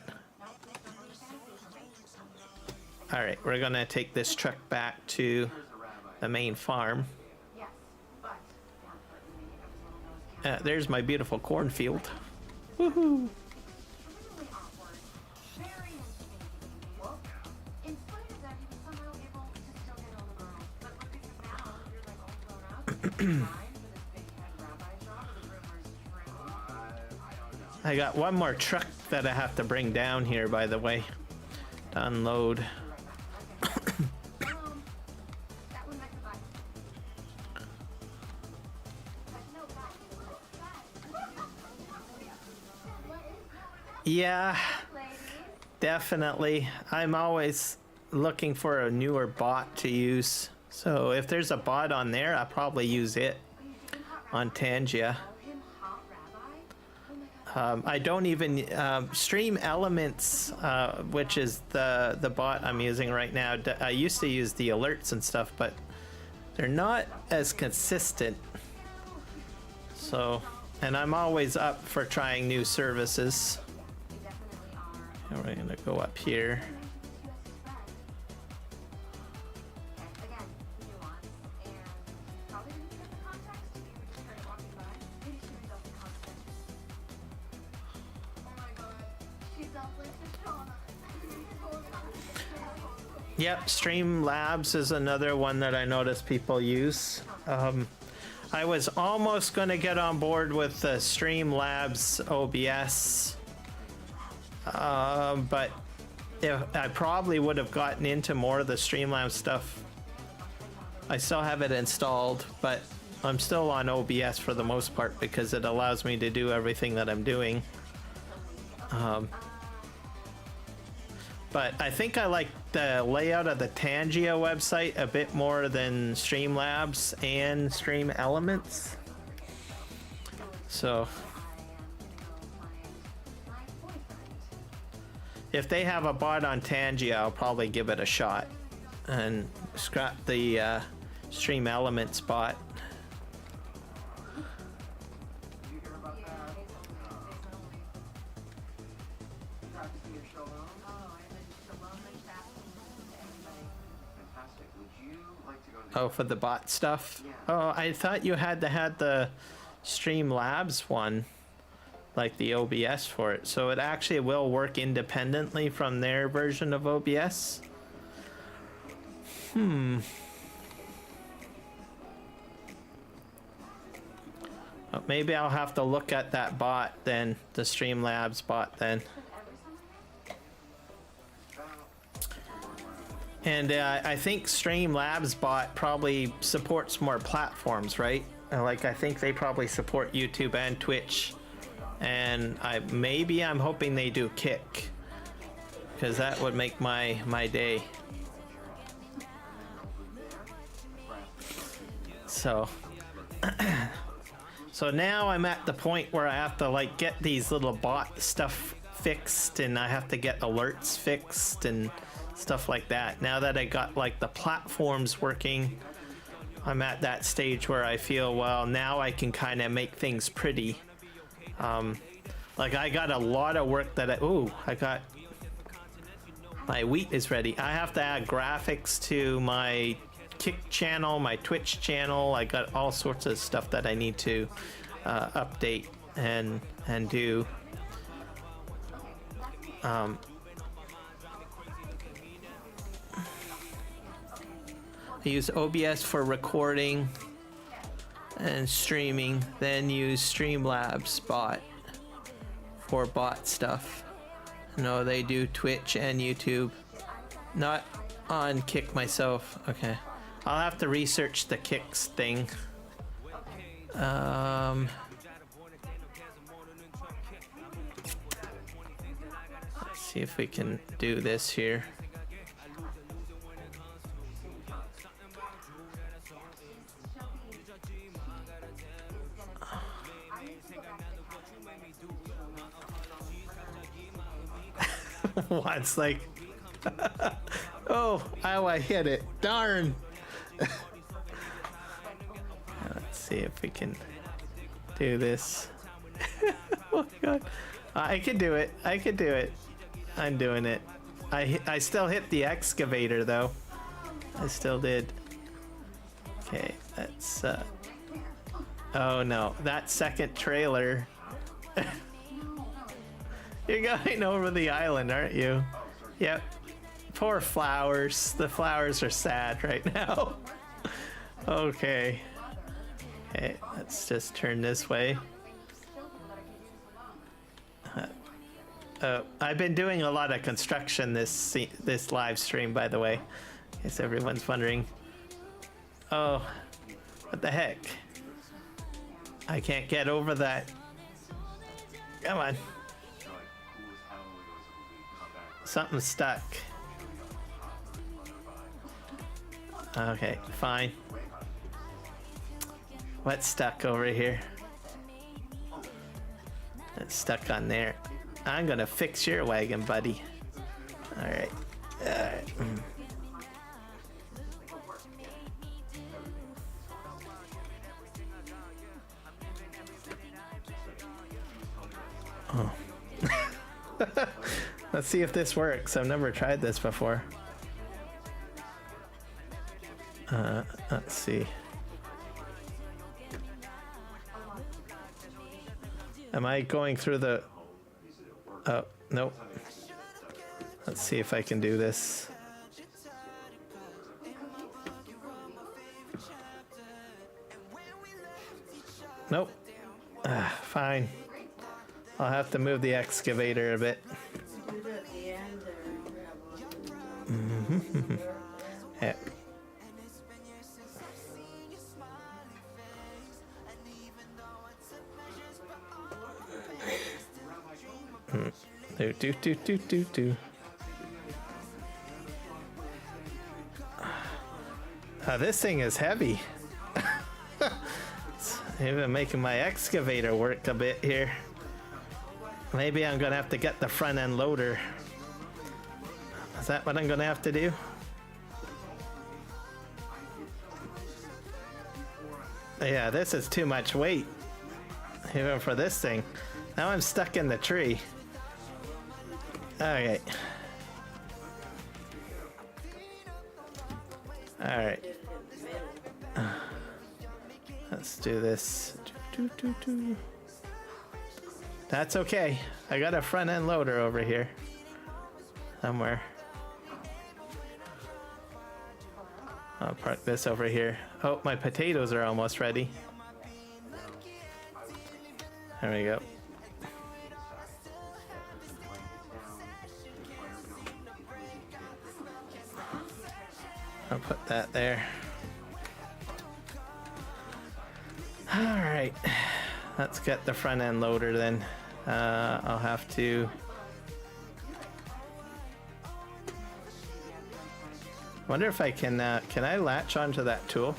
All right, we're gonna take this truck back to the main farm. There's my beautiful cornfield. Woohoo! I got one more truck that I have to bring down here, by the way, to unload. Yeah, definitely. I'm always looking for a newer bot to use. So if there's a bot on there, I'll probably use it on Tangia. I don't even Stream Elements, which is the bot I'm using right now. I used to use the alerts and stuff, but they're not as consistent. So, and I'm always up for trying new services. And we're gonna go up here. Yep, Streamlabs is another one that I noticed people use. I was almost going to get on board with the Streamlabs OBS, but I probably would have gotten into more of the Streamlabs stuff. I still have it installed, but I'm still on OBS for the most part because it allows me to do everything that I'm doing. But I think I like the layout of the Tangia website a bit more than Streamlabs and Stream Elements. So if they have a bot on Tangia, I'll probably give it a shot and scrap the Stream Elements bot. Oh, for the bot stuff? Oh, I thought you had to have the Streamlabs one. like the OBS for it. So it actually will work independently from their version of OBS. But maybe I'll have to look at that bot then, the Streamlabs bot then. And I think Streamlabs bot probably supports more platforms, right? Like I think they probably support YouTube and Twitch. And I'm hoping they do Kick, because that would make my day. So so now I'm at the point where I have to like get these little bot stuff fixed, and I have to get alerts fixed and stuff like that. Now that I got like the platforms working, I'm at that stage where I feel, well, now I can kind of make things pretty. Like I got a lot of work that I got my wheat is ready. I have to add graphics to my Kick channel, my Twitch channel. I got all sorts of stuff that I need to update and do. I use OBS for recording and streaming, then use Streamlabs bot for bot stuff. No, they do Twitch and YouTube. Not on Kick myself. Okay. I'll have to research the Kicks thing. Let's see if we can do this here. Once like oh, I hit it. Darn. Let's see if we can do this. Oh my god. I can do it. I can do it. I'm doing it. I still hit the excavator though. I still did. Okay, that's oh no, that second trailer. You're going over the island, aren't you? Yep. Poor flowers. The flowers are sad right now. Okay. Okay, let's just turn this way. I've been doing a lot of construction this live stream, by the way, in case everyone's wondering. Oh, what the heck? I can't get over that. Come on. Something's stuck. Okay, fine. What's stuck over here? It's stuck on there. I'm gonna fix your wagon, buddy. Alright. Alright. Oh. Let's see if this works. I've never tried this before. Let's see. Am I going through the... Oh, nope. Let's see if I can do this. Nope. Fine. I'll have to move the excavator a bit. Yeah. Do. This thing is heavy. It's even making my excavator work a bit here. Maybe I'm gonna have to get the front end loader. Is that what I'm gonna have to do? Yeah, this is too much weight. Even for this thing. Now I'm stuck in the tree. Okay. Alright. Let's do this. That's okay. I got a front end loader over here. Somewhere. I'll park this over here. Oh, my potatoes are almost ready. There we go. I'll put that there. Alright. Let's get the front end loader then. I'll have to... wonder if I can I latch onto that tool?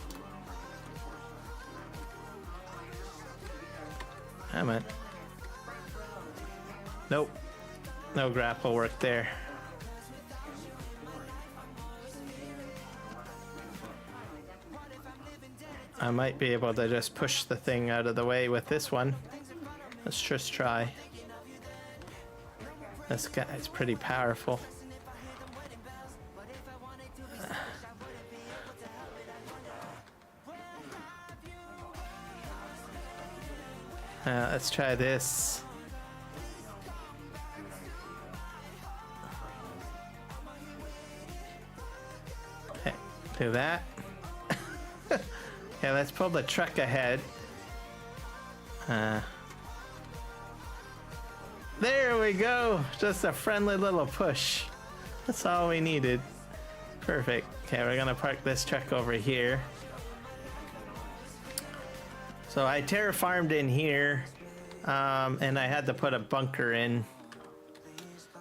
Damn it. Nope. No grapple work there. I might be able to just push the thing out of the way with this one. Let's just try. This guy's pretty powerful. Let's try this. Okay, do that. Okay, let's pull the truck ahead. There we go. Just a friendly little push. That's all we needed. Perfect. Okay, we're gonna park this truck over here. So I terraformed in here, and I had to put a bunker in.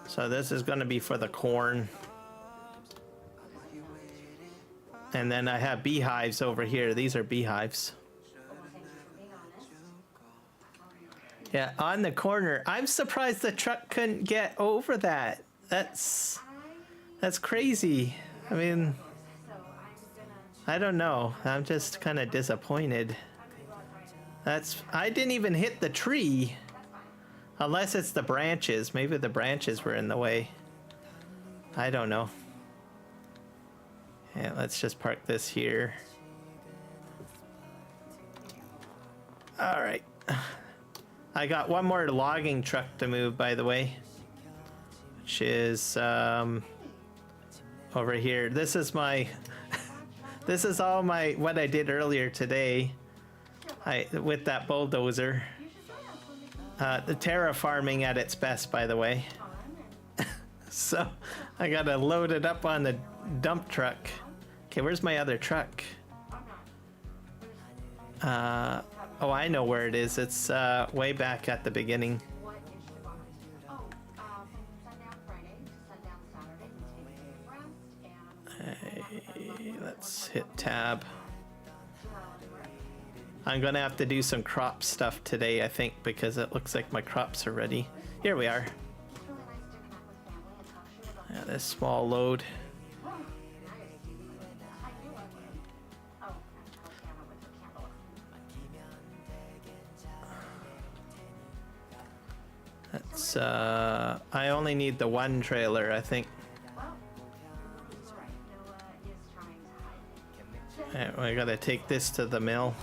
So this is gonna be for the corn. And then I have beehives over here. These are beehives. Yeah, on the corner. I'm surprised the truck couldn't get over that. That's crazy. I mean, I don't know. I'm just kind of disappointed. I didn't even hit the tree. Unless it's the branches. Maybe the branches were in the way. I don't know. Yeah, let's just park this here. All right. I got one more logging truck to move, by the way. Which is over here. This is my... this is all what I did earlier today. With that bulldozer. The terraforming at its best, by the way. So I gotta load it up on the dump truck. Okay, where's my other truck? Oh, I know where it is. It's way back at the beginning. Let's hit tab. I'm gonna have to do some crop stuff today, I think, because it looks like my crops are ready. Here we are. Yeah, this small load. That's I only need the one trailer, I think. Yeah, I gotta take this to the mill.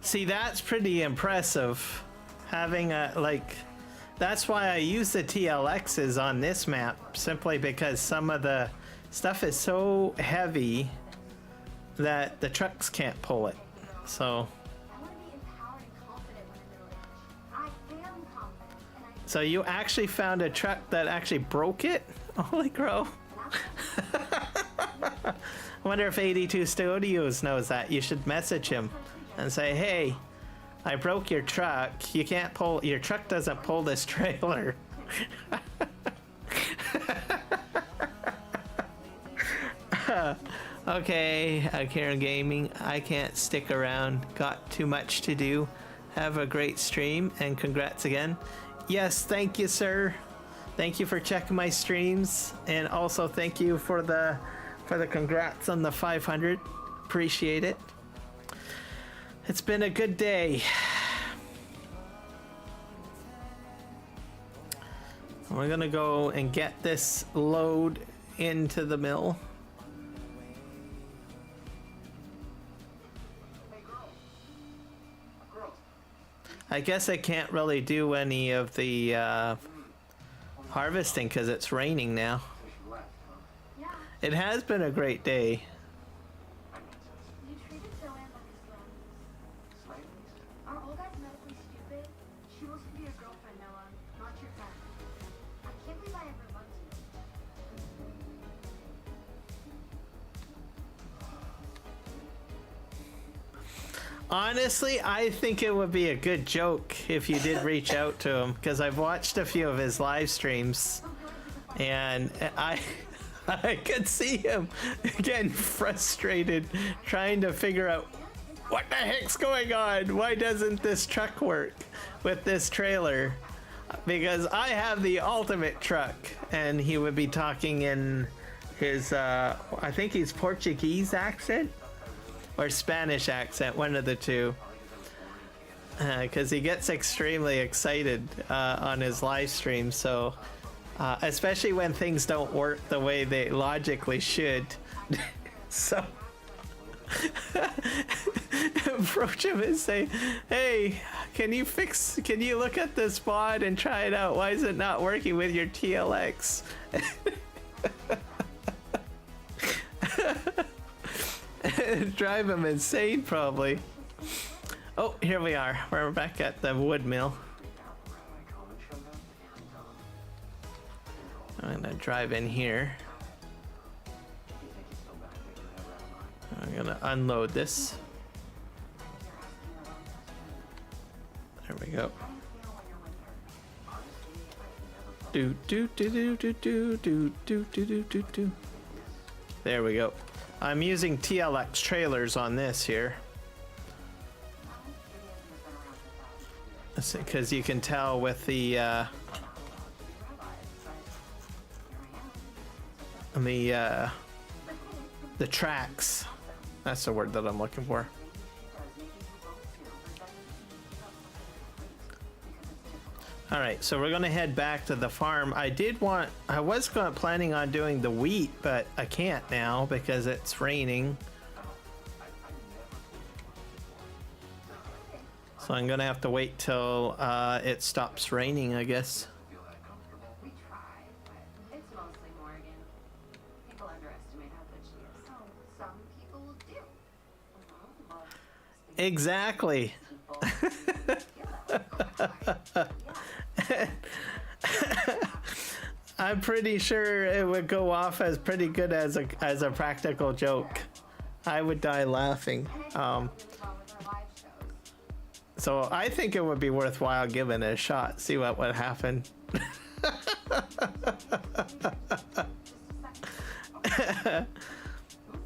See, that's pretty impressive. Having that's why I use the TLXs on this map, simply because some of the stuff is so heavy that the trucks can't pull it. So you actually found a truck that actually broke it? Holy crow. I wonder if 82 Studios knows that. You should message him and say, hey, I broke your truck. You can't pull, your truck doesn't pull this trailer. Okay, Kiram Gaming, I can't stick around. Got too much to do. Have a great stream and congrats again. Yes, thank you, sir. Thank you for checking my streams, and also thank you for the congrats on the 500. Appreciate it. It's been a good day. We're gonna go and get this load into the mill. I guess I can't really do any of the harvesting because it's raining now. Yeah, It has been a great day. you treated Joanne like a son. Are all guys medically stupid? She wants to be your girlfriend, Noah, not your friend. I can't believe I ever loved you. Honestly, I think it would be a good joke if you did reach out to him because I've watched a few of his live streams and I could see him getting frustrated trying to figure out what the heck's going on? Why doesn't this truck work with this trailer? Because I have the ultimate truck, and he would be talking in his, I think he's Portuguese accent or Spanish accent, one of the two. Because he gets extremely excited on his live stream, so especially when things don't work the way they logically should. So approach him and say, hey, can you look at this mod and try it out? Why is it not working with your TLX? Drive him insane, probably. Oh, here we are. We're back at the wood mill. I'm gonna drive in here. I'm gonna unload this. There we go. Do do do do do do do do do do do. There we go. I'm using TLX trailers on this here. Because you can tell with the tracks. That's the word that I'm looking for. All right, so we're gonna head back to the farm. I was planning on doing the wheat, but I can't now because it's raining. So I'm gonna have to wait till it stops raining, I guess. We try, but it's mostly Morgan. People underestimate how good she is. So some people do. Exactly. I'm pretty sure it would go off as pretty good as a practical joke. I would die laughing. So I think it would be worthwhile giving it a shot, see what would happen.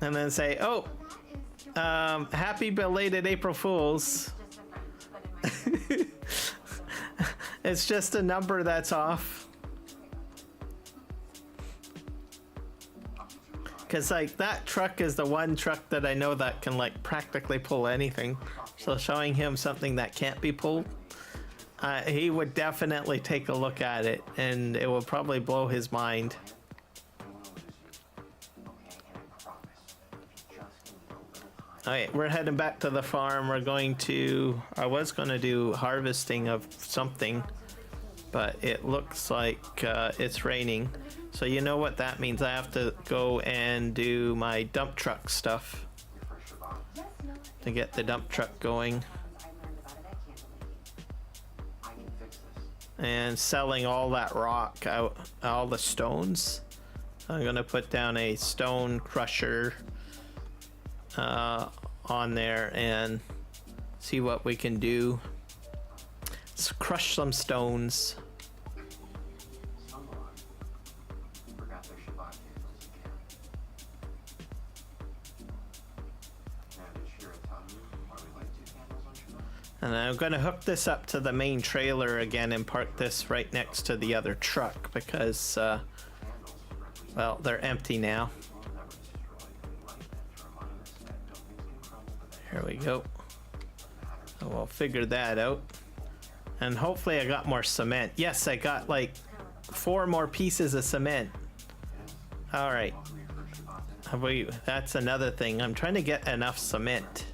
And then say, oh, happy belated April Fools. It's just a number that's off. Cause like that truck is the one truck that I know that can like practically pull anything. So showing him something that can't be pulled, he would definitely take a look at it and it will probably blow his mind. Alright, we're heading back to the farm. I was gonna do harvesting of something, but it looks like it's raining. So you know what that means. I have to go and do my dump truck stuff to get the dump truck going. And selling all that rock out, all the stones. I'm gonna put down a stone crusher on there and see what we can do. Let's crush some stones. And I'm gonna hook this up to the main trailer again and park this right next to the other truck because, well, they're empty now. Here we go. So we'll figure that out. And hopefully I got more cement. Yes, I got like 4 more pieces of cement. All right. That's another thing. I'm trying to get enough cement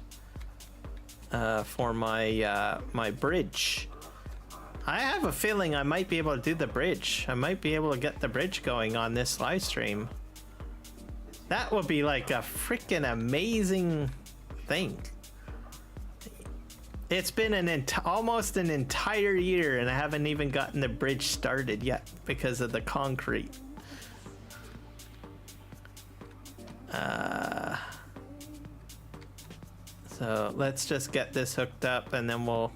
for my my bridge. I have a feeling I might be able to do the bridge. I might be able to get the bridge going on this live stream. That would be like a freaking amazing thing. It's been almost an entire year and I haven't even gotten the bridge started yet because of the concrete. So let's just get this hooked up and then we'll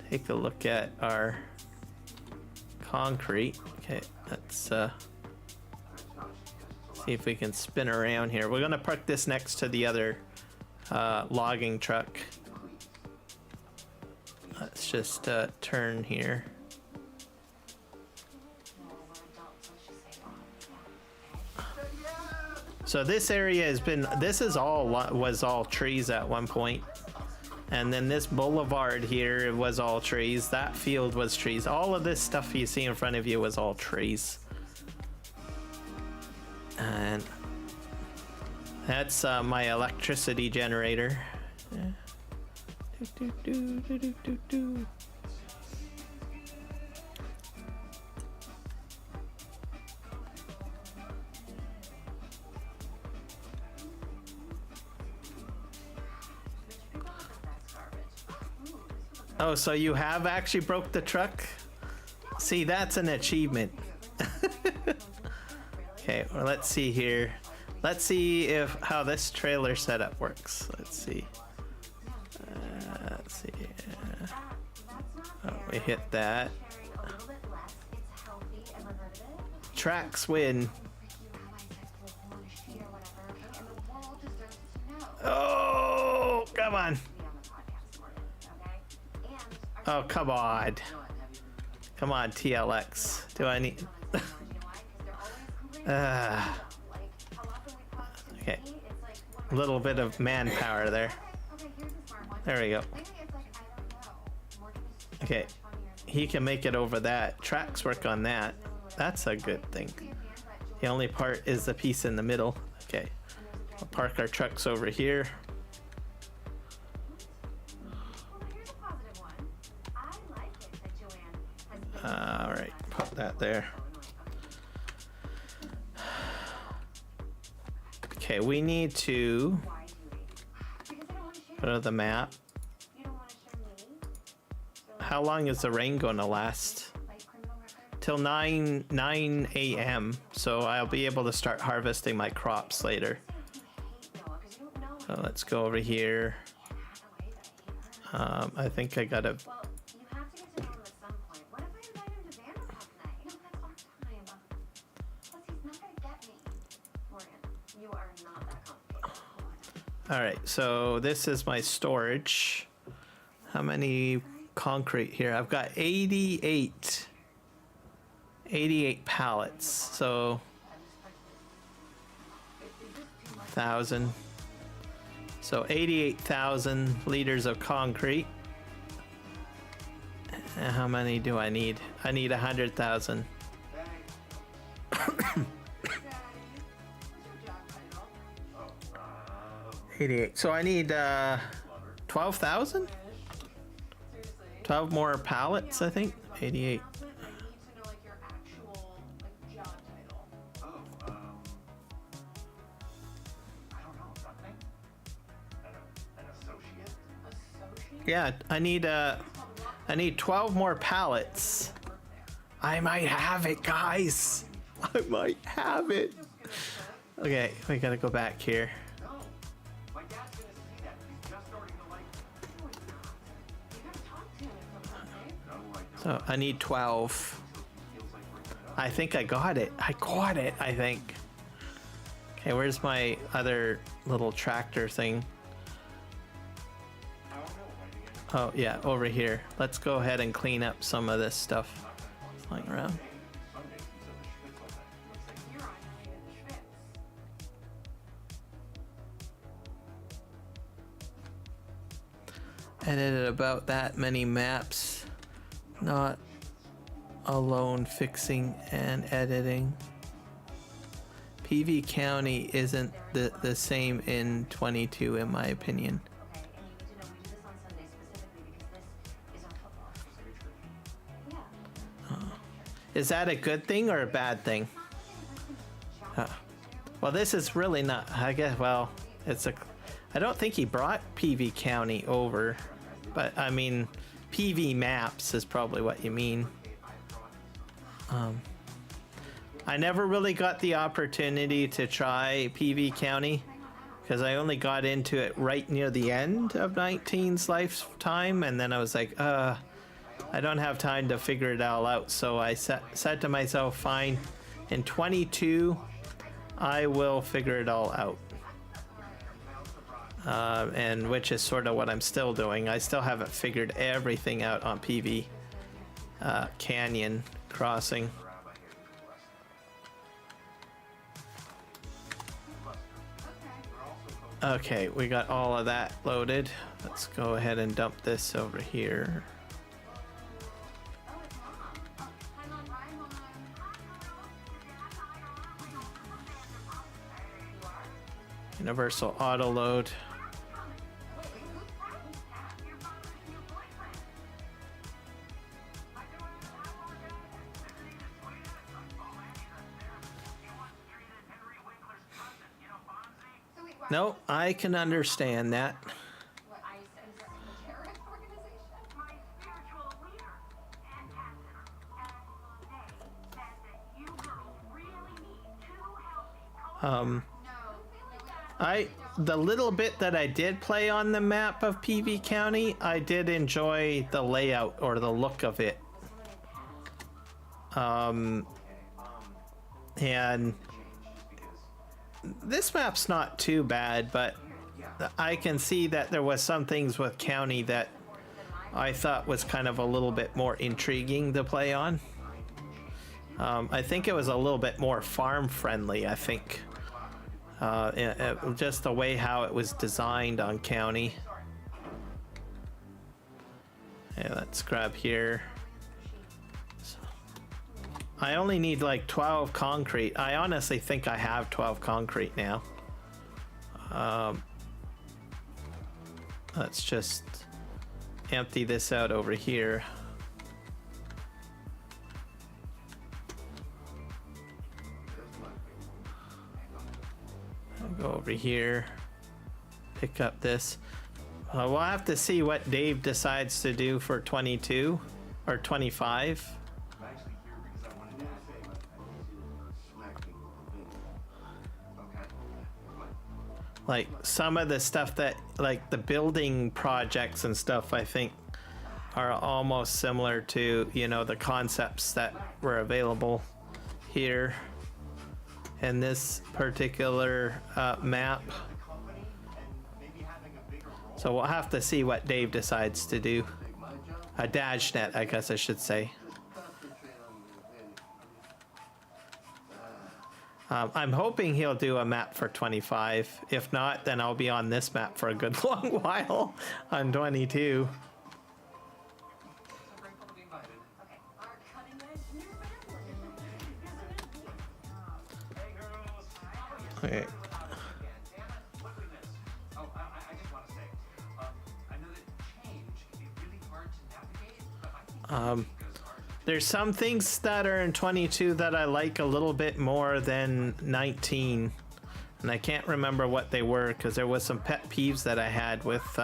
take a look at our concrete. Okay, let's see if we can spin around here. We're gonna park this next to the other logging truck. Let's just turn here. So this area has been, this is was all trees at one point. And then this boulevard here was all trees. That field was trees. All of this stuff you see in front of you was all trees. And that's my electricity generator. Oh, so you have actually broke the truck? See, that's an achievement. Okay, well, let's see here. Let's see how this trailer setup works. Let's see. Let's see. Oh, we hit that. Tracks win. Oh, come on. Oh, come on. Come on, TLX. Do I need... okay. A little bit of manpower there. There we go. Okay. He can make it over that. Tracks work on that. That's a good thing. The only part is the piece in the middle. Okay. We'll park our trucks over here. All right, put that there. Okay, we need to go to the map. How long is the rain going to last? Till 9 a.m. So I'll be able to start harvesting my crops later. So let's go over here. I think I gotta... All right, so this is my storage. How many concrete here? I've got 88 pallets. So 1,000. So 88,000 liters of concrete. And how many do I need? I need 100,000. 88. So I need 12,000? 12 more pallets, I think. 88. Yeah, I need 12 more pallets. I might have it, guys. I might have it. Okay, we gotta go back here. So I need 12. I think I got it. I got it, I think. Okay, where's my other little tractor thing? Oh, yeah, over here. Let's go ahead and clean up some of this stuff lying around. Edited about that many maps. Not alone fixing and editing. PV County isn't the same in 22 in my opinion. Okay, and you need to know we do this on Sunday specifically because this is our football. Yeah. Is that a good thing or a bad thing? Well, this is really not, I guess, well, I don't think he brought PV County over, but I mean, PV maps is probably what you mean. I never really got the opportunity to try PV County because I only got into it right near the end of 19's lifetime, and then I was like, I don't have time to figure it all out. So I said to myself, fine, in 22, I will figure it all out. And which is sort of what I'm still doing. I still haven't figured everything out on PV Canyon Crossing. Okay, we got all of that loaded. Let's go ahead and dump this over here. Universal auto load. No, I can understand that. What I said is a terrorist organization? My spiritual leader and captain, and they said that you girls really need two healthy The little bit that I did play on the map of PV County, I did enjoy the layout or the look of it. And this map's not too bad, but I can see that there was some things with County that I thought was kind of a little bit more intriguing to play on. I think it was a little bit more farm friendly, I think. Just the way how it was designed on County. Okay, let's grab here. I only need like 12 concrete. I honestly think I have 12 concrete now. Let's just empty this out over here. I'll go over here, pick up this. We'll have to see what Dave decides to do for 22 or 25. Like some of the stuff that, like the building projects and stuff, I think are almost similar to, you know, the concepts that were available here in this particular map. So we'll have to see what Dave decides to do. A DashNet, I guess I should say. I'm hoping he'll do a map for 25. If not, then I'll be on this map for a good long while on 22. Okay. There's some things that are in 22 that I like a little bit more than 19, and I can't remember what they were because there was some pet peeves that I had with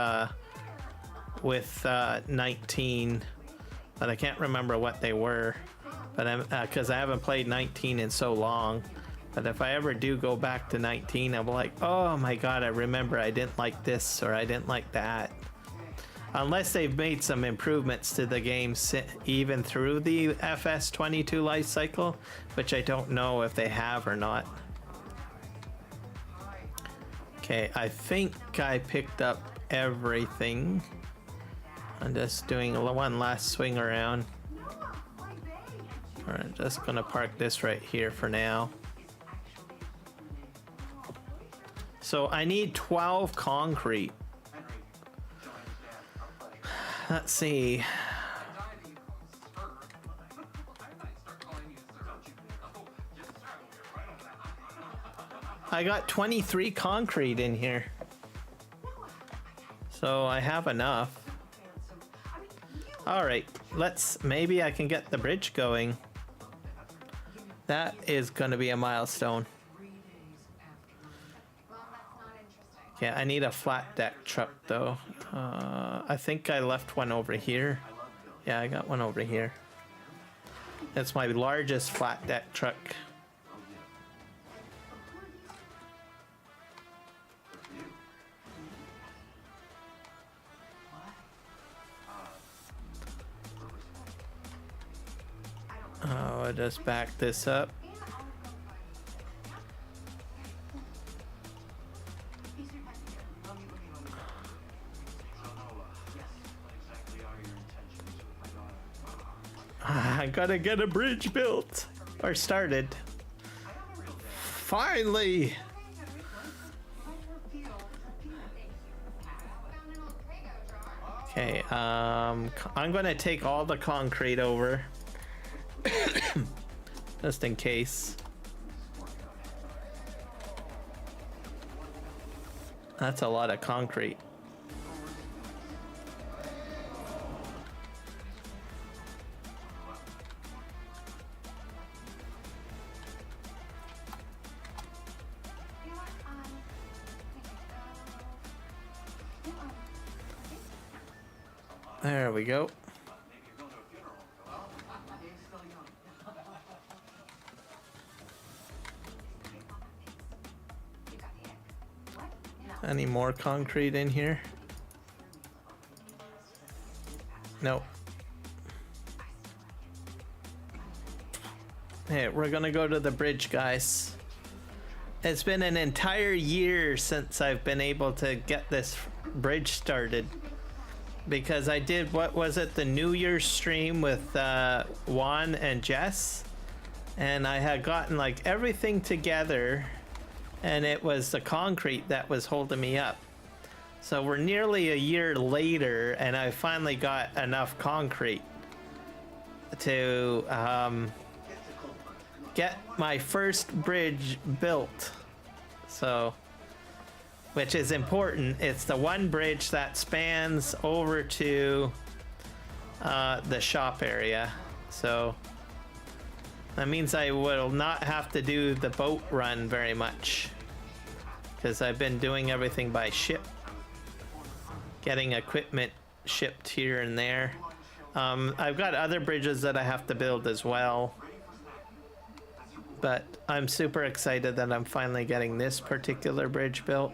19, but I can't remember what they were. But I'm because I haven't played 19 in so long. But if I ever do go back to 19, I'm like, oh my god, I remember I didn't like this or I didn't like that. Unless they've made some improvements to the game even through the FS22 life cycle, which I don't know if they have or not. Okay, I think I picked up everything. I'm just doing one last swing around. Alright, just gonna park this right here for now. So I need 12 concrete. Let's see. I got 23 concrete in here. So I have enough. Alright, maybe I can get the bridge going. That is gonna be a milestone. Yeah, I need a flat deck truck though. I think I left one over here. Yeah, I got one over here. That's my largest flat deck truck. Oh, I'll just back this up. I gotta get a bridge built or started. Finally. Okay, I'm gonna take all the concrete over. Just in case. That's a lot of concrete. There we go. Any more concrete in here? Nope. Hey, we're gonna go to the bridge, guys. It's been an entire year since I've been able to get this bridge started. Because I did, what was it, the New Year's stream with Juan and Jess. And I had gotten like everything together. And it was the concrete that was holding me up. So we're nearly a year later, and I finally got enough concrete to get my first bridge built. So, which is important. It's the one bridge that spans over to the shop area. So that means I will not have to do the boat run very much, because I've been doing everything by ship, getting equipment shipped here and there. I've got other bridges that I have to build as well, but I'm super excited that I'm finally getting this particular bridge built.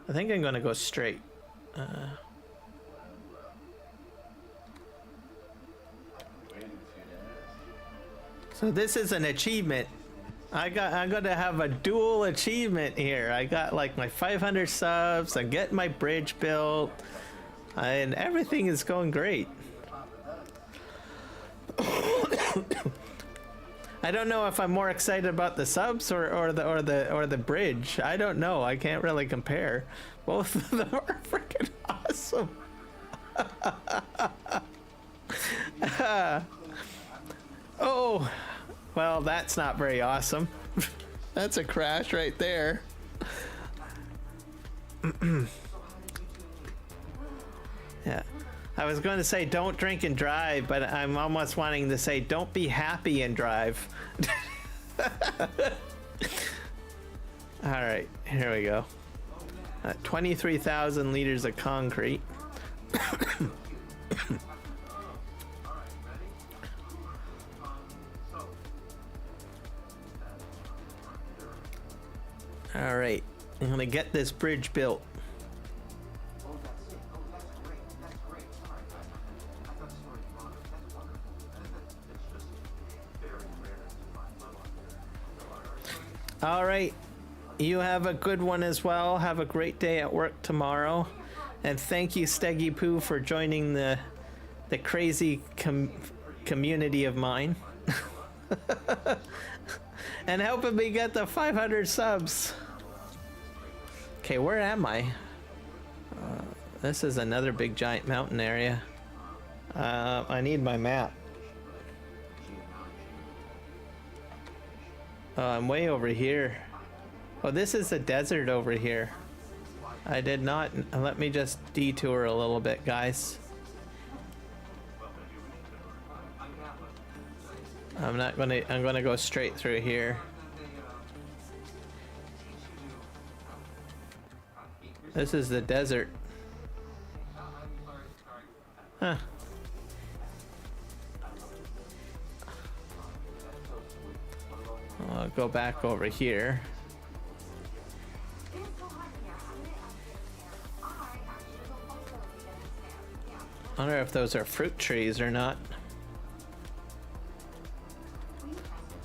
I think I'm gonna go straight. So this is an achievement. I'm gonna have a dual achievement here. I got like my 500 subs, I'm getting my bridge built, and everything is going great. I don't know if I'm more excited about the subs or the bridge. I don't know. I can't really compare. Both of them are freaking awesome. Oh, well, that's not very awesome. That's a crash right there. Yeah. I was going to say don't drink and drive, but I'm almost wanting to say don't be happy and drive. All right, here we go. 23,000 liters of concrete. All right, I'm gonna get this bridge built. All right, you have a good one as well. Have a great day at work tomorrow, and thank you, Steggy Poo, for joining the crazy community of mine, and helping me get the 500 subs. Okay, where am I? This is another big giant mountain area. I need my map. Oh, I'm way over here. Oh, this is the desert over here. I did not. Let me just detour a little bit, guys. I'm not gonna. I'm gonna go straight through here. This is the desert. Huh. I'll go back over here. I wonder if those are fruit trees or not.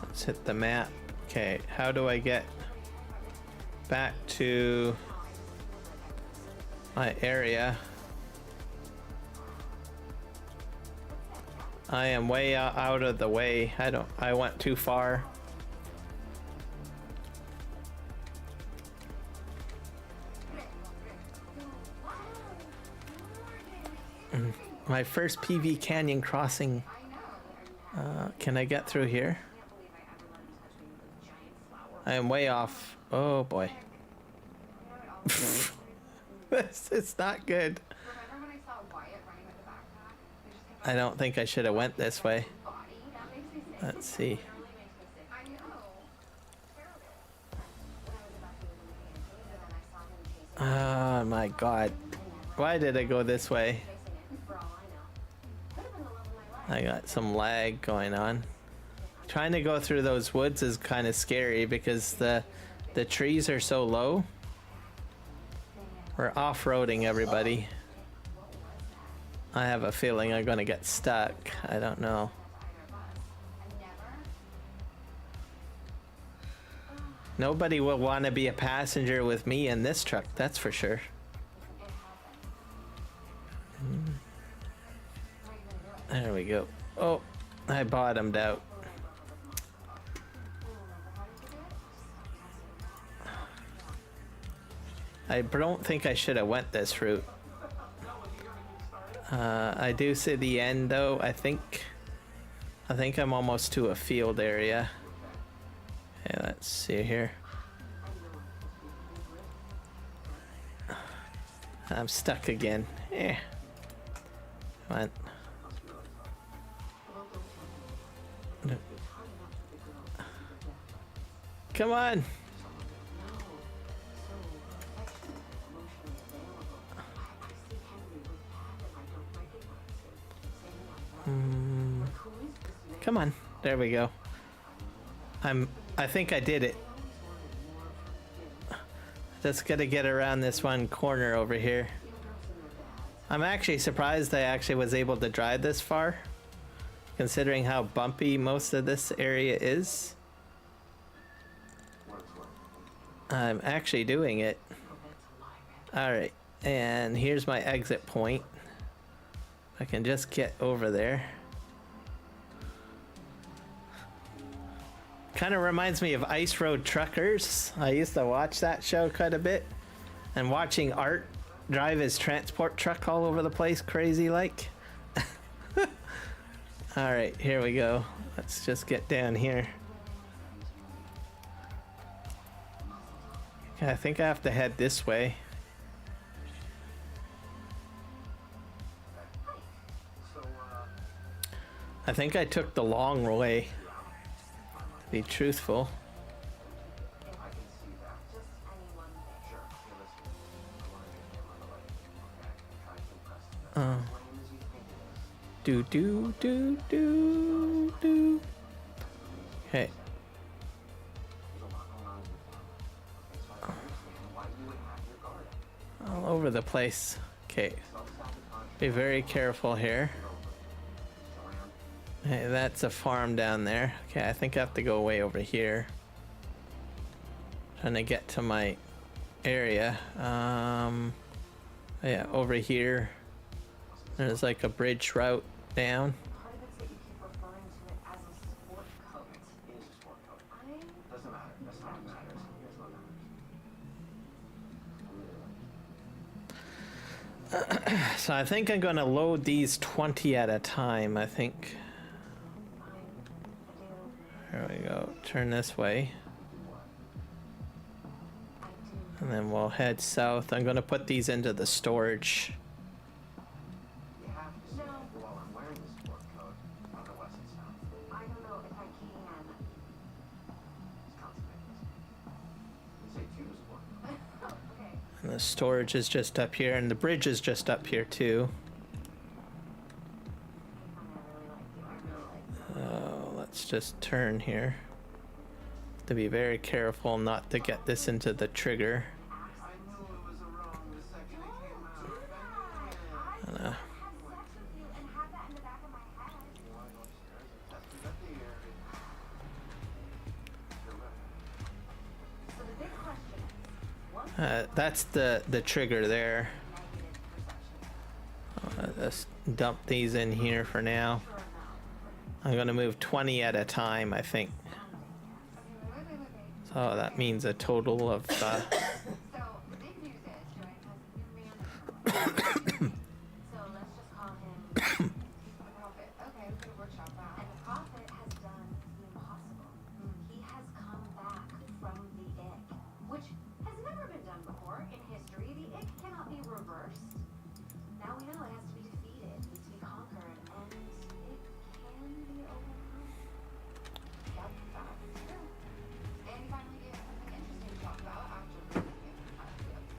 Let's hit the map. Okay, how do I get back to my area? I am way out of the way. I went too far. My first PV Canyon crossing. Can I get through here? I am way off. Oh boy. It's not good. I don't think I should have went this way. Let's see. Oh my god. Why did I go this way? I got some lag going on. Trying to go through those woods is kind of scary because the trees are so low. We're off-roading, everybody. I have a feeling I'm gonna get stuck. I don't know. Nobody will want to be a passenger with me in this truck, that's for sure. There we go. Oh, I bottomed out. I don't think I should have went this route. I do see the end though. I think I'm almost to a field area. Okay, let's see here. I'm stuck again. Eh. Come on. Come on. Come on. There we go. I think I did it. Just gotta get around this one corner over here. I'm actually surprised I actually was able to drive this far, considering how bumpy most of this area is. I'm actually doing it. Alright, and here's my exit point. I can just get over there. Kind of reminds me of Ice Road Truckers. I used to watch that show quite a bit. And watching Art drive his transport truck all over the place, crazy like. Alright, here we go. Let's just get down here. Okay, I think I have to head this way. I think I took the long way, to be truthful. Do. Okay. All over the place. Okay. Be very careful here. Hey, that's a farm down there. Okay, I think I have to go way over here. Trying to get to my area. Yeah, over here. There's like a bridge route down. So I think I'm gonna load these 20 at a time, I think. There we go. Turn this way. And then we'll head south. I'm gonna put these into the storage. You have to see it while I'm wearing this sport coat. Otherwise it's not. I don't know if I can. It's consequences. You say two sport coat. Okay. And the storage is just up here, and the bridge is just up here too. Oh, let's just turn here. To be very careful not to get this into the trigger. I knew it was wrong the second it came out. And, Have sex with you and have that in the back of my head. You want to go upstairs and test it at the area? Sure, right. So the big question is, what that's the trigger there. negative perception? Let's dump these in here for now. I'm gonna move 20 at a time, I think. So that means a total of So the big news is Joanne has a new manager. So let's just call him the Prophet. Okay, we can workshop that. And the Prophet has done the impossible. He has come back from the ick, which has never been done before in history. The ick cannot be reversed. Now we know it has to be defeated, needs to be conquered, and it can be overcome. That's true. And you finally get something interesting to talk about after losing it.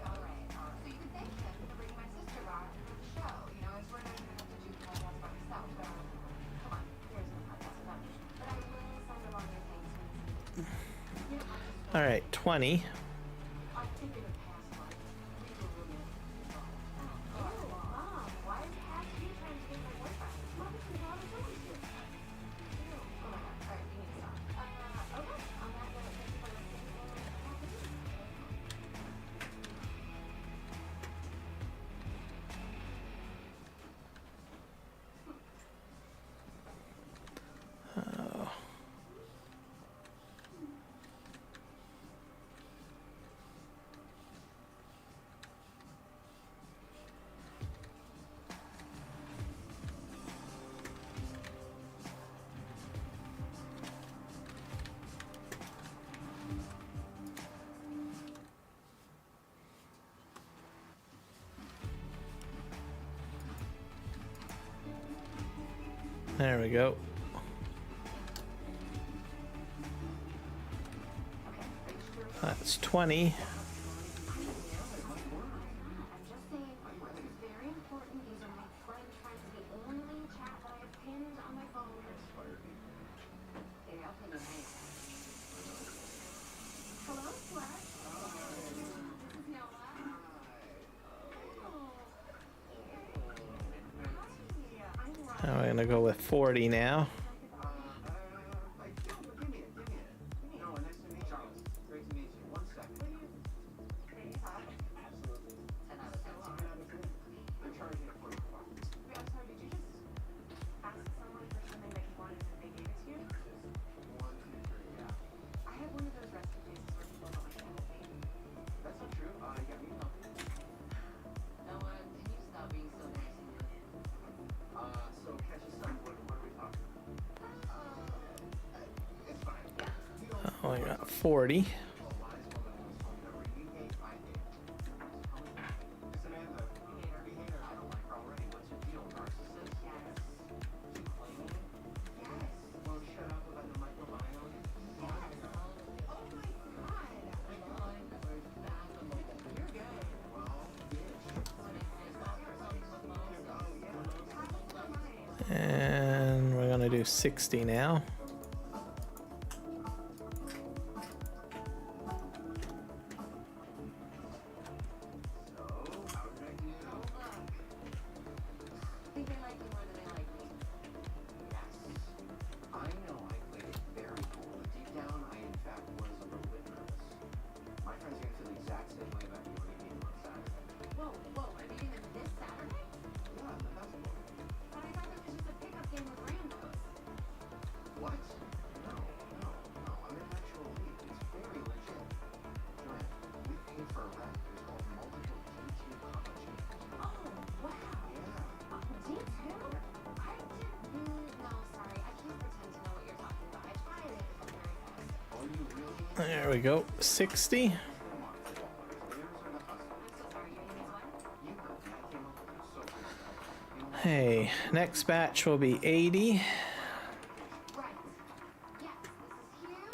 Alright. So you can thank him for bringing my sister back to the show. You know, it's we're not even have to do the podcast by yourself. So, come on, here's the podcast about me. But I will send along your thanks when it's needed. You know, I just all right, 20. I think in the past life, we were really Oh, Mom, why is it have to be trying to get my boyfriend? Mom, it's not a woman's do. Oh my god. Alright, you need to stop. Okay. On that note, thank you for listening. Oh. There we go. That's 20. I'm just saying, this is very important. These are my friends' friends. The only chat that I have pinned on my phone. Here, I'll pin your name. Hello, Flex. This is Noah. Hi. I'm Now we're gonna go with 40 now. Give me it. No, nice to meet you. Charles, great to meet you. 1 second. Absolutely. 10 out of 10. I'm charging it for you. I'm sorry, did you just ask someone for something that you wanted and they gave it to you? 1, 2, 3, yeah. I have one of those rescue cases where people don't like to help me. That's not true. Yeah, me nothing. Noah, can you stop being so nice to me? So catch a son. What are we talking about? It's fine. You don't Oh, I got 40. a wise woman who's whatever you hate, I hate. Samantha, behavior. I don't like her already. What's your deal, narcissist? Yes. Is she claiming? Yes. Well, shut up about the microbiome. Yes. Oh my god. You're good. Well, bitch. And we're gonna do 60 now. So, how did I do? I think they like you more than they like me. Yes. I know I played it very cool, but deep down, I in fact was a little bit nervous. My friends are gonna feel the exact same way about you when you meet them on Saturday. Whoa, I'm meeting them this Saturday? Yeah, the basketball game. But I thought it was just a pickup game with randos. What? No. I'm in actual league. It's very legit. Joanne, we paid for a rent. It's called multiple D2 competition. Oh, wow. Yeah. D2? I didn't. No, sorry. I can't pretend to know what you're talking about. I tried it. It's very fast. Oh, you really? There we go. 60. Come on, football players. Okay, next batch will be 80.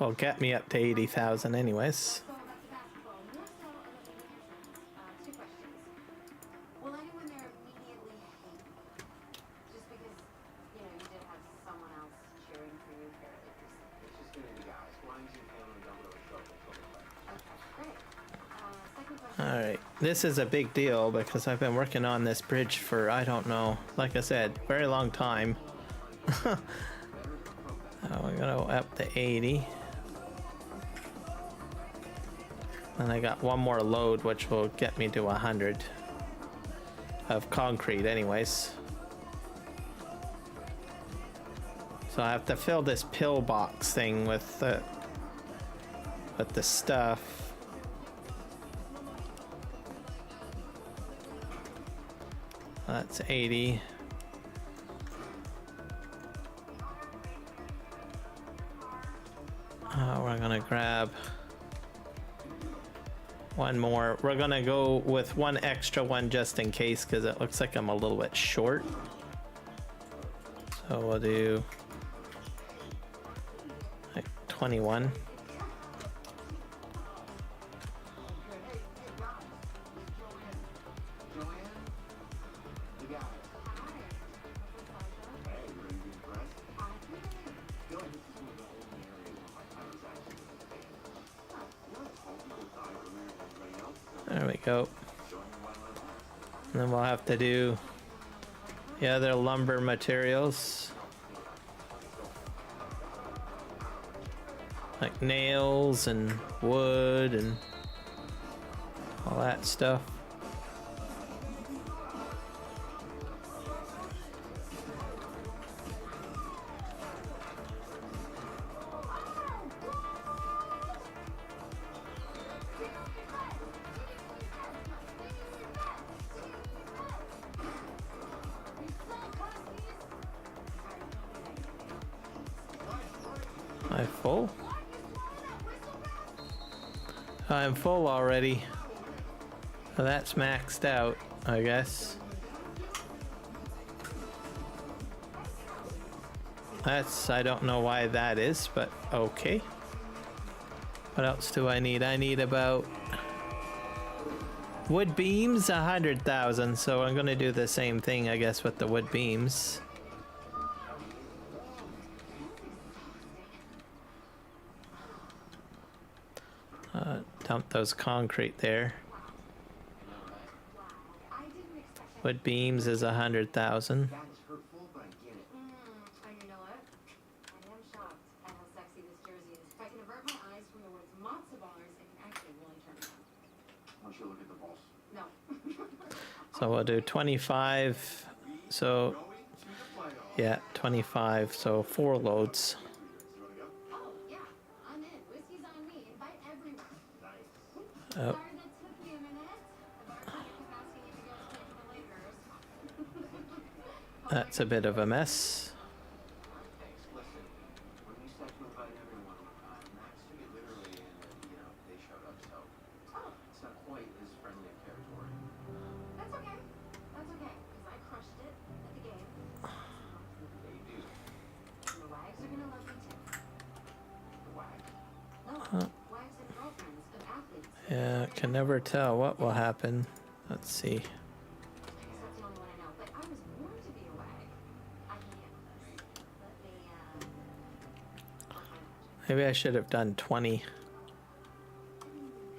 Will get me up to 80,000 anyways. So about the basketball, more so about the New Hampshire. Two questions. Will anyone there immediately hate you? Just because, you know, you did have someone else cheering for you fairly recently. It's just gonna be guys. Ones and family don't really show up until they're like. Okay, great. Second question. Alright, this is a big deal because I've been working on this bridge for, I don't know, like I said, very long time. We're gonna go up to 80. And I got one more load which will get me to 100 of concrete anyways. So I have to fill this pillbox thing with the stuff. That's 80. We're gonna grab one more. We're gonna go with one extra one just in case because it looks like I'm a little bit short. So we'll do like 21. There we go. And then we'll have to do the other lumber materials. Like nails and wood and all that stuff. Am I full? I'm full already. So that's maxed out, I guess. I don't know why that is, but okay. What else do I need? I need about wood beams, 100,000. So I'm gonna do the same thing, I guess, with the wood beams. Dump those concrete there. Wood beams is 100,000. That is hurtful, but I get it. And you know what? I am shocked at how sexy this jersey is. If I can avert my eyes from the words matzo bars, it can actually really turn me on. Why don't you look at the balls? No. So we'll do 25. So yeah, 25. So 4 loads. Oh, yeah. I'm in. Whiskey's on me. Invite everyone. Oh, Sorry that took me a minute. The bartender kept asking if you guys came for the Lakers. that's a bit of a mess. Thanks. Listen, when we said to invite everyone, Max took it literally and, you know, they showed up, so it's not quite as friendly of territory. That's okay. That's okay. Because I crushed it at the game. They do. And the Wags are gonna love me too. The wag. No, wives and girlfriends of athletes. Yeah, can never tell what will happen. Let's see. I guess that's the only one I know. But I was born to be a wag. I can handle this. Let me, work my magic. Maybe I should have done 20.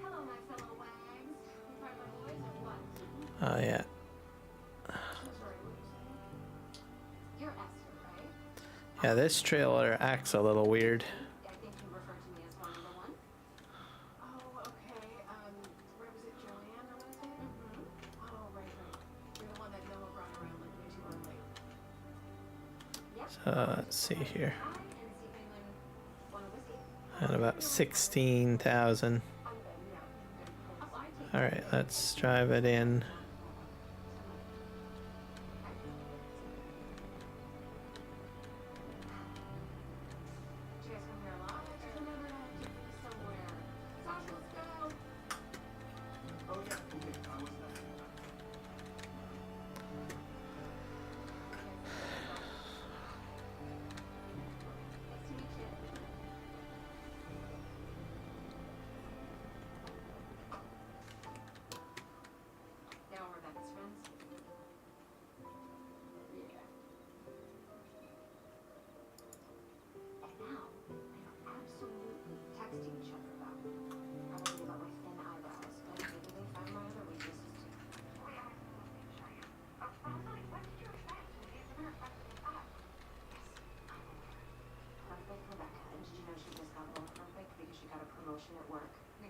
Hello, my fellow wags. You part of my boys or what? Oh yeah. I'm sorry, what are you saying? You're Esther, right? Yeah, this trailer acts a little weird. I think you referred to me as one number one. Oh, okay. Where was it, Joanne, I want to say? Oh, right. You're the one that Noah brought around like way too early. Yep. So let's see here. Hi, and see if anyone want a whiskey. And about 16,000. I'm good, yeah. Oh, I take All right, let's drive it in. Do you guys come here a lot? I just remembered I have to be somewhere. Sasha, let's go. Oh, yeah, okay. I was not.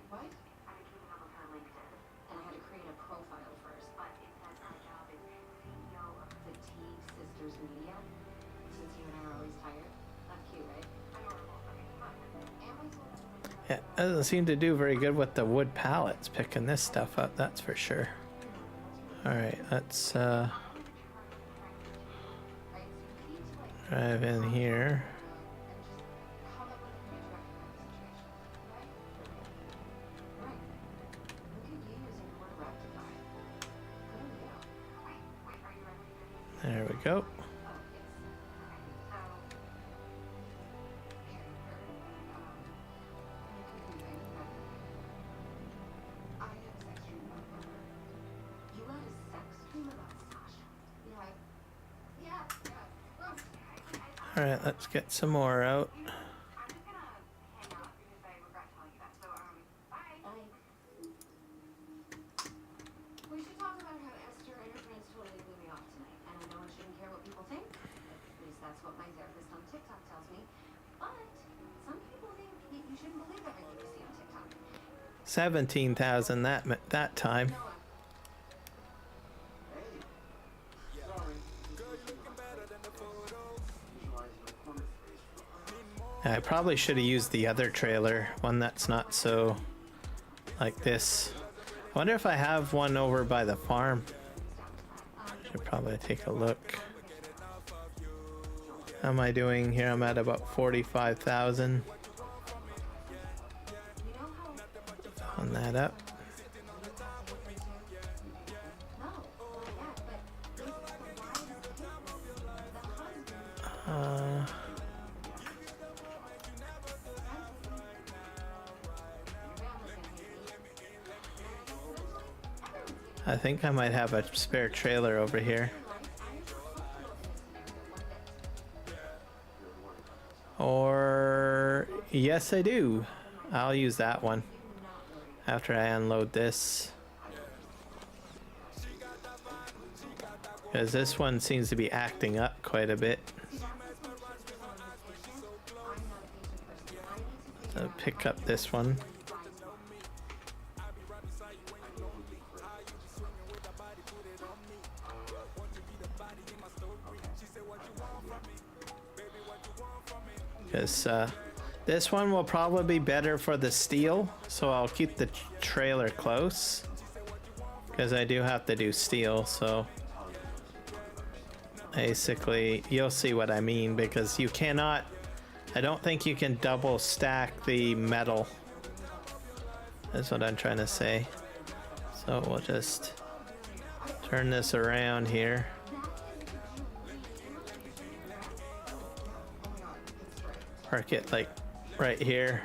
What? I've been keeping up with her LinkedIn. And I had to create a profile first. But it says our job is CEO of the Teague Sisters Media. Since you and I are always tired. That's cute, right? Adorable. Okay, look. And we told them Yeah, it doesn't seem to do very good with the wood pallets picking this stuff up, that's for sure. Alright, let's drive in here. come up with a new direction for the situation. Right? Right. Look at you using the word rectify. Good on you. Wait, are you ready? There we go. Oh, yes. I had a sex dream about her. You had a sex dream about Sasha? Yeah. Alright, let's get some more out. I'm just gonna hang up because I regret telling you that. So, bye. We should talk about how Esther and her friends totally blew me off tonight. And I know I shouldn't care what people think. At least that's what my therapist on TikTok tells me. But some people think that you shouldn't believe everything you see on TikTok. 17,000 that time. Hey. Sorry. Visualize your corner face. I probably should have used the other trailer, one that's not so like this. I wonder if I have one over by the farm. Should probably take a look. How am I doing here? I'm at about 45,000. On that up. I think I might have a spare trailer over here. Or yes, I do. I'll use that one after I unload this. Because this one seems to be acting up quite a bit. So pick up this one. Because this one will probably be better for the steel, so I'll keep the trailer close. Because I do have to do steel, so basically you'll see what I mean, because you cannot, I don't think you can double stack the metal. That's what I'm trying to say. So we'll just turn this around here. Park it like right here.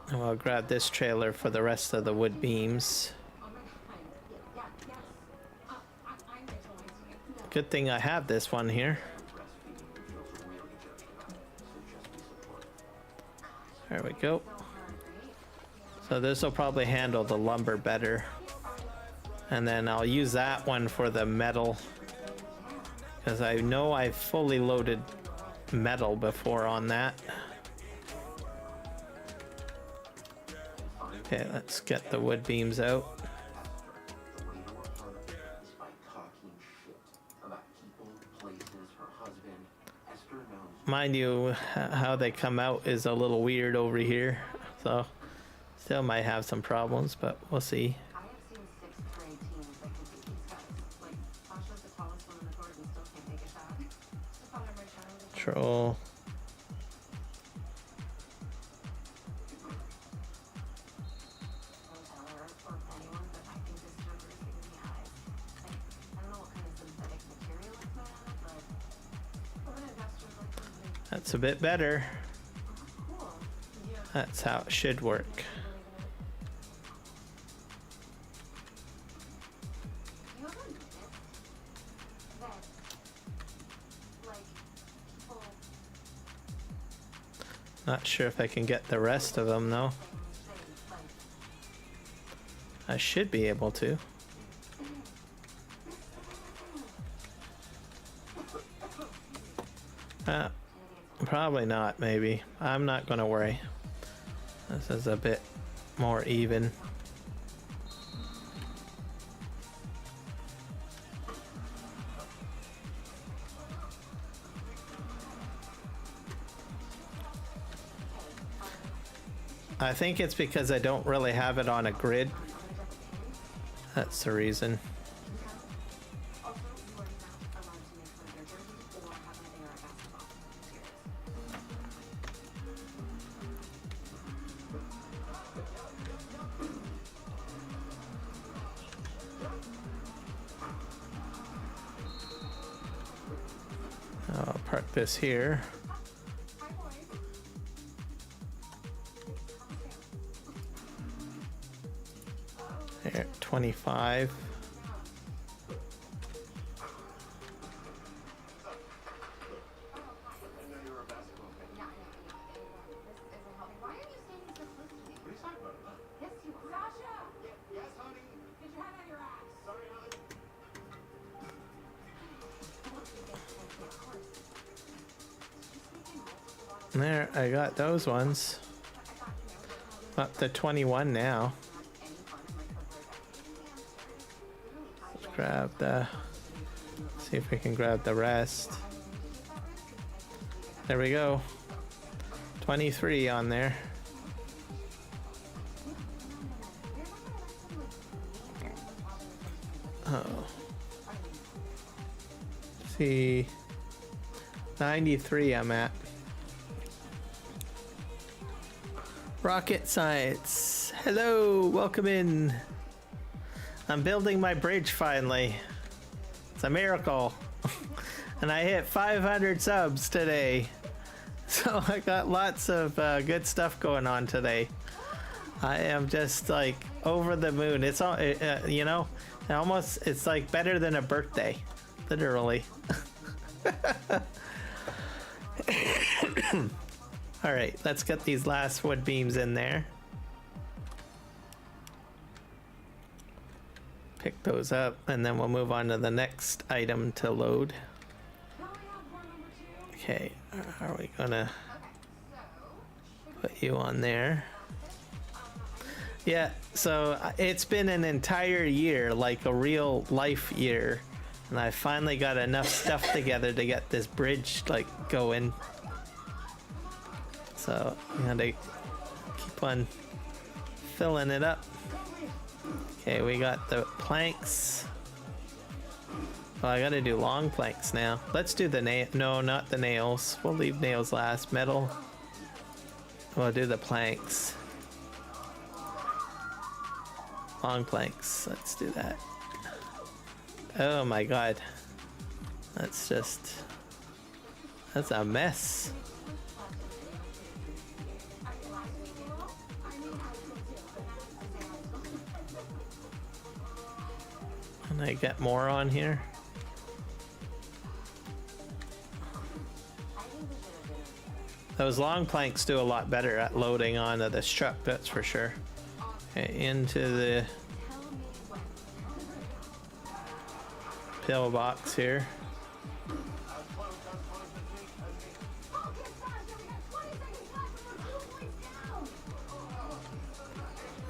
And we'll grab this trailer for the rest of the wood beams. Good thing I have this one here. There we go. So this will probably handle the lumber better. And then I'll use that one for the metal, because I know I've fully loaded metal before on that. Okay, let's get the wood beams out. Mind you, how they come out is a little weird over here, so still might have some problems, but we'll see. Control. That's a bit better. That's how it should work. Not sure if I can get the rest of them though. I should be able to. Probably not, maybe. I'm not gonna worry. This is a bit more even. I think it's because I don't really have it on a grid. That's the reason. Also, you are not allowed to make fun of their jerseys or have anything or a basketball experience. I'll park this here. There, 25. Why are you standing so close to me? What are you talking about? Yes, you are. Sasha! Yes, honey. Get your hand out of your ass! Sorry, honey. There, I got those ones. Up to 21 now. Let's grab the... See if we can grab the rest. There we go. 23 on there. Oh. See. 93 I'm at. Rocket Science. Hello, welcome in. I'm building my bridge finally. It's a miracle. And I hit 500 subs today. So I got lots of good stuff going on today. I am just like over the moon. It's all, you know, it's like better than a birthday, literally. All right, let's get these last wood beams in there. Pick those up, and then we'll move on to the next item to load. Okay, are we gonna put you on there? Yeah, so it's been an entire year, like a real life year, and I finally got enough stuff together to get this bridge like going. So I'm gonna keep on filling it up. Okay, we got the planks. Well, I gotta do long planks now. Let's do the no, not the nails. We'll leave nails last. Metal. We'll do the planks. Long planks. Let's do that. Oh my god. That's a mess. Can I get more on here? Those long planks do a lot better at loading onto this truck, that's for sure. Okay, into the pillbox here.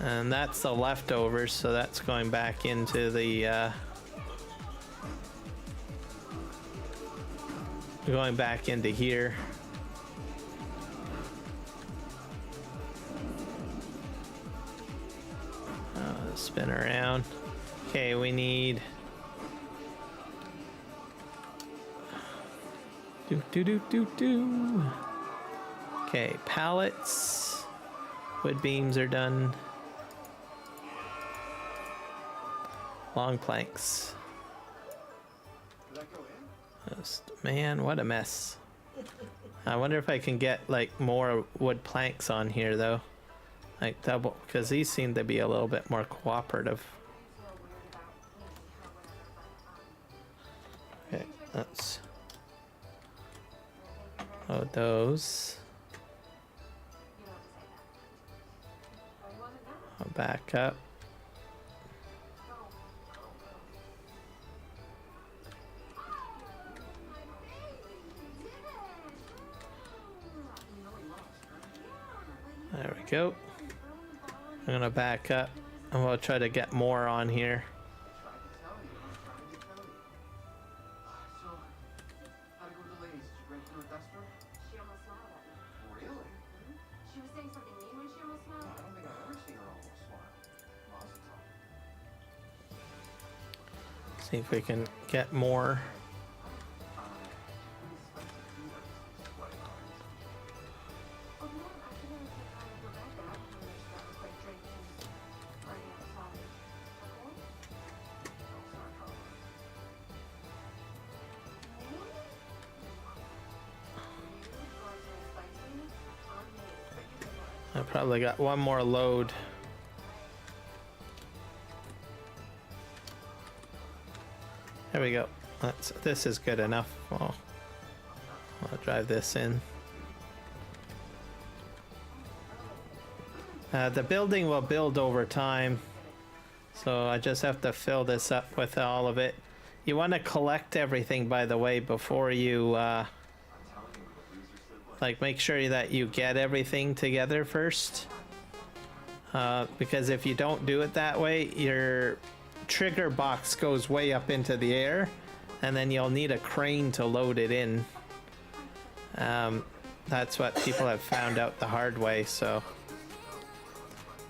And that's the leftovers, so that's going back into the going back into here. Spin around. Okay, we need do. Okay, pallets. Wood beams are done. Long planks. Man, what a mess. I wonder if I can get like more wood planks on here though. Like double, because these seem to be a little bit more cooperative. Okay, let's load those. I'll back up. go. I'm gonna back up and we'll try to get more on here. So, how'd it go with the ladies? Did you break through with Esther? She almost smiled at me. Really? She was saying something mean when she almost smiled. I don't think I've ever seen her almost smile. Mazel tov. See if we can get more. Oh, no, I think I was trying to go back out when we got quick drinking party outside. Okay? I probably got one more load. There we go. This is good enough. I'll drive this in. The building will build over time, so I just have to fill this up with all of it. You want to collect everything, by the way, before you like make sure that you get everything together first, because if you don't do it that way, your trigger box goes way up into the air and then you'll need a crane to load it in. That's what people have found out the hard way. So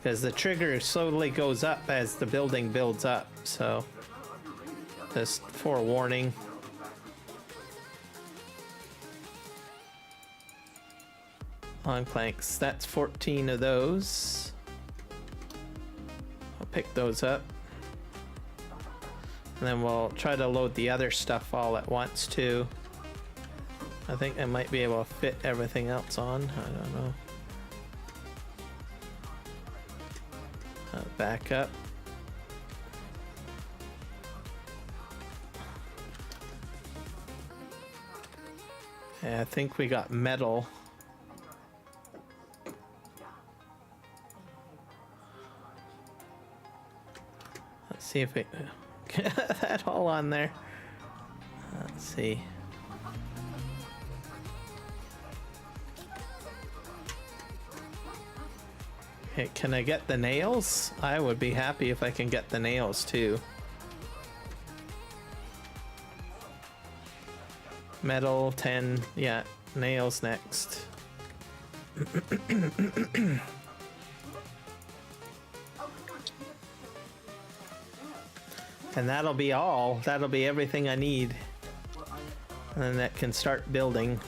because the trigger slowly goes up as the building builds up, so just forewarning. Long planks, that's 14 of those. I'll pick those up. And then we'll try to load the other stuff all at once too. I think I might be able to fit everything else on. I don't know. Back up. Yeah, I think we got metal. Let's see if we get that all on there. Let's see. Okay, can I get the nails? I would be happy if I can get the nails too. Metal 10, yeah, nails next. And that'll be all. That'll be everything I need. And then that can start building.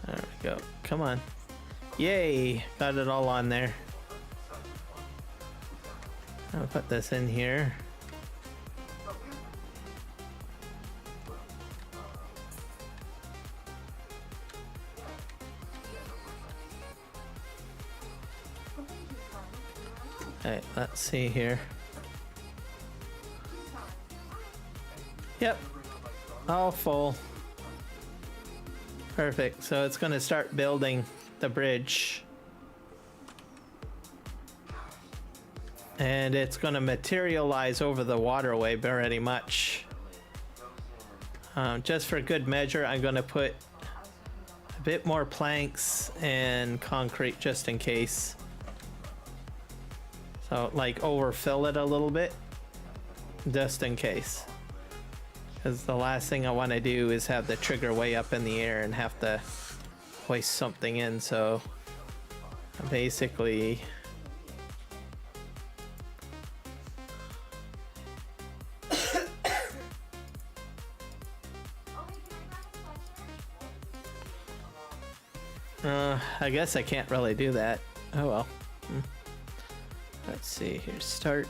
There we go. Come on. Yay! Got it all on there. I'll put this in here. Alright, let's see here. Yep, all full. Perfect, so it's gonna start building the bridge. And it's gonna materialize over the waterway very much. Just for good measure, I'm gonna put a bit more planks and concrete just in case. So like overfill it a little bit, just in case. Because the last thing I want to do is have the trigger way up in the air and have to hoist something in. So basically, I guess I can't really do that. Oh well. Let's see here, start.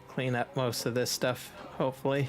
Clean up most of this stuff, hopefully.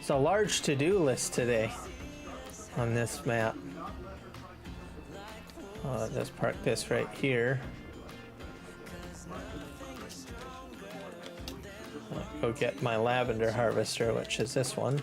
It's a large to-do list today on this map. Let's park this right here. I'll go get my lavender harvester, which is this one.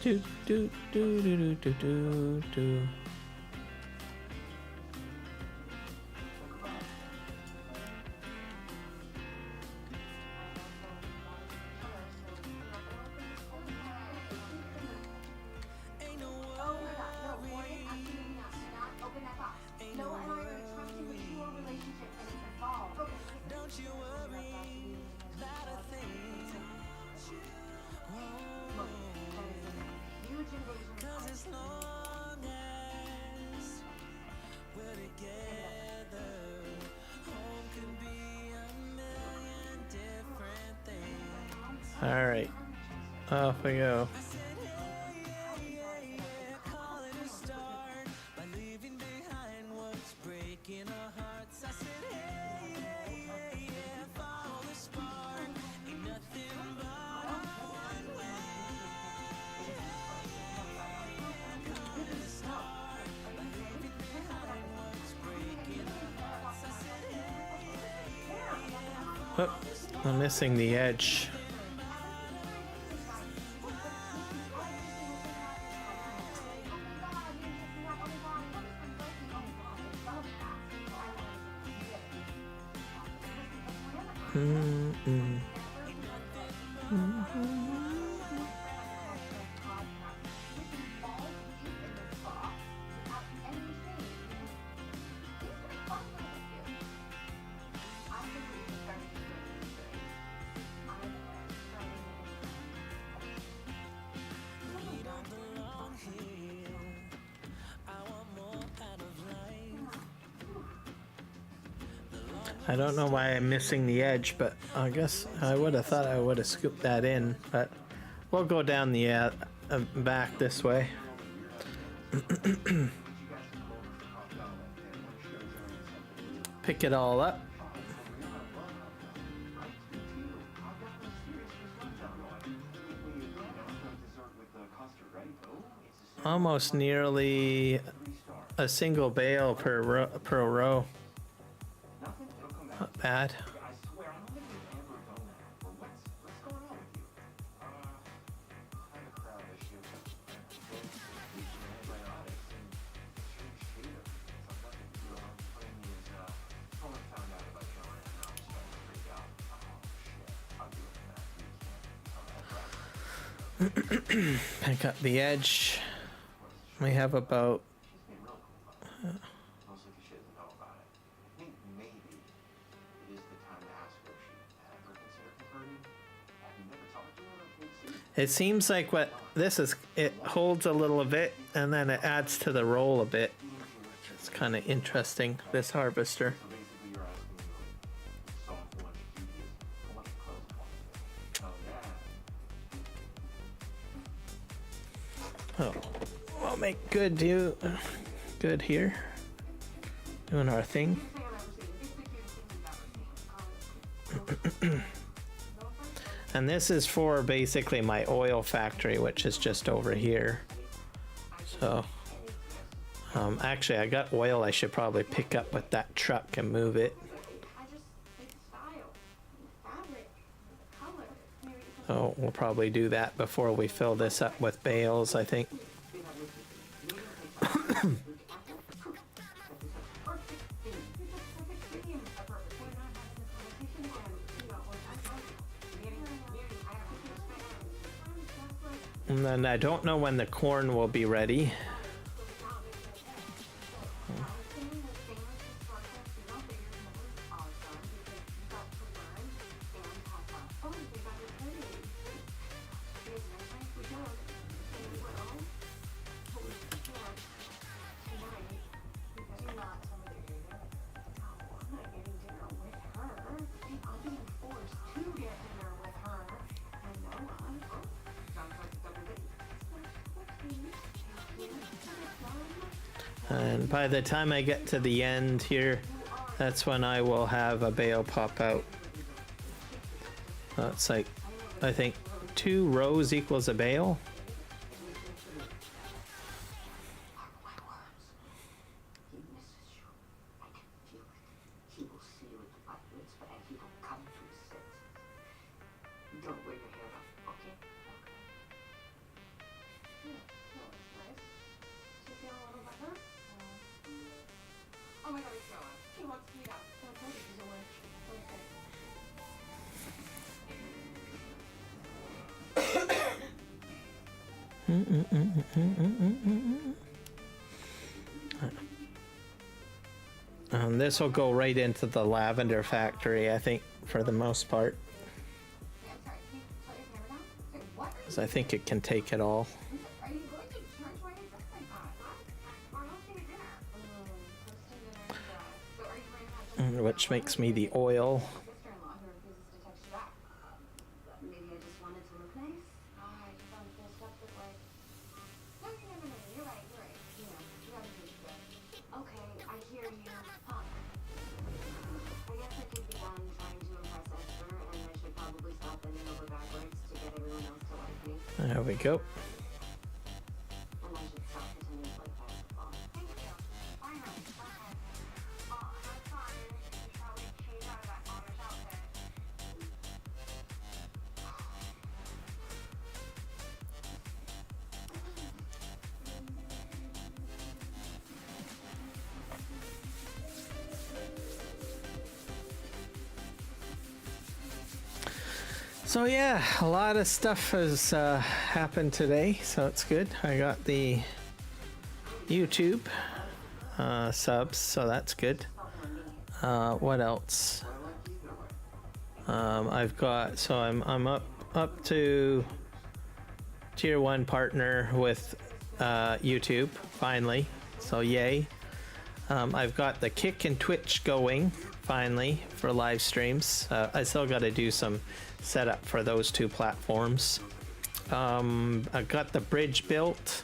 Do do do do do do do. All right, off we go. Oh, I'm missing the edge. I don't know why I'm missing the edge, but I guess I would have thought I would have scooped that in, but we'll go down the back this way. Pick it all up. Almost nearly a single bale per row. Not bad. Pick up the edge. We have about it seems like what this is, it holds a little bit and then it adds to the roll a bit. It's kind of interesting, this harvester. Oh, we'll make good here. Doing our thing. And this is for basically my oil factory, which is just over here. So, actually I got oil I should probably pick up with that truck and move it. So we'll probably do that before we fill this up with bales, I think. And then I don't know when the corn will be ready. And by the time I get to the end here, that's when I will have a bale pop out. It's like, I think 2 rows equals a bale. Oh my god, it's Noah. He wants to meet up. Don't tell me he's away. This will go right into the lavender factory, I think, for the most part. I'm sorry, can you shut your camera down? Wait, what? Because I think it can take it all. Are you going to church? Why are you dressed like that? What? We're hosting a dinner. Hosting dinner. So are you going to have Which makes me the oil. sister-in-law who refuses to text you back? Maybe I just wanted to look nice. I just sound so skeptic, like. No, you're right. You know, you haven't been good. Okay, I hear you. Huh. I guess I could be done trying to impress Esther, and I should probably stop bending over backwards to get everyone else to like me. There we go. And I should stop pretending to like basketball. Thank you. I know. Okay. Have fun. You should probably change out of that father's outfit. So yeah, a lot of stuff has happened today, so it's good. I got the YouTube subs, so that's good. What else? I've got, so I'm up to tier 1 partner with YouTube finally, so yay. I've got the Kick and Twitch going finally for live streams. I still got to do some setup for those 2 platforms. I got the bridge built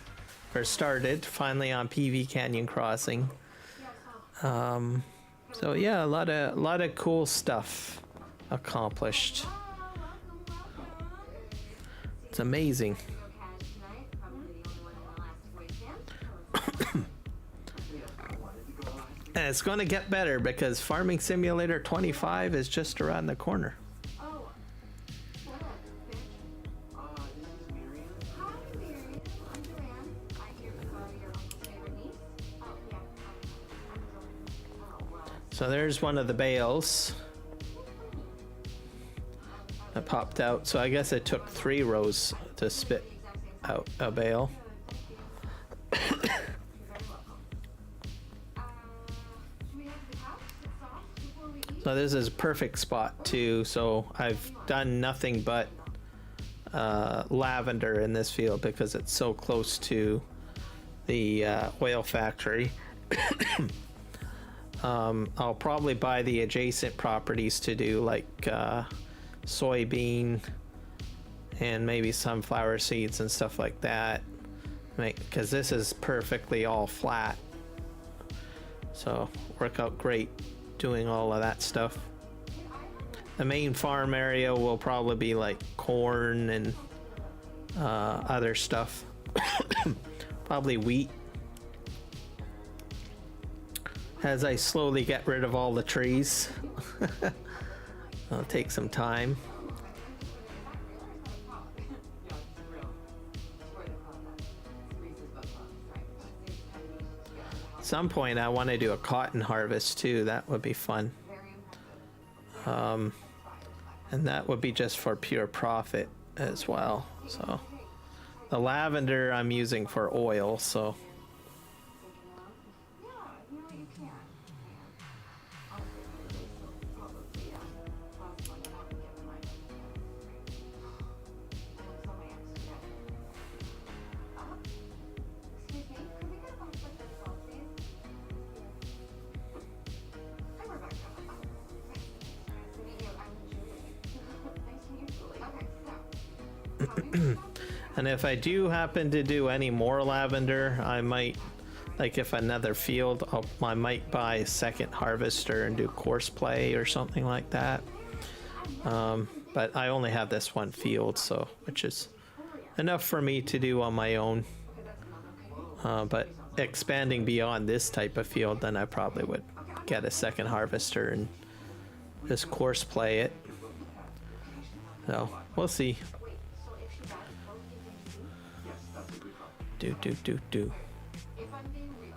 or started finally on PV Canyon Crossing. So yeah, a lot of cool stuff accomplished. It's amazing. And it's going to get better because Farming Simulator 25 is just around the corner. Oh, what up, bitch? This is Miriam. Hi, Miriam. I'm Joanne. I hear you're your uncle's favorite niece. Oh, yeah. I'm Joanne. Oh, well. So there's one of the bales that popped out. So I guess it took 3 rows to spit out a bale. So this is a perfect spot too. So I've done nothing but lavender in this field because it's so close to the oil factory. I'll probably buy the adjacent properties to do like soybean and maybe sunflower seeds and stuff like that, because this is perfectly all flat, so work out great doing all of that stuff. The main farm area will probably be like corn and other stuff. Probably wheat, as I slowly get rid of all the trees. It'll take some time. At some point I want to do a cotton harvest too. That would be fun. And that would be just for pure profit as well. So the lavender I'm using for oil, so and if I do happen to do any more lavender, I might like if another field, I might buy a second harvester and do course play or something like that. But I only have this one field, so which is enough for me to do on my own. But expanding beyond this type of field, then I probably would get a second harvester and just course play it. So we'll see. Do. If I'm being real,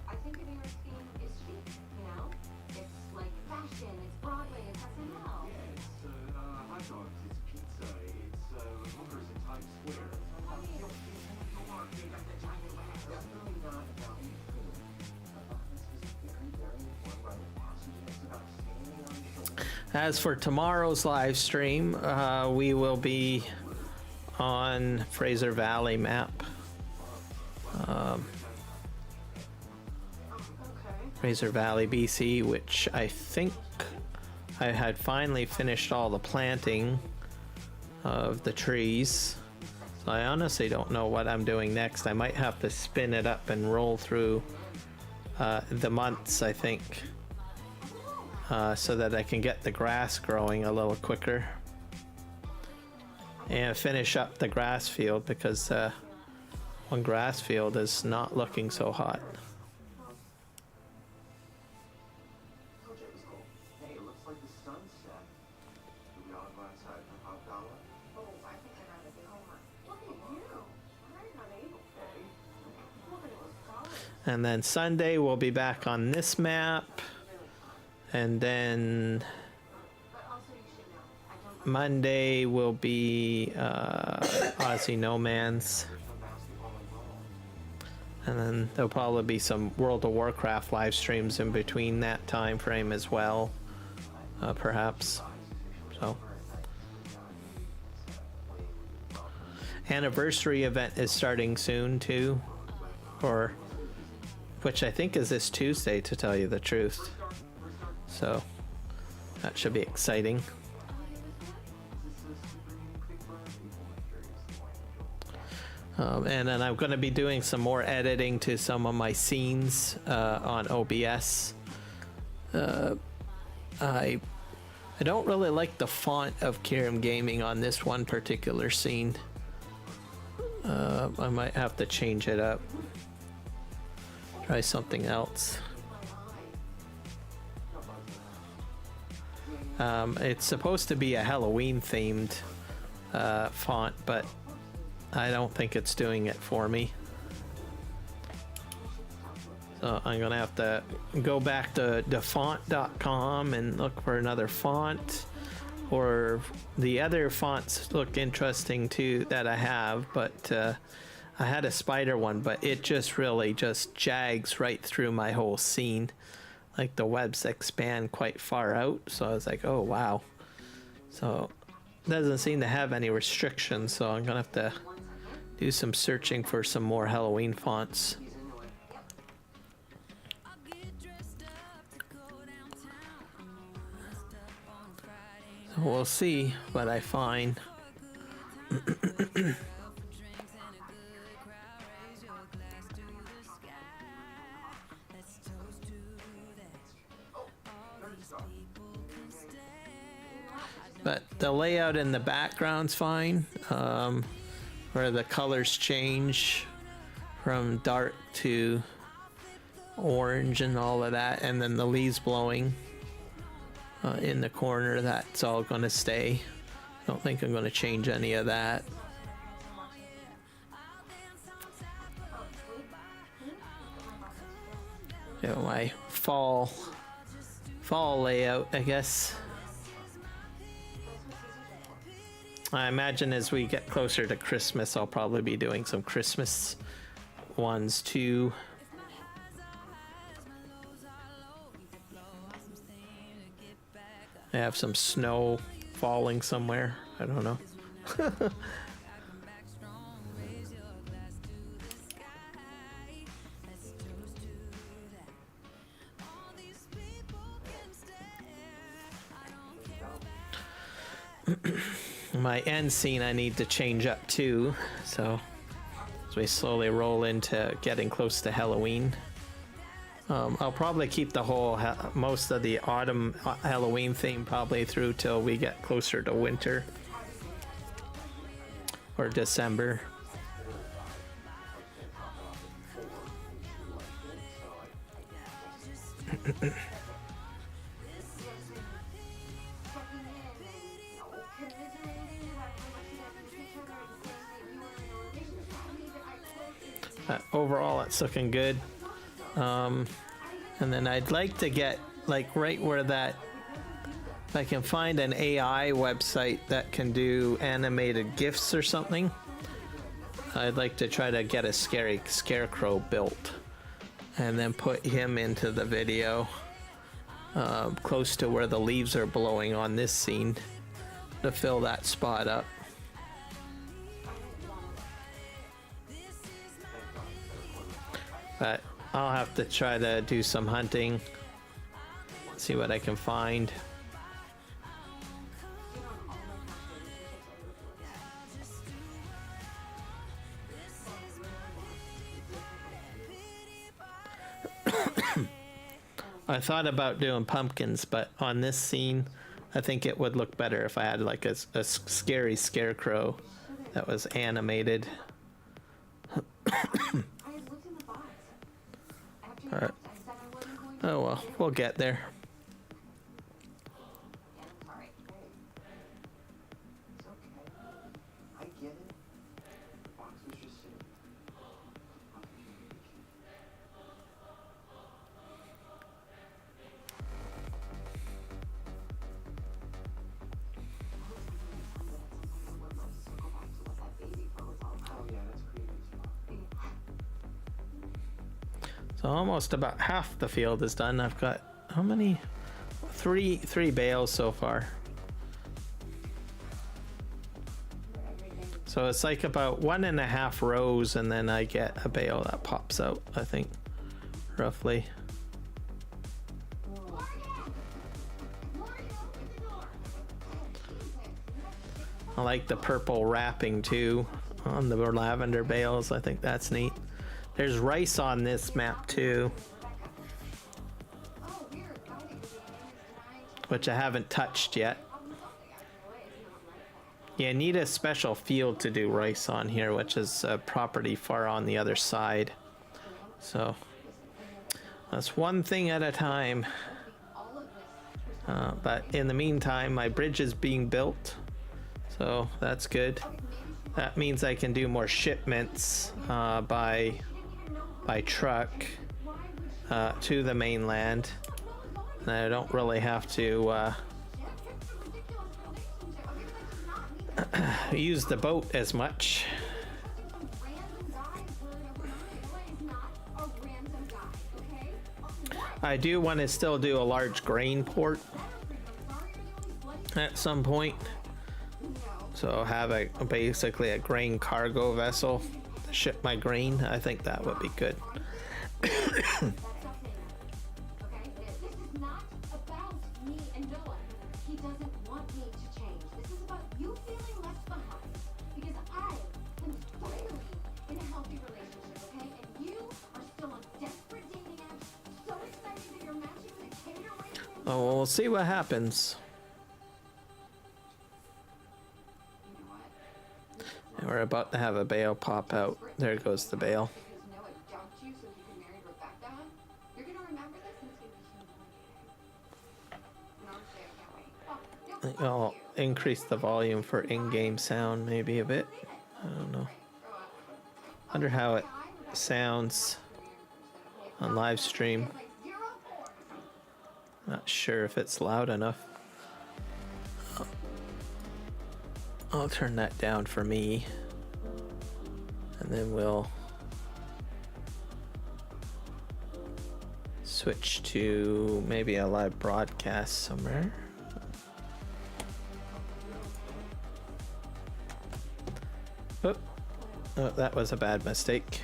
I think a New York theme is chic, you know? It's like fashion, it's Broadway, it's SNL. Yeah, it's hot dogs, it's pizza, it's hookers in Times Square. Definitely not about the food. This is very, very important. It's about standing on shoulders. As for tomorrow's live stream, we will be on Fraser Valley map. Fraser Valley, BC, which I think I had finally finished all the planting of the trees. So I honestly don't know what I'm doing next. I might have to spin it up and roll through the months, I think, so that I can get the grass growing a little quicker. And finish up the grass field, because one grass field is not looking so hot. Told you it was cool. Hey, it looks like the sun's set. Do we all go outside for hot gala? Oh, I think I'd rather be home. Look at you. I'm not able to. Look at those flowers. And then Sunday we'll be back on this map, and then Monday will be Aussie No Man's, and then there'll probably be some World of Warcraft live streams in between that time frame as well, perhaps. So anniversary event is starting soon too, or which I think is this Tuesday, to tell you the truth. So that should be exciting. And then I'm going to be doing some more editing to some of my scenes on OBS. I don't really like the font of Kiram Gaming on this one particular scene. I might have to change it up. Try something else. It's supposed to be a Halloween themed font, but I don't think it's doing it for me. So I'm gonna have to go back to defont.com and look for another font, or the other fonts look interesting too that I have, but I had a spider one, but it just really just jags right through my whole scene. Like the webs expand quite far out, so I was like, oh wow. So it doesn't seem to have any restrictions, so I'm gonna have to do some searching for some more Halloween fonts. So we'll see what I find. But the layout in the background's fine, where the colors change from dark to orange and all of that, and then the leaves blowing in the corner, that's all going to stay. I don't think I'm going to change any of that. You know, my fall layout, I guess. I imagine as we get closer to Christmas, I'll probably be doing some Christmas ones too. I have some snow falling somewhere. I don't know. My end scene I need to change up too, so as we slowly roll into getting close to Halloween. I'll probably keep the whole most of the autumn Halloween theme probably through till we get closer to winter or December. Overall, it's looking good. And then I'd like to get like right where that, if I can find an AI website that can do animated GIFs or something, I'd like to try to get a scary scarecrow built and then put him into the video close to where the leaves are blowing on this scene to fill that spot up. But I'll have to try to do some hunting, see what I can find. I thought about doing pumpkins, but on this scene, I think it would look better if I had like a scary scarecrow that was animated. Oh well, we'll get there. So almost about half the field is done. I've got how many? Three bales so far. So it's like about 1.5 rows, and then I get a bale that pops out, I think, roughly. I like the purple wrapping too on the lavender bales. I think that's neat. There's rice on this map too, which I haven't touched yet. Yeah, I need a special field to do rice on here, which is a property far on the other side. So that's one thing at a time. But in the meantime, my bridge is being built, so that's good. That means I can do more shipments by truck to the mainland, and I don't really have to use the boat as much. I do want to still do a large grain port at some point, so have basically a grain cargo vessel to ship my grain. I think that would be good. Oh, we'll see what happens. And we're about to have a bale pop out. There goes the bale. I think I'll increase the volume for in-game sound maybe a bit. I don't know. Wonder how it sounds on live stream. Not sure if it's loud enough. I'll turn that down for me, and then we'll switch to maybe a live broadcast somewhere. Oh, that was a bad mistake.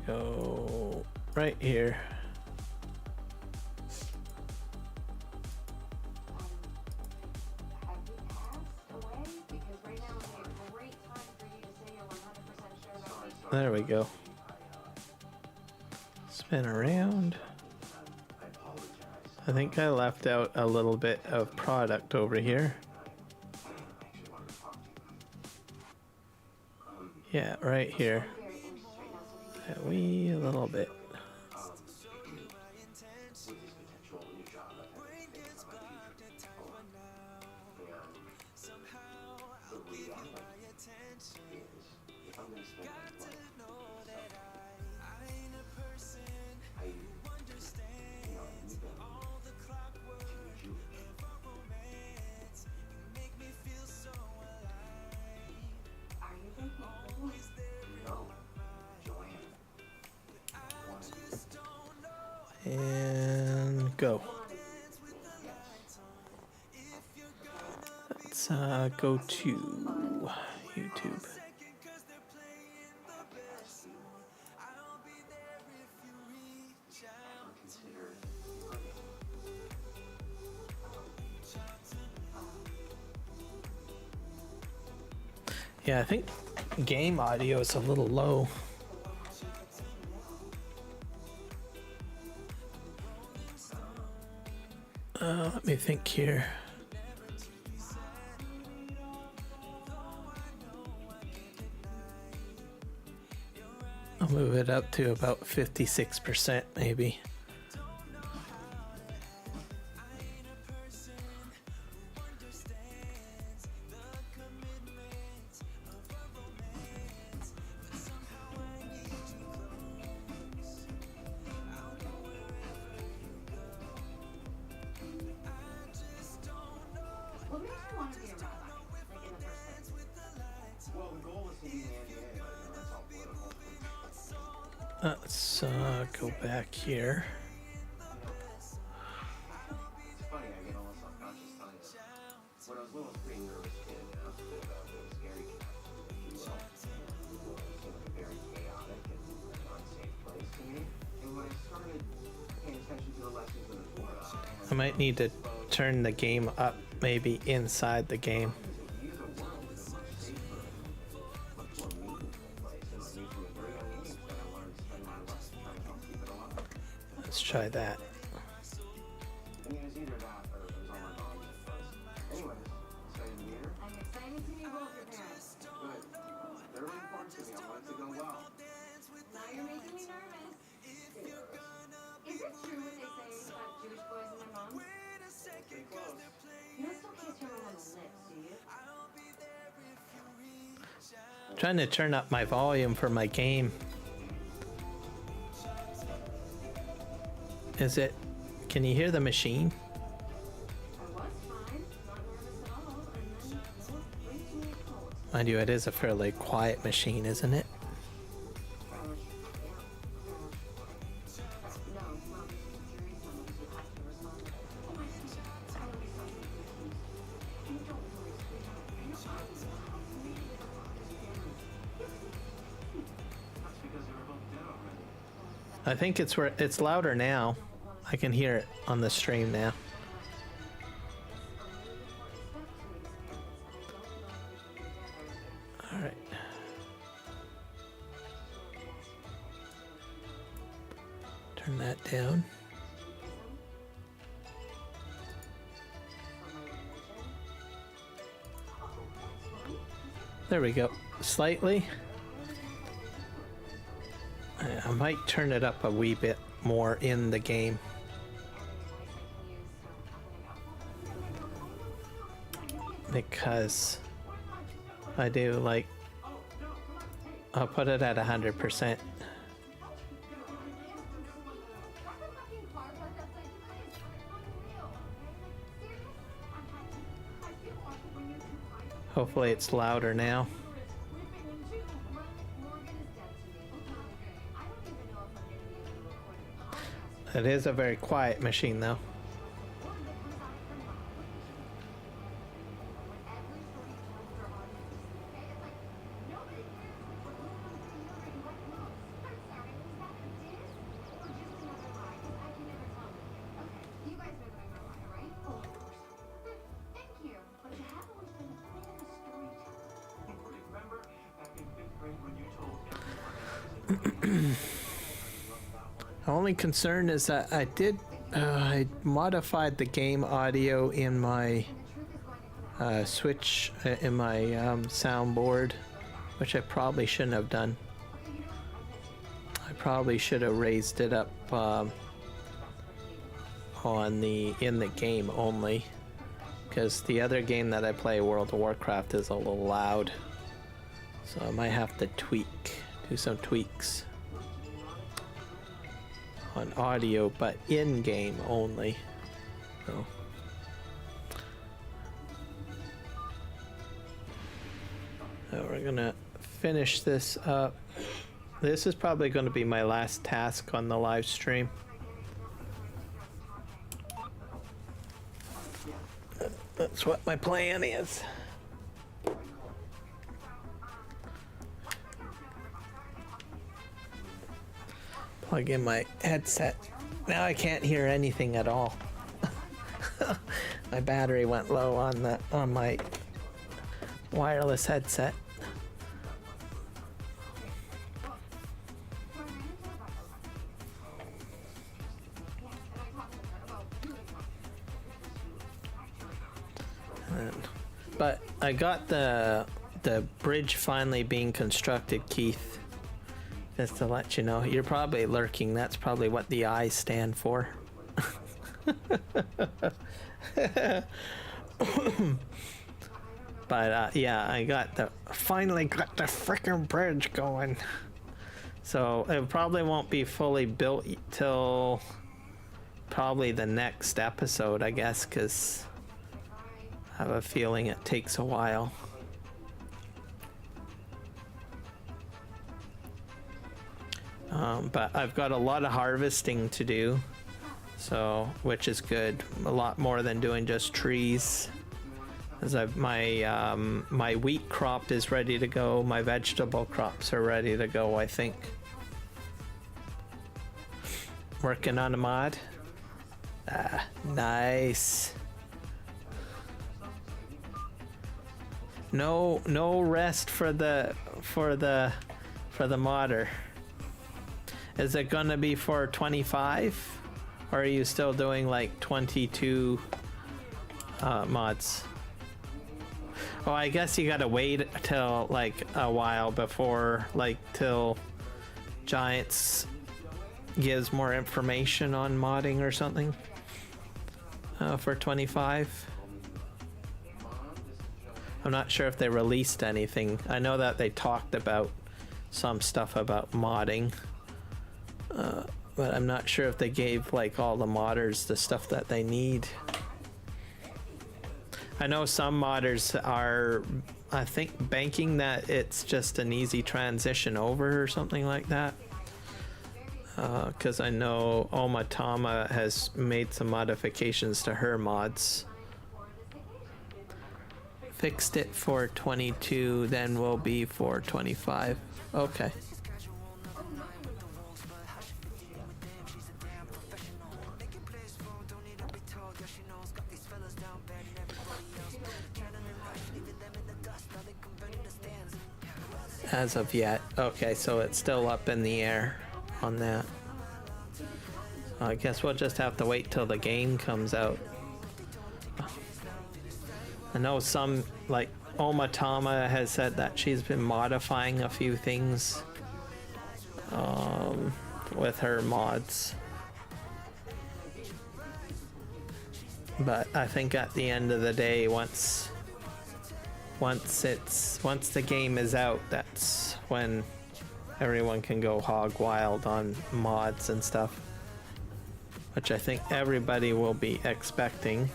Go right here. Have you passed away? Because right now would be a great time for you to say you're 100% sure about these. There we go. Spin around. I think I left out a little bit of product over here. Yeah, right here. A wee little bit. Are you thinking of this? No, Joanne. And go. Let's go to YouTube. Yeah, I think game audio is a little low. Let me think here. I'll move it up to about 56% maybe. What makes you want to be a rabbi? Like in the first place? Well, the goal is to be an NDA, but you know, it's all political. Let's go back here. It's funny, I get almost self-conscious telling you. When I was little, I was a pretty nervous kid, you know, a bit of a scary cat, if you will. And the world seemed like a very chaotic and unsafe place to me. And when I started paying attention to the lessons in the Torah, and I might need to turn the game up maybe inside the game. the world is a much safer, much more meaningful place. And I knew from a very young age that I wanted to spend my life trying to help keep it alive. Let's try that. I mean, it was either that or it was all my mom that was. Anyways, excited to meet her? I'm excited to meet both your parents. Good. They're really important to me. I want it to go well. Now you're making me nervous. Is it true what they say about Jewish boys and their moms? Pretty close. You don't still kiss your mom on the lips, do you? Trying to turn up my volume for my game. Is it? Can you hear the machine? I was fine, not nervous at all, and then no, way too many calls. Mind you, it is a fairly quiet machine, isn't it? No, Mom, this is a jury summons. You have to respond. Oh my God, I will be so confused. You don't worry, sweetheart. I know I was really understand. That's because they were both dead already. I think it's louder now. I can hear it on the stream now. All right. Turn that down. There we go. Slightly. I might turn it up a wee bit more in the game. Because I do like, I'll put it at 100%. Hopefully it's louder now. It is a very quiet machine though. The only concern is that I modified the game audio in my Switch, in my soundboard, which I probably shouldn't have done. I probably should have raised it up in the game only, because the other game that I play, World of Warcraft, is a little loud, so I might have to do some tweaks on audio, but in game only. So. So we're gonna finish this up. This is probably going to be my last task on the live stream. That's what my plan is. Plug in my headset. Now I can't hear anything at all. My battery went low on my wireless headset. But I got the bridge finally being constructed, Keith. Just to let you know, you're probably lurking. That's probably what the eyes stand for. But yeah, I finally got the frickin' bridge going. So it probably won't be fully built till probably the next episode, I guess, because I have a feeling it takes a while. But I've got a lot of harvesting to do, so which is good. A lot more than doing just trees. As my wheat crop is ready to go. My vegetable crops are ready to go, I think. Working on a mod. Nice. No rest for the modder. Is it gonna be for 25, or are you still doing like 22 mods? Oh, I guess you gotta wait till like a while before, like till Giants gives more information on modding or something for 25. I'm not sure if they released anything. I know that they talked about some stuff about modding, but I'm not sure if they gave like all the modders the stuff that they need. I know some modders are, I think, banking that it's just an easy transition over or something like that. Because I know Omatama has made some modifications to her mods. Fixed it for 22, then will be for 25. Okay. As of yet. Okay, so it's still up in the air on that. I guess we'll just have to wait till the game comes out. I know some, like Omatama has said that she's been modifying a few things with her mods. But I think at the end of the day, once the game is out, that's when everyone can go hog wild on mods and stuff, which I think everybody will be expecting.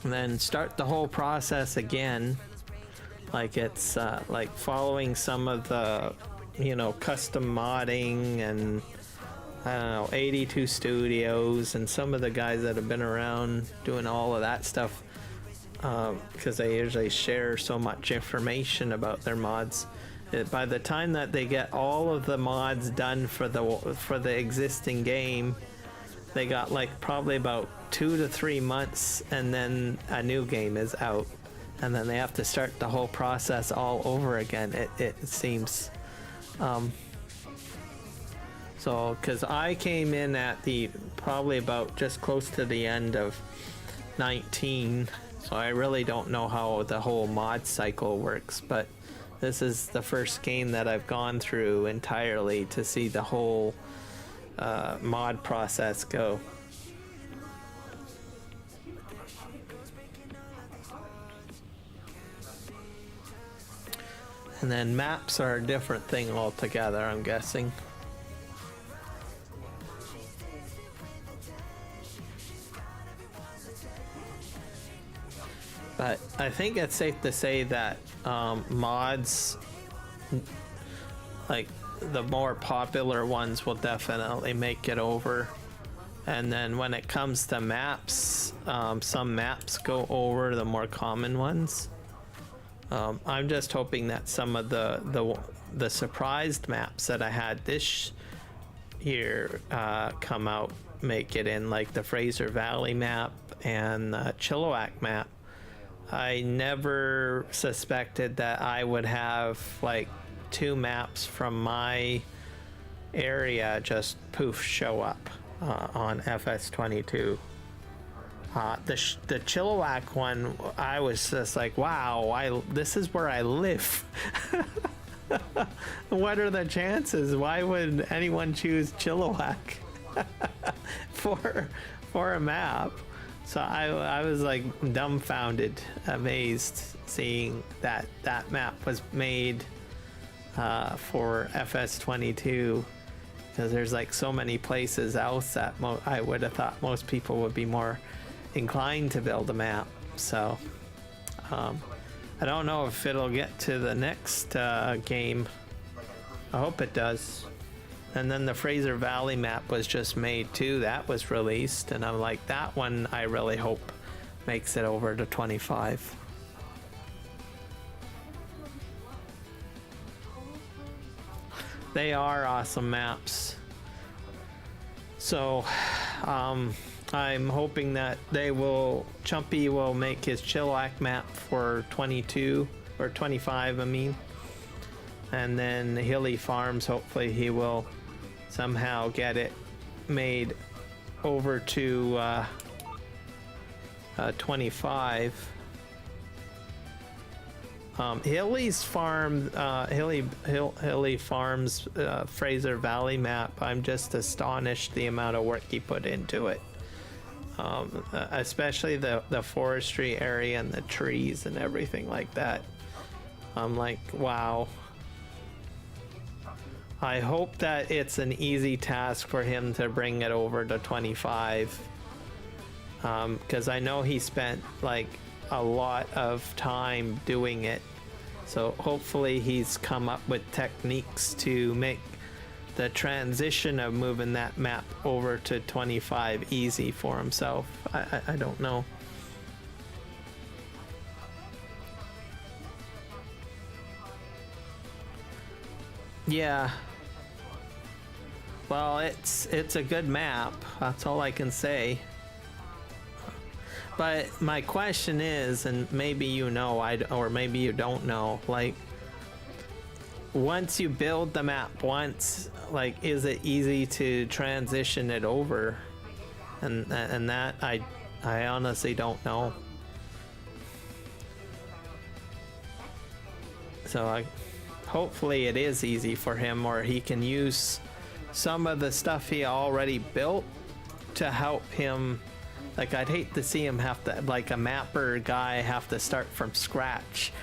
And then start the whole process again, like it's like following some of the, you know, custom modding and I don't know, 82 Studios and some of the guys that have been around doing all of that stuff, because they usually share so much information about their mods. By the time that they get all of the mods done for the existing game, they got like probably about 2 to 3 months, and then a new game is out, and then they have to start the whole process all over again. It seems. So, because I came in at the probably about just close to the end of 19, so I really don't know how the whole mod cycle works, but this is the first game that I've gone through entirely to see the whole mod process go. And then maps are a different thing altogether, I'm guessing. But I think it's safe to say that mods, like the more popular ones, will definitely make it over. And then when it comes to maps, some maps go over the more common ones. I'm just hoping that some of the surprised maps that I had this year come out, make it in, like the Fraser Valley map and the Chilliwack map. I never suspected that I would have like 2 maps from my area just poof show up on FS22. The Chilliwack one, I was just like, wow, this is where I live. What are the chances? Why would anyone choose Chilliwack for a map? So I was like dumbfounded, amazed, seeing that map was made for FS22, because there's like so many places else that I would have thought most people would be more inclined to build a map. So I don't know if it'll get to the next game. I hope it does. And then the Fraser Valley map was just made too. That was released, and I'm like, that one I really hope makes it over to 25. They are awesome maps. So I'm hoping that Chumpy will make his Chilliwack map for 22 or 25, I mean. And then Hilly Farms, hopefully he will somehow get it made over to 25. Hilly's farm, Hilly Farms Fraser Valley map, I'm just astonished the amount of work he put into it. Especially the forestry area and the trees and everything like that. I'm like, wow. I hope that it's an easy task for him to bring it over to 25. Because I know he spent like a lot of time doing it. So hopefully he's come up with techniques to make the transition of moving that map over to 25 easy for himself. I don't know. Yeah. Well, it's a good map. That's all I can say. But my question is, and maybe you know, or maybe you don't know, like, once you build the map once, like, is it easy to transition it over? And that I honestly don't know. So hopefully it is easy for him, or he can use some of the stuff he already built to help him. Like, I'd hate to see him have to, like a mapper guy, have to start from scratch.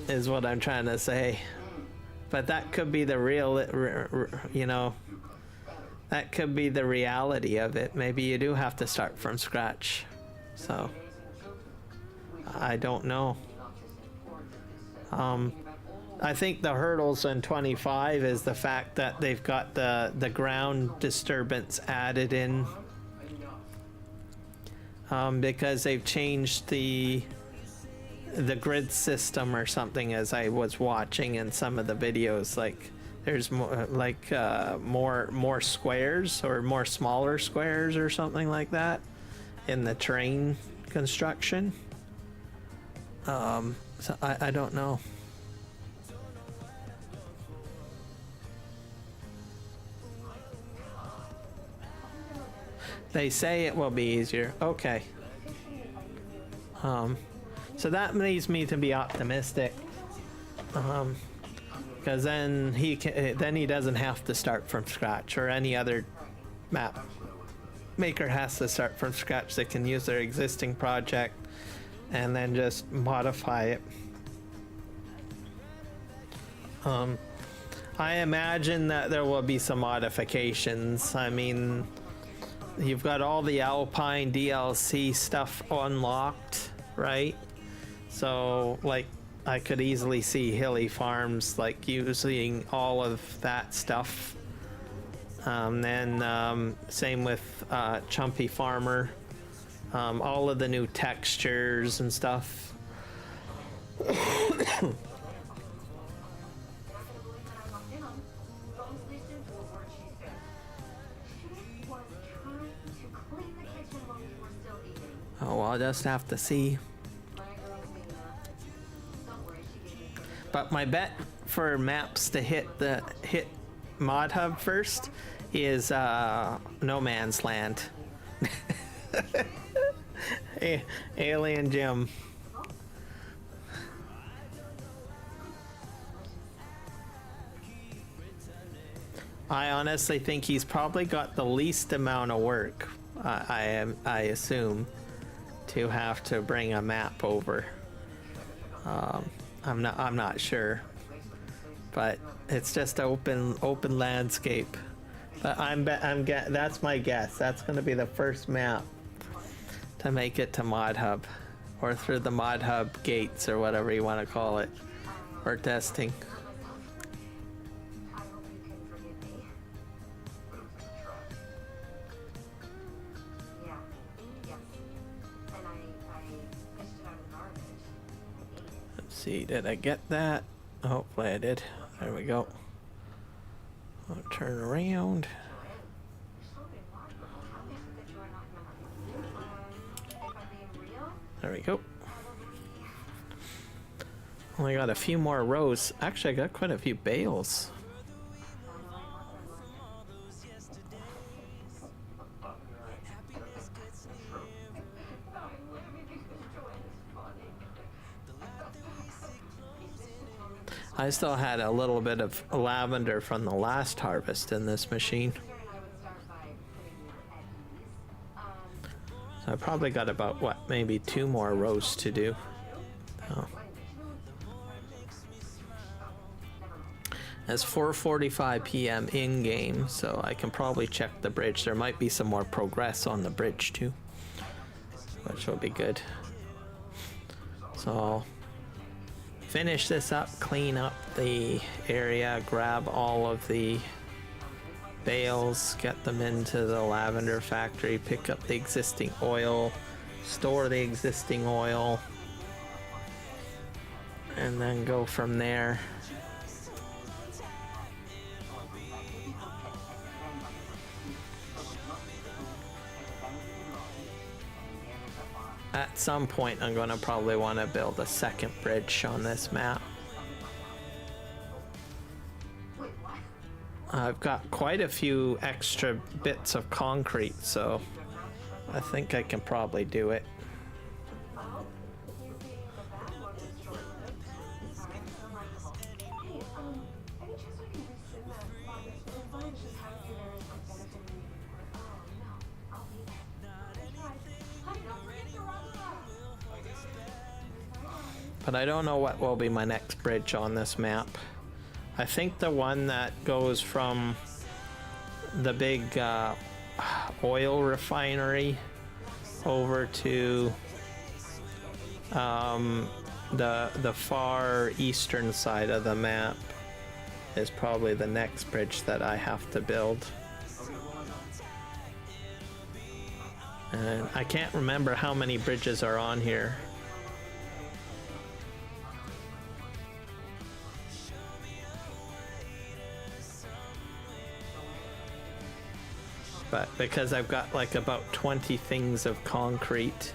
Is what I'm trying to say. But that could be the real, you know, that could be the reality of it. Maybe you do have to start from scratch. So I don't know. I think the hurdles in 25 is the fact that they've got the ground disturbance added in, because they've changed the grid system or something, as I was watching in some of the videos. Like, there's more more squares or more smaller squares or something like that in the terrain construction. So I don't know. They say it will be easier. Okay. So that leads me to be optimistic. Because then he doesn't have to start from scratch, or any other map maker has to start from scratch. They can use their existing project and then just modify it. I imagine that there will be some modifications. I mean, you've got all the Alpine DLC stuff unlocked, right? So, like, I could easily see Hilly Farms, like, using all of that stuff. Then, same with Chumpy Farmer. All of the new textures and stuff. Oh, well, I'll just have to see. But my bet for maps to hit Mod Hub first is No Man's Land. Alien Jim. I honestly think he's probably got the least amount of work. I assume, to have to bring a map over. I'm not sure, but it's just open landscape. But that's my guess. That's going to be the first map to make it to Mod Hub, or through the Mod Hub gates, or whatever you want to call it, or testing. Let's see, did I get that? Hopefully I did. There we go. I'll turn around. There we go. Only got a few more rows. Actually, I got quite a few bales. I still had a little bit of lavender from the last harvest in this machine. So I probably got about, what, maybe 2 more rows to do. Oh. It's 4:45 p.m. in-game, so I can probably check the bridge. There might be some more progress on the bridge too, which will be good. So I'll finish this up, clean up the area, grab all of the bales, get them into the lavender factory, pick up the existing oil, store the existing oil, and then go from there. At some point, I'm going to probably want to build a second bridge on this map. I've got quite a few extra bits of concrete, so I think I can probably do it. But I don't know what will be my next bridge on this map. I think the one that goes from the big oil refinery over to the far eastern side of the map is probably the next bridge that I have to build. And I can't remember how many bridges are on here. But because I've got like about 20 things of concrete,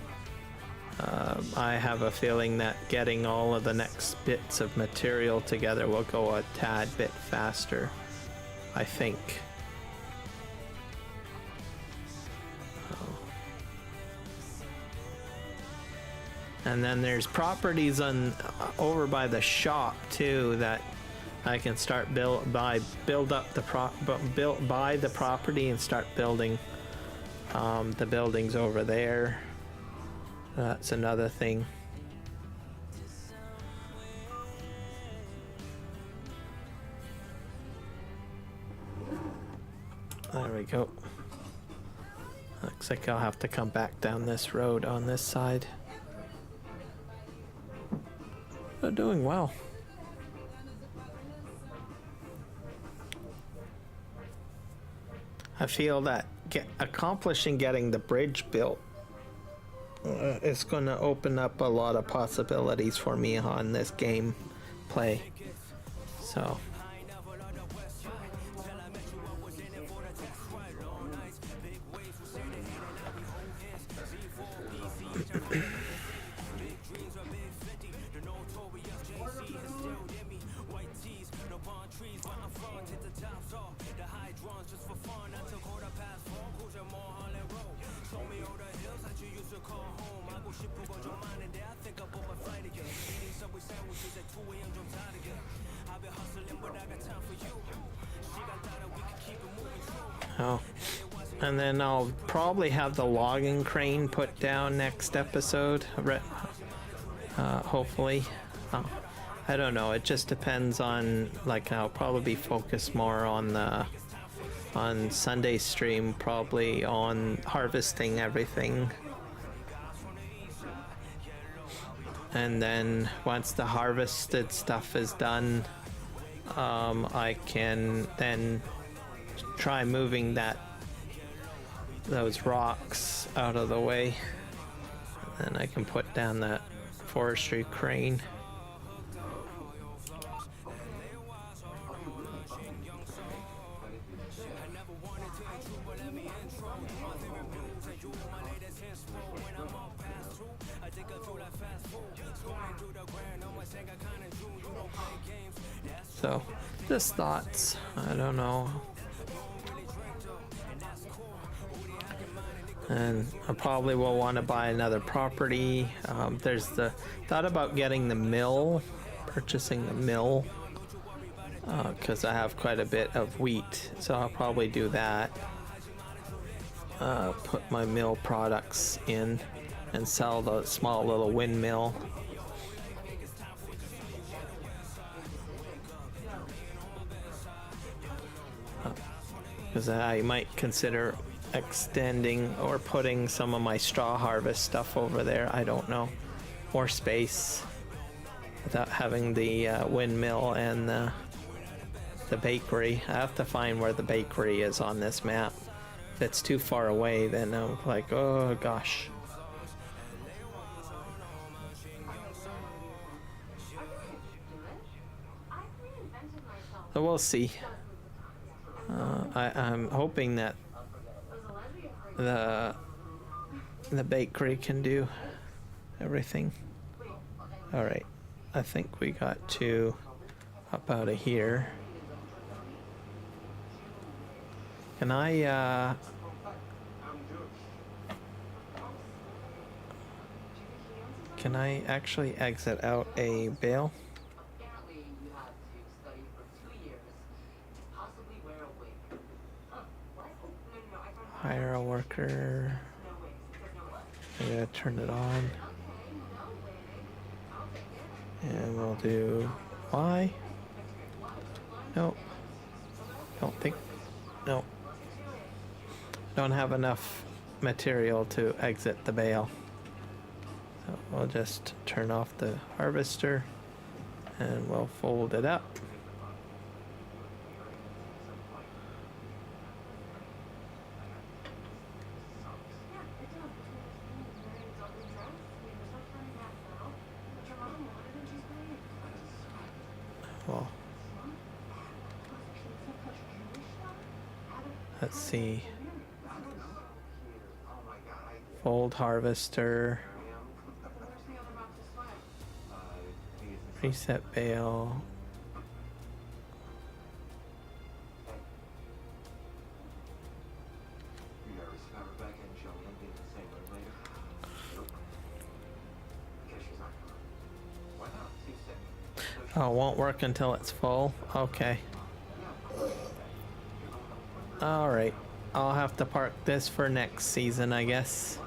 I have a feeling that getting all of the next bits of material together will go a tad bit faster, I think. And then there's properties on over by the shop too that I can start buy the property and start building the buildings over there. That's another thing. There we go. Looks like I'll have to come back down this road on this side. They're doing well. I feel that accomplishing getting the bridge built is going to open up a lot of possibilities for me on this game play. So and then I'll probably have the logging crane put down next episode, hopefully. I don't know, it just depends on, like, I'll probably be focused more on Sunday stream, probably on harvesting everything. And then once the harvested stuff is done, I can then try moving those rocks out of the way, and I can put down that forestry crane. So, just thoughts. I don't know. And I probably will want to buy another property. There's the thought about getting the mill, purchasing the mill, because I have quite a bit of wheat, so I'll probably do that. Put my mill products in and sell the small little windmill. Because I might consider extending or putting some of my straw harvest stuff over there. I don't know. More space without having the windmill and the bakery. I have to find where the bakery is on this map. If it's too far away, then I'm like, oh gosh. So we'll see. I'm hoping that the bakery can do everything. All right, I think we got to up out of here. Can I actually exit out a bale? Hire a worker. I gotta turn it on. And we'll do Y. Nope. Don't think. Nope. Don't have enough material to exit the bale. So we'll just turn off the harvester and we'll fold it up. Well, let's see. Fold harvester. Preset bale. You nervous about Rebecca and Jillian being the same room later? Nope. Because she's not coming. Why not? Too sick. Oh, it won't work until it's full. Okay. Alright. I'll have to park this for next season, I guess.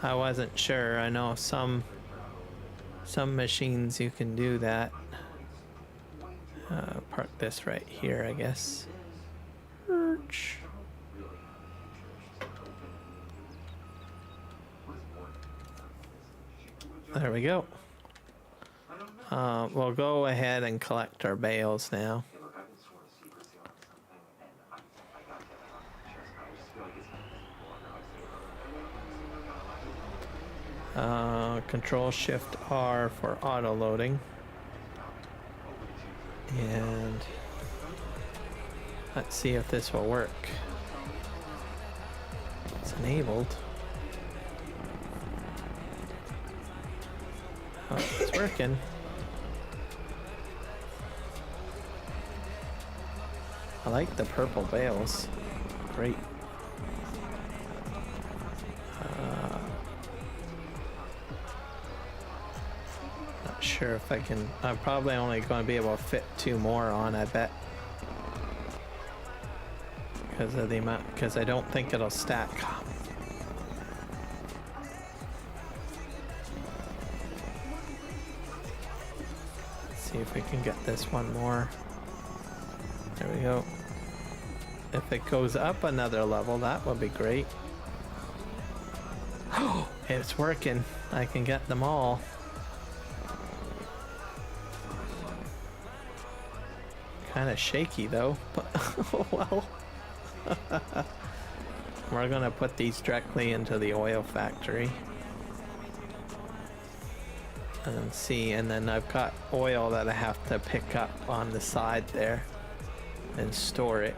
I wasn't sure. I know some machines you can do that. Park this right here, I guess. There we go. We'll go ahead and collect our bales now. Control Shift R for auto loading. And let's see if this will work. It's enabled. Oh, it's working. I like the purple bales. Great. Not sure if I can. I'm probably only going to be able to fit 2 more on, I bet. Because of the amount, because I don't think it'll stack. Let's see if we can get this one more. There we go. If it goes up another level, that would be great. Oh, it's working. I can get them all. Kind of shaky though, but well. We're gonna put these directly into the oil factory. And see, and then I've got oil that I have to pick up on the side there and store it.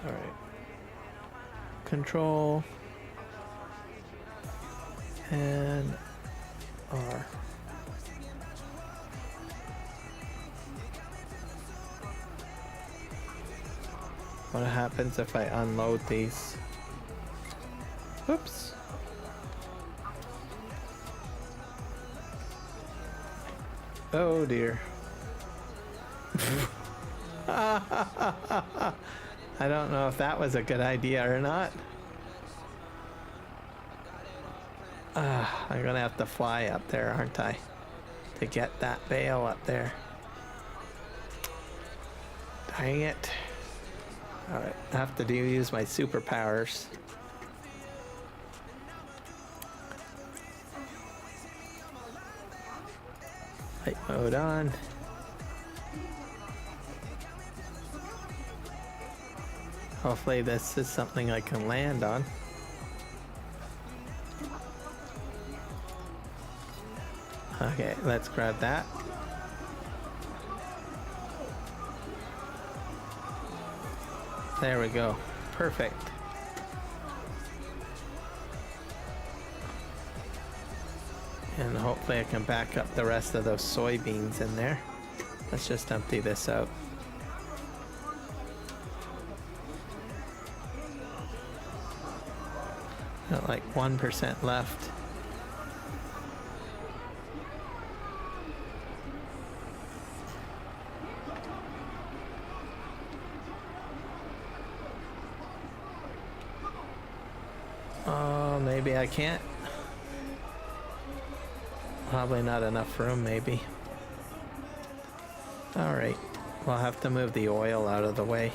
All right. Control and R. What happens if I unload these? Whoops. Oh dear. I don't know if that was a good idea or not. I'm gonna have to fly up there, aren't I? To get that bale up there. Dang it. Alright, I have to use my superpowers. Light mode on. Hopefully this is something I can land on. Okay, let's grab that. There we go. Perfect. And hopefully I can back up the rest of those soybeans in there. Let's just empty this out. Got like 1% left. Oh, maybe I can't. Probably not enough room, maybe. Alright, we'll have to move the oil out of the way.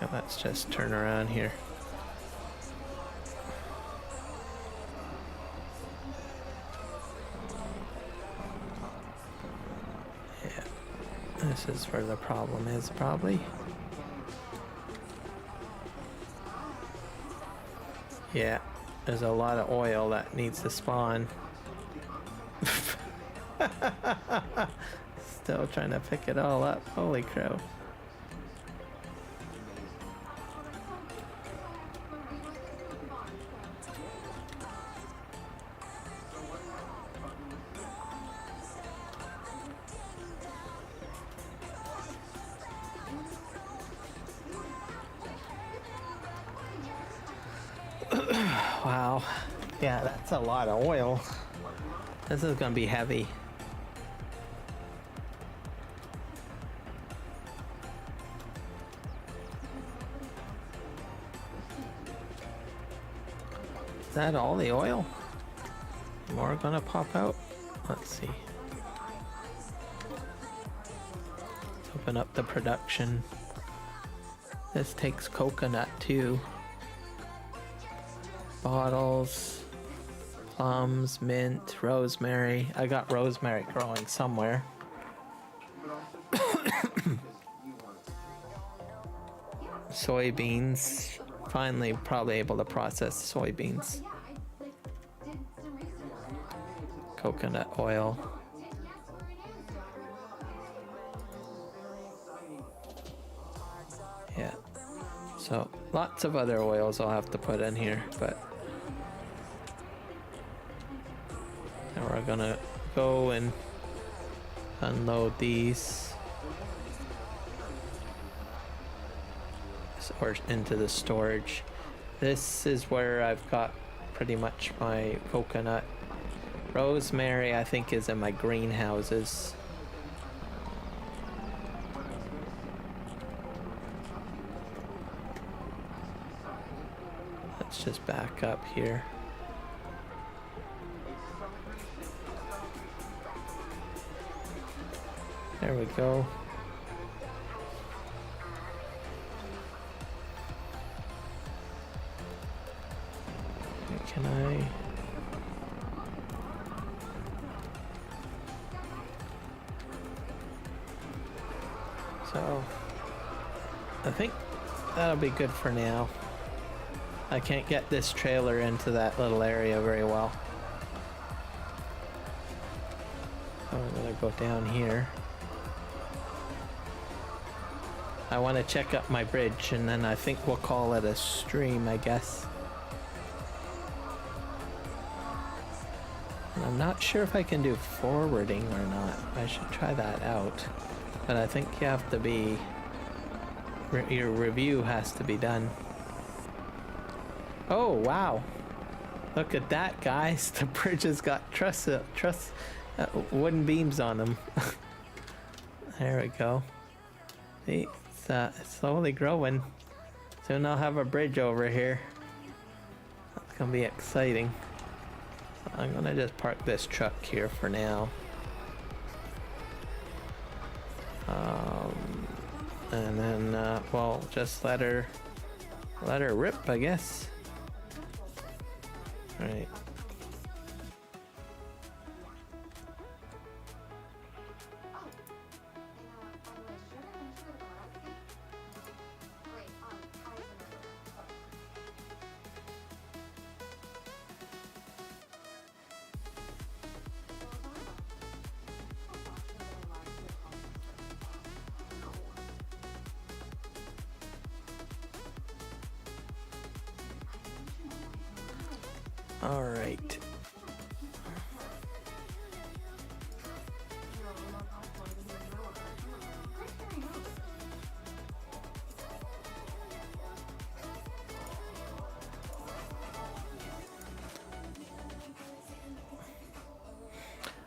Okay, let's just turn around here. Yeah. This is where the problem is, probably. Yeah, there's a lot of oil that needs to spawn. Still trying to pick it all up. Holy crow. Wow. Yeah, that's a lot of oil. This is gonna be heavy. Is that all the oil? More gonna pop out? Let's see. Let's open up the production. This takes coconut too. Bottles, plums, mint, rosemary. I got rosemary growing somewhere. Soybeans. Finally probably able to process soybeans. Coconut oil. Yeah. So lots of other oils I'll have to put in here, but now we're gonna go and unload these or into the storage. This is where I've got pretty much my coconut. Rosemary I think is in my greenhouses. Let's just back up here. There we go. Can I? So, I think that'll be good for now. I can't get this trailer into that little area very well. So I'm gonna go down here. I want to check up my bridge and then I think we'll call it a stream, I guess. And I'm not sure if I can do forwarding or not. I should try that out. But I think you have to be... your review has to be done. Oh, wow. Look at that, guys. The bridge has got wooden beams on them. There we go. See, it's slowly growing. Soon I'll have a bridge over here. That's gonna be exciting. I'm gonna just park this truck here for now. And then, well, just let her rip, I guess. Right. All right.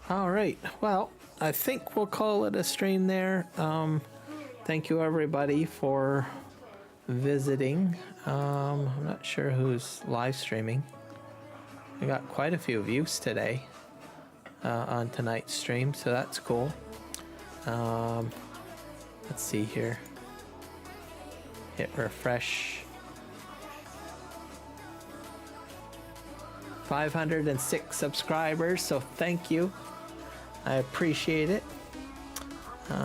All right. Well, I think we'll call it a stream there. Thank you everybody for visiting. I'm not sure who's live streaming. I got quite a few views today on tonight's stream, so that's cool. Let's see here. Hit refresh. 506 subscribers, so thank you. I appreciate it.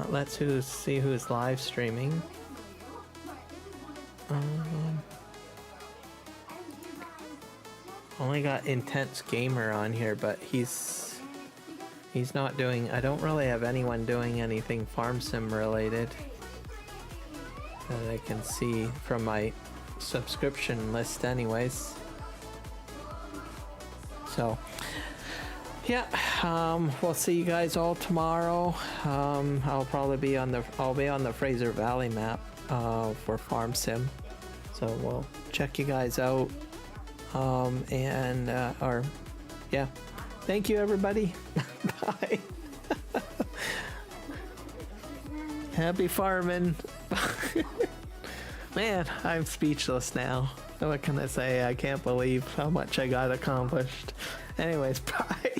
Let's see who's live streaming. Only got Intense Gamer on here, but he's not doing. I don't really have anyone doing anything farm sim related that I can see from my subscription list, anyways. So yeah, we'll see you guys all tomorrow. I'll be on the Fraser Valley map for farm sim, so we'll check you guys out. Yeah, thank you everybody. Bye. Happy farming. Man, I'm speechless now. What can I say? I can't believe how much I got accomplished. Anyways, bye.